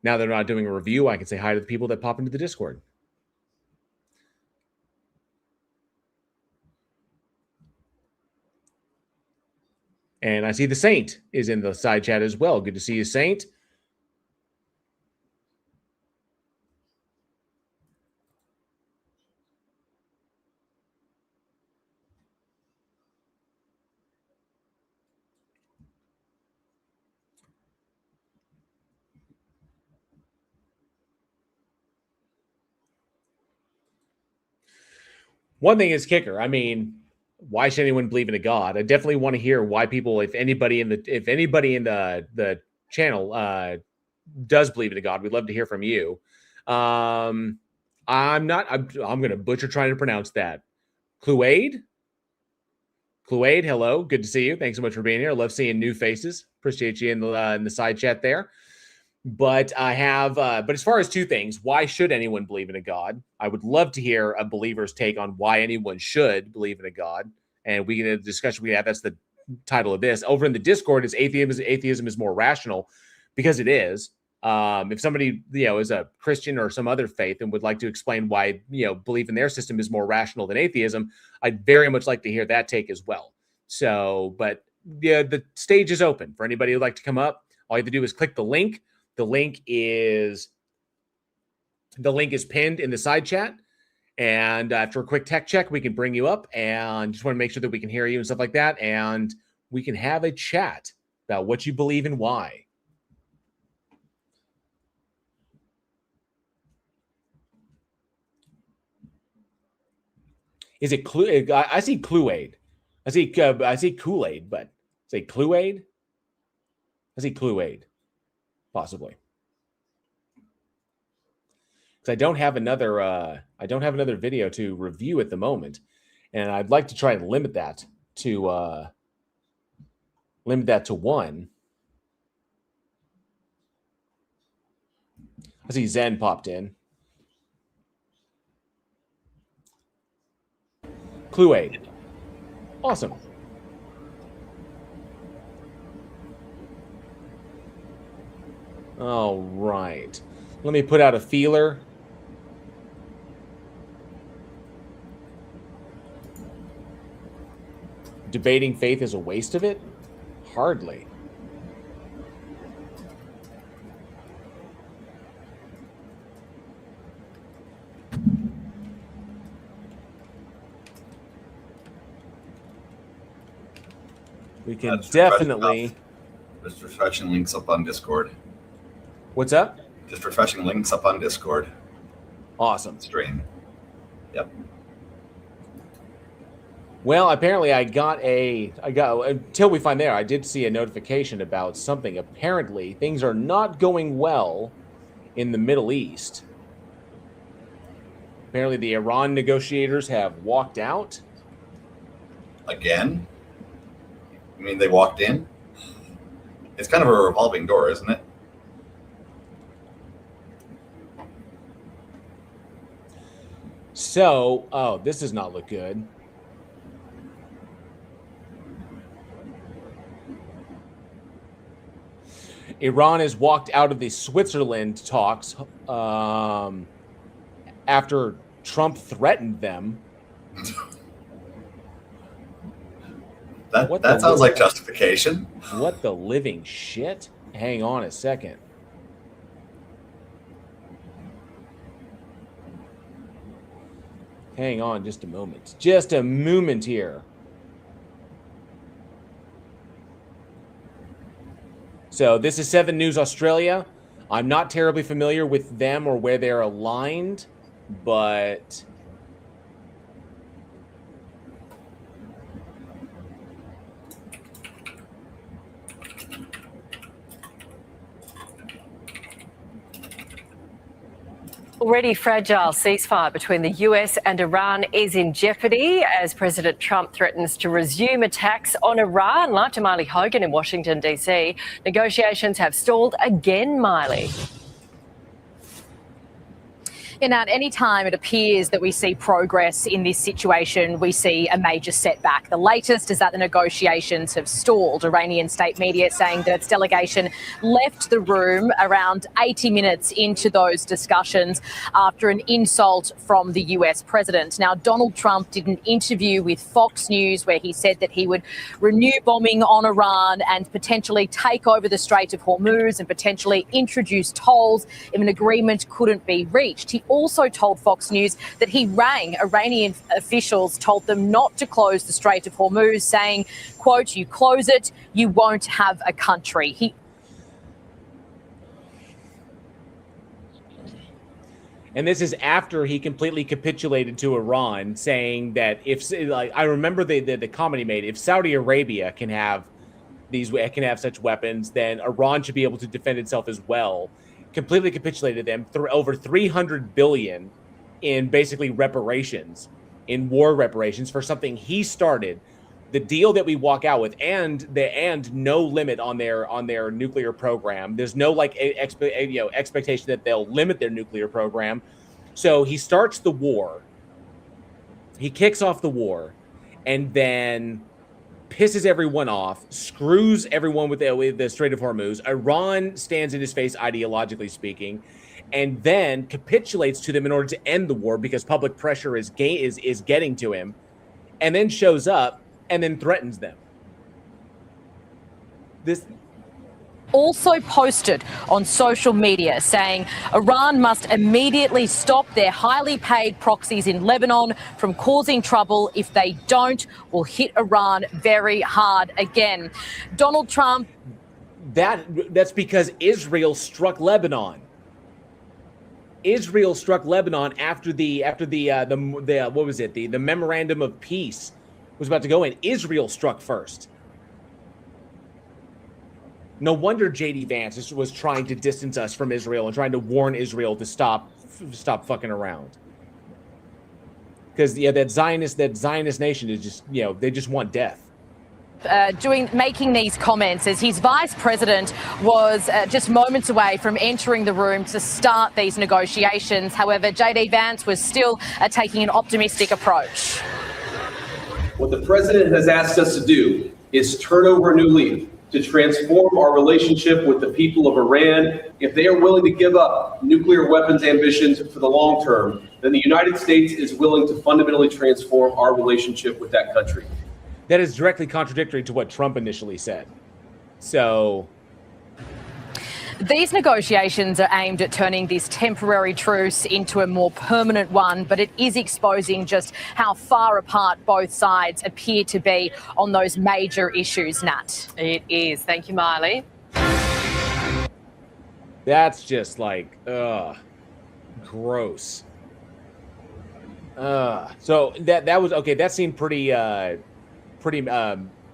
Speaker 1: Now they're not doing a review, I can say hi to the people that pop into the Discord. And I see the Saint is in the side chat as well. Good to see you, Saint. One thing is kicker. I mean, why should anyone believe in a God? I definitely want to hear why people, if anybody in the channel does believe in a God, we'd love to hear from you. I'm going to butcher trying to pronounce that. Cluade, hello, good to see you. Thanks so much for being here. I love seeing new faces. Appreciate you in the side chat there. But but as far as two things, why should anyone believe in a God? I would love to hear a believer's take on why anyone should believe in a God. And we get a discussion we have. That's the title of this. Over in the Discord, is atheism is more rational, because it is. If somebody, is a Christian or some other faith and would like to explain why, belief in their system is more rational than atheism, I'd very much like to hear that take as well. So, but yeah, the stage is open for anybody who'd like to come up. All you have to do is click the link. The link is pinned in the side chat. And after a quick tech check, we can bring you up, and just want to make sure that we can hear you and stuff like that. And we can have a chat about what you believe and why. Is it I see Cluade. I see Kool-Aid, but say Cluade. I see Cluade, possibly. because I don't have another video to review at the moment, and I'd like to try and limit that to one. I see Zen popped in. Clue 8. Awesome. All right. Let me put out a feeler. Debating faith is a waste of it? Hardly. We can definitely.
Speaker 2: Just refreshing links up on Discord.
Speaker 1: What's up?
Speaker 2: Just refreshing links up on Discord.
Speaker 1: Awesome.
Speaker 2: Stream. Yep.
Speaker 1: Well, apparently I got until we find there, I did see a notification about something. Apparently, things are not going well in the Middle East. Apparently, the Iran negotiators have walked out.
Speaker 2: Again? You mean they walked in? It's kind of a revolving door, isn't it?
Speaker 1: So, oh, this does not look good. Iran has walked out of the Switzerland talks after Trump threatened them.
Speaker 2: That sounds like justification.
Speaker 1: What the living shit? Hang on a second. Hang on just a moment. Just a moment here. So this is 7 News Australia. I'm not terribly familiar with them or where they're aligned, but
Speaker 11: Already fragile ceasefire between the US and Iran is in jeopardy as President Trump threatens to resume attacks on Iran. Live to Miley Hogan in Washington, D.C. Negotiations have stalled again, Miley.
Speaker 12: And at any time it appears that we see progress in this situation, we see a major setback. The latest is that the negotiations have stalled. Iranian state media saying that its delegation left the room around 80 minutes into those discussions after an insult from the US president. Now, Donald Trump did an interview with Fox News where he said that he would renew bombing on Iran and potentially take over the Strait of Hormuz and potentially introduce tolls if an agreement couldn't be reached. He also told Fox News that he rang Iranian officials, told them not to close the Strait of Hormuz, saying, quote, "You close it, you won't have a country."
Speaker 1: And this is after he completely capitulated to Iran, saying that if, like, I remember the comment he made, if Saudi Arabia can have such weapons, then Iran should be able to defend itself as well. Completely capitulated them over $300 billion in basically reparations, in war reparations for something he started. The deal that we walk out with, and no limit on their nuclear program. There's no expectation that they'll limit their nuclear program. So he starts the war. He kicks off the war, and then pisses everyone off, screws everyone with the Strait of Hormuz. Iran stands in his face, ideologically speaking, and then capitulates to them in order to end the war because public pressure is getting to him, and then shows up and then threatens them. This
Speaker 12: also posted on social media saying Iran must immediately stop their highly paid proxies in Lebanon from causing trouble. If they don't, we'll hit Iran very hard again. Donald Trump.
Speaker 1: That's because Israel struck Lebanon. Israel struck Lebanon after the what was it? The memorandum of peace was about to go in. Israel struck first. No wonder J.D. Vance was trying to distance us from Israel and trying to warn Israel to stop stop fucking around. Because that Zionist nation is just they just want death.
Speaker 12: Making these comments as his vice president was just moments away from entering the room to start these negotiations. However, JD Vance was still taking an optimistic approach.
Speaker 13: What the president has asked us to do is turn over a new leaf, to transform our relationship with the people of Iran. If they are willing to give up nuclear weapons ambitions for the long term, then the United States is willing to fundamentally transform our relationship with that country.
Speaker 1: That is directly contradictory to what Trump initially said. So
Speaker 12: these negotiations are aimed at turning this temporary truce into a more permanent one, but it is exposing just how far apart both sides appear to be on those major issues, Nat.
Speaker 11: It is. Thank you, Miley.
Speaker 1: That's just like, gross. So that was okay. That seemed pretty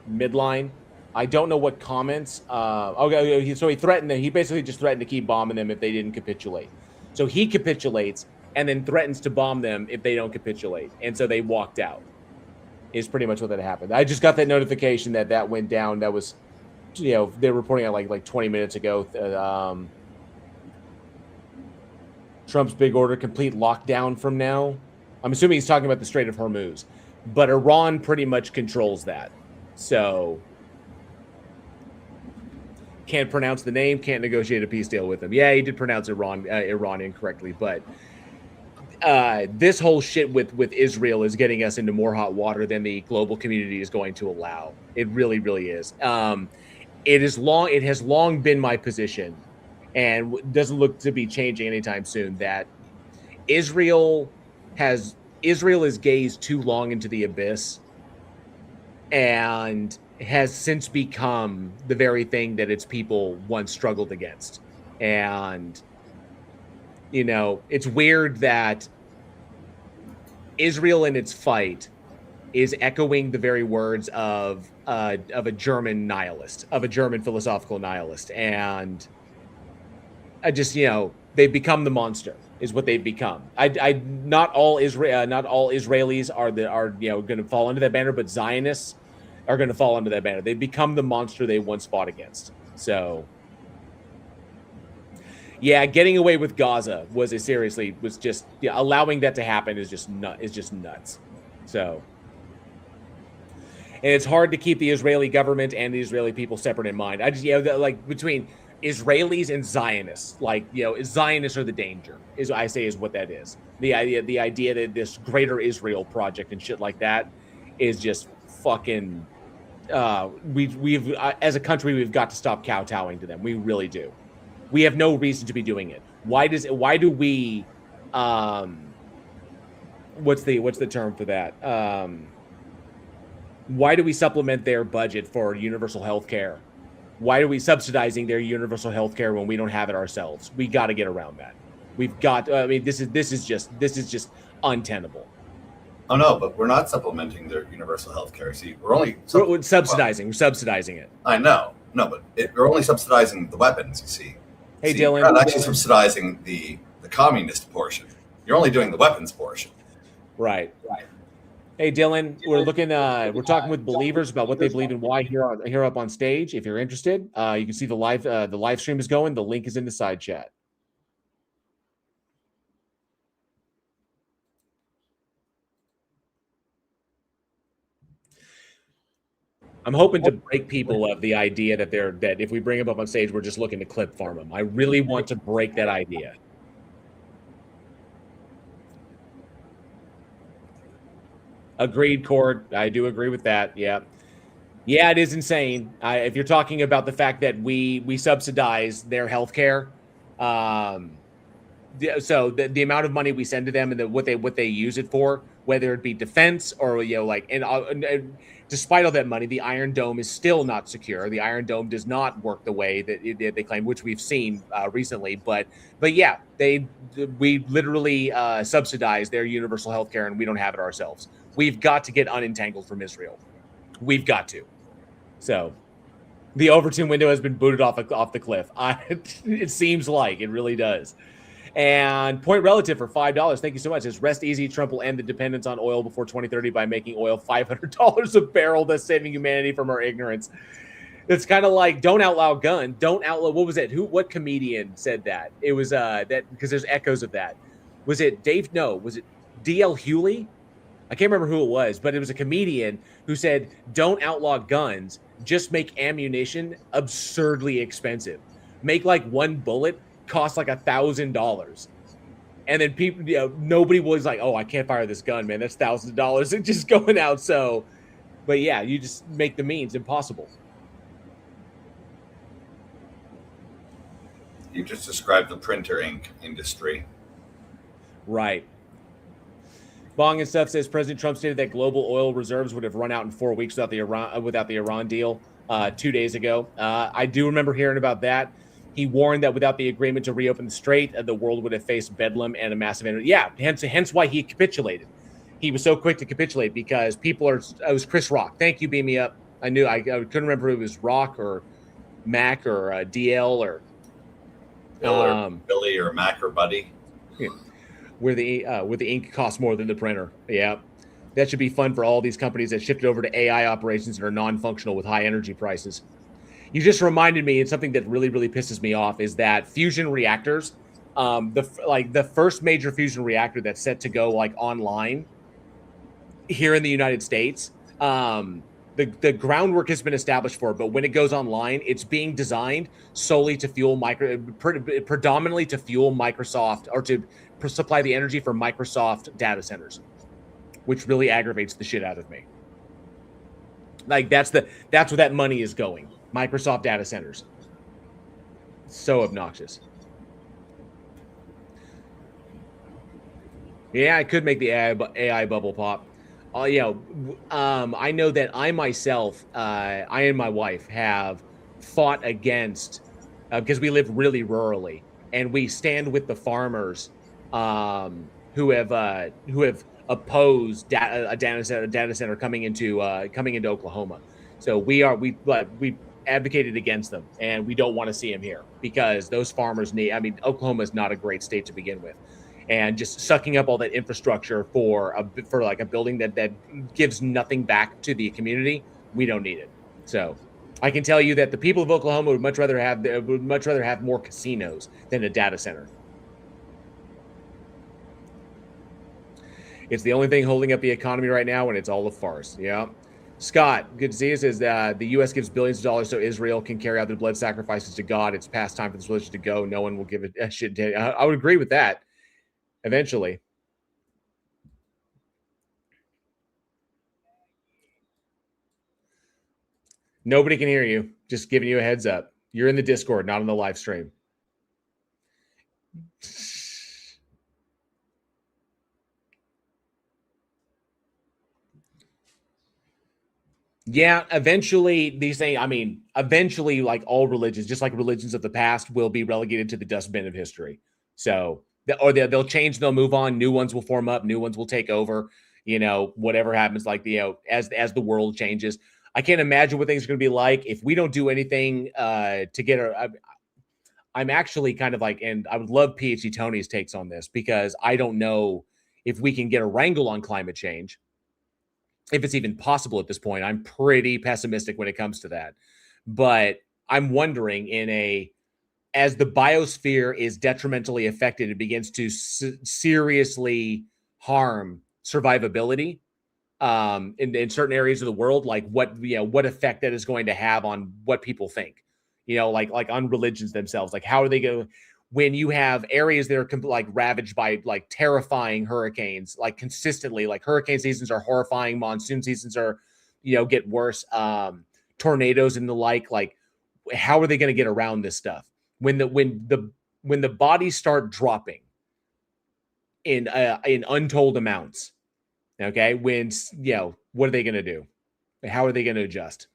Speaker 1: midline. I don't know what comments. Okay, so he threatened them. He basically just threatened to keep bombing them if they didn't capitulate. So he capitulates and then threatens to bomb them if they don't capitulate. And so they walked out. Is pretty much what that happened. I just got that notification that went down. That was, they're reporting it like 20 minutes ago. Trump's big order, complete lockdown from now. I'm assuming he's talking about the Strait of Hormuz, but Iran pretty much controls that. So can't pronounce the name, can't negotiate a peace deal with them. Yeah, he did pronounce Iran incorrectly, but this whole shit with Israel is getting us into more hot water than the global community is going to allow. It really, really is. It has long been my position, and doesn't look to be changing anytime soon, that Israel has gazed too long into the abyss and has since become the very thing that its people once struggled against. And it's weird that Israel in its fight is echoing the very words of a German nihilist, of a German philosophical nihilist. And I just, they've become the monster, is what they've become. Not all Israelis are going to fall under that banner, but Zionists are going to fall under that banner. They've become the monster they once fought against. So, yeah, getting away with Gaza was just allowing that to happen is just nuts. So, and it's hard to keep the Israeli government and the Israeli people separate in mind. I just like between Israelis and Zionists, Zionists are the danger, is what that is. The idea that this greater Israel project and shit like that is just fucking. We've as a country, we've got to stop kowtowing to them. We really do. We have no reason to be doing it. Why do we? What's the term for that? Why do we supplement their budget for universal health care? Why are we subsidizing their universal health care when we don't have it ourselves? We got to get around that. We've got. This is just untenable.
Speaker 2: Oh no, but we're not supplementing their universal health care. See, we're
Speaker 1: subsidizing. We're subsidizing it.
Speaker 2: I know. No, but we're only subsidizing the weapons. You see.
Speaker 1: Hey, Dylan.
Speaker 2: You're not actually subsidizing the communist portion. You're only doing the weapons portion.
Speaker 1: Right. Hey, Dylan, we're talking with believers about what they believe in why here up on stage. If you're interested, you can see the live stream is going. The link is in the side chat. I'm hoping to break people of the idea that if we bring them up on stage, we're just looking to clip farm them. I really want to break that idea. Agreed, Cord. I do agree with that. Yeah, it is insane. If you're talking about the fact that we subsidize their healthcare, so the amount of money we send to them and what they use it for, whether it be defense or and despite all that money, the Iron Dome is still not secure. The Iron Dome does not work the way that they claim, which we've seen recently. But yeah, we literally subsidize their universal health care, and we don't have it ourselves. We've got to get unentangled from Israel. We've got to. So the Overton window has been booted off the cliff. It seems like it really does. And Point Relative for $5. Thank you so much. It's rest easy. Trump will end the dependence on oil before 2030 by making oil $500 a barrel, thus saving humanity from our ignorance. It's kind of like don't outlaw gun. Don't outlaw. What was it? What comedian said that? It was that because there's echoes of that. Was it Dave? No. Was it D.L. Hewley? I can't remember who it was, but it was a comedian who said, don't outlaw guns, just make ammunition absurdly expensive. Make like one bullet cost like $1,000. And then people, nobody was like, oh, I can't fire this gun, man. That's $1,000. It's just going out. So, but yeah, you just make the means impossible.
Speaker 2: You just described the printer ink industry.
Speaker 1: Right. Bong and stuff says President Trump stated that global oil reserves would have run out in 4 weeks without the Iran deal 2 days ago. I do remember hearing about that. He warned that without the agreement to reopen the strait, the world would have faced bedlam and a massive energy. Yeah, hence why he capitulated. He was so quick to capitulate because people are. It was Chris Rock. Thank you, beam me up. I couldn't remember if it was Rock or Mac or DL or
Speaker 2: Billy or Mac or Buddy.
Speaker 1: Yeah. Where the ink costs more than the printer. Yeah. That should be fun for all these companies that shifted over to AI operations that are non-functional with high energy prices. You just reminded me, and something that really, really pisses me off is that fusion reactors, the first major fusion reactor that's set to go like online here in the United States, the groundwork has been established for it, but when it goes online, it's being designed solely to fuel predominantly to fuel Microsoft or to supply the energy for Microsoft data centers, which really aggravates the shit out of me. Like that's where that money is going. Microsoft data centers. So obnoxious. Yeah, I could make the AI bubble pop. I know that I myself, I and my wife have fought against, because we live really rurally, and we stand with the farmers who have opposed a data center coming into Oklahoma. So we advocated against them, and we don't want to see them here because those farmers Oklahoma is not a great state to begin with. And just sucking up all that infrastructure for like a building that gives nothing back to the community, we don't need it. So I can tell you that the people of Oklahoma would much rather have more casinos than a data center. It's the only thing holding up the economy right now, and it's all a farce. Yeah. Scott, good to see you, says that the U.S. gives billions of dollars so Israel can carry out their blood sacrifices to God. It's past time for this religion to go. No one will give a shit. I would agree with that. Eventually. Nobody can hear you. Just giving you a heads up. You're in the Discord, not on the live stream. Yeah, eventually these things, eventually like all religions, just like religions of the past, will be relegated to the dustbin of history. So, they'll change, they'll move on, new ones will form up, new ones will take over, whatever happens, like, as the world changes. I can't imagine what things are going to be like if we don't do anything to get I'm actually kind of like, and I would love PhD Tony's takes on this, because I don't know if we can get a wrangle on climate change, if it's even possible at this point. I'm pretty pessimistic when it comes to that. But I'm wondering, as the biosphere is detrimentally affected, it begins to seriously harm survivability in certain areas of the world, like what effect that is going to have on what people think, like on religions themselves. Like, how are they going when you have areas that are like ravaged by like terrifying hurricanes, like consistently, like hurricane seasons are horrifying, monsoon seasons are, get worse, tornadoes and the like how are they going to get around this stuff when the bodies start dropping in untold amounts? Okay, what are they going to do? How are they going to adjust?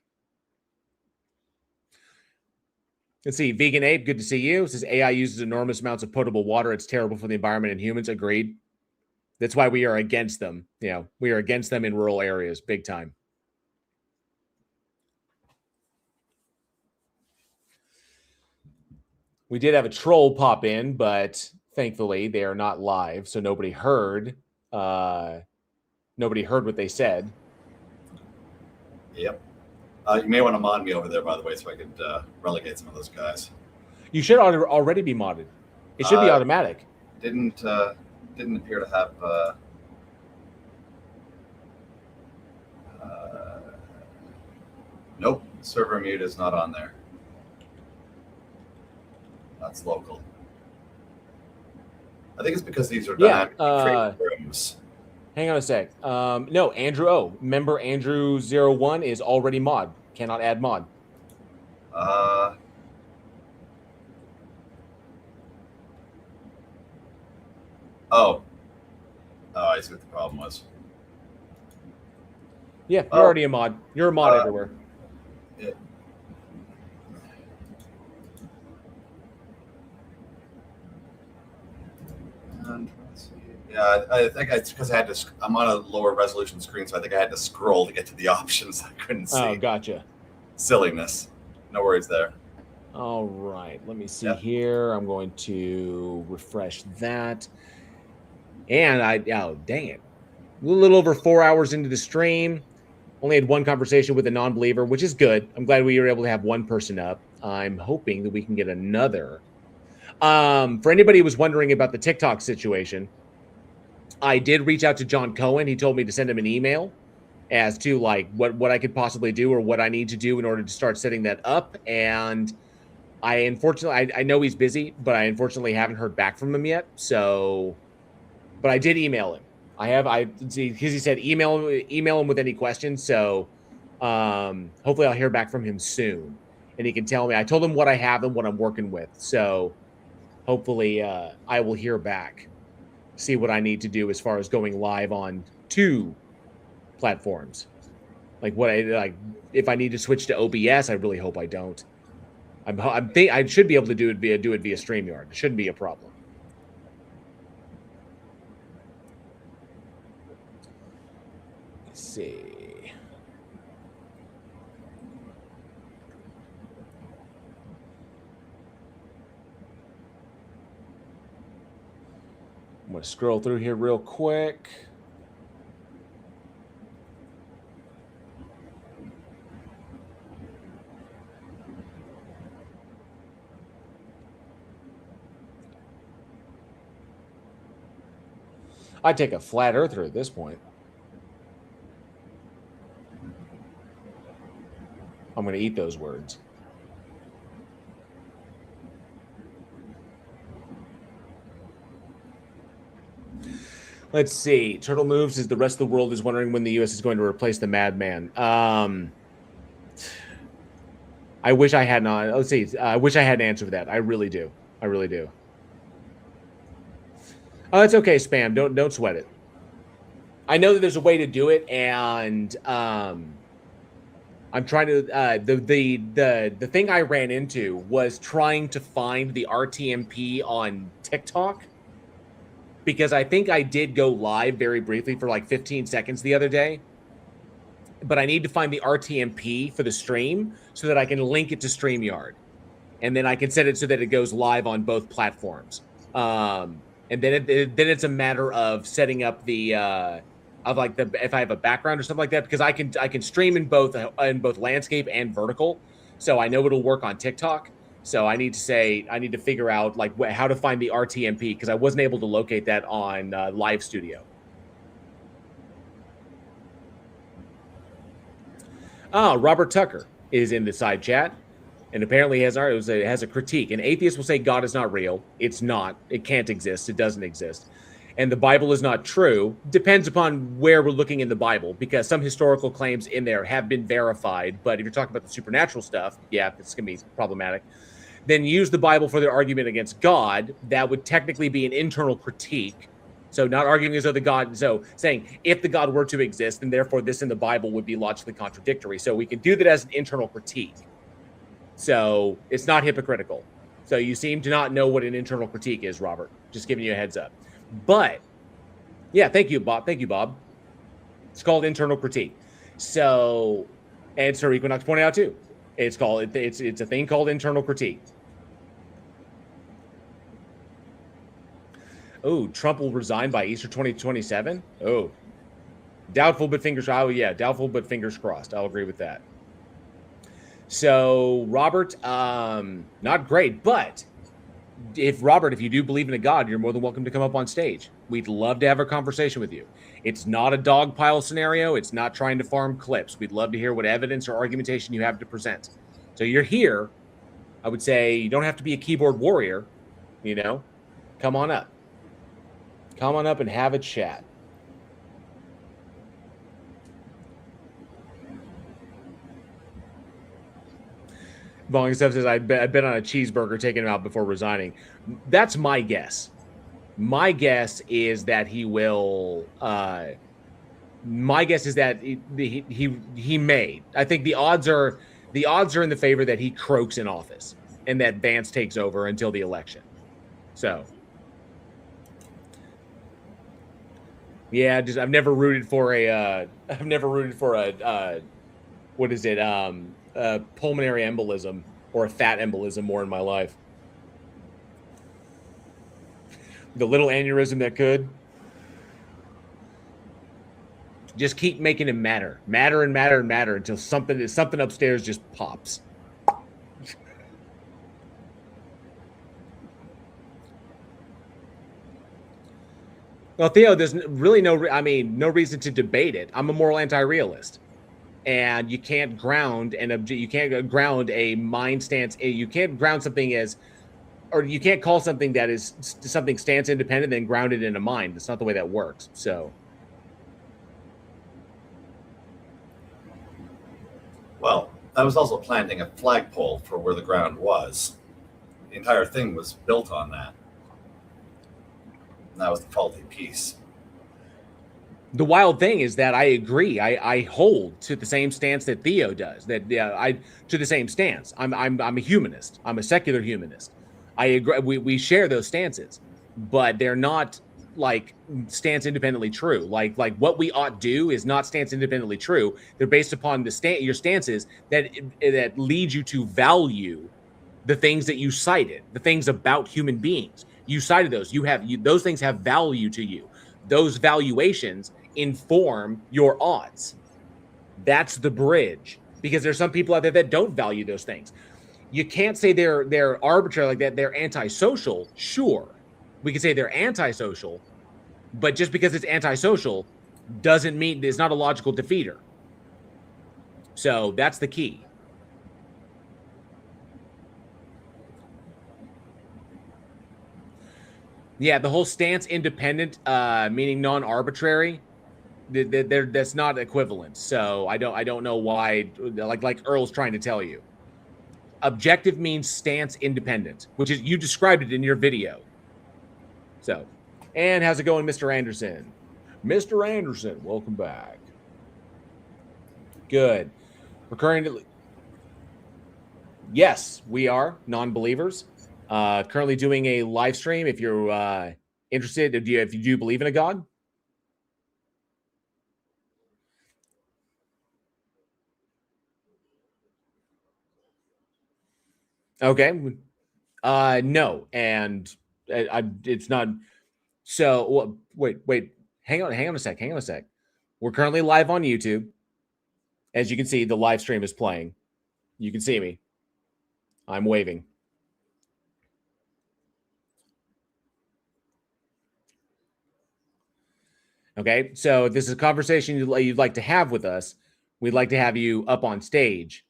Speaker 1: Let's see. Vegan Ape, good to see you. It says AI uses enormous amounts of potable water. It's terrible for the environment and humans. Agreed. That's why we are against them. We are against them in rural areas, big time. We did have a troll pop in, but thankfully, they are not live, so nobody heard. Nobody heard what they said.
Speaker 2: Yep. You may want to mod me over there, by the way, so I could relegate some of those guys.
Speaker 1: You should already be modded. It should be automatic.
Speaker 2: Didn't appear to have. Nope, server mute is not on there. That's local. I think it's because these are dynamic created rooms.
Speaker 1: Hang on a sec. No, Andrew. Oh, member Andrew01 is already mod. Cannot add mod.
Speaker 2: Oh, I see what the problem was.
Speaker 1: Yeah, you're already a mod. You're a mod everywhere.
Speaker 2: Yeah. Yeah, I think it's because I had to. I'm on a lower resolution screen, so I think I had to scroll to get to the options. I couldn't see.
Speaker 1: Oh, gotcha.
Speaker 2: Silliness. No worries there.
Speaker 1: All right, let me see here. I'm going to refresh that. And dang it. A little over 4 hours into the stream. Only had one conversation with a non-believer, which is good. I'm glad we were able to have one person up. I'm hoping that we can get another. For anybody who was wondering about the TikTok situation, I did reach out to John Cohen. He told me to send him an email as to like what I could possibly do or what I need to do in order to start setting that up. And I unfortunately, I know he's busy, but I unfortunately haven't heard back from him yet. So, but I did email him. Because he said email him with any questions. So hopefully I'll hear back from him soon and he can tell me. I told him what I have and what I'm working with. So hopefully I will hear back, see what I need to do as far as going live on 2 platforms. Like if I need to switch to OBS, I really hope I don't. I should be able to do it via StreamYard. It shouldn't be a problem. Let's see. I'm going to scroll through here real quick. I'd take a flat earther at this point. I'm going to eat those words. Let's see. Turtle moves as the rest of the world is wondering when the U.S. is going to replace the madman. I wish I had not. Let's see. I wish I had an answer for that. I really do. I really do. Oh, it's okay, Spam. Don't sweat it. I know that there's a way to do it, and I'm trying to. The thing I ran into was trying to find the RTMP on TikTok, because I think I did go live very briefly for like 15 seconds the other day, but I need to find the RTMP for the stream so that I can link it to StreamYard, and then I can set it so that it goes live on both platforms. And then it's a matter of setting up the if I have a background or something like that, because I can stream in both landscape and vertical, so I know it'll work on TikTok. So I need to figure out like how to find the RTMP, because I wasn't able to locate that on Live Studio. Robert Tucker is in the side chat, and apparently has a critique. An atheist will say God is not real. It's not. It can't exist. It doesn't exist. And the Bible is not true. Depends upon where we're looking in the Bible, because some historical claims in there have been verified. But if you're talking about the supernatural stuff, yeah, it's going to be problematic. Then use the Bible for their argument against God. That would technically be an internal critique. So not arguing as though so saying if the God were to exist, then therefore this in the Bible would be logically contradictory. So we can do that as an internal critique. So it's not hypocritical. So you seem to not know what an internal critique is, Robert. Just giving you a heads up. But yeah, thank you, Bob. Thank you, Bob. It's called internal critique. So, and Sir Equinox pointed out too, it's a thing called internal critique. Oh, Trump will resign by Easter 2027. Oh, doubtful, but fingers. Oh, yeah, doubtful, but fingers crossed. I'll agree with that. So, Robert, not great, but if you do believe in a God, you're more than welcome to come up on stage. We'd love to have a conversation with you. It's not a dog pile scenario. It's not trying to farm clips. We'd love to hear what evidence or argumentation you have to present. So you're here. I would say you don't have to be a keyboard warrior. Come on up. Come on up and have a chat. Bong Stuff says, I bet on a cheeseburger taking him out before resigning. That's my guess. My guess is that he will. My guess is that he may. I think the odds are in the favor that he croaks in office and that Vance takes over until the election. So, yeah, I've never rooted for a. What is it? A pulmonary embolism or a fat embolism more in my life. The little aneurysm that could. Just keep making him matter until something upstairs just pops. Well, Theo, there's really no reason to debate it. I'm a moral anti-realist. And you can't ground a mind stance. You can't ground something or you can't call something that is something stance independent then ground it in a mind. That's not the way that works. So,
Speaker 2: well, I was also planting a flagpole for where the ground was. The entire thing was built on that. And that was the faulty piece.
Speaker 1: the wild thing is that I agree. I hold to the same stance that Theo does. To the same stance. I'm a humanist. I'm a secular humanist. I agree. We share those stances, but they're not like stance independently true. Like what we ought do is not stance independently true. They're based upon your stances that lead you to value the things that you cited, the things about human beings. You cited those. Those things have value to you. Those valuations inform your odds. That's the bridge, because there's some people out there that don't value those things. You can't say they're arbitrary like that. They're antisocial. Sure, we can say they're antisocial, but just because it's antisocial doesn't mean it's not a logical defeater. So that's the key. Yeah, the whole stance independent, meaning non-arbitrary, that's not equivalent. So I don't know why, like Earl's trying to tell you. Objective means stance independent, which is, you described it in your video. So, and how's it going, Mr. Anderson? Mr. Anderson, welcome back. Good. Recurring. Yes, we are non-believers. Currently doing a live stream. If you're interested, if you do believe in a God. Okay. No, and it's not. So wait. Hang on a sec. We're currently live on YouTube. As you can see, the live stream is playing. You can see me. I'm waving. Okay, so if this is a conversation you'd like to have with us, we'd like to have you up on stage,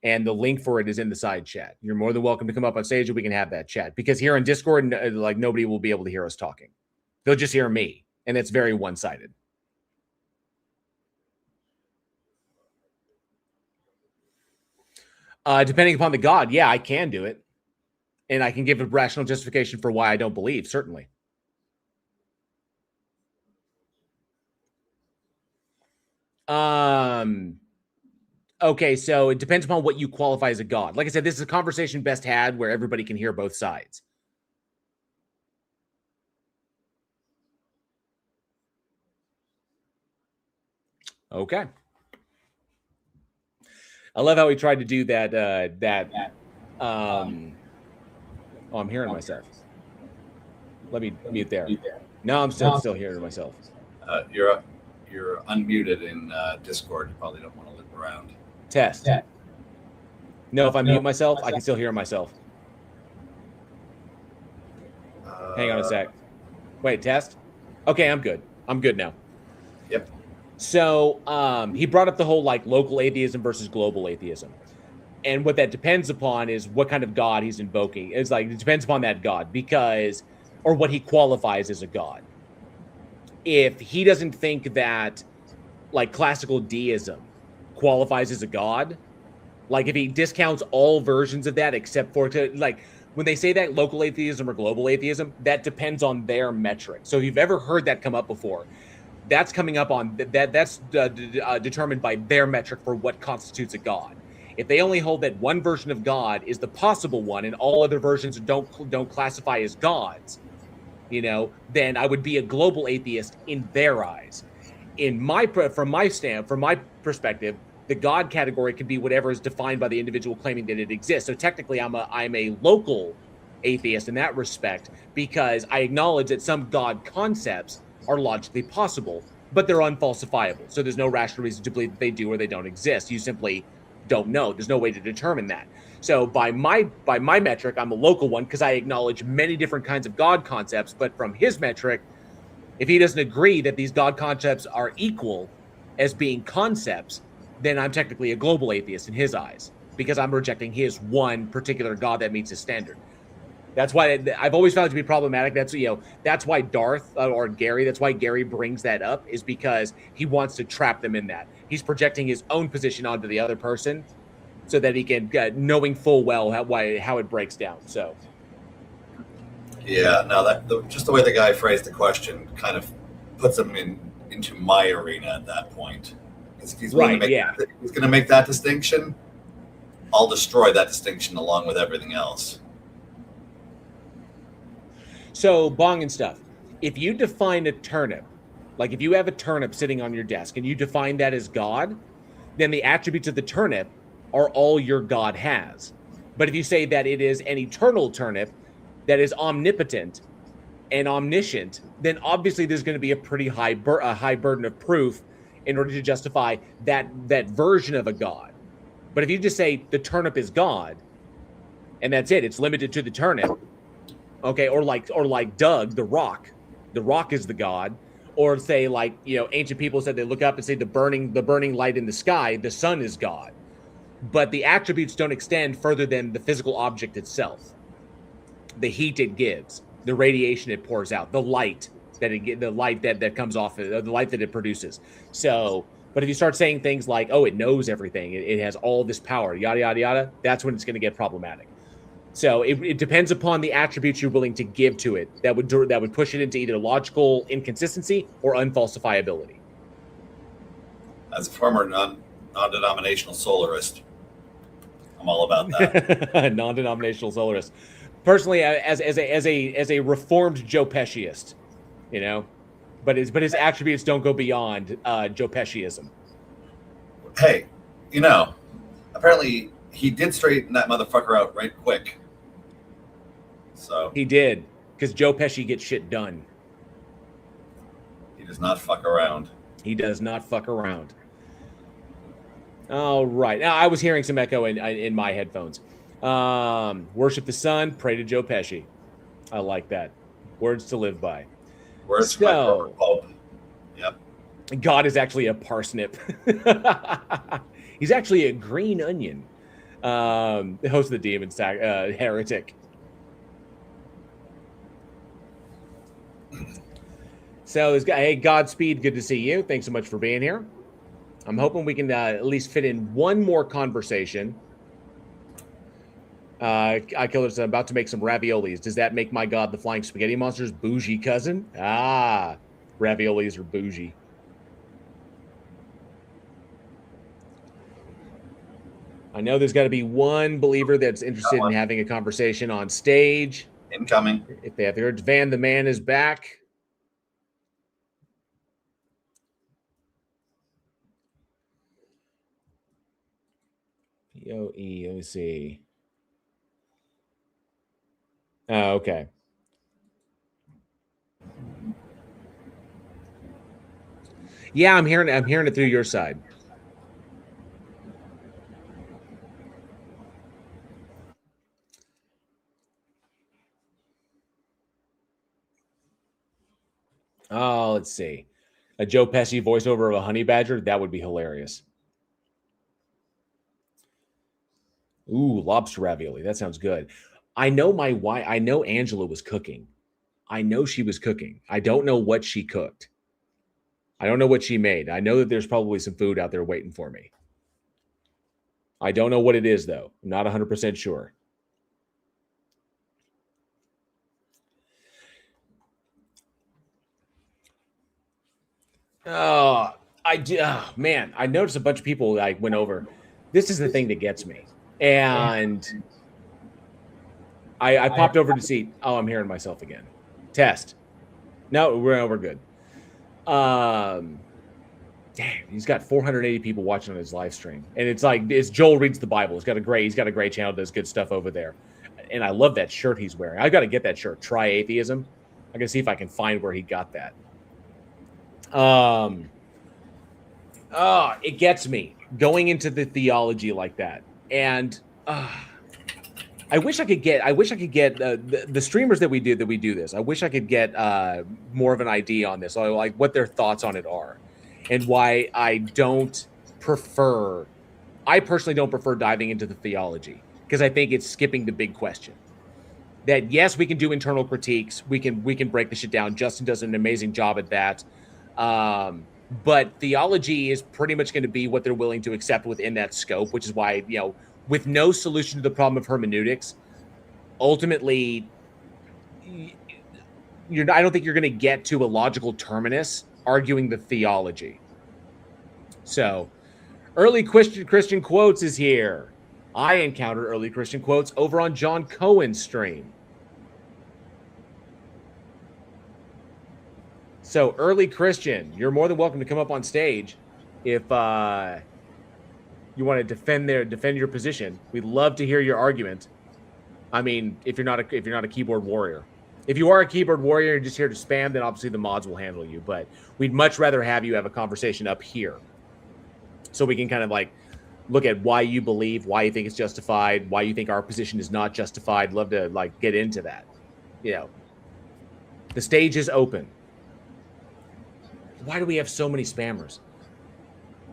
Speaker 1: and the link for it is in the side chat. You're more than welcome to come up on stage and we can have that chat, because here on Discord, nobody will be able to hear us talking. They'll just hear me, and it's very one-sided. Depending upon the God, yeah, I can do it, and I can give a rational justification for why I don't believe, certainly. Okay, so it depends upon what you qualify as a God. Like I said, this is a conversation best had where everybody can hear both sides. Okay. I love how he tried to do that. Oh, I'm hearing myself. Let me mute there. No, I'm still hearing myself.
Speaker 2: You're unmuted in Discord. You probably don't want to loop around.
Speaker 1: Test. No, if I mute myself, I can still hear myself. Hang on a sec. Wait, test. Okay, I'm good. I'm good now.
Speaker 2: Yep.
Speaker 1: So he brought up the whole like local atheism versus global atheism. And what that depends upon is what kind of God he's invoking. It's like it depends upon that God or what he qualifies as a God. If he doesn't think that like classical deism qualifies as a God, like if he discounts all versions of that except for like when they say that local atheism or global atheism, that depends on their metric. So if you've ever heard that come up before, that's coming up on that's determined by their metric for what constitutes a God. If they only hold that one version of God is the possible one and all other versions don't classify as gods, then I would be a global atheist in their eyes. From my perspective, the God category can be whatever is defined by the individual claiming that it exists. So technically, I'm a local atheist in that respect because I acknowledge that some God concepts are logically possible, but they're unfalsifiable. So there's no rational reason to believe that they do or they don't exist. You simply don't know. There's no way to determine that. So by my metric, I'm a local one because I acknowledge many different kinds of God concepts. But from his metric, if he doesn't agree that these God concepts are equal as being concepts, then I'm technically a global atheist in his eyes because I'm rejecting his one particular God that meets his standard. That's why I've always found it to be problematic. That's why Darth or Gary, that's why Gary brings that up, is because he wants to trap them in that. He's projecting his own position onto the other person so that he can, knowing full well how it breaks down. So.
Speaker 2: Yeah, no, just the way the guy phrased the question kind of puts him into my arena at that point. If he's going to make that distinction, I'll destroy that distinction along with everything else.
Speaker 1: So, Bong and stuff, if you define a turnip, like if you have a turnip sitting on your desk and you define that as God, then the attributes of the turnip are all your God has. But if you say that it is an eternal turnip that is omnipotent and omniscient, then obviously there's going to be a pretty high burden of proof in order to justify that version of a God. But if you just say the turnip is God, and that's it, it's limited to the turnip, okay, or like Doug, the rock is the God, or say like ancient people said they look up and say the burning light in the sky, the sun is God, but the attributes don't extend further than the physical object itself, the heat it gives, the radiation it pours out, the light that comes off it, the light that it produces. So, but if you start saying things like, oh, it knows everything, it has all this power, yada yada yada, that's when it's going to get problematic. So it depends upon the attributes you're willing to give to it that would push it into either logical inconsistency or unfalsifiability.
Speaker 2: As a former non-denominational solarist, I'm all about that.
Speaker 1: Non-denominational solarist. Personally, as a reformed Joe Pesciist, but his attributes don't go beyond Joe Pesciism.
Speaker 2: Hey, apparently he did straighten that motherfucker out right quick. So
Speaker 1: he did, because Joe Pesci gets shit done.
Speaker 2: He does not fuck around.
Speaker 1: He does not fuck around. All right. Now I was hearing some echo in my headphones. Worship the sun, pray to Joe Pesci. I like that. Words to live by.
Speaker 2: Words to my former pope. Yep.
Speaker 1: God is actually a parsnip. He's actually a green onion. The host of the demon heretic. So this guy, hey, Godspeed, good to see you. Thanks so much for being here. I'm hoping we can at least fit in one more conversation. Killer's about to make some raviolis. Does that make my God the Flying Spaghetti Monster's bougie cousin? Ah, raviolis are bougie. I know there's got to be one believer that's interested in having a conversation on stage.
Speaker 2: Incoming.
Speaker 1: If they have heard Van the Man is back. POE, let me see. Oh, okay. Yeah, I'm hearing it through your side. Oh, let's see. A Joe Pesci voiceover of a honey badger, that would be hilarious. Ooh, lobster ravioli. That sounds good. I know my wife, I know Angela was cooking. I know she was cooking. I don't know what she cooked. I don't know what she made. I know that there's probably some food out there waiting for me. I don't know what it is, though. I'm not 100% sure. Oh, man, I noticed a bunch of people like went over. This is the thing that gets me. And I popped over to see. Oh, I'm hearing myself again. Test. No, we're good. Damn, he's got 480 people watching on his live stream, and it's Joel reads the Bible. He's got a great channel, does good stuff over there, and I love that shirt he's wearing. I got to get that shirt. Try atheism. I can see if I can find where he got that. It gets me going into the theology like that, and I wish I could get the streamers that we do this. I wish I could get more of an idea on this, like what their thoughts on it are, and why I personally don't prefer diving into the theology, because I think it's skipping the big question. That yes, we can do internal critiques, we can break the shit down. Justin does an amazing job at that. But theology is pretty much going to be what they're willing to accept within that scope, which is why, with no solution to the problem of hermeneutics, ultimately, I don't think you're going to get to a logical terminus arguing the theology. So, early Christian quotes is here. I encountered early Christian quotes over on John Cohen's stream. So, early Christian, you're more than welcome to come up on stage if you want to defend your position. We'd love to hear your argument. I mean, if you're not a keyboard warrior. If you are a keyboard warrior and just here to spam, then obviously the mods will handle you. But we'd much rather have you have a conversation up here, so we can kind of like look at why you believe, why you think it's justified, why you think our position is not justified. Love to like get into that. The stage is open. Why do we have so many spammers?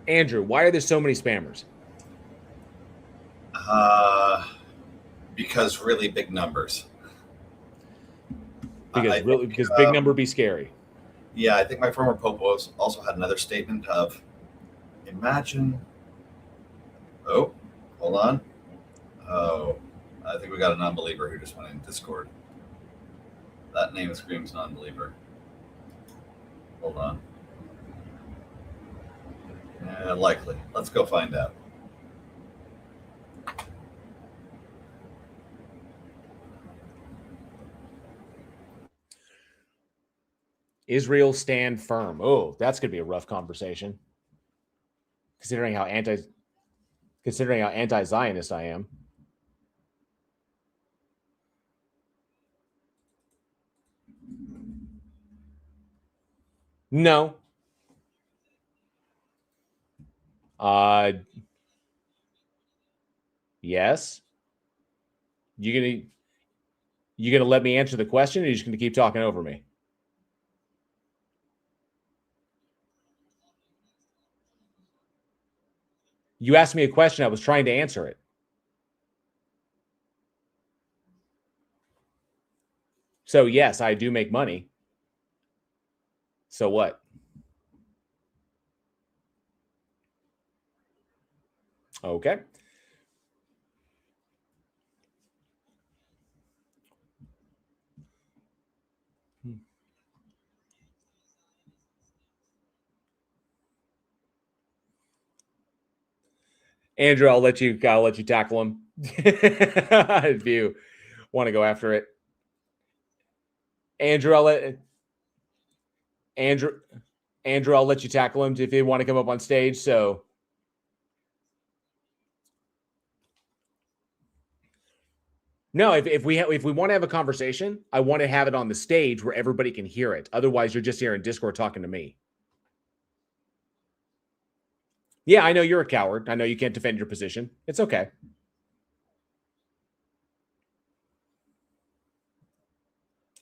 Speaker 1: Andrew, why are there so many spammers?
Speaker 2: Because really big numbers.
Speaker 1: Because big number be scary.
Speaker 2: Yeah, I think my former pope also had another statement of, imagine. Oh, hold on. Oh, I think we got a non-believer who just went in Discord. That name screams non-believer. Hold on. Likely. Let's go find out.
Speaker 1: Israel stand firm. Oh, that's gonna be a rough conversation. Considering how anti-Zionist I am. No. Yes. You gonna let me answer the question, or are you just gonna keep talking over me? You asked me a question. I was trying to answer it. So yes, I do make money. So what? Okay. Andrew, I'll let you tackle him if you want to go after it. Andrew, I'll let you tackle him if you want to come up on stage. So no, if we want to have a conversation, I want to have it on the stage where everybody can hear it. Otherwise, you're just here in Discord talking to me. Yeah, I know you're a coward. I know you can't defend your position. It's okay.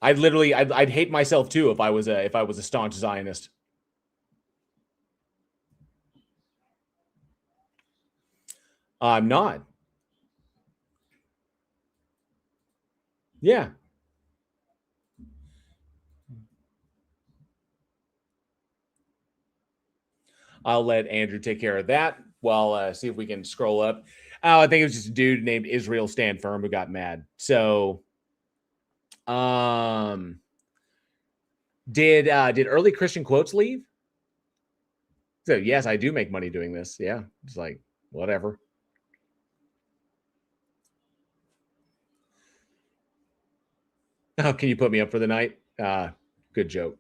Speaker 1: I'd hate myself too if I was a staunch Zionist. I'm not. Yeah. I'll let Andrew take care of that. Well, see if we can scroll up. Oh, I think it was just a dude named Israel Stand Firm who got mad. So, did early Christian quotes leave? So yes, I do make money doing this. Yeah, it's like whatever. Oh, can you put me up for the night? Good joke.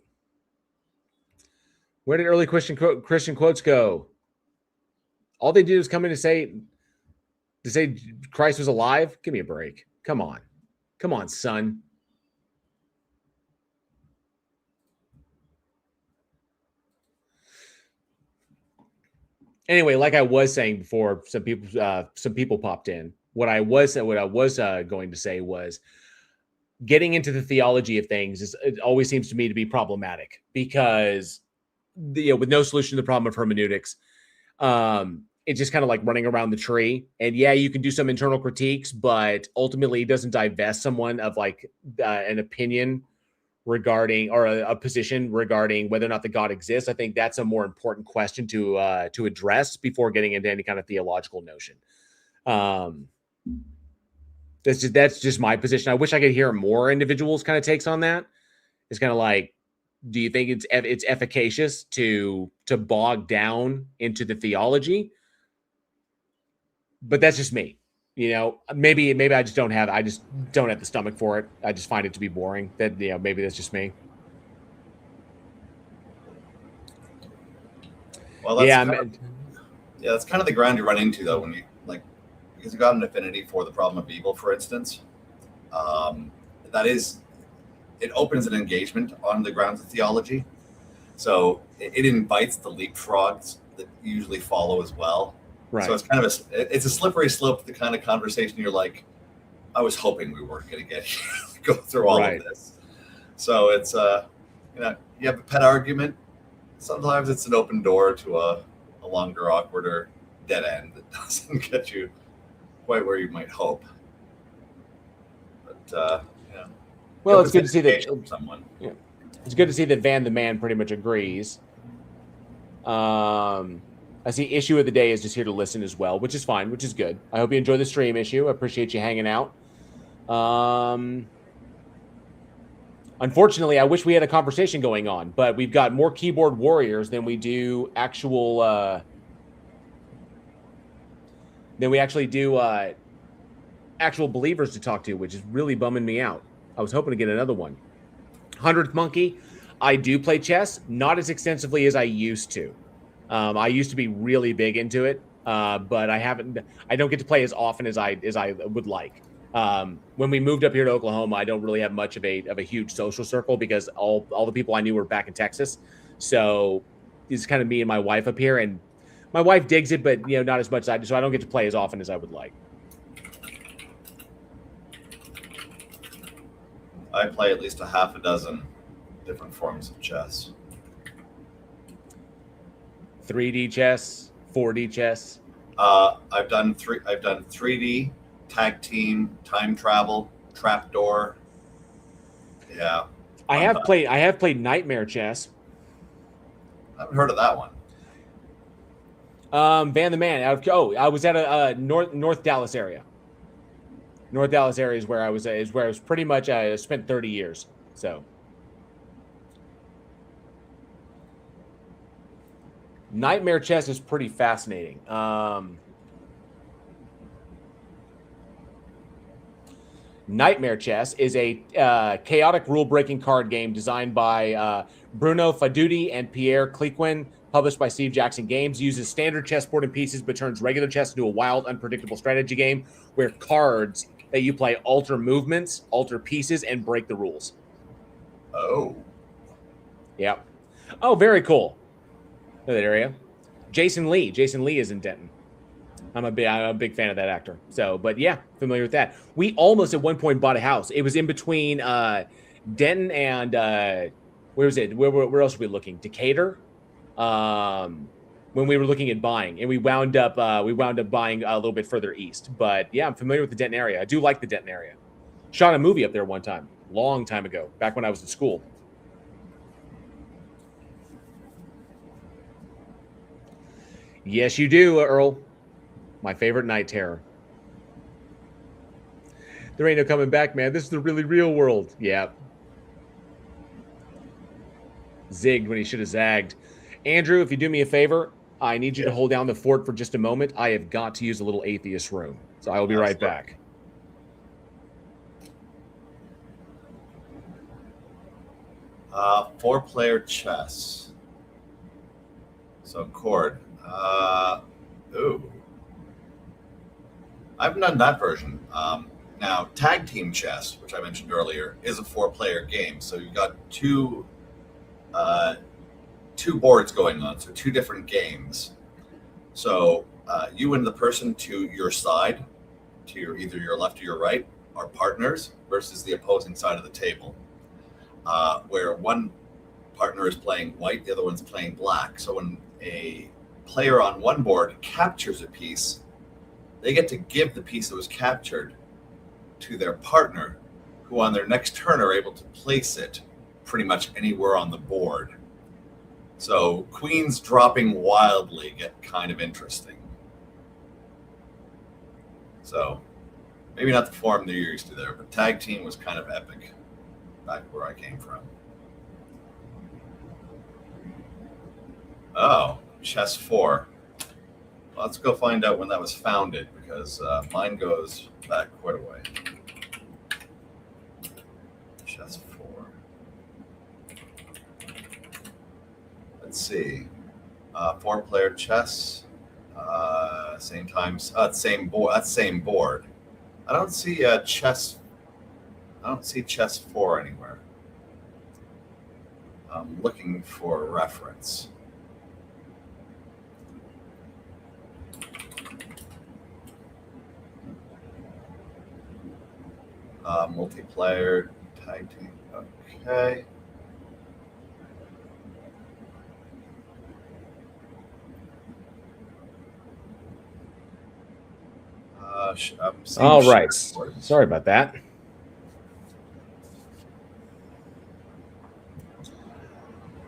Speaker 1: Where did early Christian quotes go? All they did was come in to say Christ was alive. Give me a break. Come on, son. Anyway, like I was saying before, some people popped in. What I was going to say was getting into the theology of things it always seems to me to be problematic because with no solution to the problem of hermeneutics, it's just kind of like running around the tree. And yeah, you can do some internal critiques, but ultimately it doesn't divest someone of like an opinion regarding or a position regarding whether or not the God exists. I think that's a more important question to address before getting into any kind of theological notion. That's just my position. I wish I could hear more individuals' kind of takes on that. It's kind of like, do you think it's efficacious to bog down into the theology? But that's just me. Maybe I just don't have the stomach for it. I just find it to be boring. That maybe that's just me.
Speaker 2: Well, that's kind of the ground you run into though when you because you've got an affinity for the problem of evil, for instance. It opens an engagement on the grounds of theology. So it invites the leapfrogs that usually follow as well.
Speaker 1: Right.
Speaker 2: So it's kind of it's a slippery slope to the kind of conversation you're like, I was hoping we weren't going to go through all of this. So it's you have a pet argument. Sometimes it's an open door to a longer, awkwarder dead end that doesn't get you quite where you might hope. But
Speaker 1: well, it's good to see that
Speaker 2: someone.
Speaker 1: Yeah, it's good to see that Van the Man pretty much agrees. I see issue of the day is just here to listen as well, which is fine, which is good. I hope you enjoy the stream, issue. I appreciate you hanging out. Unfortunately, I wish we had a conversation going on, but we've got more keyboard warriors than we do actual actual believers to talk to, which is really bumming me out. I was hoping to get another one. 100th Monkey, I do play chess, not as extensively as I used to. I used to be really big into it, but I don't get to play as often as I would like. When we moved up here to Oklahoma, I don't really have much of a huge social circle because all the people I knew were back in Texas. So it's kind of me and my wife up here, and my wife digs it, but not as much as I do. So I don't get to play as often as I would like.
Speaker 2: I play at least a half a dozen different forms of chess.
Speaker 1: 3D chess, 4D chess.
Speaker 2: I've done 3D, tag team, time travel, trapdoor. Yeah.
Speaker 1: I have played Nightmare chess.
Speaker 2: I haven't heard of that one.
Speaker 1: Van the Man. I was at a North Dallas area. North Dallas area is where I was pretty much. I spent 30 years. So Nightmare chess is pretty fascinating. Nightmare Chess is a chaotic rule-breaking card game designed by Bruno Faduti and Pierre Cliquin, published by Steve Jackson Games. Uses standard chessboard and pieces, but turns regular chess into a wild, unpredictable strategy game where cards that you play alter movements, alter pieces, and break the rules.
Speaker 2: Oh.
Speaker 1: Yep. Oh, very cool. Know that area. Jason Lee. Jason Lee is in Denton. I'm a big fan of that actor. So, but yeah, familiar with that. We almost at one point bought a house. It was in between Denton and where was it? Where else were we looking? Decatur. When we were looking at buying, and we wound up buying a little bit further east. But yeah, I'm familiar with the Denton area. I do like the Denton area. Shot a movie up there one time, long time ago, back when I was in school. Yes, you do, Earl. My favorite night terror. There ain't no coming back, man. This is the really real world. Yeah. Zigged when he should have zagged. Andrew, if you do me a favor, I need you to hold down the fort for just a moment. I have got to use a little atheist room. So I will be right back.
Speaker 2: Four-player chess. So chord. Ooh. I haven't done that version. Now, tag team chess, which I mentioned earlier, is a four-player game. So you've got two boards going on, so two different games. So you and the person to your side, to either your left or your right, are partners versus the opposing side of the table, where one partner is playing white, the other one's playing black. So when a player on one board captures a piece, they get to give the piece that was captured to their partner, who on their next turn are able to place it pretty much anywhere on the board. So queens dropping wildly get kind of interesting. So maybe not the form they're used to there, but tag team was kind of epic back where I came from. Oh, chess 4. Well, let's go find out when that was founded, because mine goes back quite a way. Chess 4. Let's see. Four-player chess. Same times. Same board. That's same board. I don't see chess. I don't see chess 4 anywhere. I'm looking for a reference. Multiplayer tag team. Okay.
Speaker 1: All right. Sorry about that.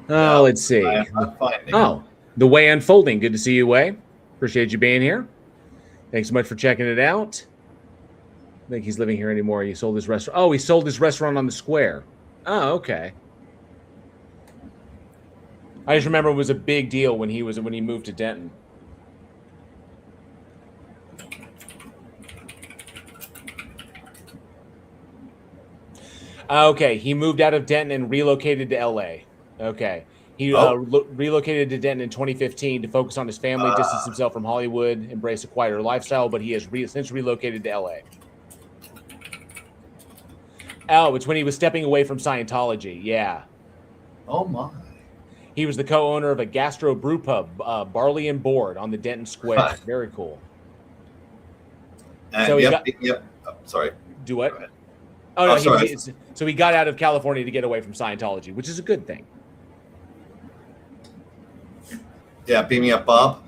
Speaker 1: Let's see. Oh, The Way Unfolding. Good to see you, Way. Appreciate you being here. Thanks so much for checking it out. I think he's living here anymore. He sold his restaurant. Oh, he sold his restaurant on the square. Oh, okay. I just remember it was a big deal when he moved to Denton. Okay, he moved out of Denton and relocated to LA. Okay. He relocated to Denton in 2015 to focus on his family, distance himself from Hollywood, embrace a quieter lifestyle, but he has since relocated to LA. Oh, it's when he was stepping away from Scientology. Yeah.
Speaker 2: Oh, my.
Speaker 1: He was the co-owner of a gastro brew pub, Barley and Board, on the Denton Square. Huh. Very cool.
Speaker 2: So sorry.
Speaker 1: Do what? Oh, no. So he got out of California to get away from Scientology, which is a good thing.
Speaker 2: Yeah, beam me up, Bob.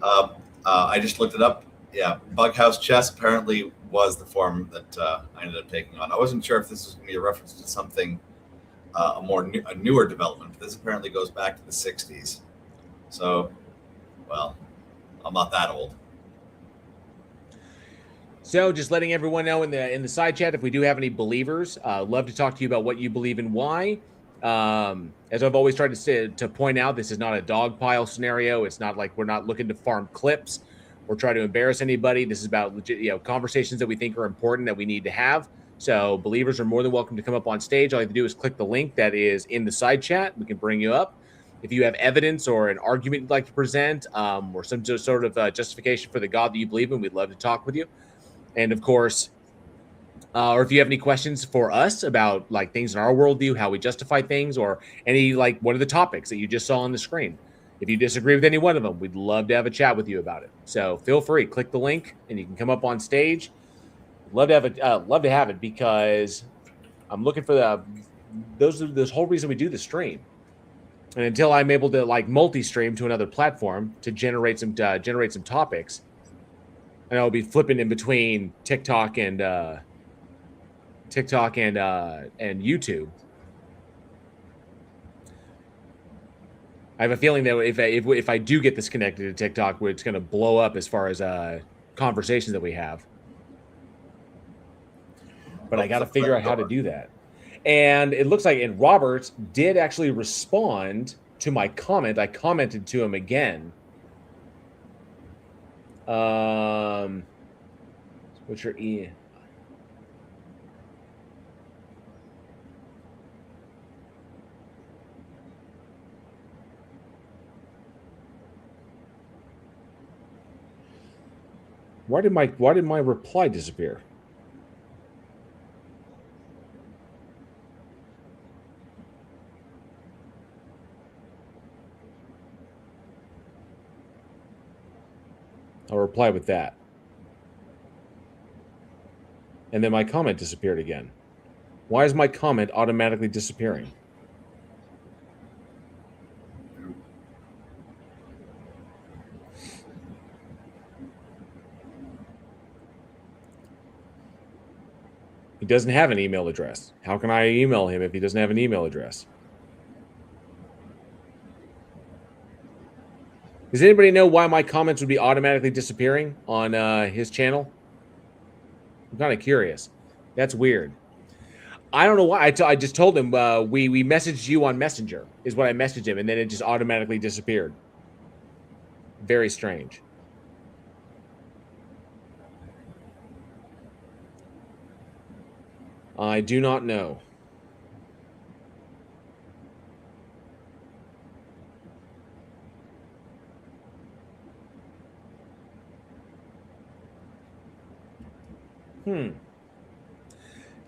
Speaker 2: I just looked it up. Yeah, Bughouse Chess apparently was the form that I ended up taking on. I wasn't sure if this was going to be a reference to something, a newer development. This apparently goes back to the 60s. So, well, I'm not that old.
Speaker 1: So just letting everyone know in the side chat, if we do have any believers, love to talk to you about what you believe and why. As I've always tried to point out, this is not a dog pile scenario. It's not like we're not looking to farm clips or try to embarrass anybody. This is about legit, conversations that we think are important that we need to have. So believers are more than welcome to come up on stage. All you have to do is click the link that is in the side chat. We can bring you up. If you have evidence or an argument you'd like to present, or some sort of justification for the God that you believe in, we'd love to talk with you. And of course, or if you have any questions for us about things in our worldview, how we justify things, or any what are the topics that you just saw on the screen. If you disagree with any one of them, we'd love to have a chat with you about it. So feel free, click the link, and you can come up on stage. Love to have it because I'm looking for this whole reason we do the stream. And until I'm able to like multi-stream to another platform to generate some topics, and I'll be flipping in between TikTok and YouTube. I have a feeling that if I do get this connected to TikTok, it's going to blow up as far as conversations that we have. But I got to figure out how to do that. And it looks like, and Robert did actually respond to my comment. I commented to him again. What's your E? Why did my reply disappear? I'll reply with that. And then my comment disappeared again. Why is my comment automatically disappearing? He doesn't have an email address. How can I email him if he doesn't have an email address? Does anybody know why my comments would be automatically disappearing on his channel? I'm kind of curious. That's weird. I don't know why. I just told him we messaged you on Messenger is what I messaged him, and then it just automatically disappeared. Very strange. I do not know.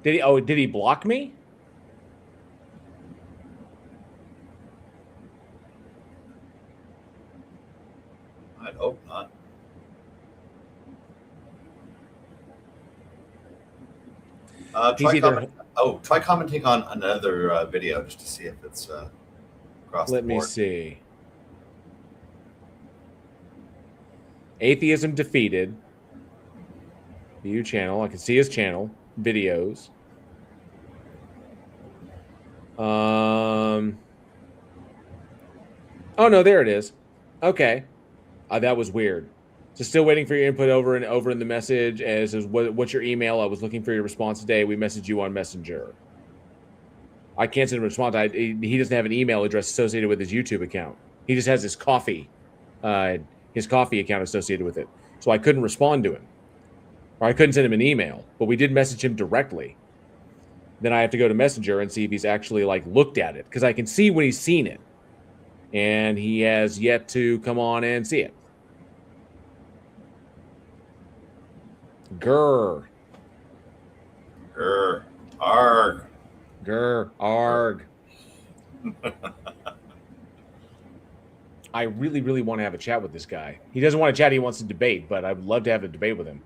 Speaker 1: Did he block me?
Speaker 2: I'd hope not. Try commenting on another video just to see if it's across the board.
Speaker 1: Let me see. Atheism defeated. View channel. I can see his channel. Videos. Oh no, there it is. Okay. That was weird. So still waiting for your input over in the message as what's your email? I was looking for your response today. We messaged you on Messenger. I can't send a response. He doesn't have an email address associated with his YouTube account. He just has his coffee account associated with it. So I couldn't respond to him. Or I couldn't send him an email, but we did message him directly. Then I have to go to Messenger and see if he's actually like looked at it, because I can see when he's seen it. And he has yet to come on and see it. Grr.
Speaker 2: Grr. Arg.
Speaker 1: Grr. Arg. I really, really want to have a chat with this guy. He doesn't want to chat. He wants to debate, but I would love to have a debate with him.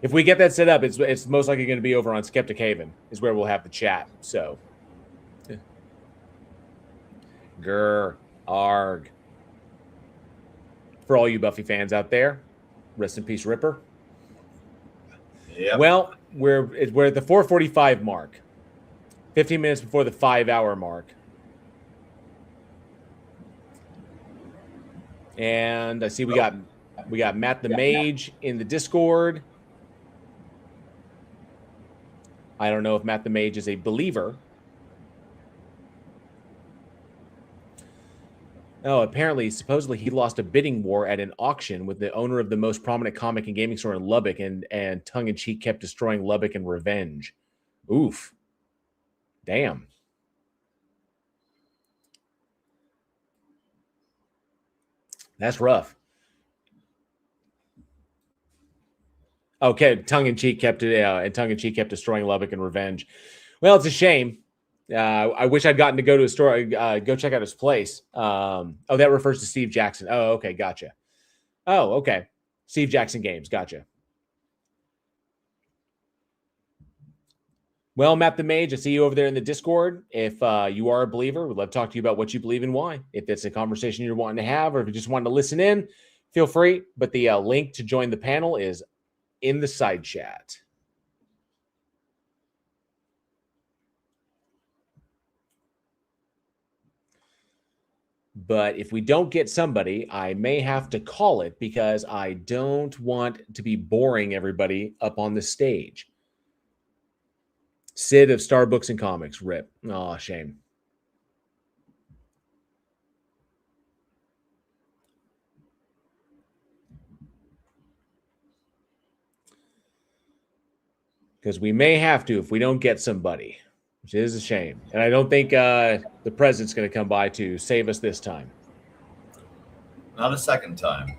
Speaker 1: If we get that set up, it's most likely going to be over on Skeptic Haven is where we'll have the chat. So. Grr. Arg. For all you Buffy fans out there, rest in peace, Ripper.
Speaker 2: Yep.
Speaker 1: Well, we're at the 4:45 mark, 15 minutes before the 5-hour mark, and I see we got Matt the Mage in the Discord. I don't know if Matt the Mage is a believer. Oh, apparently, supposedly he lost a bidding war at an auction with the owner of the most prominent comic and gaming store in Lubbock, and tongue-in-cheek kept destroying Lubbock in revenge. Oof. Damn. That's rough. Okay, tongue-in-cheek kept destroying Lubbock in revenge. Well, it's a shame. I wish I'd gotten to go to a store, go check out his place. Oh, that refers to Steve Jackson. Oh, okay, gotcha. Oh, okay. Steve Jackson Games, gotcha. Well, Matt the Mage, I see you over there in the Discord. If you are a believer, we'd love to talk to you about what you believe and why. If it's a conversation you're wanting to have, or if you just want to listen in, feel free. But the link to join the panel is in the side chat. But if we don't get somebody, I may have to call it because I don't want to be boring everybody up on the stage. Sid of Starbucks and Comics, rip. Oh, shame. Because we may have to if we don't get somebody, which is a shame. And I don't think the president's going to come by to save us this time.
Speaker 2: Not a second time.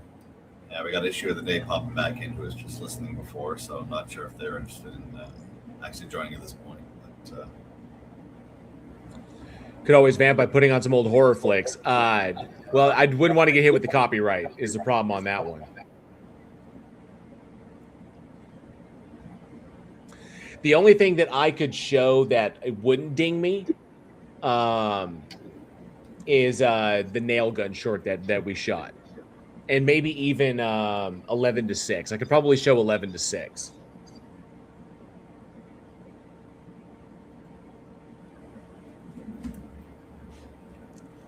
Speaker 2: Yeah, we got issue of the day popping back in who was just listening before, so I'm not sure if they're interested in actually joining at this point. But,
Speaker 1: could always vamp by putting on some old horror flicks. Well, I wouldn't want to get hit with the copyright is the problem on that one. The only thing that I could show that it wouldn't ding me is the nail gun short that we shot. And maybe even 11-6. I could probably show 11-6.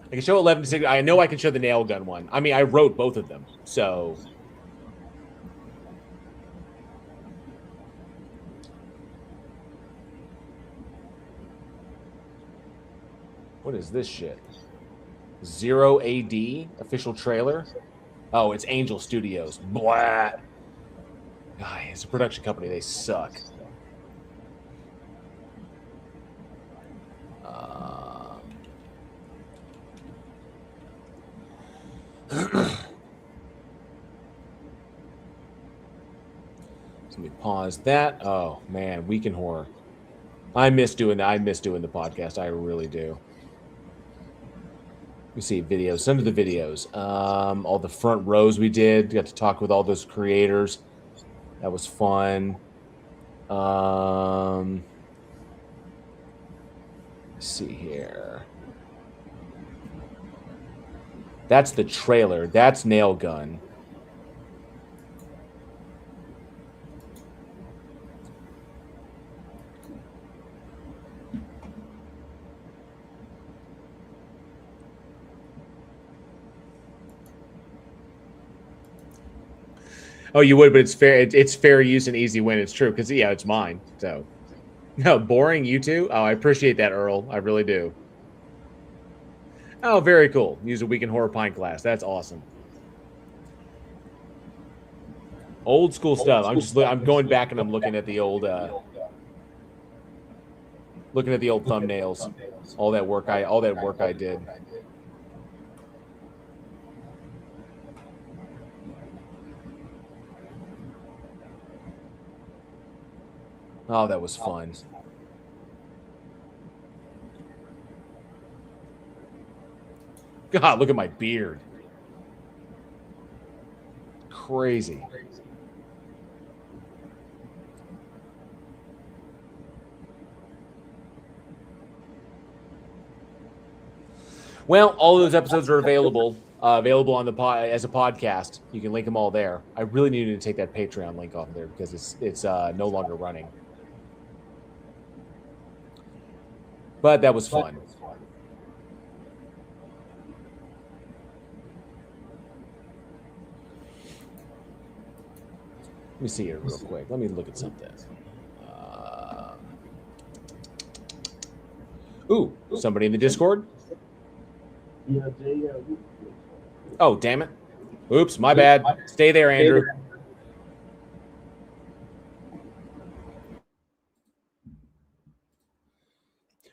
Speaker 1: I can show 11-6. I know I can show the nail gun one. I mean, I wrote both of them. So... what is this shit? 0 AD official trailer. Oh, it's Angel Studios. Blah. God, it's a production company. They suck. Let me pause that. Oh man, Weekend Horror. I miss doing that. I miss doing the podcast. I really do. Let me see videos. Some of the videos. All the front rows we did. Got to talk with all those creators. That was fun. Let's see here. That's the trailer. That's Nail Gun. Oh, you would, but it's fair. It's fair use and easy win. It's true because yeah, it's mine. So, no, boring. You too. Oh, I appreciate that, Earl. I really do. Oh, very cool. Use a Weekend Horror Pint glass. That's awesome. Old school stuff. I'm going back and I'm looking at the old thumbnails. All that work I did. Oh, that was fun. God, look at my beard. Crazy. Well, all of those episodes are available on the as a podcast. You can link them all there. I really needed to take that Patreon link off there because it's no longer running. But that was fun. Let me see here real quick. Let me look at something. Ooh, somebody in the Discord? Oh, damn it. Oops, my bad. Stay there, Andrew.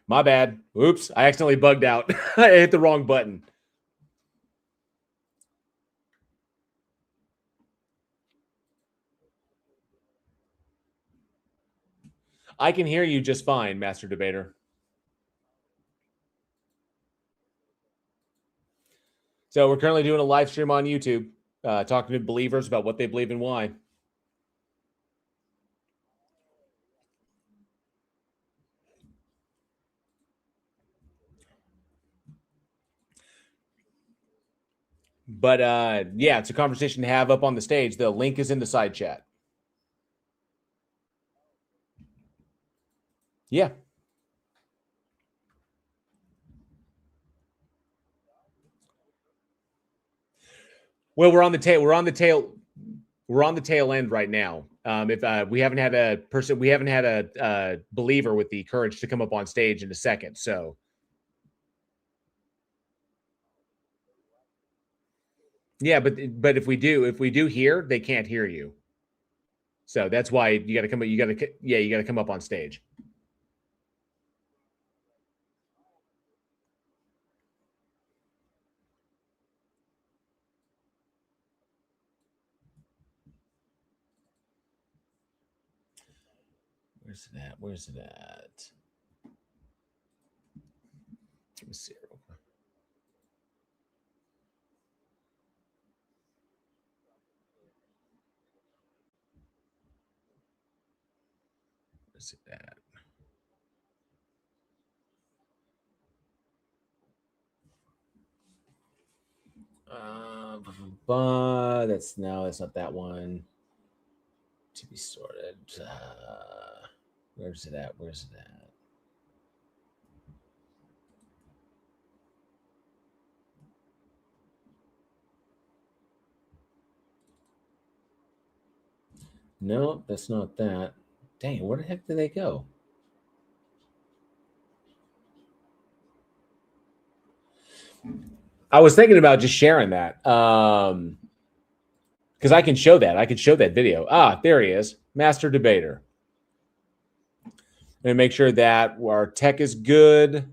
Speaker 1: My bad. Oops, I accidentally bugged out. I hit the wrong button. I can hear you just fine, Master Debater. So we're currently doing a live stream on YouTube, talking to believers about what they believe and why. But yeah, it's a conversation to have up on the stage. The link is in the side chat. Yeah. Well, we're on the tail end right now. If we haven't had a believer with the courage to come up on stage in a second. So yeah, but if we do hear, they can't hear you. So that's why you got to come. You got to come up on stage. Where's it at? Where's it at? Let me see. Where's it at? That's not that one. To be sorted. Where's it at? Where's it at? No, that's not that. Dang, where the heck did they go? I was thinking about just sharing that. Because I can show that. I can show that video. Ah, there he is. Master Debater. And make sure that our tech is good.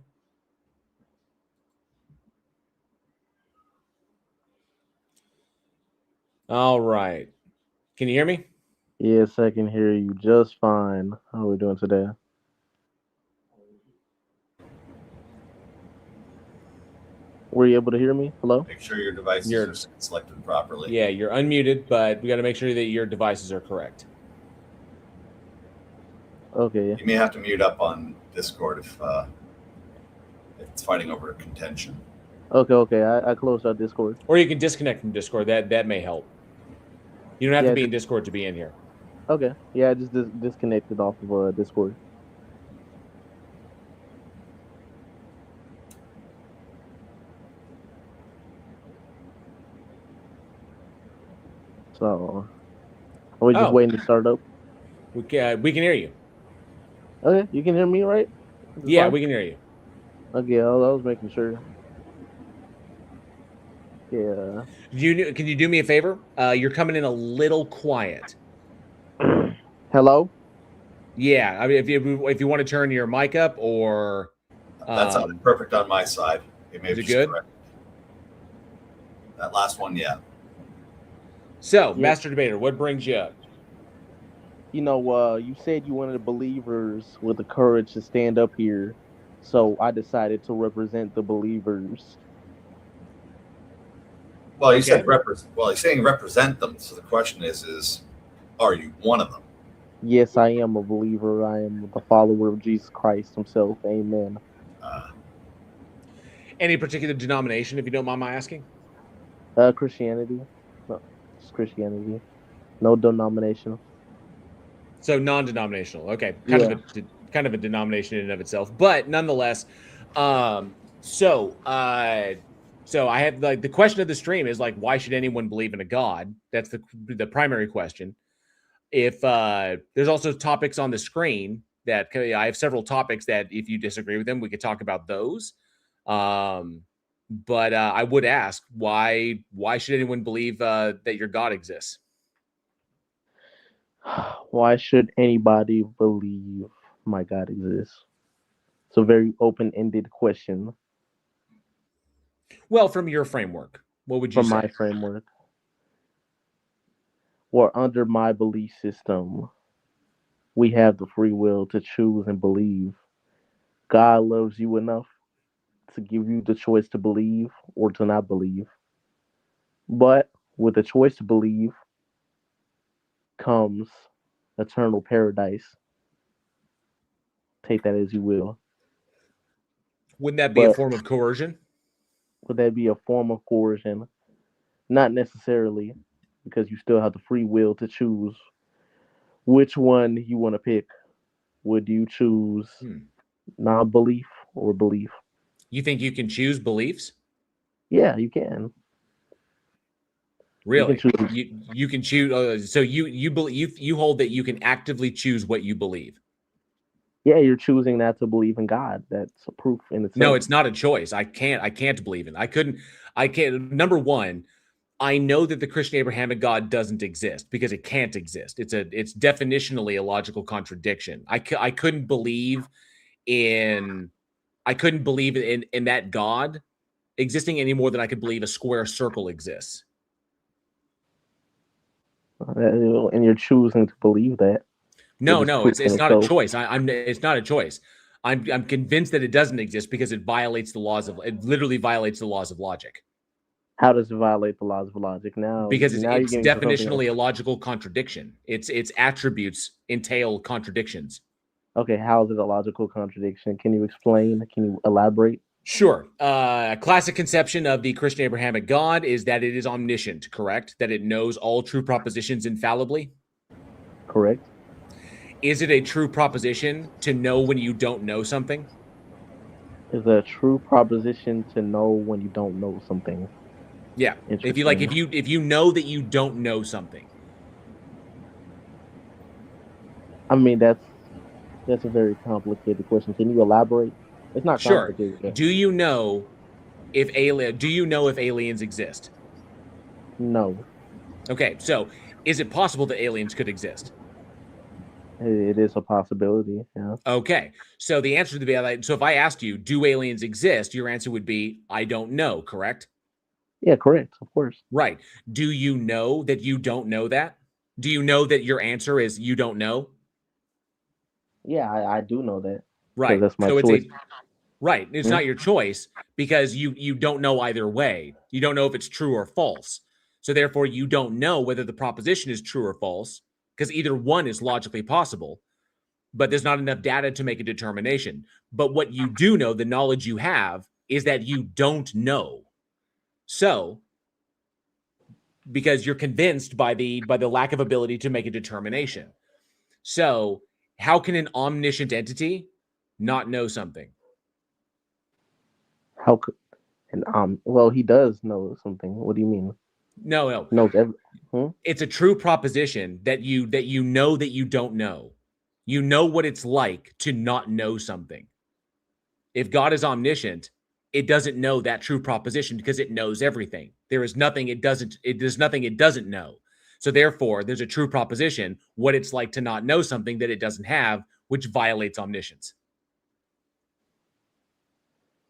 Speaker 1: All right. Can you hear me?
Speaker 14: Yes, I can hear you just fine. How are we doing today? Were you able to hear me? Hello?
Speaker 2: Make sure your devices are selected properly.
Speaker 1: Yeah, you're unmuted, but we got to make sure that your devices are correct.
Speaker 14: Okay.
Speaker 2: You may have to mute up on Discord if it's fighting over contention.
Speaker 14: Okay. I closed out Discord.
Speaker 1: Or you can disconnect from Discord. That may help. You don't have to be in Discord to be in here.
Speaker 14: Okay. Yeah, I just disconnected off of Discord. So, are we just waiting to start up?
Speaker 1: We can hear you.
Speaker 14: Okay, you can hear me, right?
Speaker 1: Yeah,
Speaker 14: fine?
Speaker 1: we can hear you.
Speaker 14: Okay, I was making sure. Yeah.
Speaker 1: Can you do me a favor? You're coming in a little quiet.
Speaker 14: Hello?
Speaker 1: Yeah, I mean, if you want to turn your mic up, or
Speaker 2: That's perfect on my side. It may
Speaker 1: is
Speaker 2: be
Speaker 1: it good?
Speaker 2: correct. That last one, yeah.
Speaker 1: So, Master Debater, what brings you up?
Speaker 14: You know, you said you wanted believers with the courage to stand up here, so I decided to represent the believers.
Speaker 2: Well, you said represent. Well, he's saying represent them. So the question is, are you one of them?
Speaker 14: Yes, I am a believer. I am the follower of Jesus Christ himself. Amen.
Speaker 1: Any particular denomination, if you don't mind my asking?
Speaker 14: Christianity. No, it's Christianity. No denomination.
Speaker 1: So non-denominational. Okay, kind of a denomination in and of itself, but nonetheless. So I have the question of the stream is why should anyone believe in a God? That's the primary question. If there's also topics on the screen that I have several topics that if you disagree with them, we could talk about those. But I would ask why should anyone believe that your God exists?
Speaker 14: Why should anybody believe my God exists? It's a very open-ended question.
Speaker 1: Well, from your framework, what would you say?
Speaker 14: From my framework. Or under my belief system, we have the free will to choose and believe. God loves you enough to give you the choice to believe or to not believe. But with the choice to believe comes eternal paradise. Take that as you will.
Speaker 1: Wouldn't that be a
Speaker 14: But
Speaker 1: form of coercion?
Speaker 14: would that be a form of coercion? Not necessarily, because you still have the free will to choose which one you want to pick. Would you choose non-belief or belief?
Speaker 1: You think you can choose beliefs?
Speaker 14: Yeah, you can.
Speaker 1: Really?
Speaker 14: You can choose.
Speaker 1: You can choose. So you believe you hold that you can actively choose what you believe.
Speaker 14: Yeah, you're choosing not to believe in God. That's a proof in itself.
Speaker 1: No, it's not a choice. I can't believe it. I can't. Number one, I know that the Christian Abrahamic God doesn't exist because it can't exist. It's definitionally a logical contradiction. I couldn't believe in that God existing any more than I could believe a square circle exists.
Speaker 14: And you're choosing to believe that.
Speaker 1: No, it's not a choice. It's not a choice. I'm convinced that it doesn't exist because it literally violates the laws of logic.
Speaker 14: How does it violate the laws of logic?
Speaker 1: Because
Speaker 14: Now
Speaker 1: it's
Speaker 14: you're getting to something
Speaker 1: definitionally a
Speaker 14: else.
Speaker 1: logical contradiction. Its attributes entail contradictions.
Speaker 14: Okay, how is it a logical contradiction? Can you explain? Can you elaborate?
Speaker 1: Sure. A classic conception of the Christian Abrahamic God is that it is omniscient, correct? That it knows all true propositions infallibly?
Speaker 14: Correct.
Speaker 1: Is it a true proposition to know when you don't know something?
Speaker 14: Is a true proposition to know when you don't know something.
Speaker 1: Yeah. If you know that you don't know something.
Speaker 14: I mean, that's a very complicated question. Can you elaborate? It's not
Speaker 1: Sure.
Speaker 14: complicated. Yeah.
Speaker 1: Do you know if aliens exist?
Speaker 14: No.
Speaker 1: Okay, so is it possible that aliens could exist?
Speaker 14: It is a possibility. Yeah.
Speaker 1: Okay, so the answer to be so if I asked you, do aliens exist? Your answer would be, I don't know, correct?
Speaker 14: Yeah, correct. Of course.
Speaker 1: Right. Do you know that you don't know that? Do you know that your answer is you don't know?
Speaker 14: Yeah, I do know that.
Speaker 1: Right.
Speaker 14: That's my
Speaker 1: So
Speaker 14: choice.
Speaker 1: right. It's not your choice because you don't know either way. You don't know if it's true or false. So therefore, you don't know whether the proposition is true or false because either one is logically possible, but there's not enough data to make a determination. But what you do know, the knowledge you have, is that you don't know. So, because you're convinced by the lack of ability to make a determination. So, how can an omniscient entity not know something?
Speaker 14: How could and well, he does know something. What do you mean?
Speaker 1: No.
Speaker 14: Knows
Speaker 1: It's a true proposition that you know that you don't know. You know what it's like to not know something. If God is omniscient, it doesn't know that true proposition because it knows everything. There's nothing it doesn't know. So therefore, there's a true proposition, what it's like to not know something that it doesn't have, which violates omniscience.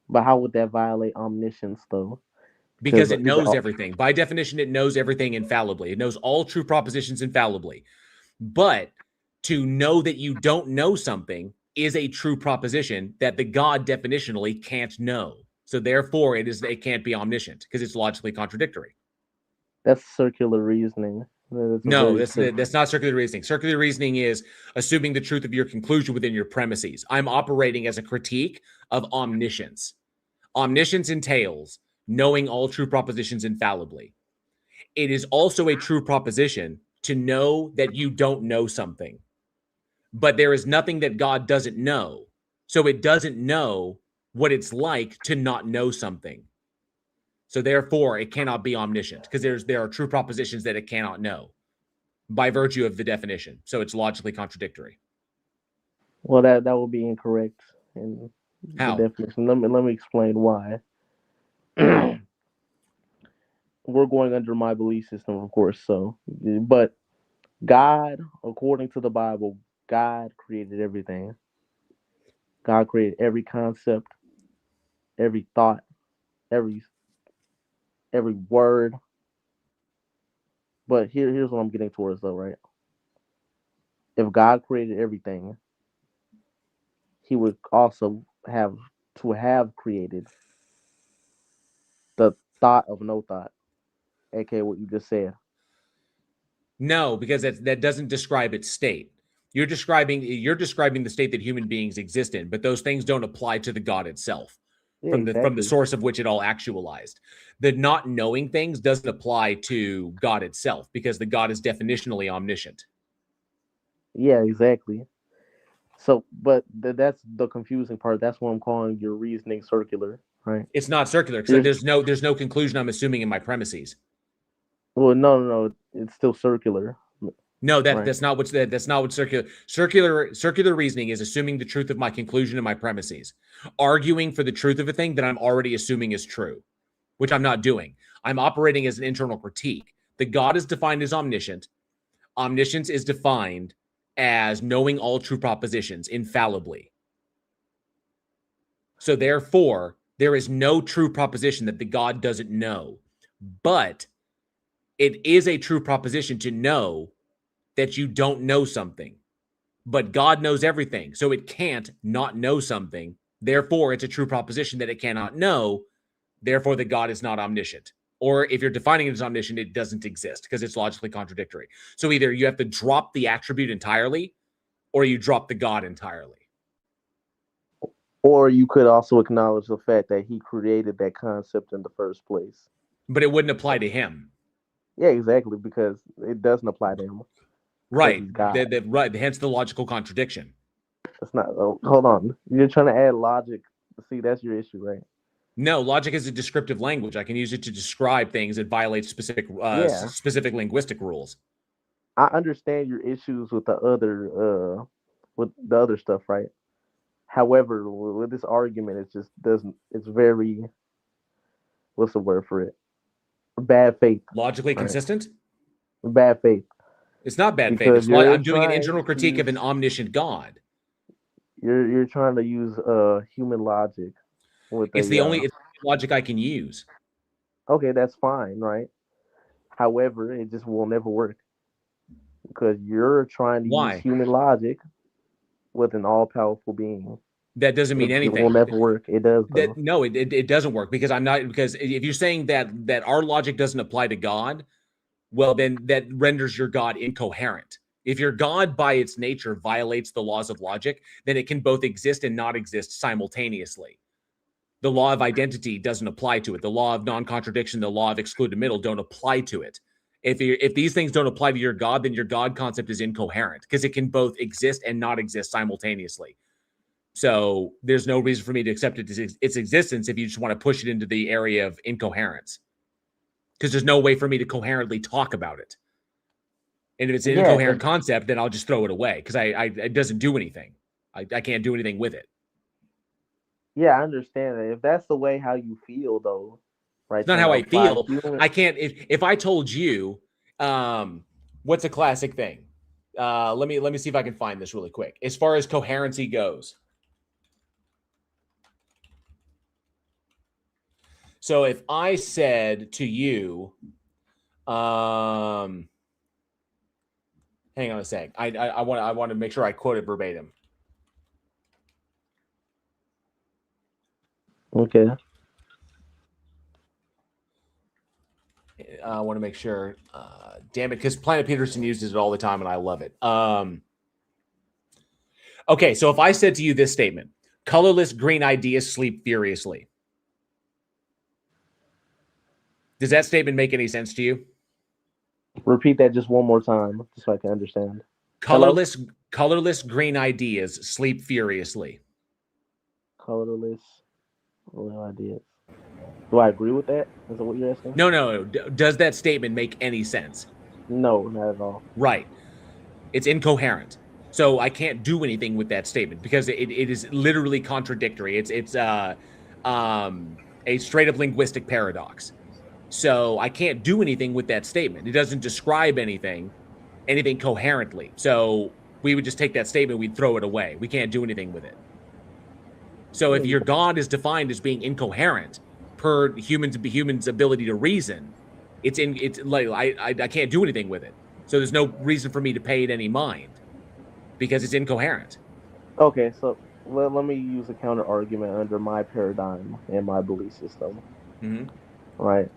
Speaker 14: But how would that violate omniscience, though?
Speaker 1: Because it knows everything. By definition, it knows everything infallibly. It knows all true propositions infallibly. But to know that you don't know something is a true proposition that the God definitionally can't know. So therefore, it can't be omniscient because it's logically contradictory.
Speaker 14: That's circular reasoning.
Speaker 1: That's not circular reasoning. Circular reasoning is assuming the truth of your conclusion within your premises. I'm operating as a critique of omniscience. Omniscience entails knowing all true propositions infallibly. It is also a true proposition to know that you don't know something. But there is nothing that God doesn't know. So it doesn't know what it's like to not know something. So therefore, it cannot be omniscient because there are true propositions that it cannot know by virtue of the definition. So it's logically contradictory.
Speaker 14: Well, that would be incorrect in the definition. Let me explain why. We're going under my belief system, of course. So, but God, according to the Bible, God created everything. God created every concept, every thought, every word. But here's what I'm getting towards, though, right? If God created everything, He would also have to have created the thought of no thought aka what you just said.
Speaker 1: No, because that doesn't describe its state. You're describing the state that human beings exist in, but those things don't apply to the God itself.
Speaker 14: Yeah,
Speaker 1: From
Speaker 14: exactly.
Speaker 1: the source of which it all actualized. The not knowing things doesn't apply to God itself because the God is definitionally omniscient.
Speaker 14: Yeah, exactly. So, but that's the confusing part. That's what I'm calling your reasoning circular, right?
Speaker 1: It's not circular because there's no conclusion I'm assuming in my premises.
Speaker 14: Well, no, it's still circular.
Speaker 1: No, that's not what circular reasoning is. Assuming the truth of my conclusion and my premises, arguing for the truth of a thing that I'm already assuming is true, which I'm not doing. I'm operating as an internal critique. The God is defined as omniscient. Omniscience is defined as knowing all true propositions infallibly. So therefore, there is no true proposition that the God doesn't know. But it is a true proposition to know that you don't know something. But God knows everything, so it can't not know something. Therefore, it's a true proposition that it cannot know. Therefore, the God is not omniscient. Or if you're defining it as omniscient, it doesn't exist because it's logically contradictory. So either you have to drop the attribute entirely or you drop the God entirely.
Speaker 14: Or you could also acknowledge the fact that he created that concept in the first place.
Speaker 1: But it wouldn't apply to him.
Speaker 14: Yeah, exactly, because it doesn't apply to him.
Speaker 1: Right. Right. Hence the logical contradiction.
Speaker 14: That's not. Oh, hold on. You're trying to add logic. See, that's your issue, right?
Speaker 1: No, logic is a descriptive language. I can use it to describe things that violate specific linguistic rules.
Speaker 14: I understand your issues with the other stuff, right? However, with this argument, it just doesn't. It's very. What's the word for it? Bad faith.
Speaker 1: Logically consistent?
Speaker 14: Bad faith.
Speaker 1: It's not bad faith. I'm doing an internal critique of an omniscient God.
Speaker 14: You're trying to use human logic.
Speaker 1: It's the only logic I can use.
Speaker 14: Okay, that's fine, right? However, it just will never work because you're trying to use human logic with an all-powerful being.
Speaker 1: That doesn't mean anything.
Speaker 14: It will never work. It does.
Speaker 1: No, it doesn't work because if you're saying that our logic doesn't apply to God, well, then that renders your God incoherent. If your God by its nature violates the laws of logic, then it can both exist and not exist simultaneously. The law of identity doesn't apply to it. The law of non-contradiction, the law of excluded middle don't apply to it. If these things don't apply to your God, then your God concept is incoherent because it can both exist and not exist simultaneously. So there's no reason for me to accept its existence if you just want to push it into the area of incoherence. Because there's no way for me to coherently talk about it. And if it's an incoherent concept, then I'll just throw it away because it doesn't do anything. I can't do anything with it.
Speaker 14: Yeah, I understand that. If that's the way how you feel, though, right?
Speaker 1: It's not how I feel. I can't. If I told you, what's a classic thing? Let me see if I can find this really quick. As far as coherency goes. So if I said to you, hang on a sec. I want to make sure I quote it verbatim.
Speaker 14: Okay.
Speaker 1: I want to make sure. Damn it, because Planet Peterson uses it all the time, and I love it. Okay, so if I said to you this statement, colorless green ideas sleep furiously. Does that statement make any sense to you?
Speaker 14: Repeat that just one more time, just so I can understand.
Speaker 1: Colorless green ideas sleep furiously.
Speaker 14: Colorless green ideas. Do I agree with that? Is that what you're asking?
Speaker 1: No. Does that statement make any sense?
Speaker 14: No, not at all.
Speaker 1: Right. It's incoherent. So I can't do anything with that statement because it is literally contradictory. It's a straight up linguistic paradox. So I can't do anything with that statement. It doesn't describe anything coherently. So we would just take that statement, we'd throw it away. We can't do anything with it. So if your God is defined as being incoherent per humans' ability to reason, it's like I can't do anything with it. So there's no reason for me to pay it any mind because it's incoherent.
Speaker 14: Okay, so let me use a counter argument under my paradigm and my belief system.
Speaker 1: Mm-hmm.
Speaker 14: Right.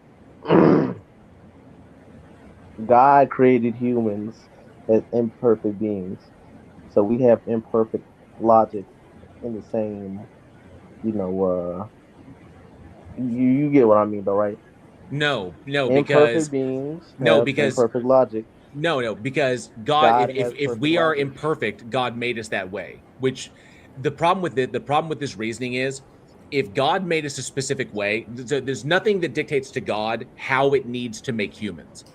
Speaker 14: God created humans as imperfect beings, so we have imperfect logic in the same, you know, you get what I mean though, right?
Speaker 1: No,
Speaker 14: Imperfect beings
Speaker 1: no,
Speaker 14: have
Speaker 1: because
Speaker 14: imperfect logic.
Speaker 1: because God,
Speaker 14: God has
Speaker 1: if
Speaker 14: perfect
Speaker 1: we are
Speaker 14: logic.
Speaker 1: imperfect, God made us that way. Which the problem with the problem with this reasoning is, if God made us a specific way, there's nothing that dictates to God how it needs to make humans.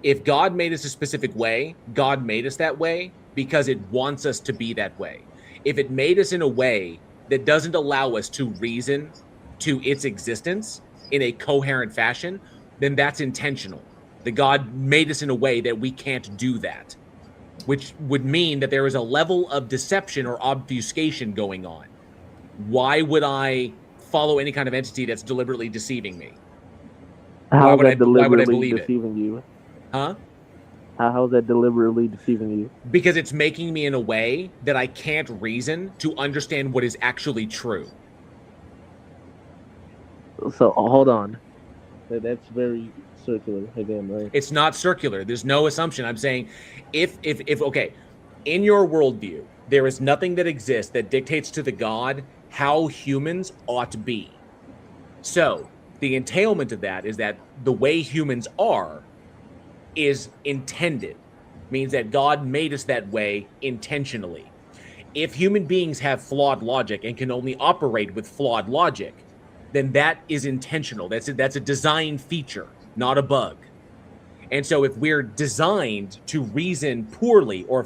Speaker 1: If God made us a specific way, God made us that way because it wants us to be that way. If it made us in a way that doesn't allow us to reason to its existence in a coherent fashion, then that's intentional. The God made us in a way that we can't do that, which would mean that there is a level of deception or obfuscation going on. Why would I follow any kind of entity that's deliberately deceiving me?
Speaker 14: How is that
Speaker 1: Why would I
Speaker 14: deliberately
Speaker 1: believe it?
Speaker 14: deceiving you?
Speaker 1: Huh?
Speaker 14: How is that deliberately deceiving you?
Speaker 1: Because it's making me in a way that I can't reason to understand what is actually true.
Speaker 14: So hold on, that's very circular again, right?
Speaker 1: It's not circular. There's no assumption. I'm saying if okay, in your worldview, there is nothing that exists that dictates to the God how humans ought to be. So the entailment of that is that the way humans are is intended, means that God made us that way intentionally. If human beings have flawed logic and can only operate with flawed logic, then that is intentional. That's a design feature, not a bug. And so if we're designed to reason poorly or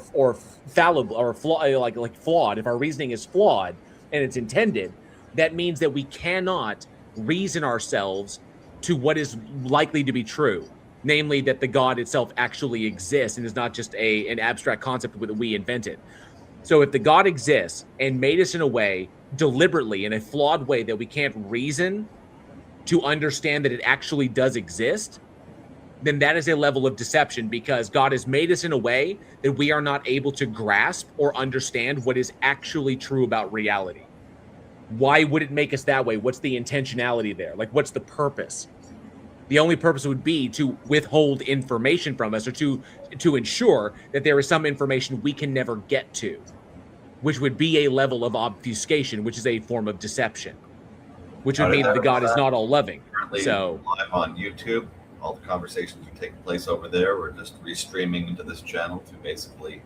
Speaker 1: fallible or like flawed, if our reasoning is flawed and it's intended, that means that we cannot reason ourselves to what is likely to be true, namely that the God itself actually exists and is not just an abstract concept that we invented. So if the God exists and made us in a way deliberately in a flawed way that we can't reason to understand that it actually does exist, then that is a level of deception because God has made us in a way that we are not able to grasp or understand what is actually true about reality. Why would it make us that way? What's the intentionality there? Like, what's the purpose? The only purpose would be to withhold information from us or to ensure that there is some information we can never get to, which would be a level of obfuscation, which is a form of deception, which would mean that the God is not all loving.
Speaker 2: Currently
Speaker 1: So
Speaker 2: live on YouTube. All the conversations are taking place over there. We're just restreaming into this channel to basically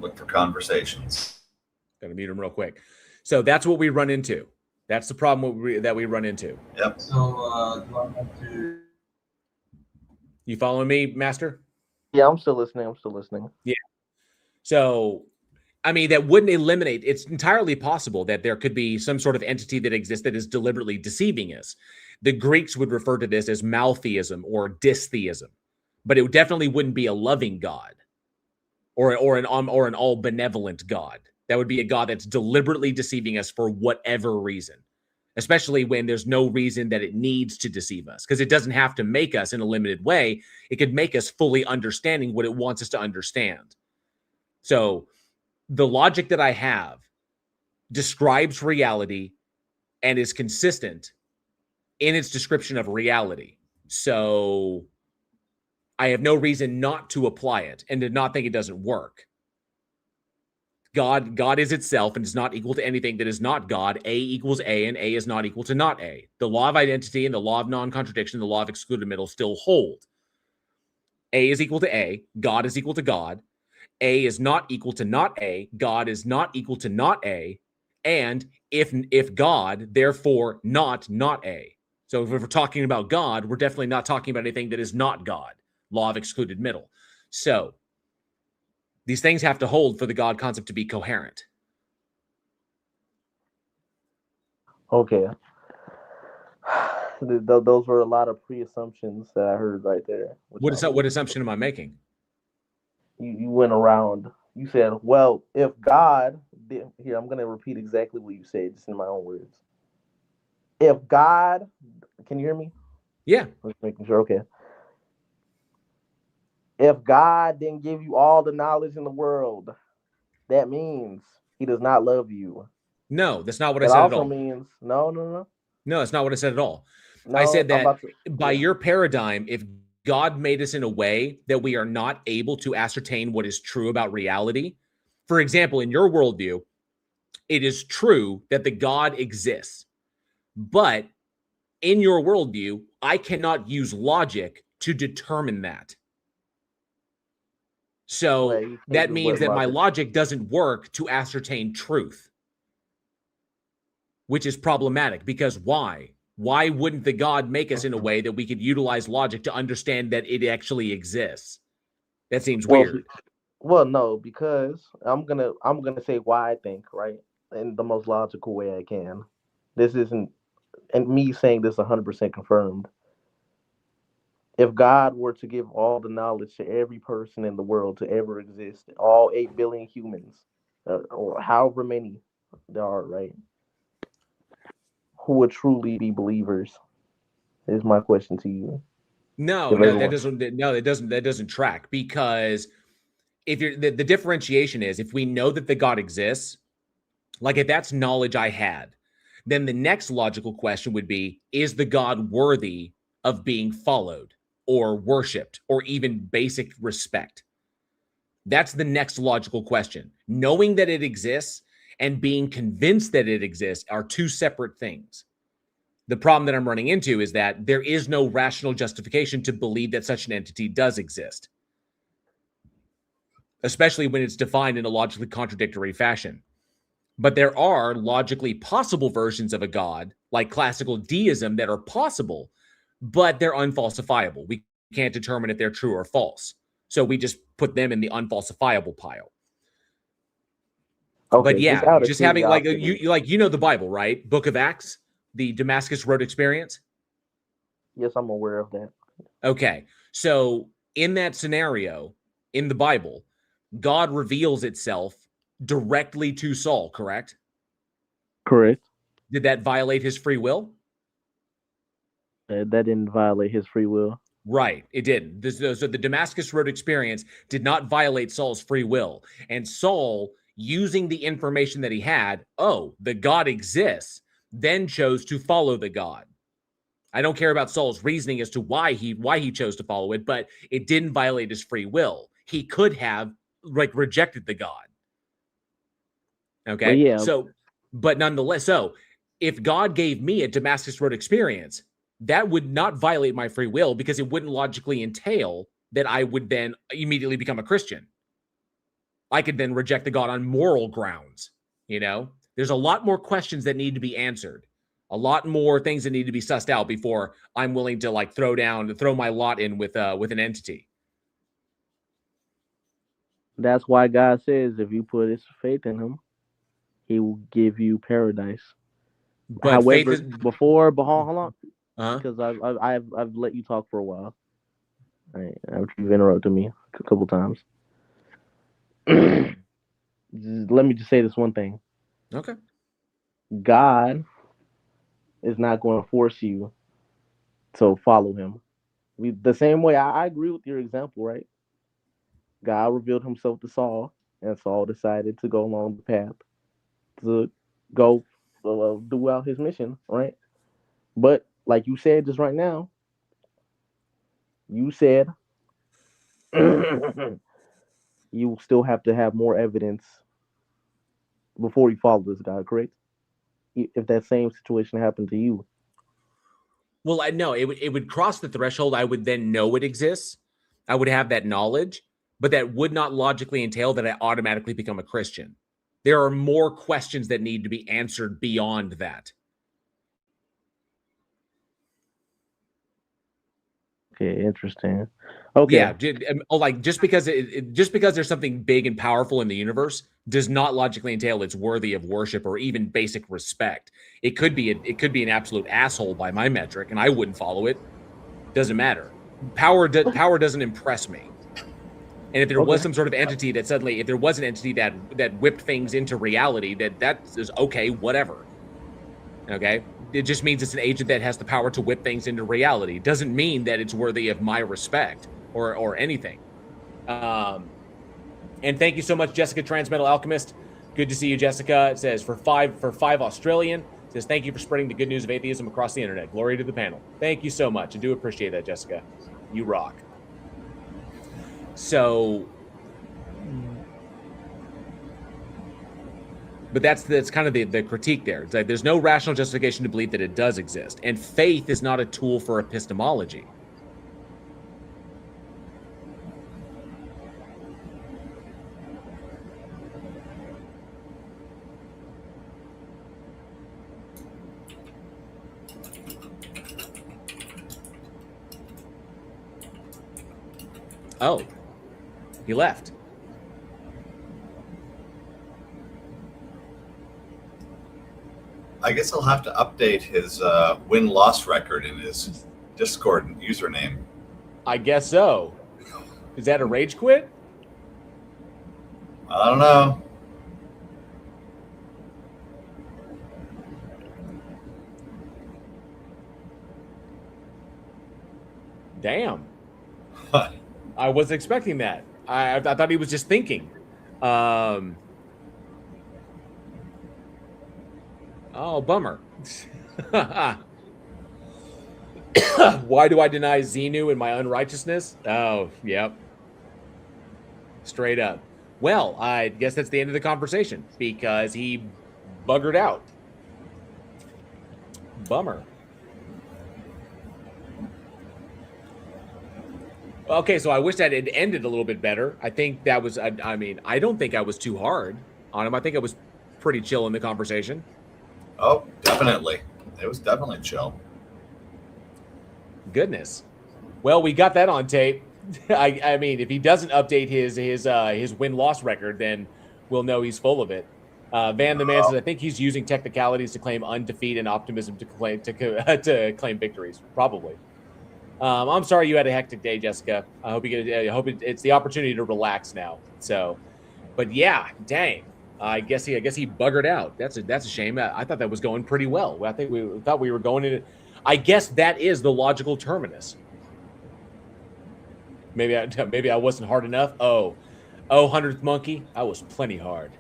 Speaker 2: look for conversations.
Speaker 1: Gotta mute him real quick. So that's what we run into. That's the problem that we run into.
Speaker 2: Yep.
Speaker 3: So, do I want to?
Speaker 1: You following me, Master?
Speaker 14: Yeah, I'm still listening.
Speaker 1: Yeah. So, I mean, that wouldn't eliminate. It's entirely possible that there could be some sort of entity that exists that is deliberately deceiving us. The Greeks would refer to this as maltheism or dystheism, but it definitely wouldn't be a loving God or an all benevolent God. That would be a God that's deliberately deceiving us for whatever reason, especially when there's no reason that it needs to deceive us, because it doesn't have to make us in a limited way. It could make us fully understanding what it wants us to understand. So the logic that I have describes reality and is consistent in its description of reality. So I have no reason not to apply it and to not think it doesn't work. God is itself and is not equal to anything that is not God. A equals A, and A is not equal to not A. The law of identity and the law of non-contradiction, the law of excluded middle still hold. A is equal to A. God is equal to God. A is not equal to not A. God is not equal to not A. And if God, therefore not A. So if we're talking about God, we're definitely not talking about anything that is not God. Law of excluded middle. So these things have to hold for the God concept to be coherent.
Speaker 14: Okay. Those were a lot of pre-assumptions that I heard right there.
Speaker 1: What assumption am I making?
Speaker 14: You went around. You said, well, if God did, here, I'm going to repeat exactly what you said, just in my own words. If God, can you hear me?
Speaker 1: Yeah.
Speaker 14: Just making sure. Okay. If God didn't give you all the knowledge in the world, that means he does not love you.
Speaker 1: No, that's not what I said at all.
Speaker 14: That also means, no.
Speaker 1: No, that's not what I said at all.
Speaker 14: No,
Speaker 1: I said that by your paradigm, if God made us in a way that we are not able to ascertain what is true about reality. For example, in your worldview, it is true that the God exists, but in your worldview, I cannot use logic to determine that. So
Speaker 14: Right,
Speaker 1: that
Speaker 14: the
Speaker 1: means
Speaker 14: word
Speaker 1: that my
Speaker 14: logic.
Speaker 1: logic doesn't work to ascertain truth, which is problematic because why? Why wouldn't the God make us in a way that we could utilize logic to understand that it actually exists? That seems
Speaker 14: Well,
Speaker 1: weird.
Speaker 14: well, no, because I'm gonna say why I think, right, in the most logical way I can. This isn't, and me saying this 100% confirmed. If God were to give all the knowledge to every person in the world to ever exist, all 8 billion humans, or however many there are, right, who would truly be believers? Is my question to you.
Speaker 1: No,
Speaker 14: If
Speaker 1: no, that
Speaker 14: everyone,
Speaker 1: doesn't. No, that doesn't track because if you're the differentiation is if we know that the God exists, like if that's knowledge I had, then the next logical question would be: is the God worthy of being followed or worshipped or even basic respect? That's the next logical question. Knowing that it exists and being convinced that it exists are two separate things. The problem that I'm running into is that there is no rational justification to believe that such an entity does exist, especially when it's defined in a logically contradictory fashion. But there are logically possible versions of a god, like classical deism, that are possible, but they're unfalsifiable. We can't determine if they're true or false. So we just put them in the unfalsifiable pile. But
Speaker 14: okay, just
Speaker 1: yeah,
Speaker 14: out of
Speaker 1: just having like
Speaker 14: curiosity.
Speaker 1: you know the Bible, right? Book of Acts, the Damascus Road experience.
Speaker 14: Yes, I'm aware of that.
Speaker 1: Okay. So in that scenario, in the Bible, God reveals itself directly to Saul, correct?
Speaker 14: Correct.
Speaker 1: Did that violate his free will?
Speaker 14: That didn't violate his free will.
Speaker 1: Right, it didn't. So the Damascus Road experience did not violate Saul's free will. And Saul, using the information that he had, oh, the God exists, then chose to follow the God. I don't care about Saul's reasoning as to why he chose to follow it, but it didn't violate his free will. He could have rejected the God.
Speaker 14: But
Speaker 1: Okay.
Speaker 14: yeah,
Speaker 1: So, but nonetheless, so if God gave me a Damascus Road experience, that would not violate my free will because it wouldn't logically entail that I would then immediately become a Christian. I could then reject the God on moral grounds. There's a lot more questions that need to be answered, a lot more things that need to be sussed out before I'm willing to throw my lot in with an entity.
Speaker 14: that's why God says if you put his faith in him, he will give you paradise.
Speaker 1: But faith
Speaker 14: However,
Speaker 1: is,
Speaker 14: but hold on, because I've let you talk for a while. After you've interrupted me a couple times. Let me just say this one thing.
Speaker 1: Okay.
Speaker 14: God is not going to force you to follow him. The same way I agree with your example, right? God revealed himself to Saul, and Saul decided to go along the path to go do out his mission, right? But like you said just right now, you said you will still have to have more evidence before you follow this guy, correct? If that same situation happened to you.
Speaker 1: Well, I know it would cross the threshold. I would then know it exists. I would have that knowledge, but that would not logically entail that I automatically become a Christian. There are more questions that need to be answered beyond that.
Speaker 14: Okay, interesting. Okay.
Speaker 1: Yeah, just because there's something big and powerful in the universe does not logically entail it's worthy of worship or even basic respect. It could be an absolute asshole by my metric, and I wouldn't follow it. Doesn't matter. Power doesn't impress me. And if there was some sort of entity that suddenly, if there was an entity that whipped things into reality, that is okay, whatever. Okay? It just means it's an agent that has the power to whip things into reality. It doesn't mean that it's worthy of my respect or anything. And thank you so much, Jessica Transmetal Alchemist. Good to see you, Jessica. It says for five Australian. It says thank you for spreading the good news of atheism across the internet. Glory to the panel. Thank you so much. I do appreciate that, Jessica. You rock. So, but that's kind of the critique there. It's like there's no rational justification to believe that it does exist, and faith is not a tool for epistemology. Oh, he left.
Speaker 2: I guess he'll have to update his win-loss record in his Discord username.
Speaker 1: I guess so. Is that a rage quit?
Speaker 2: I don't know.
Speaker 1: Damn. I wasn't expecting that. I thought he was just thinking. Oh, bummer. Why do I deny Xenu in my unrighteousness? Oh, yep. Straight up. Well, I guess that's the end of the conversation because he buggered out. Bummer. Okay, so I wish that it ended a little bit better. I think that was, I mean, I don't think I was too hard on him. I think I was pretty chill in the conversation.
Speaker 2: Oh, definitely. It was definitely chill.
Speaker 1: Goodness. Well, we got that on tape. I mean, if he doesn't update his win-loss record, then we'll know he's full of it. Van the Man says, I think he's using technicalities to claim undefeat and optimism to claim victories. Probably. I'm sorry you had a hectic day, Jessica. I hope it's the opportunity to relax now. So, but yeah, dang. I guess he buggered out. That's a shame. I thought that was going pretty well. I think we thought we were going in. I guess that is the logical terminus. Maybe I wasn't hard enough. Oh, 100th monkey. I was plenty hard.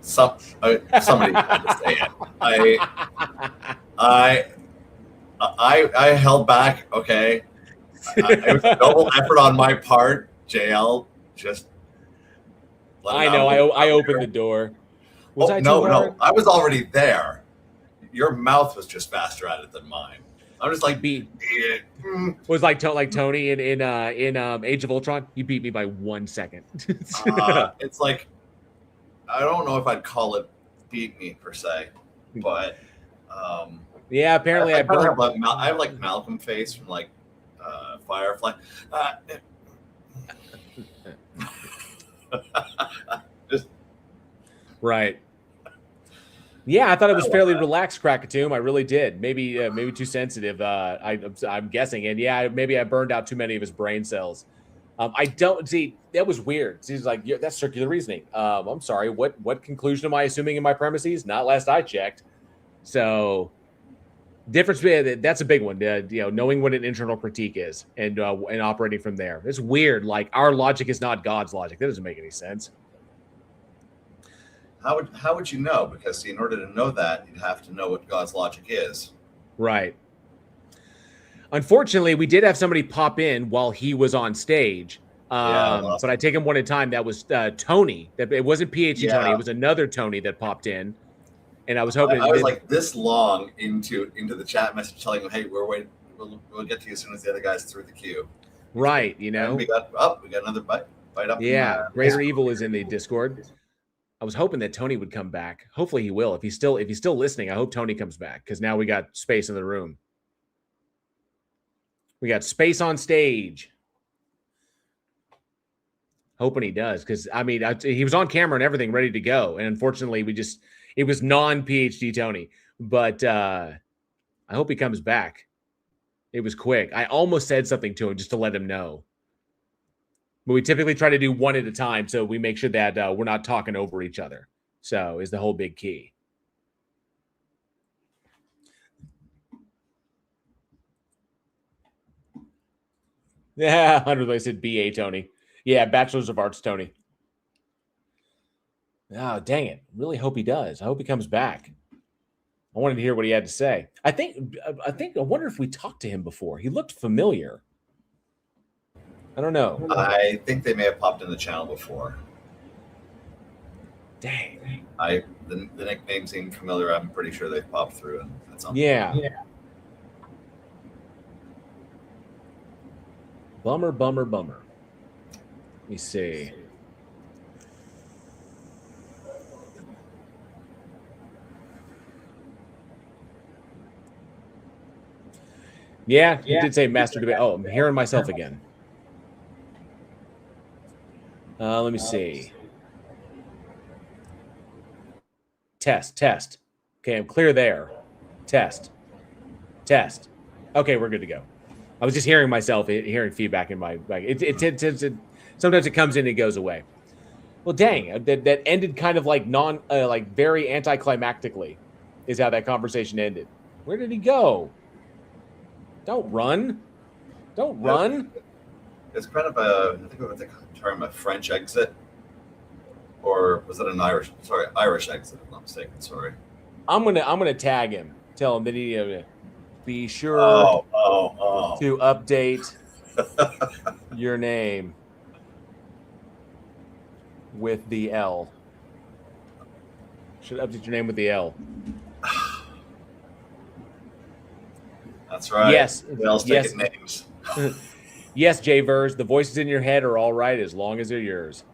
Speaker 2: Somebody had to say it. I held back. Okay, it was a double effort on my part. JL just.
Speaker 1: I know. I opened the door.
Speaker 2: No. I was already there. Your mouth was just faster at it than mine. I'm just like
Speaker 1: was like Tony in Age of Ultron. You beat me by 1 second.
Speaker 2: It's like I don't know if I'd call it beat me per se, but
Speaker 1: yeah. Apparently,
Speaker 2: I have like Malcolm face from like Firefly.
Speaker 1: Right. Yeah, I thought it was fairly relaxed, Krakatoon. I really did. Maybe too sensitive. I'm guessing, and yeah, maybe I burned out too many of his brain cells. I don't see. That was weird. He's like, yeah, that's circular reasoning. I'm sorry. What conclusion am I assuming in my premises? Not last I checked. So, difference. That's a big one. Knowing what an internal critique is and operating from there. It's weird. Like our logic is not God's logic. That doesn't make any sense.
Speaker 2: How would you know? Because in order to know that, you'd have to know what God's logic is.
Speaker 1: Right. Unfortunately, we did have somebody pop in while he was on stage. But I take him one at a time. That was Tony. It wasn't PhD Tony. It was another Tony that popped in. And I was hoping
Speaker 2: I was like this long into the chat message telling him, hey, we're waiting. We'll get to you as soon as the other guys through the queue.
Speaker 1: Right. And
Speaker 2: we got another bite up.
Speaker 1: Yeah. Greater Evil is in the Discord. I was hoping that Tony would come back. Hopefully he will. If he's still listening, I hope Tony comes back because now we got space in the room. We got space on stage. Hoping he does because I mean he was on camera and everything ready to go, and unfortunately it was non-PhD Tony. But I hope he comes back. It was quick. I almost said something to him just to let him know. But we typically try to do one at a time, so we make sure that we're not talking over each other. So is the whole big key. Yeah, 100. I said BA Tony. Yeah, Bachelors of Arts Tony. Oh, dang it. Really hope he does. I hope he comes back. I wanted to hear what he had to say. I wonder if we talked to him before. He looked familiar. I don't know.
Speaker 2: I think they may have popped in the channel before.
Speaker 1: Dang.
Speaker 2: The nickname seemed familiar. I'm pretty sure they've popped through at some point.
Speaker 1: Yeah. Bummer. Let me see. Yeah, you did say master debate. Oh, I'm hearing myself again. Let me see. Test. Okay, I'm clear there. Test. Okay, we're good to go. I was just hearing myself, hearing feedback in my like. It sometimes it comes in and goes away. Well, dang, that ended kind of like like very anticlimactically, is how that conversation ended. Where did he go? Don't run.
Speaker 2: It's kind of I think what they term a French exit, or was it an Irish? Sorry, Irish exit. If I'm not mistaken. Sorry.
Speaker 1: I'm gonna tag him. Tell him that he be sure to update your name with the L. Should update your name with the L.
Speaker 2: That's right.
Speaker 1: Yes.
Speaker 2: L's taking names.
Speaker 1: Yes, Jay Vers, the voices in your head are all right as long as they're yours.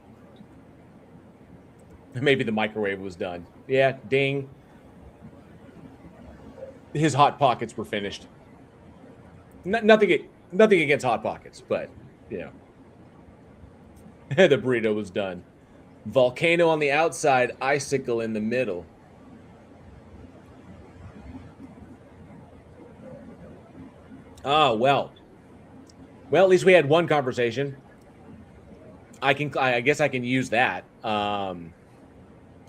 Speaker 1: Maybe the microwave was done. Yeah, ding. His Hot Pockets were finished. Nothing against Hot Pockets, but, you know. The burrito was done. Volcano on the outside, icicle in the middle. Oh, well. Well, at least we had one conversation. I guess I can use that.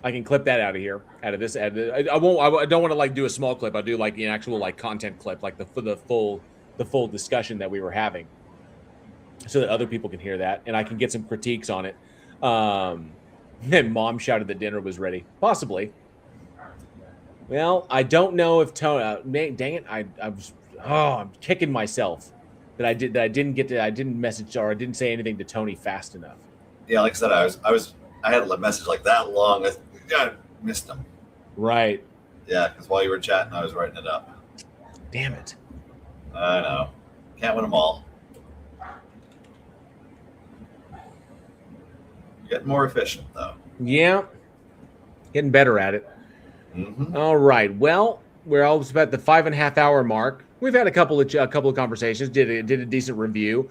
Speaker 1: I can clip that out of here, out of this. I don't want to like do a small clip. I'll do like an actual like content clip, like the full discussion that we were having, so that other people can hear that, and I can get some critiques on it. And Mom shouted that dinner was ready. Possibly. Well, I don't know if Tony. Dang it! I'm kicking myself that I didn't message or I didn't say anything to Tony fast enough.
Speaker 2: Yeah, like I said, I had a message like that long. I missed him.
Speaker 1: Right.
Speaker 2: Yeah, because while you were chatting, I was writing it up.
Speaker 1: Damn it.
Speaker 2: I know. Can't win them all. Getting more efficient, though.
Speaker 1: Yeah. Getting better at it.
Speaker 2: Mm-hmm.
Speaker 1: All right. Well, we're almost about the 5.5 hour mark. We've had a couple of conversations. Did a decent review.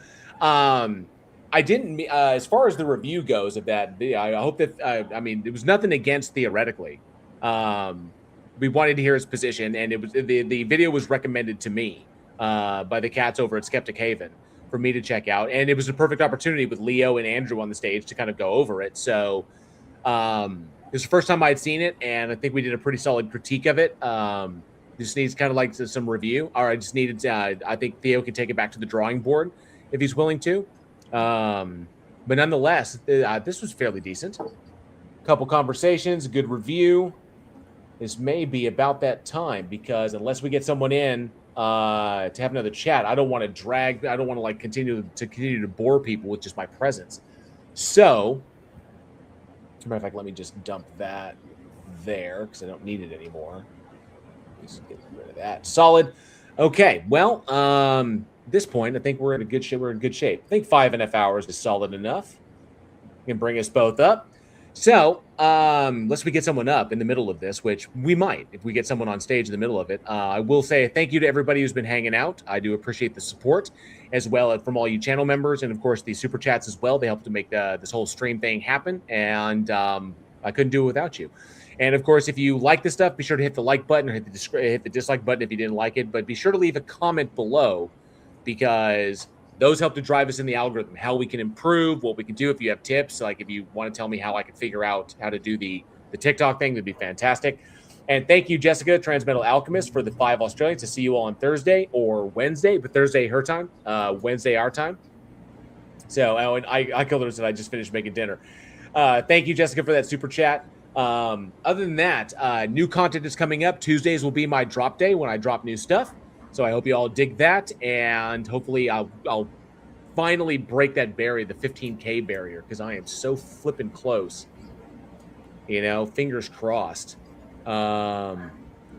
Speaker 1: I didn't. As far as the review goes of that video, I hope that. I mean, it was nothing against theoretically. We wanted to hear his position, and it was the video was recommended to me by the cats over at Skeptic Haven for me to check out, and it was a perfect opportunity with Leo and Andrew on the stage to kind of go over it. So it was the first time I'd seen it, and I think we did a pretty solid critique of it. Just needs kind of like some review. Or I just needed. I think Theo can take it back to the drawing board if he's willing to. But nonetheless, this was fairly decent. Couple conversations, a good review. This may be about that time because unless we get someone in to have another chat, I don't want to drag. I don't want to like continue to bore people with just my presence. So, as a matter of fact, let me just dump that there because I don't need it anymore. Just get rid of that. Solid. Okay. Well, at this point, I think we're in good shape. I think 5.5 hours is solid enough. Can bring us both up. So, unless we get someone up in the middle of this, which we might if we get someone on stage in the middle of it, I will say thank you to everybody who's been hanging out. I do appreciate the support as well as from all you channel members and, of course, the super chats as well. They help to make this whole stream thing happen, and I couldn't do it without you. And, of course, if you like this stuff, be sure to hit the like button or hit the dislike button if you didn't like it. But be sure to leave a comment below because those help to drive us in the algorithm, how we can improve, what we can do. If you have tips, like if you want to tell me how I can figure out how to do the TikTok thing, that'd be fantastic. And thank you, Jessica, Transmetal Alchemist, for the 5 Australians. To see you all on Thursday or Wednesday, but Thursday her time, Wednesday our time. So, and I killed her and said I just finished making dinner. Thank you, Jessica, for that super chat. Other than that, new content is coming up. Tuesdays will be my drop day when I drop new stuff. So I hope you all dig that, and hopefully I'll finally break that barrier, the 15K barrier, because I am so flipping close. You know, fingers crossed. Damn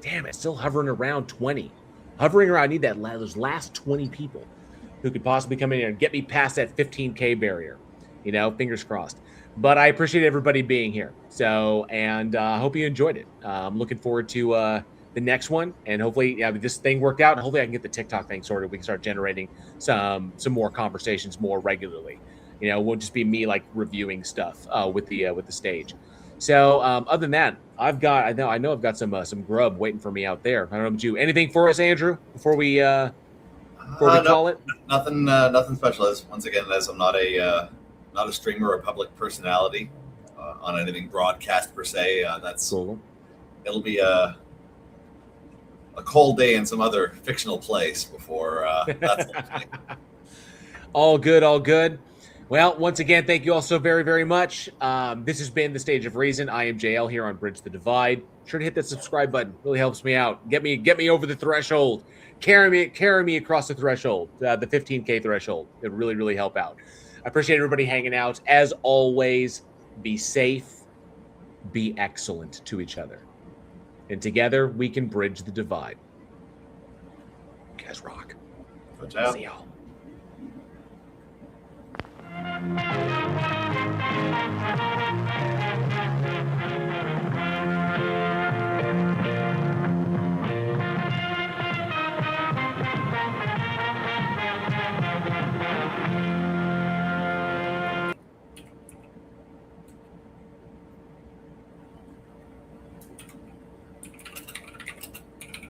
Speaker 1: it, still hovering around 20. Hovering around, I need those last 20 people who could possibly come in here and get me past that 15K barrier. You know, fingers crossed. But I appreciate everybody being here. So, and I hope you enjoyed it. I'm looking forward to the next one, and hopefully, this thing worked out, and hopefully I can get the TikTok thing sorted. We can start generating some more conversations more regularly. You know, it won't just be me like reviewing stuff with the stage. So, other than that, I know I've got some grub waiting for me out there. I don't know about you. Anything for us, Andrew, before we call it?
Speaker 2: Nothing special. Once again, as I'm not a streamer or public personality on anything broadcast per se, that's
Speaker 1: cool.
Speaker 2: It'll be a cold day in some other fictional place before that's
Speaker 1: all good, all good. Well, once again, thank you all so very, very much. This has been The Stage of Reason. I am JL here on Bridge the Divide. Sure to hit that subscribe button. Really helps me out. Get me over the threshold. Carry me across the threshold, the 15K threshold. It would really, really help out. I appreciate everybody hanging out. As always, be safe, be excellent to each other. And together, we can bridge the divide. You guys rock.
Speaker 2: Good job.
Speaker 1: See y'all.